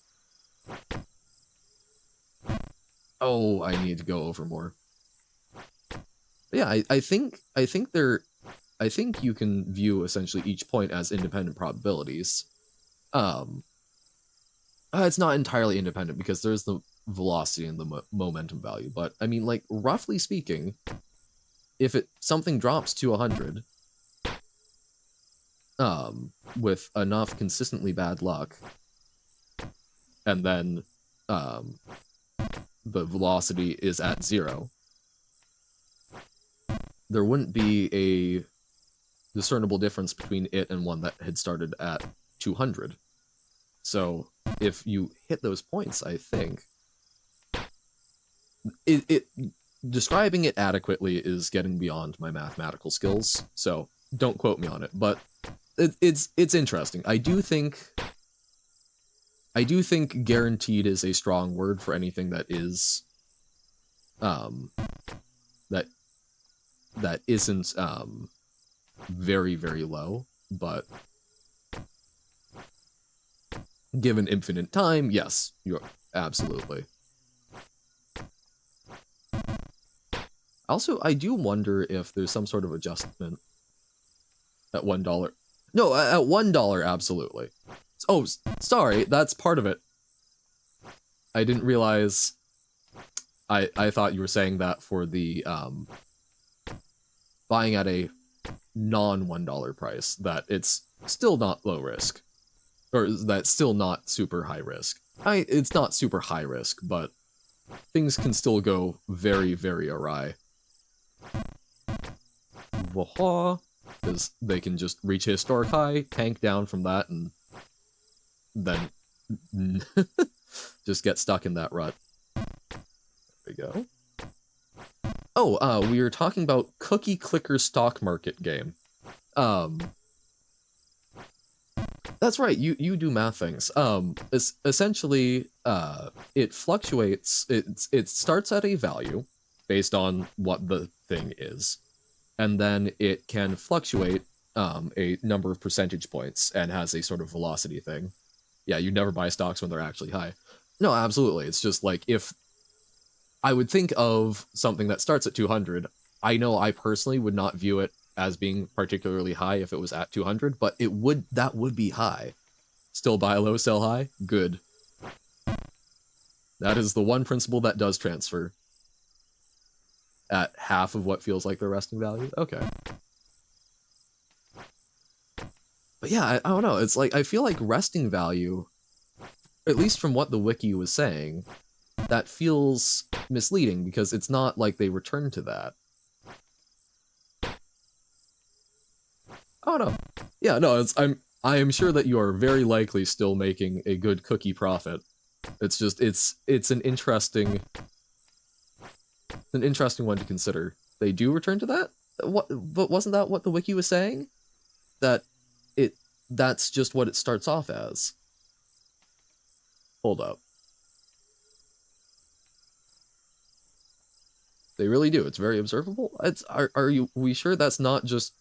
Oh, I need to go over more. But yeah, I think you can view essentially each point as independent probabilities. It's not entirely independent, because there's the velocity and the momentum value, but I mean, like, roughly speaking, if something drops to 100, with enough consistently bad luck, and then the velocity is at 0, there wouldn't be a discernible difference between it and one that had started at 200. So if you hit those points, I think it describing it adequately is getting beyond my mathematical skills, so don't quote me on it, but it's interesting. I do think guaranteed is a strong word for anything that is that isn't very, very low, but given infinite time, yes, you're absolutely. Also, I do wonder if there's some sort of adjustment at $1. No, at $1, absolutely. Oh, sorry, that's part of it. I didn't realize. I thought you were saying that for the buying at a non $1 price, that it's still not low risk, or that's still not super high risk. It's not super high risk, but things can still go very, very awry. Because they can just reach a historic high, tank down from that, and then just get stuck in that rut. There we go. Oh, we were talking about Cookie Clicker stock market game. That's right. You do math things. Essentially, it fluctuates. It starts at a value based on what the thing is, and then it can fluctuate a number of percentage points and has a sort of velocity thing. Yeah, you never buy stocks when they're actually high. No, absolutely. It's just like if I would think of something that starts at 200, I know I personally would not view it as being particularly high if it was at 200, but that would be high. Still buy low, sell high? Good. That is the one principle that does transfer at half of what feels like their resting value. Okay. But yeah, I don't know. It's like, I feel like resting value, at least from what the wiki was saying, that feels misleading because it's not like they return to that. Oh no. Yeah, no, I am sure that you are very likely still making a good cookie profit. It's just it's an interesting one to consider. They do return to that? What but wasn't that what the wiki was saying? That that's just what it starts off as. Hold up. They really do. It's very observable. Are you we sure that's not just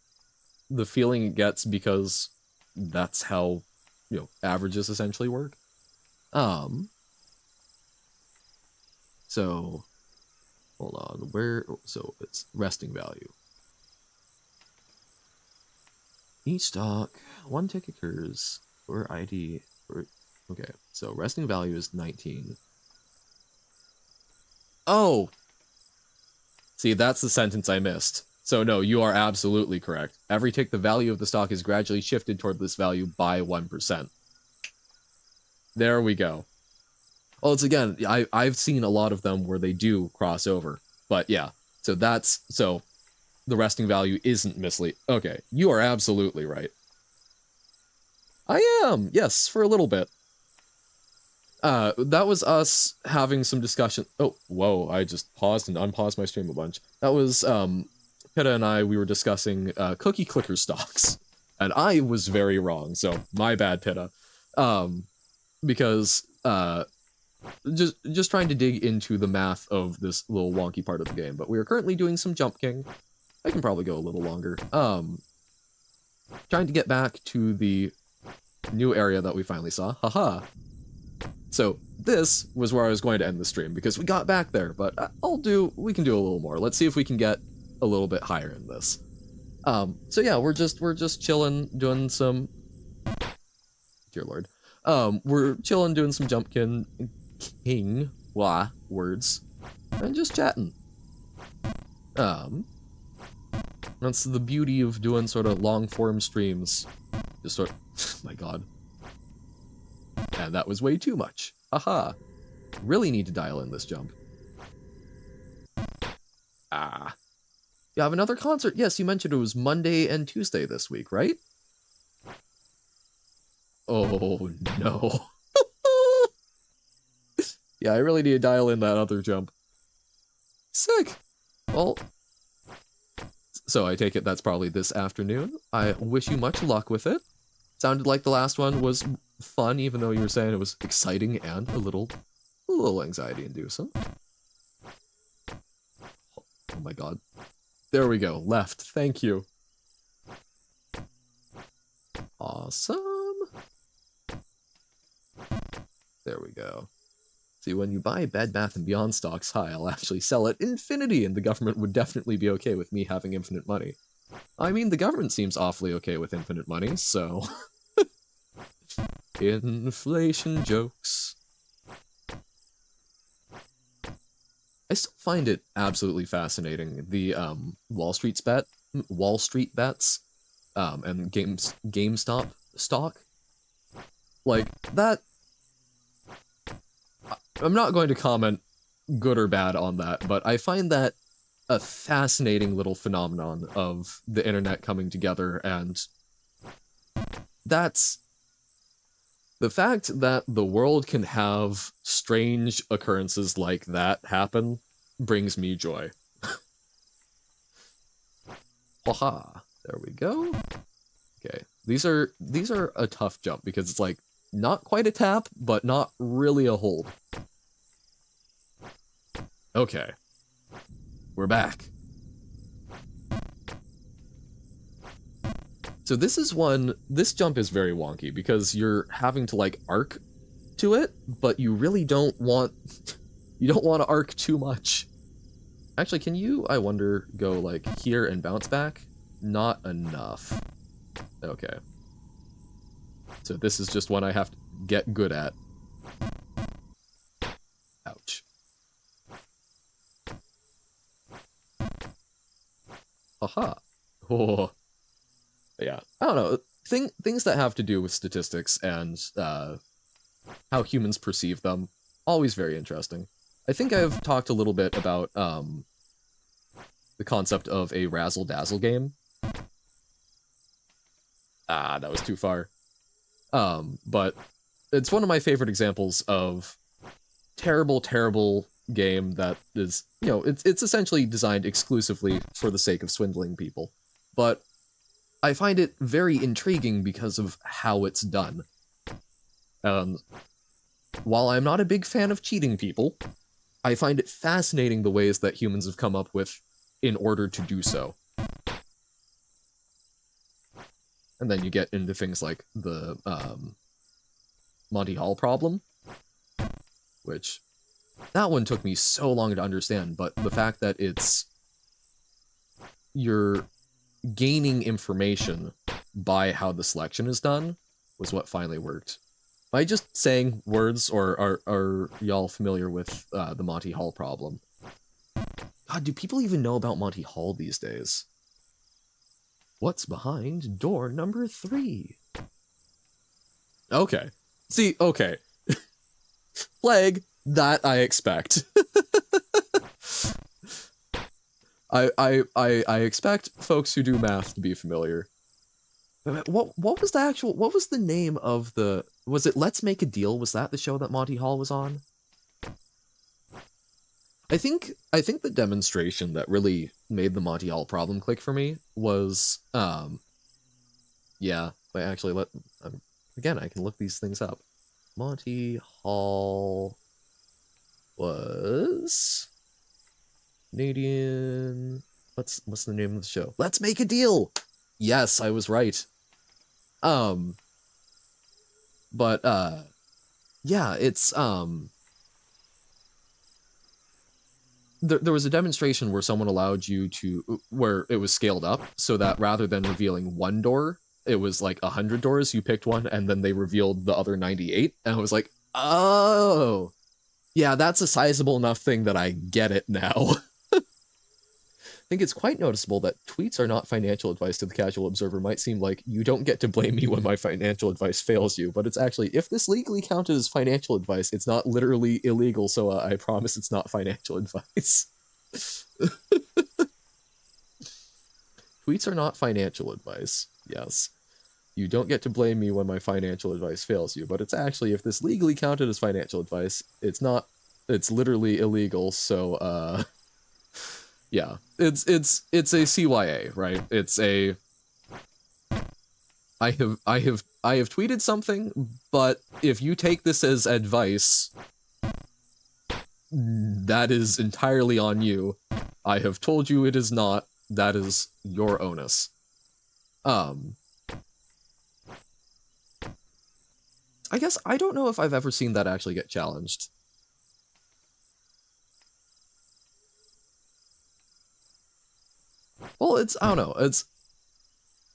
the feeling it gets because that's how, averages essentially work? So hold on, so it's resting value. Each stock, one tick occurs or ID. Okay, so resting value is 19. Oh! See, that's the sentence I missed. So no, you are absolutely correct. Every tick, the value of the stock is gradually shifted toward this value by 1%. There we go. Well, it's again, I've seen a lot of them where they do cross over. But yeah, so the resting value isn't misleading. Okay, you are absolutely right. I am, yes, for a little bit. That was us having some discussion. Oh, whoa, I just paused and unpaused my stream a bunch. That was, Pitta and I, we were discussing, cookie clicker stocks. And I was very wrong, so my bad, Pitta. Because, just trying to dig into the math of this little wonky part of the game. But we are currently doing some Jump King. I can probably go a little longer. Trying to get back to the new area that we finally saw. Haha. So this was where I was going to end the stream because we got back there, but we can do a little more. Let's see if we can get a little bit higher in this. So yeah, we're just chilling, doing some, dear Lord. We're chilling, doing some Jump King words, and just chatting. That's the beauty of doing sort of long form streams. Just sort of, my god. And that was way too much. Haha. Really need to dial in this jump. Ah. You have another concert? Yes, you mentioned it was Monday and Tuesday this week, right? Oh, no. Yeah, I really need to dial in that other jump. Sick. Well, so I take it that's probably this afternoon. I wish you much luck with it. Sounded like the last one was fun, even though you were saying it was exciting and a little anxiety-inducing. Oh my god. There we go. Left. Thank you. Awesome. There we go. See, when you buy Bed Bath & Beyond stocks high, I'll actually sell at infinity, and the government would definitely be okay with me having infinite money. I mean, the government seems awfully okay with infinite money, so... Inflation jokes. I still find it absolutely fascinating, the Wall Street bets, and GameStop stock. Like, that... I'm not going to comment good or bad on that, but I find that a fascinating little phenomenon of the internet coming together, and that's the fact that the world can have strange occurrences like that happen brings me joy. Haha, there we go. Okay, These are a tough jump because it's like not quite a tap, but not really a hold. Okay. We're back. So this jump is very wonky because you're having to like arc to it, but you really don't want to arc too much. Actually, can you, I wonder, go like here and bounce back? Not enough. Okay. So this is just one I have to get good at. Ouch. Haha. Oh. Yeah. I don't know. Things that have to do with statistics and how humans perceive them, always very interesting. I think I've talked a little bit about the concept of a razzle-dazzle game. Ah, that was too far. But it's one of my favorite examples of terrible, terrible game that is, it's essentially designed exclusively for the sake of swindling people. But I find it very intriguing because of how it's done. While I'm not a big fan of cheating people, I find it fascinating the ways that humans have come up with in order to do so. And then you get into things like the Monty Hall problem, which that one took me so long to understand, but the fact that you're gaining information by how the selection is done was what finally worked. Am I just saying words, or are y'all familiar with the Monty Hall problem? God, do people even know about Monty Hall these days? What's behind door number 3? Okay. See, okay. Plague, that I expect. I expect folks who do math to be familiar. What was the name of the, was it Let's Make a Deal? Was that the show that Monty Hall was on? I think the demonstration that really made the Monty Hall problem click for me was yeah, wait, actually again, I can look these things up. Monty Hall was Canadian. What's the name of the show? Let's Make a Deal. Yes, I was right. But yeah, it's there was a demonstration where someone allowed you to, where it was scaled up so that rather than revealing one door, it was like 100 doors. You picked one, and then they revealed the other 98. And I was like, oh, yeah, that's a sizable enough thing that I get it now. I think it's quite noticeable that tweets are not financial advice to the casual observer might seem like you don't get to blame me when my financial advice fails you, but it's actually, if this legally counted as financial advice, it's not literally illegal, so I promise it's not financial advice. Tweets are not financial advice, yes. You don't get to blame me when my financial advice fails you, but it's actually, if this legally counted as financial advice, it's not, it's literally illegal, so, yeah, it's a CYA, right? It's a I have tweeted something, but if you take this as advice, that is entirely on you. I have told you it is not. That is your onus. I guess I don't know if I've ever seen that actually get challenged. Well, I don't know, it's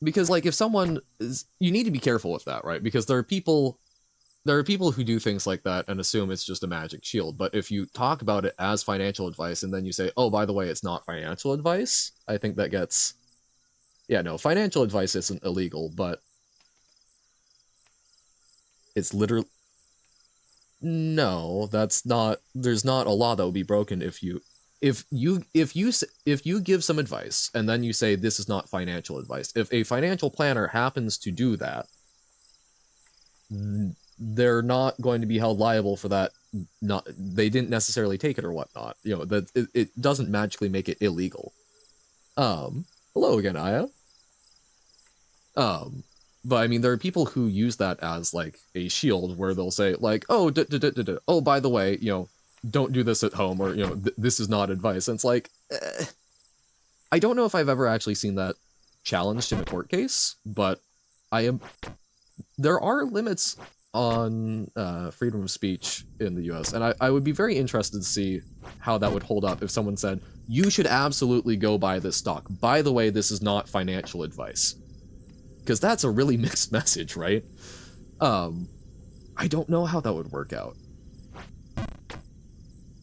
because, like, if someone is, you need to be careful with that, right? Because there are people who do things like that and assume it's just a magic shield, but if you talk about it as financial advice and then you say, oh, by the way, it's not financial advice, I think that gets, yeah, no, financial advice isn't illegal, but it's literally, no, that's not, there's not a law that will be broken if you give some advice and then you say this is not financial advice. If a financial planner happens to do that, they're not going to be held liable for that. Not, they didn't necessarily take it or whatnot. You know, that it doesn't magically make it illegal. Hello again, Aya. But I mean, there are people who use that as like a shield where they'll say like, oh, oh, by the way, don't do this at home, or this is not advice. And it's like, I don't know if I've ever actually seen that challenged in a court case, but there are limits on freedom of speech in the US, and I would be very interested to see how that would hold up if someone said, you should absolutely go buy this stock. By the way, this is not financial advice. Because that's a really mixed message, right? I don't know how that would work out.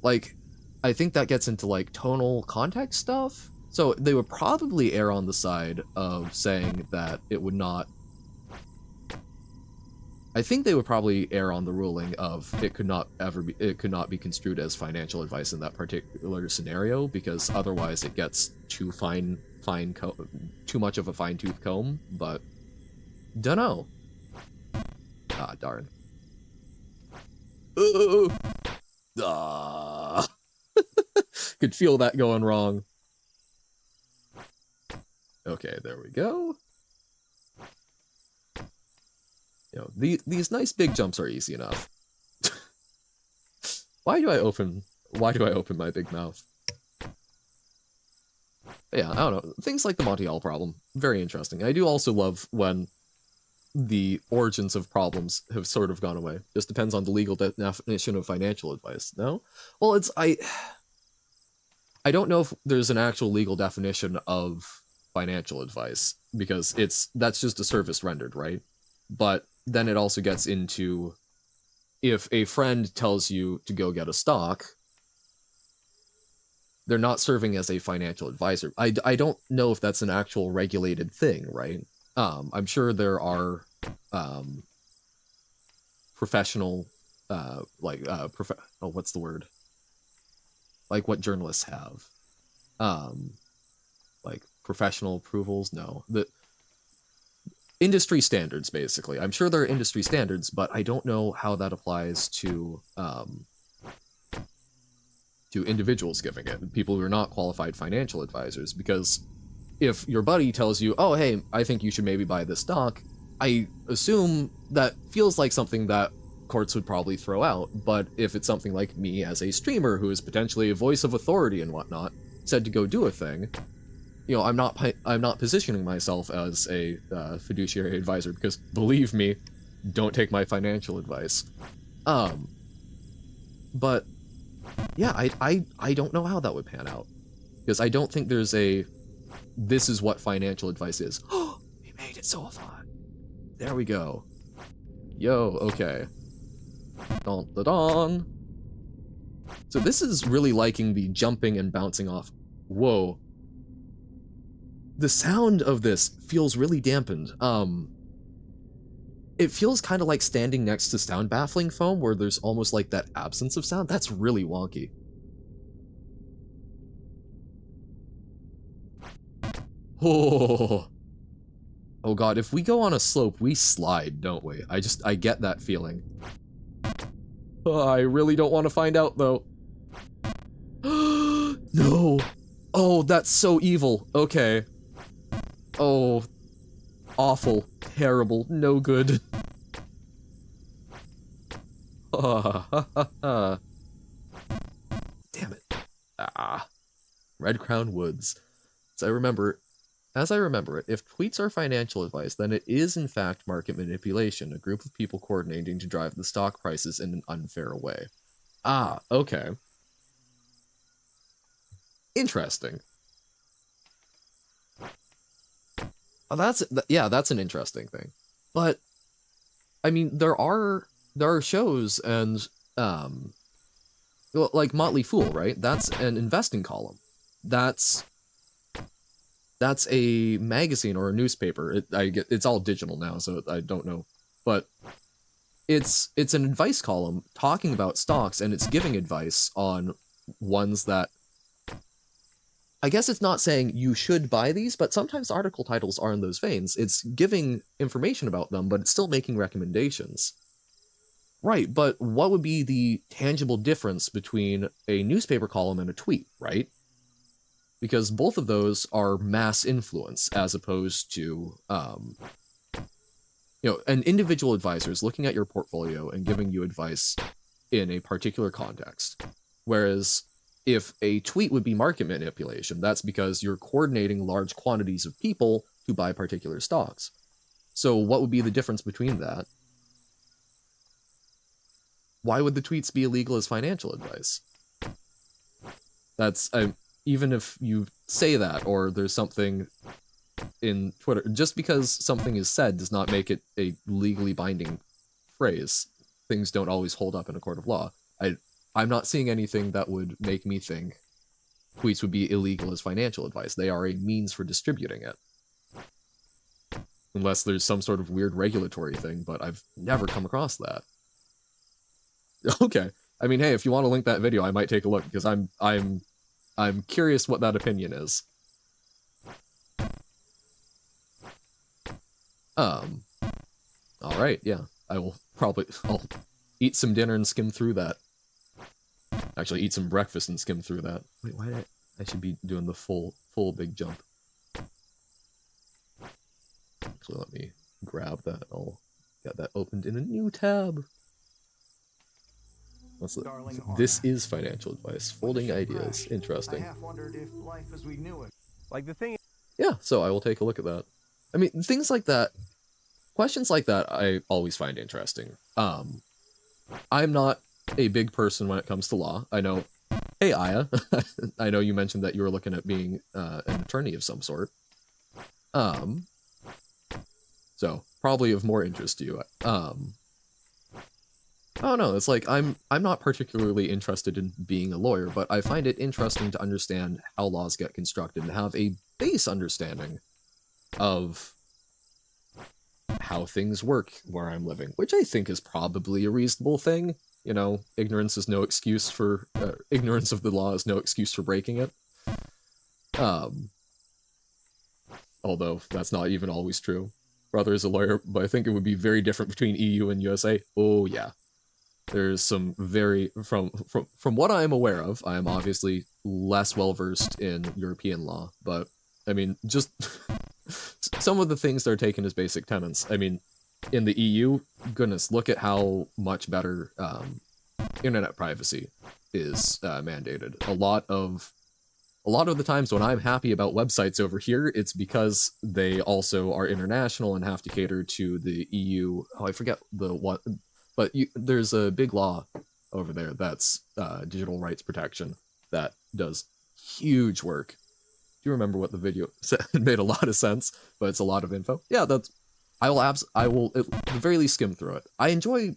Like, I think that gets into like tonal context stuff. So they would probably err on the side of saying that it would not. I think they would probably err on the ruling of it could not be construed as financial advice in that particular scenario, because otherwise it gets too too much of a fine-tooth comb. But dunno. Ah, darn. Ah. Could feel that going wrong. Okay, there we go. These nice big jumps are easy enough. Why do I open my big mouth? But yeah, I don't know. Things like the Monty Hall problem, very interesting. I do also love when the origins of problems have sort of gone away. Just depends on the legal definition of financial advice. No? Well, I don't know if there's an actual legal definition of financial advice, because that's just a service rendered, right? But then it also gets into, if a friend tells you to go get a stock, they're not serving as a financial advisor. I don't know if that's an actual regulated thing, right? I'm sure there are professional, what's the word? Like what journalists have. Like professional approvals? No. The industry standards, basically. I'm sure there are industry standards, but I don't know how that applies to individuals giving it, people who are not qualified financial advisors, because if your buddy tells you, oh, hey, I think you should maybe buy this stock, I assume that feels like something that courts would probably throw out. But if it's something like me as a streamer who is potentially a voice of authority and whatnot, said to go do a thing, I'm not positioning myself as a fiduciary advisor, because believe me, don't take my financial advice. But yeah, I don't know how that would pan out, because I don't think there's this is what financial advice is. Oh, we made it so far. There we go. Yo, okay. Don da don. So this is really liking the jumping and bouncing off. Whoa. The sound of this feels really dampened. It feels kind of like standing next to sound baffling foam, where there's almost like that absence of sound. That's really wonky. Oh. Oh god, if we go on a slope, we slide, don't we? I get that feeling. Oh, I really don't want to find out, though. No! Oh, that's so evil. Okay. Oh. Awful. Terrible. No good. Damn it. Ah. Red Crown Woods. As I remember it, if tweets are financial advice, then it is in fact market manipulation, a group of people coordinating to drive the stock prices in an unfair way. Ah, okay. Interesting. Oh, that's an interesting thing. But I mean, there are shows and like Motley Fool, right? That's an investing column. That's a magazine or a newspaper. It's all digital now, so I don't know. But it's an advice column talking about stocks, and it's giving advice on ones that, I guess it's not saying you should buy these, but sometimes article titles are in those veins. It's giving information about them, but it's still making recommendations. Right, but what would be the tangible difference between a newspaper column and a tweet, right? Because both of those are mass influence, as opposed to an individual advisor is looking at your portfolio and giving you advice in a particular context. Whereas if a tweet would be market manipulation, that's because you're coordinating large quantities of people to buy particular stocks. So what would be the difference between that? Why would the tweets be illegal as financial advice? That's even if you say that, or there's something in Twitter, just because something is said does not make it a legally binding phrase. Things don't always hold up in a court of law. I'm not seeing anything that would make me think tweets would be illegal as financial advice. They are a means for distributing it. Unless there's some sort of weird regulatory thing, but I've never come across that. Okay. I mean, hey, if you want to link that video, I might take a look, because I'm curious what that opinion is. Alright, yeah. I'll eat some dinner and skim through that. Actually, eat some breakfast and skim through that. Wait, why did I should be doing the full big jump. Actually, let me grab that. I'll get that opened in a new tab. This is financial advice. Folding ideas. Interesting. I half wondered if life as we knew it. Like the thing. Yeah, so I will take a look at that. I mean, things like that, questions like that, I always find interesting. I'm not a big person when it comes to law. I know, hey Aya, I know you mentioned that you were looking at being an attorney of some sort. So probably of more interest to you. I don't know, it's like, I'm not particularly interested in being a lawyer, but I find it interesting to understand how laws get constructed and have a base understanding of how things work where I'm living, which I think is probably a reasonable thing. You know, ignorance is no excuse for, ignorance of the law is no excuse for breaking it. Although that's not even always true. Brother is a lawyer, but I think it would be very different between EU and USA. Oh yeah. There's some very, from what I am aware of, I am obviously less well-versed in European law, but, I mean, just some of the things that are taken as basic tenets. I mean, in the EU, goodness, look at how much better internet privacy is mandated. A lot of the times when I'm happy about websites over here, it's because they also are international and have to cater to the EU. Oh, I forget the what. But there's a big law over there that's digital rights protection that does huge work. Do you remember what the video said? It made a lot of sense, but it's a lot of info. Yeah, I will at the very least skim through it. I enjoy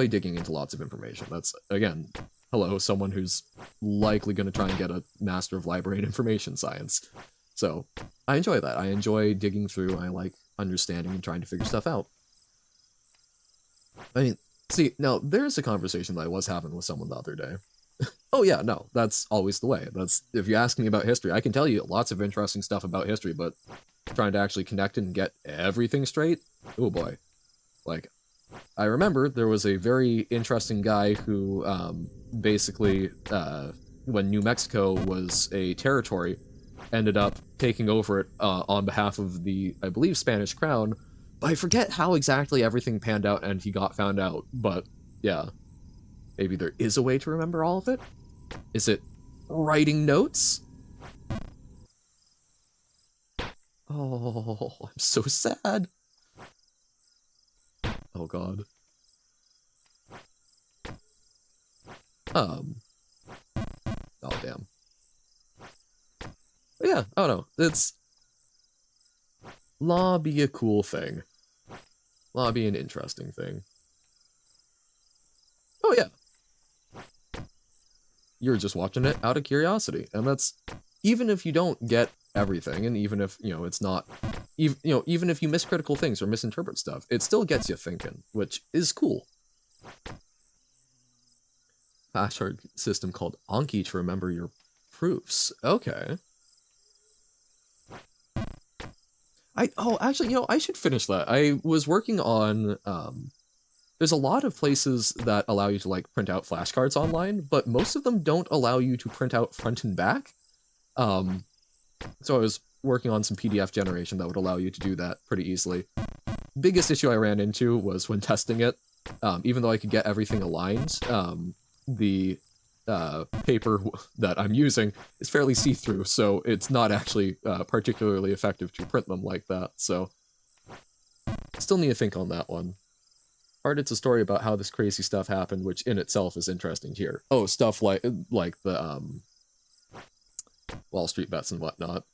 digging into lots of information. That's, again, hello, someone who's likely going to try and get a Master of Library and Information Science. So I enjoy that. I enjoy digging through. I like understanding and trying to figure stuff out. I mean, see, now, there's a conversation that I was having with someone the other day. Oh yeah, no, that's always the way. That's, if you ask me about history, I can tell you lots of interesting stuff about history, but trying to actually connect and get everything straight, oh boy. Like, I remember there was a very interesting guy who, basically, when New Mexico was a territory, ended up taking over it on behalf of the, I believe, Spanish Crown. But I forget how exactly everything panned out and he got found out, but yeah. Maybe there is a way to remember all of it? Is it writing notes? Oh, I'm so sad. Oh god. Oh damn. But yeah, I don't know. It's... law be a cool thing. Law be an interesting thing. Oh yeah. You're just watching it out of curiosity, and that's, even if you don't get everything, and even if, you know, it's not, even if you miss critical things or misinterpret stuff, it still gets you thinking, which is cool. Flashcard system called Anki to remember your proofs. Okay. Actually, you know, I should finish that. I was working on, there's a lot of places that allow you to, like, print out flashcards online, but most of them don't allow you to print out front and back. So I was working on some PDF generation that would allow you to do that pretty easily. biggest issue I ran into was when testing it. Even though I could get everything aligned, the paper that I'm using is fairly see-through, so it's not actually particularly effective to print them like that, so still need to think on that one. Art, it's a story about how this crazy stuff happened, which in itself is interesting here. Oh, stuff like the Wall Street bets and whatnot,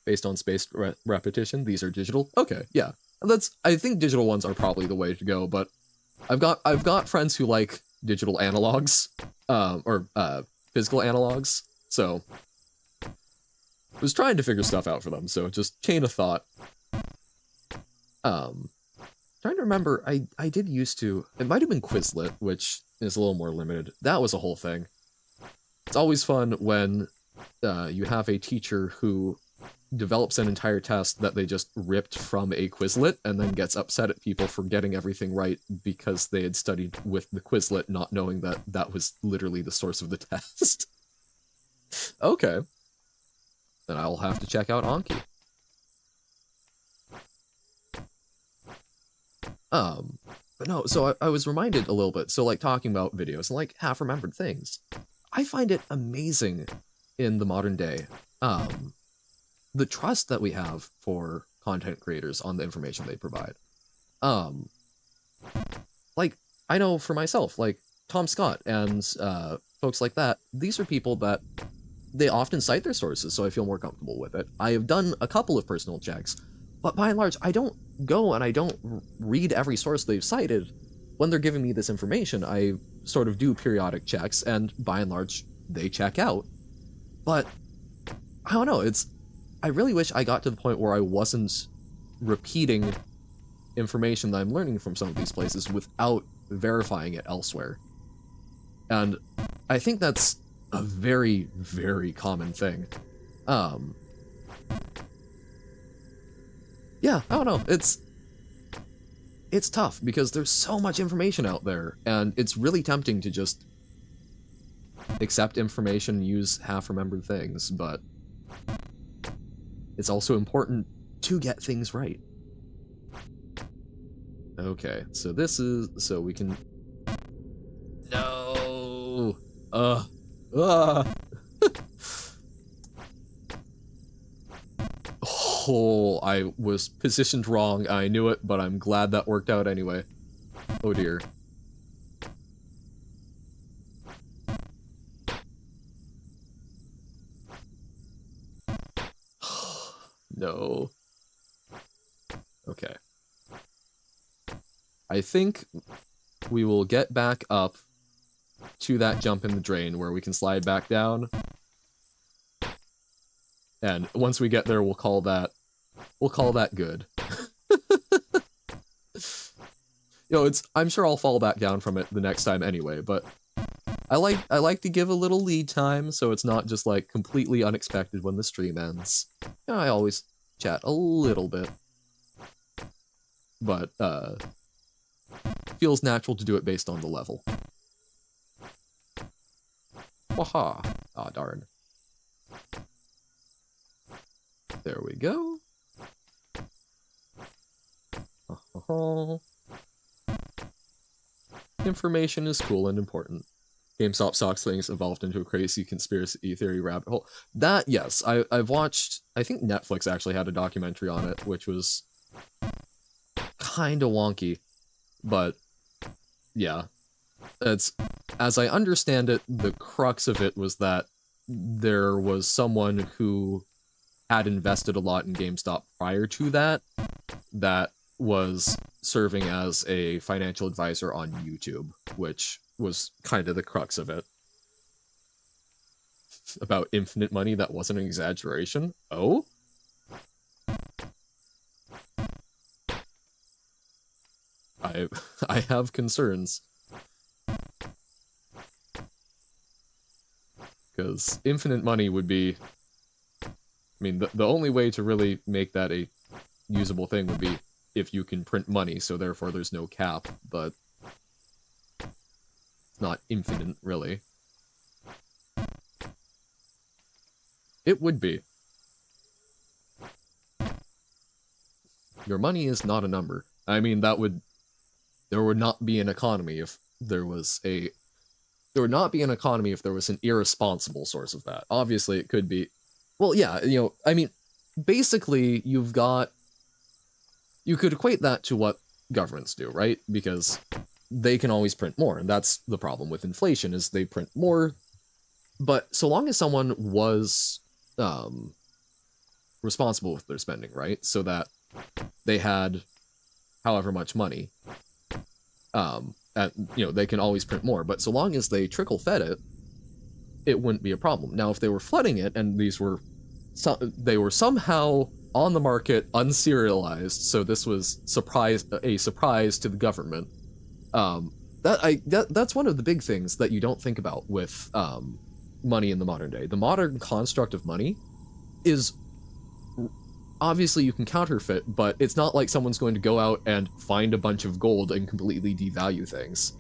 based on spaced repetition. These are digital. Okay, yeah, I think digital ones are probably the way to go, but I've got friends who like digital analogs, or physical analogs, so I was trying to figure stuff out for them, so just chain of thought. Trying to remember, I did used to, it might have been Quizlet, which is a little more limited. That was a whole thing. It's always fun when you have a teacher who develops an entire test that they just ripped from a Quizlet and then gets upset at people for getting everything right because they had studied with the Quizlet, not knowing that that was literally the source of the test. Okay. Then I'll have to check out Anki. But no, so I was reminded a little bit, so like talking about videos and like half-remembered things. I find it amazing in the modern day, the trust that we have for content creators on the information they provide. Like, I know for myself, like Tom Scott and folks like that, these are people that they often cite their sources, so I feel more comfortable with it. I have done a couple of personal checks, but by and large, I don't go and I don't read every source they've cited. When they're giving me this information, I sort of do periodic checks, and by and large, they check out. But, I don't know, I really wish I got to the point where I wasn't repeating information that I'm learning from some of these places without verifying it elsewhere. And I think that's a very, very common thing. Yeah, I don't know, it's tough because there's so much information out there, and it's really tempting to just accept information and use half-remembered things, but it's also important to get things right. Okay, so this is, so we can, no, Oh, I was positioned wrong. I knew it, but I'm glad that worked out anyway. Oh dear. No. Okay. I think we will get back up to that jump in the drain where we can slide back down. And once we get there, we'll call that good. You know, I'm sure I'll fall back down from it the next time anyway, but I like to give a little lead time so it's not just like completely unexpected when the stream ends. You know, I always chat a little bit. But feels natural to do it based on the level. Waha. Ah, darn. There we go. Information is cool and important. GameStop stocks things evolved into a crazy conspiracy theory rabbit hole. That, yes, I've watched, I think Netflix actually had a documentary on it, which was kind of wonky, but yeah. It's, as I understand it, the crux of it was that there was someone who had invested a lot in GameStop prior to that, that was serving as a financial advisor on YouTube, which was kind of the crux of it. About infinite money, that wasn't an exaggeration. Oh? I have concerns. Because infinite money would be... I mean, the only way to really make that a usable thing would be if you can print money, so therefore there's no cap, but it's not infinite, really. It would be. Your money is not a number. I mean, there would not be an economy if there was a there would not be an economy if there was an irresponsible source of that. Obviously, it could be. Well, yeah, I mean, basically, you could equate that to what governments do, right? Because they can always print more, and that's the problem with inflation is they print more. But so long as someone was responsible with their spending, right? So that they had however much money, they can always print more. But so long as they trickle fed it, it wouldn't be a problem. Now, if they were flooding it and they were somehow on the market unserialized, so this was a surprise to the government. That's one of the big things that you don't think about with money in the modern day. The modern construct of money is obviously you can counterfeit, but it's not like someone's going to go out and find a bunch of gold and completely devalue things.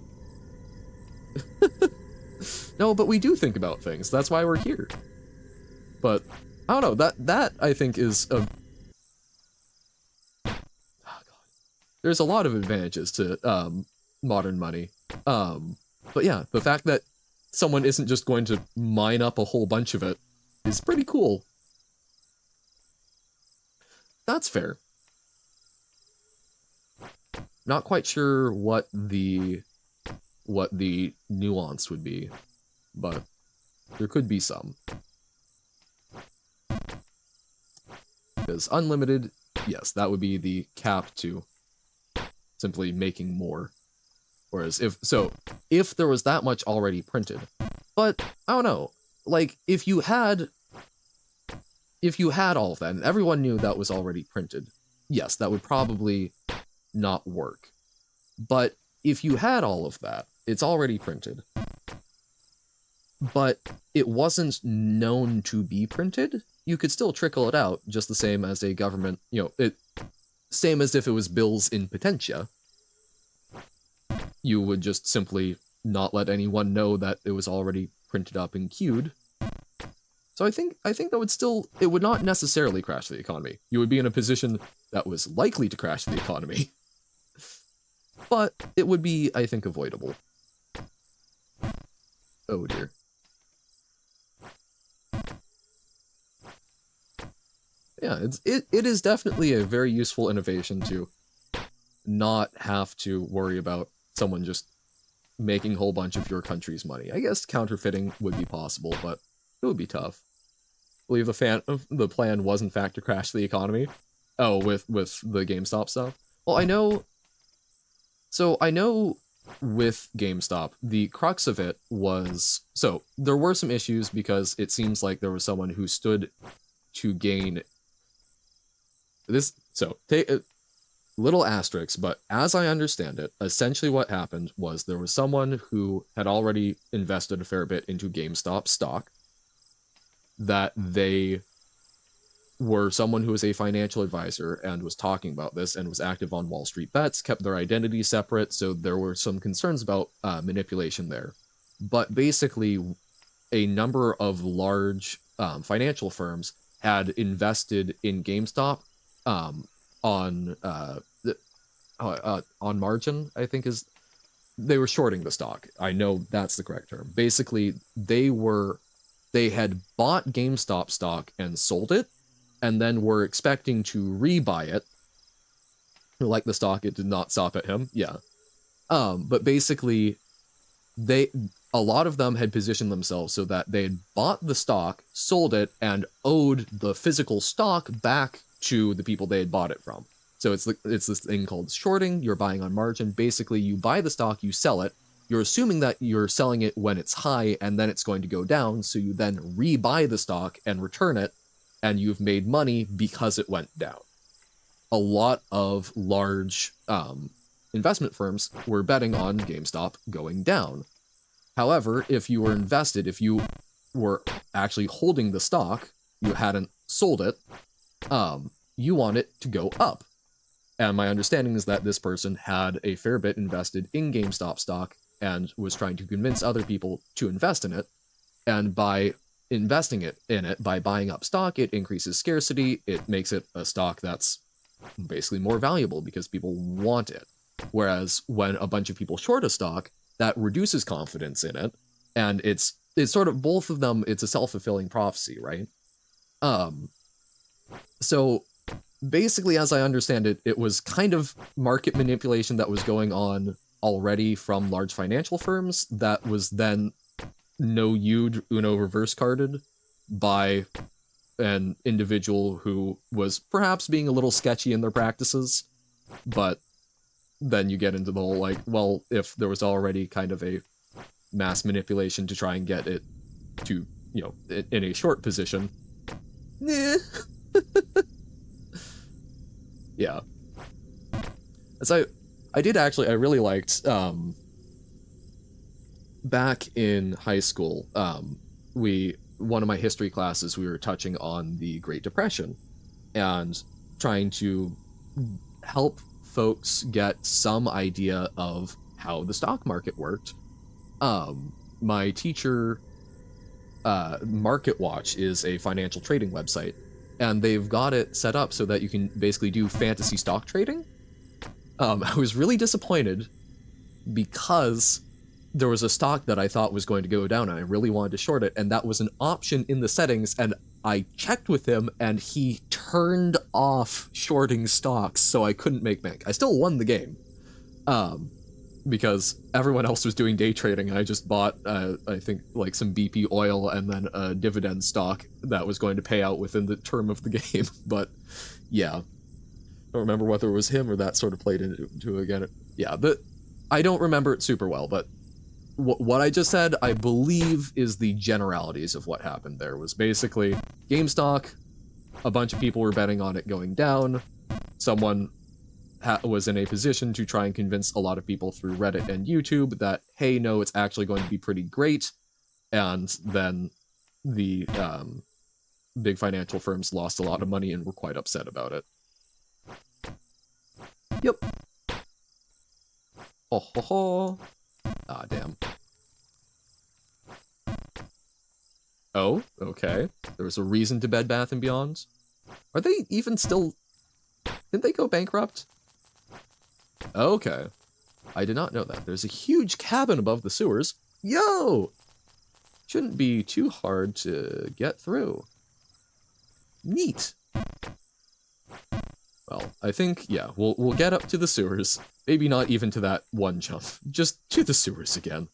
No, but we do think about things. That's why we're here. But I don't know. That I think is a. Oh God. There's a lot of advantages to modern money. But yeah, the fact that someone isn't just going to mine up a whole bunch of it is pretty cool. That's fair. Not quite sure what the nuance would be, but there could be some. Because unlimited, yes, that would be the cap to simply making more. Whereas if there was that much already printed, but I don't know, like if you had all of that and everyone knew that was already printed, yes, that would probably not work. But if you had all of that, it's already printed, but it wasn't known to be printed, you could still trickle it out just the same as a government, same as if it was bills in potentia. You would just simply not let anyone know that it was already printed up and queued. So I think it would not necessarily crash the economy. You would be in a position that was likely to crash the economy. But it would be, I think, avoidable. Oh dear. Yeah, it is definitely a very useful innovation to not have to worry about someone just making a whole bunch of your country's money. I guess counterfeiting would be possible, but it would be tough. I believe the plan was in fact to crash the economy. Oh, with the GameStop stuff. Well, I know with GameStop, the crux of it was there were some issues because it seems like there was someone who stood to gain this. So take a little asterisk, but as I understand it, essentially what happened was there was someone who had already invested a fair bit into GameStop stock, that they were someone who was a financial advisor and was talking about this and was active on Wall Street Bets, kept their identity separate, so there were some concerns about manipulation there. But basically, a number of large financial firms had invested in GameStop on margin, I think they were shorting the stock. I know that's the correct term. Basically, they had bought GameStop stock and sold it, and then were expecting to rebuy it. Like the stock, it did not stop at him. Yeah. But basically, a lot of them had positioned themselves so that they had bought the stock, sold it, and owed the physical stock back to the people they had bought it from. So it's this thing called shorting. You're buying on margin. Basically, you buy the stock, you sell it. You're assuming that you're selling it when it's high, and then it's going to go down, so you then rebuy the stock and return it, and you've made money because it went down. A lot of large investment firms were betting on GameStop going down. However, if you were invested, if you were actually holding the stock, you hadn't sold it, you want it to go up. And my understanding is that this person had a fair bit invested in GameStop stock and was trying to convince other people to invest in it. And by investing in it, by buying up stock, it increases scarcity. It makes it a stock that's basically more valuable because people want it. Whereas when a bunch of people short a stock, that reduces confidence in it, and it's sort of both of them. It's a self-fulfilling prophecy, right? Um, so basically, as I understand it, it was kind of market manipulation that was going on already from large financial firms that was then no Uno reverse carded by an individual who was perhaps being a little sketchy in their practices, but then you get into the whole like, well, if there was already kind of a mass manipulation to try and get it to, you know, in a short position, yeah. As I did actually, I really liked back in high school, one of my history classes, we were touching on the Great Depression and trying to help folks get some idea of how the stock market worked. My teacher, Market Watch, is a financial trading website, and they've got it set up so that you can basically do fantasy stock trading. I was really disappointed because there was a stock that I thought was going to go down and I really wanted to short it, and that was an option in the settings, and I checked with him and he turned off shorting stocks, so I couldn't make bank. I still won the game, because everyone else was doing day trading, and I just bought, I think, like some BP oil and then a dividend stock that was going to pay out within the term of the game. But yeah, I don't remember whether it was him or that sort of played into again. Yeah, but I don't remember it super well, but what I just said, I believe, is the generalities of what happened there. Was basically GameStop, a bunch of people were betting on it going down, someone was in a position to try and convince a lot of people through Reddit and YouTube that, hey, no, it's actually going to be pretty great, and then the big financial firms lost a lot of money and were quite upset about it. Yep. Oh ho ho. Ah, damn. Oh, okay. There was a reason to Bed Bath & Beyond. Are they even still... Didn't they go bankrupt? Okay. I did not know that. There's a huge cabin above the sewers. Yo! Shouldn't be too hard to get through. Neat. Well, I think, yeah, we'll get up to the sewers. Maybe not even to that one jump. Just to the sewers again.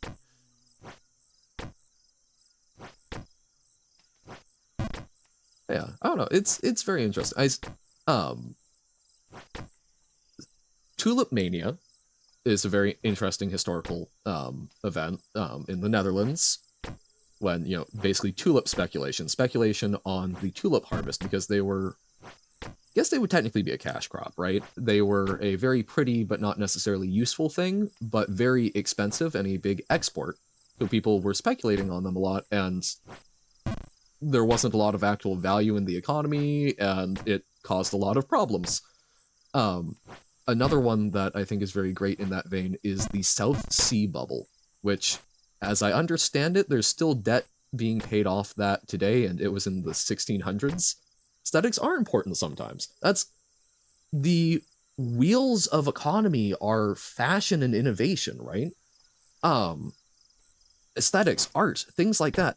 Yeah, I don't know. It's very interesting. Tulip Mania is a very interesting historical event in the Netherlands, when, you know, basically tulip speculation on the tulip harvest, because they were, I guess they would technically be a cash crop, right? They were a very pretty but not necessarily useful thing, but very expensive and a big export. So people were speculating on them a lot, and there wasn't a lot of actual value in the economy, and it caused a lot of problems. Another one that I think is very great in that vein is the South Sea Bubble, which, as I understand it, there's still debt being paid off that today, and it was in the 1600s. Aesthetics are important sometimes. That's the wheels of economy, are fashion and innovation, right? Aesthetics, art, things like that.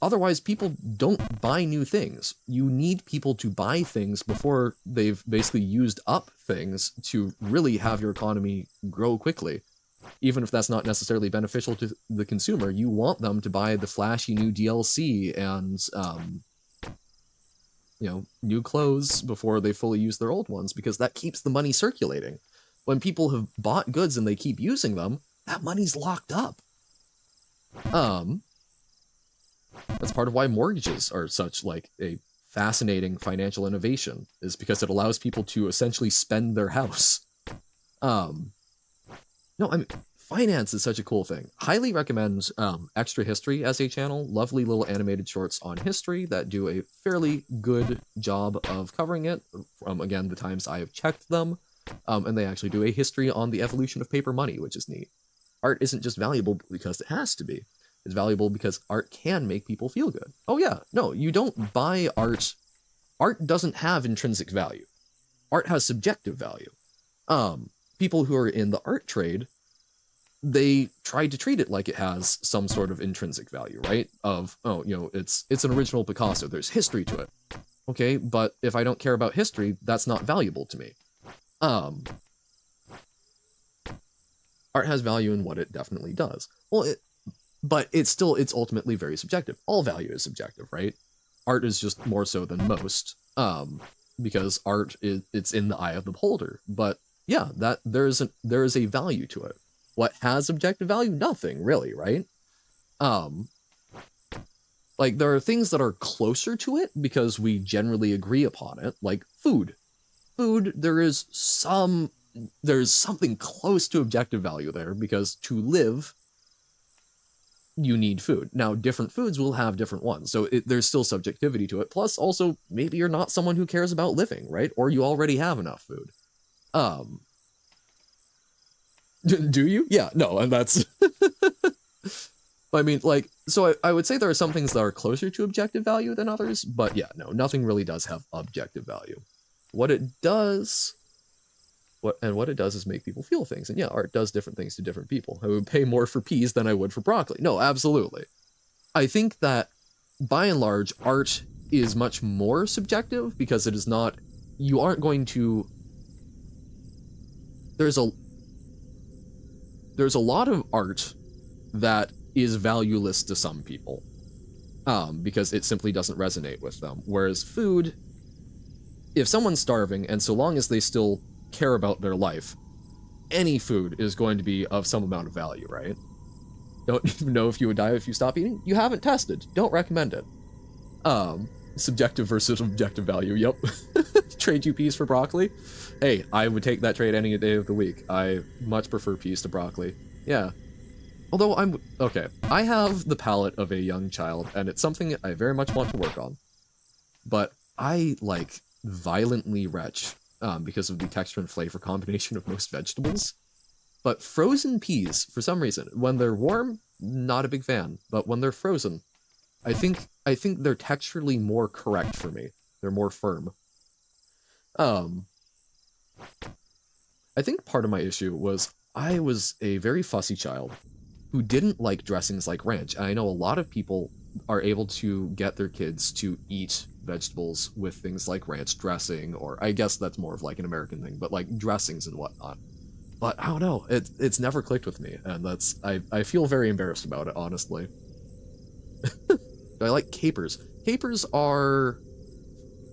Otherwise, people don't buy new things. You need people to buy things before they've basically used up things to really have your economy grow quickly. Even if that's not necessarily beneficial to the consumer, you want them to buy the flashy new DLC and, you know, new clothes before they fully use their old ones, because that keeps the money circulating. When people have bought goods and they keep using them, that money's locked up. That's part of why mortgages are such, like, a fascinating financial innovation, is because it allows people to essentially spend their house. No, I mean, finance is such a cool thing. Highly recommend Extra History as a channel. Lovely little animated shorts on history that do a fairly good job of covering it from, again, the times I have checked them. And they actually do a history on the evolution of paper money, which is neat. Art isn't just valuable because it has to be. It's valuable because art can make people feel good. Oh yeah, no, you don't buy art. Art doesn't have intrinsic value. art has subjective value. People who are in the art trade, they try to treat it like it has some sort of intrinsic value, right? Of, oh, you know, it's an original Picasso, there's history to it. Okay, but if I don't care about history, that's not valuable to me. Art has value in what it definitely does. Well, but it's ultimately very subjective. All value is subjective, right? Art is just more so than most, because art it's in the eye of the beholder. But yeah, that there is a value to it. What has objective value? Nothing, really, right? Like, there are things that are closer to it because we generally agree upon it, like food. Food, there's something close to objective value there, because to live, you need food. Now, different foods will have different ones, so there's still subjectivity to it. Plus, also, maybe you're not someone who cares about living, right? Or you already have enough food. Do you? Yeah, no, and that's... I mean, like, so I would say there are some things that are closer to objective value than others, but yeah, no, nothing really does have objective value. What it does is make people feel things. And yeah, art does different things to different people. I would pay more for peas than I would for broccoli. No, absolutely. I think that, by and large, art is much more subjective because it is not... You aren't going to... There's a lot of art that is valueless to some people, because it simply doesn't resonate with them. Whereas food, if someone's starving, and so long as they still care about their life, any food is going to be of some amount of value, right? Don't even know if you would die if you stop eating. You haven't tested. Don't recommend it. Subjective versus objective value. Yep. Trade you peas for broccoli? Hey, I would take that trade any day of the week. I much prefer peas to broccoli. Yeah. Although okay, I have the palate of a young child, and it's something I very much want to work on. But I, like, violently retch, because of the texture and flavor combination of most vegetables. But frozen peas, for some reason, when they're warm, not a big fan. But when they're frozen, I think they're texturally more correct for me. They're more firm. I think part of my issue was I was a very fussy child who didn't like dressings like ranch. I know a lot of people are able to get their kids to eat vegetables with things like ranch dressing, or I guess that's more of like an American thing, but like dressings and whatnot. But I don't know, it's never clicked with me, and that's... I feel very embarrassed about it, honestly. I like capers. Capers are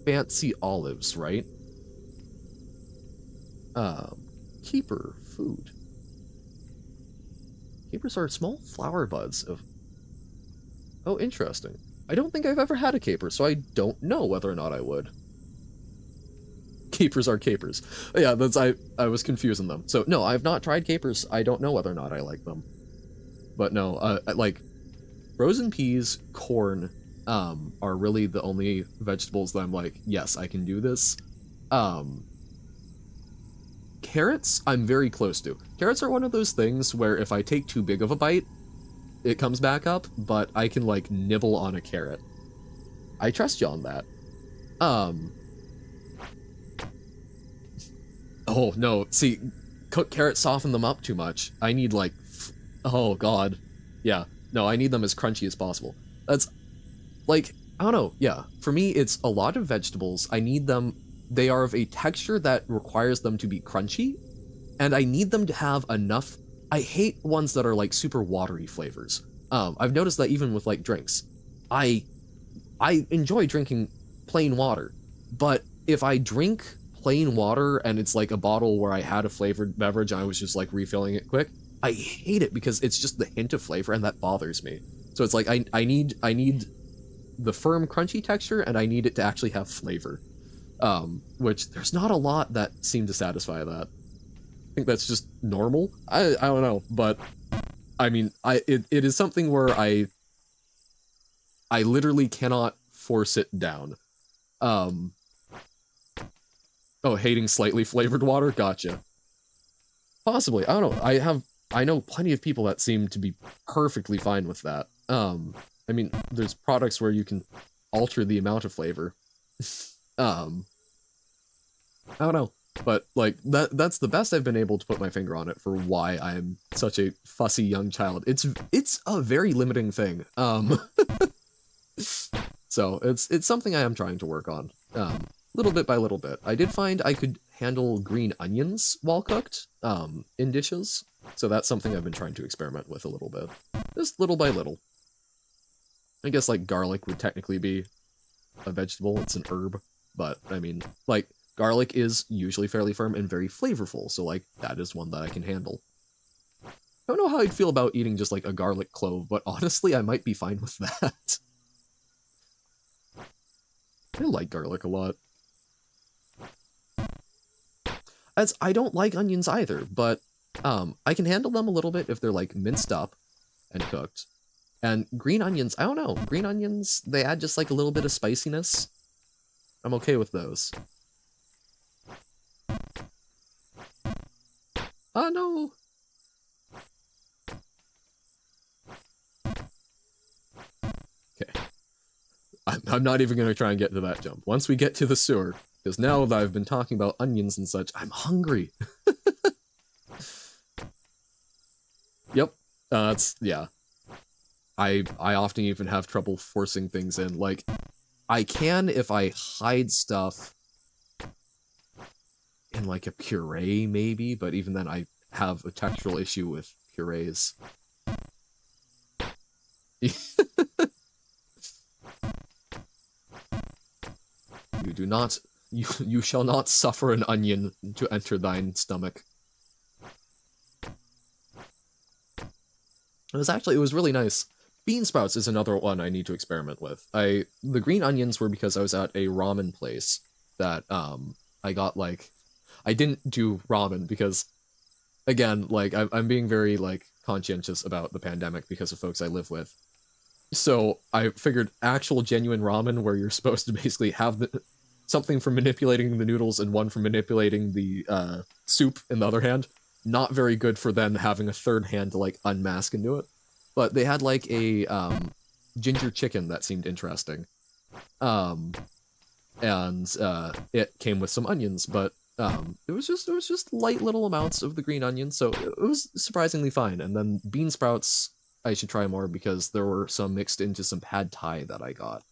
fancy olives, right? Keeper food. Capers are small flower buds of... Oh, interesting. I don't think I've ever had a caper, so I don't know whether or not I would. Capers are capers. Yeah, I was confusing them. So, no, I've not tried capers. I don't know whether or not I like them. But no, like, frozen peas, corn, are really the only vegetables that I'm like, yes, I can do this. Carrots, I'm very close to. Carrots are one of those things where if I take too big of a bite, it comes back up, but I can, like, nibble on a carrot. I trust you on that. Oh, no, see, cooked carrots soften them up too much. I need, like, oh, God. Yeah, no, I need them as crunchy as possible. That's, like, I don't know, yeah. For me, it's a lot of vegetables. I need them... They are of a texture that requires them to be crunchy, and I need them to have enough... I hate ones that are, like, super watery flavors. I've noticed that even with, like, drinks. I enjoy drinking plain water, but if I drink plain water and it's like a bottle where I had a flavored beverage and I was just, like, refilling it quick, I hate it because it's just the hint of flavor, and that bothers me. So it's like, I need the firm, crunchy texture, and I need it to actually have flavor. Which there's not a lot that seem to satisfy that. I think that's just normal. I don't know, but I mean, it is something where I literally cannot force it down. Oh, hating slightly flavored water? Gotcha. Possibly. I don't know. I know plenty of people that seem to be perfectly fine with that. I mean, there's products where you can alter the amount of flavor. I don't know. But like that's the best I've been able to put my finger on it for why I'm such a fussy young child. It's a very limiting thing. So it's something I am trying to work on. Little bit by little bit. I did find I could handle green onions while cooked, in dishes. So that's something I've been trying to experiment with a little bit. Just little by little. I guess like garlic would technically be a vegetable, it's an herb. But I mean, like, garlic is usually fairly firm and very flavorful, so like that is one that I can handle. I don't know how I'd feel about eating just like a garlic clove, but honestly I might be fine with that. I like garlic a lot. As I don't like onions either, but I can handle them a little bit if they're like minced up and cooked. And green onions, I don't know. Green onions, they add just like a little bit of spiciness. I'm okay with those. Oh no! Okay. I'm not even going to try and get to that jump. Once we get to the sewer, because now that I've been talking about onions and such, I'm hungry. Yep. Yeah. I often even have trouble forcing things in. Like, I can if I hide stuff in like a puree maybe, but even then I have a textural issue with purees. You do not you shall not suffer an onion to enter thine stomach. It was really nice. Bean sprouts is another one I need to experiment with. The green onions were because I was at a ramen place that I got like I didn't do ramen because again, like I'm being very like conscientious about the pandemic because of folks I live with. So I figured actual genuine ramen where you're supposed to basically have something for manipulating the noodles and one for manipulating the soup in the other hand. Not very good for then having a third hand to like unmask and do it. But they had like a ginger chicken that seemed interesting. Um, and it came with some onions, but it was just light little amounts of the green onion, so it was surprisingly fine. And then bean sprouts I should try more because there were some mixed into some pad thai that I got.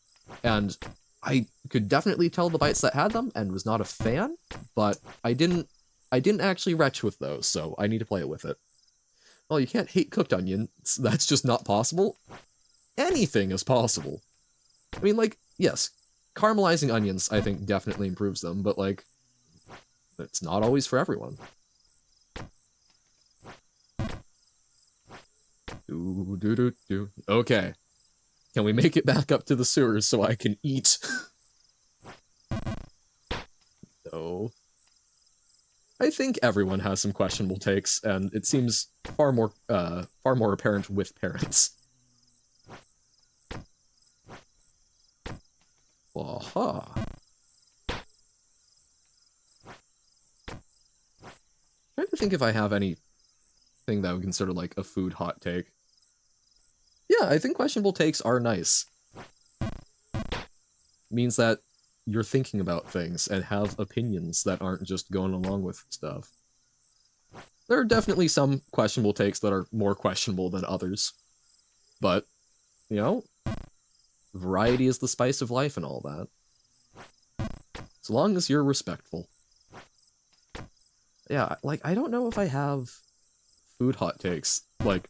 And I could definitely tell the bites that had them and was not a fan, but I didn't actually retch with those, so I need to play it with it. Well, you can't hate cooked onions. That's just not possible. Anything is possible. I mean, like, yes, caramelizing onions, I think, definitely improves them, but, like, it's not always for everyone. Okay. Can we make it back up to the sewers so I can eat? No. I think everyone has some questionable takes, and it seems far more apparent with parents. Aha. Trying to think if I have anything that I would consider like a food hot take. Yeah, I think questionable takes are nice. Means that you're thinking about things and have opinions that aren't just going along with stuff. There are definitely some questionable takes that are more questionable than others. But, you know, variety is the spice of life and all that. As long as you're respectful. Yeah, like, I don't know if I have food hot takes. Like,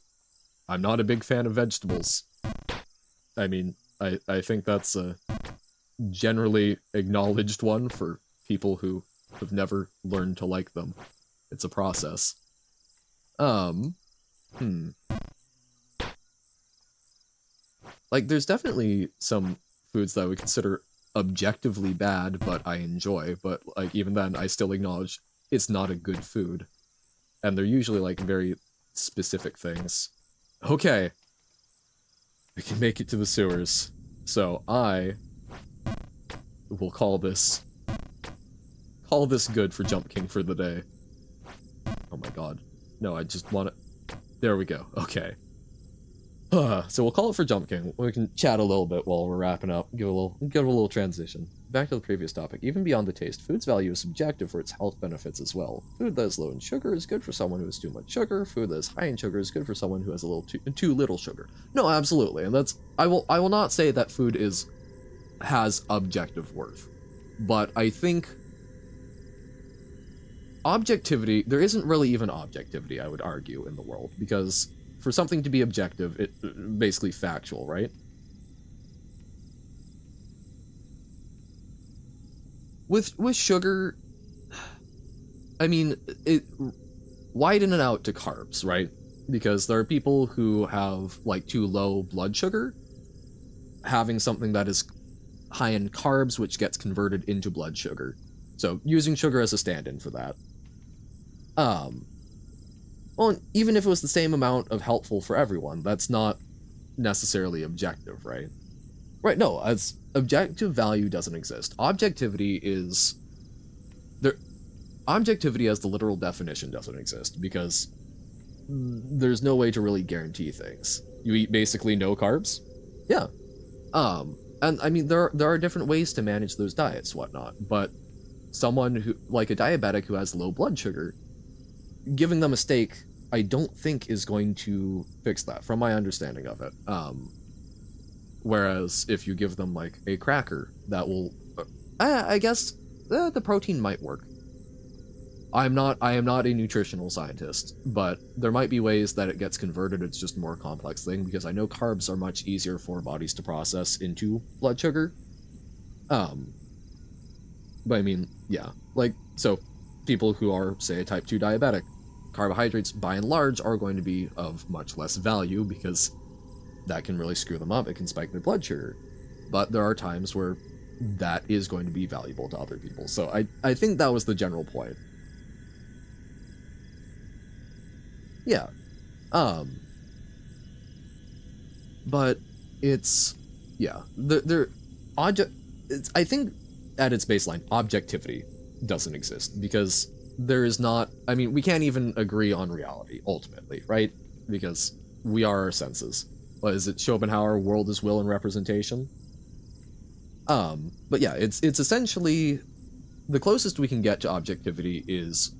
I'm not a big fan of vegetables. I mean, I think that's a generally acknowledged one for people who have never learned to like them. It's a process. Like, there's definitely some foods that I would consider objectively bad, but I enjoy, but, like, even then, I still acknowledge it's not a good food. And they're usually, like, very specific things. Okay. We can make it to the sewers. So, I will call this good for Jump King for the day. Oh my god. No, I just want to... There we go. Okay. So we'll call it for Jump King. We can chat a little bit while we're wrapping up. Give a little transition. Back to the previous topic. Even beyond the taste, food's value is subjective for its health benefits as well. Food that is low in sugar is good for someone who has too much sugar. Food that is high in sugar is good for someone who has a little too little sugar. No, absolutely, and that's I will not say that food has objective worth, but I think objectivity, there isn't really even objectivity, I would argue, in the world, because for something to be objective, it basically factual, right? With sugar, I mean, it widen it out to carbs, right? Because there are people who have like too low blood sugar, having something that is high in carbs, which gets converted into blood sugar. So using sugar as a stand-in for that. Well, even if it was the same amount of helpful for everyone, that's not necessarily objective, right? Right, no, as objective value doesn't exist. Objectivity is there objectivity as the literal definition doesn't exist because there's no way to really guarantee things. You eat basically no carbs? Yeah. And I mean there are different ways to manage those diets, whatnot, but someone who like a diabetic who has low blood sugar, giving them a steak, I don't think is going to fix that, from my understanding of it. Whereas if you give them like a cracker, that will, I guess, the protein might work. I am not a nutritional scientist, but there might be ways that it gets converted. It's just a more complex thing because I know carbs are much easier for bodies to process into blood sugar. But I mean, yeah, like so, people who are say a type 2 diabetic, carbohydrates by and large are going to be of much less value because that can really screw them up. It can spike their blood sugar. But there are times where that is going to be valuable to other people. So I think that was the general point. Yeah. But it's yeah. I think at its baseline, objectivity doesn't exist because there is not. I mean, we can't even agree on reality ultimately, right? Because we are our senses. What is it? Schopenhauer, world is will and representation. But yeah, it's essentially the closest we can get to objectivity is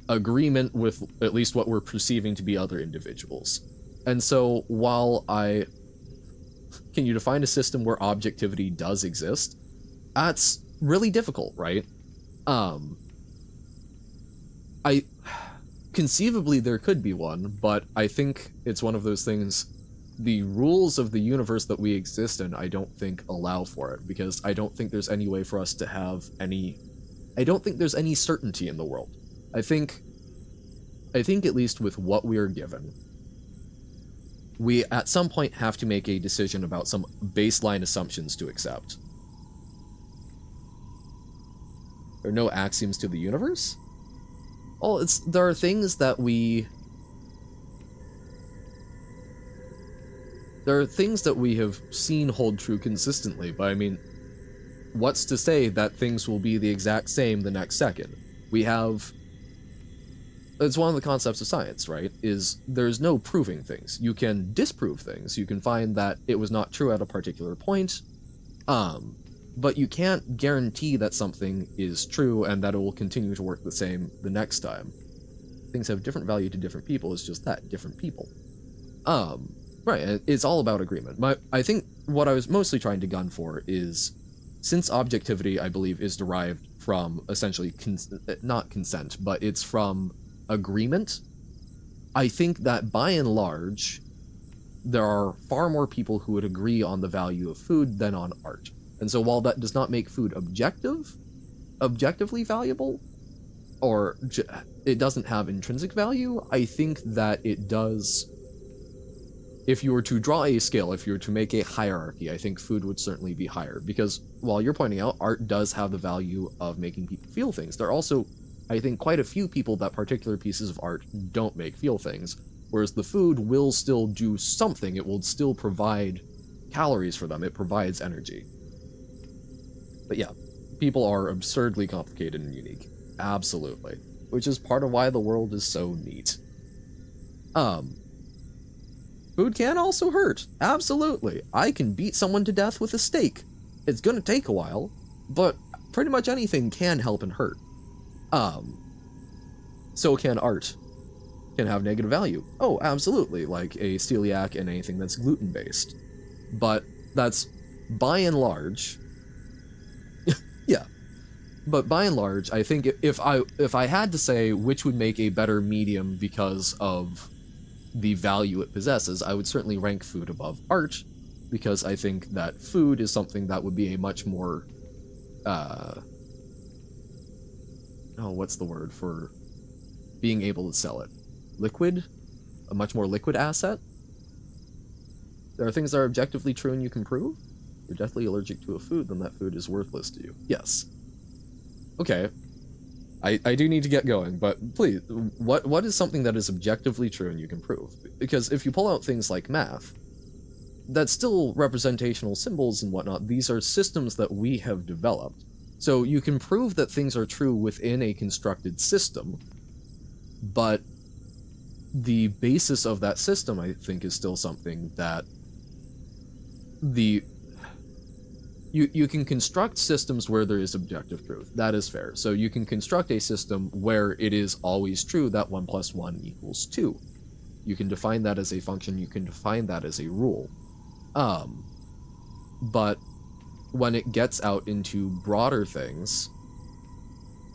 agreement with at least what we're perceiving to be other individuals. And so while can you define a system where objectivity does exist? That's really difficult, right? I conceivably there could be one, but I think it's one of those things. The rules of the universe that we exist in, I don't think allow for it because I don't think there's any way for us to have any. I don't think there's any certainty in the world. I think at least with what we are given, we at some point have to make a decision about some baseline assumptions to accept. There are no axioms to the universe? Well, there are things that we have seen hold true consistently, but I mean, what's to say that things will be the exact same the next second? It's one of the concepts of science, right? Is there's no proving things. You can disprove things. You can find that it was not true at a particular point, but you can't guarantee that something is true and that it will continue to work the same the next time. Things have different value to different people. It's just that, different people. Right, it's all about agreement. I think what I was mostly trying to gun for is, since objectivity, I believe, is derived from essentially, not consent, but it's from agreement, I think that by and large, there are far more people who would agree on the value of food than on art. And so while that does not make food objectively valuable, or it doesn't have intrinsic value, I think that it does. If you were to draw a scale, if you were to make a hierarchy, I think food would certainly be higher. Because while you're pointing out, art does have the value of making people feel things, there are also, I think, quite a few people that particular pieces of art don't make feel things. Whereas the food will still do something, it will still provide calories for them, it provides energy. But yeah, people are absurdly complicated and unique. Absolutely. Which is part of why the world is so neat. But Food can also hurt. Absolutely. I can beat someone to death with a steak. It's gonna take a while, but pretty much anything can help and hurt. So can art. Can have negative value. Oh, absolutely, like a celiac and anything that's gluten-based. But that's, by and large, yeah. But by and large, I think if I had to say which would make a better medium because of the value it possesses, I would certainly rank food above art, because I think that food is something that would be a much more, what's the word for being able to sell it? Liquid? A much more liquid asset? There are things that are objectively true and you can prove? If you're deathly allergic to a food, then that food is worthless to you. Yes. Okay. I do need to get going, but please, what is something that is objectively true and you can prove? Because if you pull out things like math, that's still representational symbols and whatnot. These are systems that we have developed. So you can prove that things are true within a constructed system, but the basis of that system, I think, is still something that you can construct systems where there is objective truth. That is fair. So you can construct a system where it is always true that 1 + 1 = 2. You can define that as a function, you can define that as a rule. But when it gets out into broader things,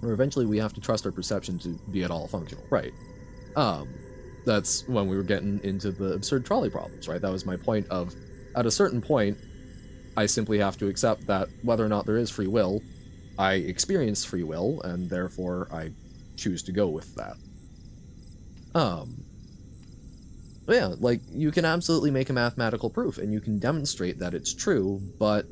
or eventually we have to trust our perception to be at all functional, right? That's when we were getting into the absurd trolley problems, right? That was my point of, at a certain point, I simply have to accept that whether or not there is free will, I experience free will, and therefore I choose to go with that. Yeah, like, you can absolutely make a mathematical proof, and you can demonstrate that it's true, but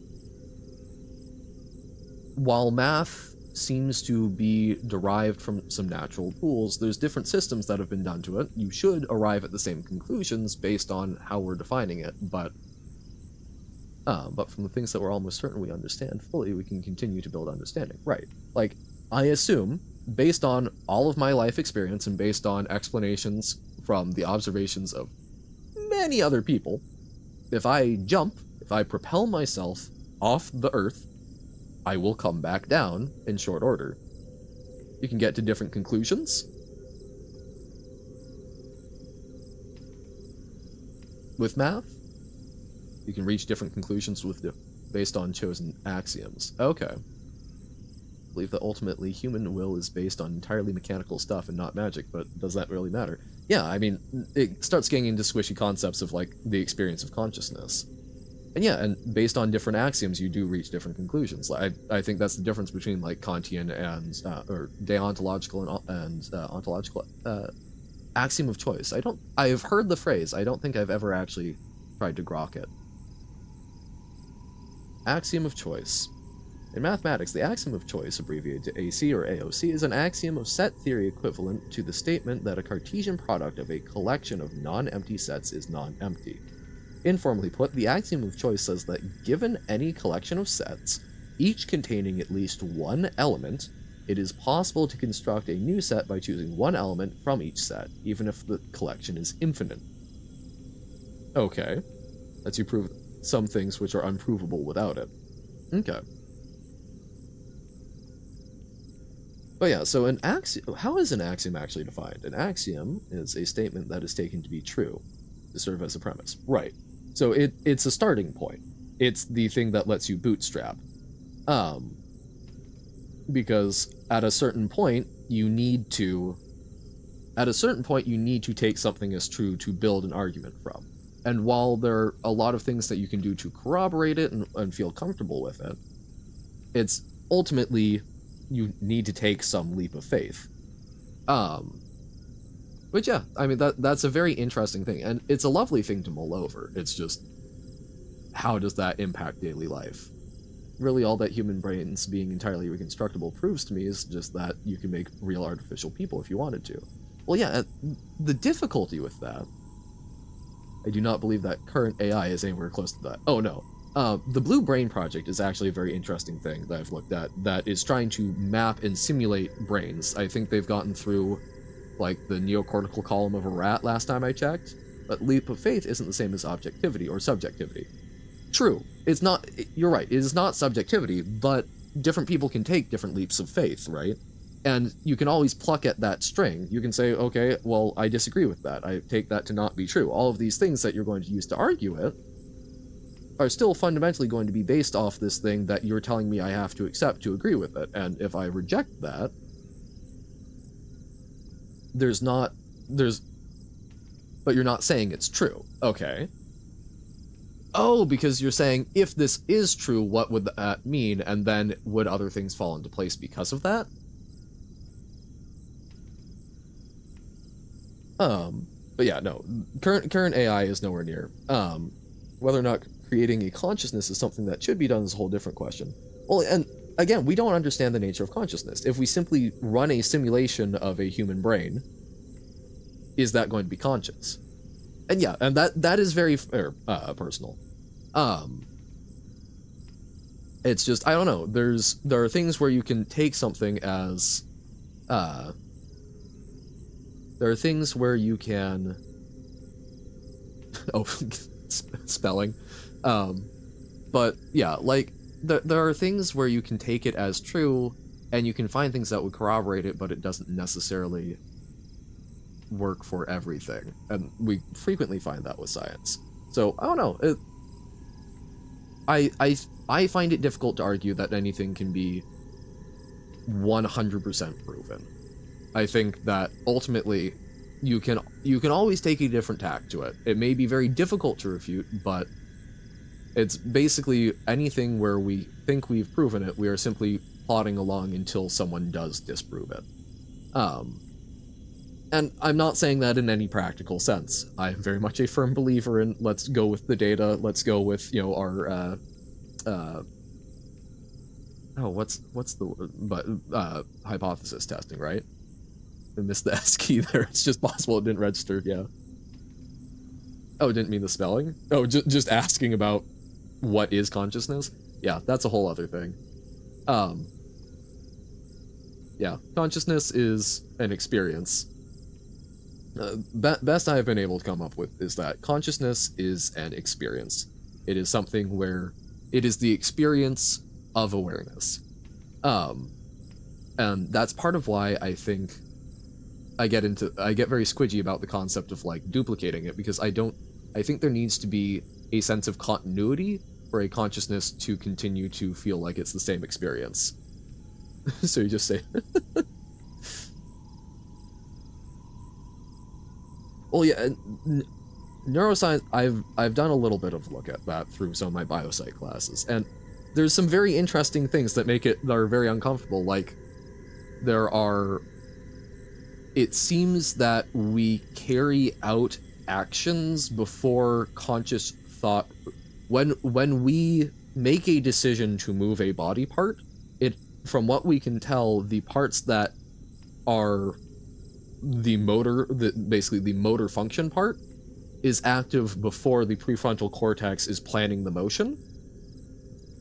while math seems to be derived from some natural rules, there's different systems that have been done to it. You should arrive at the same conclusions based on how we're defining it, but from the things that we're almost certain we understand fully, we can continue to build understanding. Right. Like, I assume, based on all of my life experience and based on explanations from the observations of many other people, if I propel myself off the Earth, I will come back down in short order. You can get to different conclusions with math. You can reach different conclusions based on chosen axioms. Okay. I believe that ultimately human will is based on entirely mechanical stuff and not magic, but does that really matter? Yeah, I mean, it starts getting into squishy concepts of, like, the experience of consciousness. And yeah, and based on different axioms, you do reach different conclusions. I think that's the difference between, like, Kantian and, or deontological and ontological axiom of choice. I've heard the phrase, I don't think I've ever actually tried to grok it. Axiom of choice. In mathematics, the axiom of choice, abbreviated to AC or AOC, is an axiom of set theory equivalent to the statement that a Cartesian product of a collection of non-empty sets is non-empty. Informally put, the axiom of choice says that given any collection of sets, each containing at least one element, it is possible to construct a new set by choosing one element from each set, even if the collection is infinite. Okay. Lets you prove some things which are unprovable without it. Okay. But yeah, so an axiom, how is an axiom actually defined? An axiom is a statement that is taken to be true, to serve as a premise. Right. So it's a starting point. It's the thing that lets you bootstrap. Because at a certain point, you need to take something as true to build an argument from. And while there are a lot of things that you can do to corroborate it and feel comfortable with it, it's ultimately you need to take some leap of faith. But yeah, I mean, that's a very interesting thing, and it's a lovely thing to mull over. It's just, how does that impact daily life? Really, all that human brains being entirely reconstructible proves to me is just that you can make real artificial people if you wanted to. Well, yeah, the difficulty with that, I do not believe that current AI is anywhere close to that. Oh, no. The Blue Brain Project is actually a very interesting thing that I've looked at that is trying to map and simulate brains. I think they've gotten through, like, the neocortical column of a rat last time I checked. But leap of faith isn't the same as objectivity or subjectivity. True, it's not, you're right, it is not subjectivity, but different people can take different leaps of faith, right? And you can always pluck at that string. You can say, okay, well, I disagree with that. I take that to not be true. All of these things that you're going to use to argue it are still fundamentally going to be based off this thing that you're telling me I have to accept to agree with it. And if I reject that, but you're not saying it's true. Okay. Oh, because you're saying, if this is true, what would that mean? And then would other things fall into place because of that? But yeah, no, current AI is nowhere near. Whether or not creating a consciousness is something that should be done is a whole different question. Well, and again, we don't understand the nature of consciousness. If we simply run a simulation of a human brain, is that going to be conscious? And yeah, and that is very personal. It's just, I don't know, there are things where you can take something as, there are things where you can, oh, spelling, but yeah, like, there are things where you can take it as true, and you can find things that would corroborate it, but it doesn't necessarily work for everything, and we frequently find that with science. So, I don't know, I find it difficult to argue that anything can be 100% proven. I think that ultimately you can always take a different tack to it. It may be very difficult to refute, but it's basically anything where we think we've proven it, we are simply plodding along until someone does disprove it. And I'm not saying that in any practical sense. I'm very much a firm believer in let's go with the data, let's go with, you know, our what's the word? But hypothesis testing, right? I missed the S key there. It's just possible it didn't register. Yeah. Oh, didn't mean the spelling. Oh, just asking about what is consciousness. Yeah, that's a whole other thing. Yeah, consciousness is an experience. Best I've been able to come up with is that consciousness is an experience. It is something where it is the experience of awareness. And that's part of why I think I get very squidgy about the concept of like duplicating it, because I think there needs to be a sense of continuity for a consciousness to continue to feel like it's the same experience. So you just say, well, yeah, neuroscience, I've done a little bit of look at that through some of my biopsych classes, and there's some very interesting things that are very uncomfortable. Like, it seems that we carry out actions before conscious thought. When we make a decision to move a body part, from what we can tell, the parts that are basically the motor function part is active before the prefrontal cortex is planning the motion,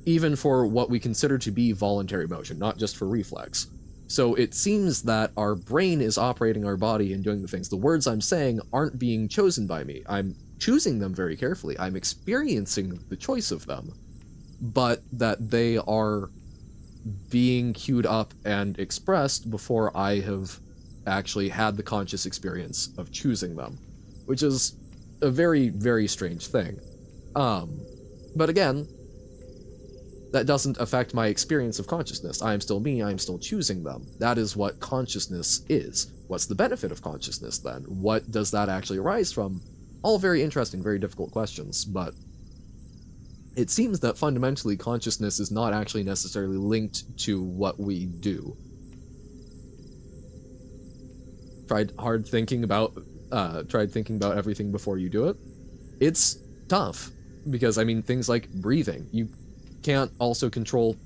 even for what we consider to be voluntary motion, not just for reflex. So it seems that our brain is operating our body and doing the things. The words I'm saying aren't being chosen by me. I'm choosing them very carefully. I'm experiencing the choice of them, but that they are being queued up and expressed before I have actually had the conscious experience of choosing them, which is a very, very strange thing. But again, that doesn't affect my experience of consciousness. I am still me, I am still choosing them. That is what consciousness is. What's the benefit of consciousness then? What does that actually arise from? All very interesting, very difficult questions, but it seems that fundamentally consciousness is not actually necessarily linked to what we do. Tried thinking about everything before you do it. It's tough, because I mean, things like breathing, you can't also control,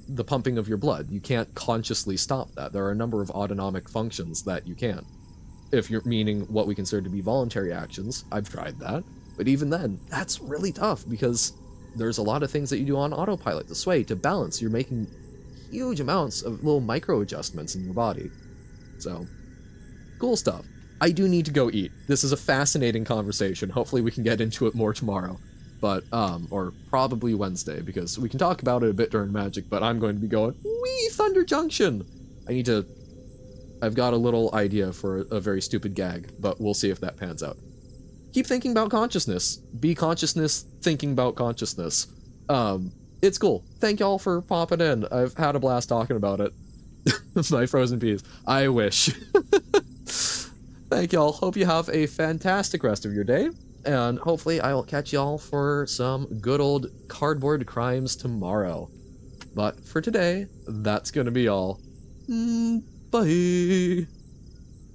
the pumping of your blood. You can't consciously stop that. There are a number of autonomic functions that you can't. If you're meaning what we consider to be voluntary actions, I've tried that, but even then, that's really tough, because there's a lot of things that you do on autopilot, to sway, to balance. You're making huge amounts of little micro adjustments in your body. So, cool stuff. I do need to go eat. This is a fascinating conversation. Hopefully we can get into it more tomorrow. But, or probably Wednesday, because we can talk about it a bit during Magic, but I'm going to be going, wee, Thunder Junction! I've got a little idea for a very stupid gag, but we'll see if that pans out. Keep thinking about consciousness. Be consciousness, thinking about consciousness. It's cool. Thank y'all for popping in. I've had a blast talking about it. My frozen peas. I wish. Thank y'all. Hope you have a fantastic rest of your day. And hopefully I will catch y'all for some good old cardboard crimes tomorrow. But for today, that's gonna be all. Bye.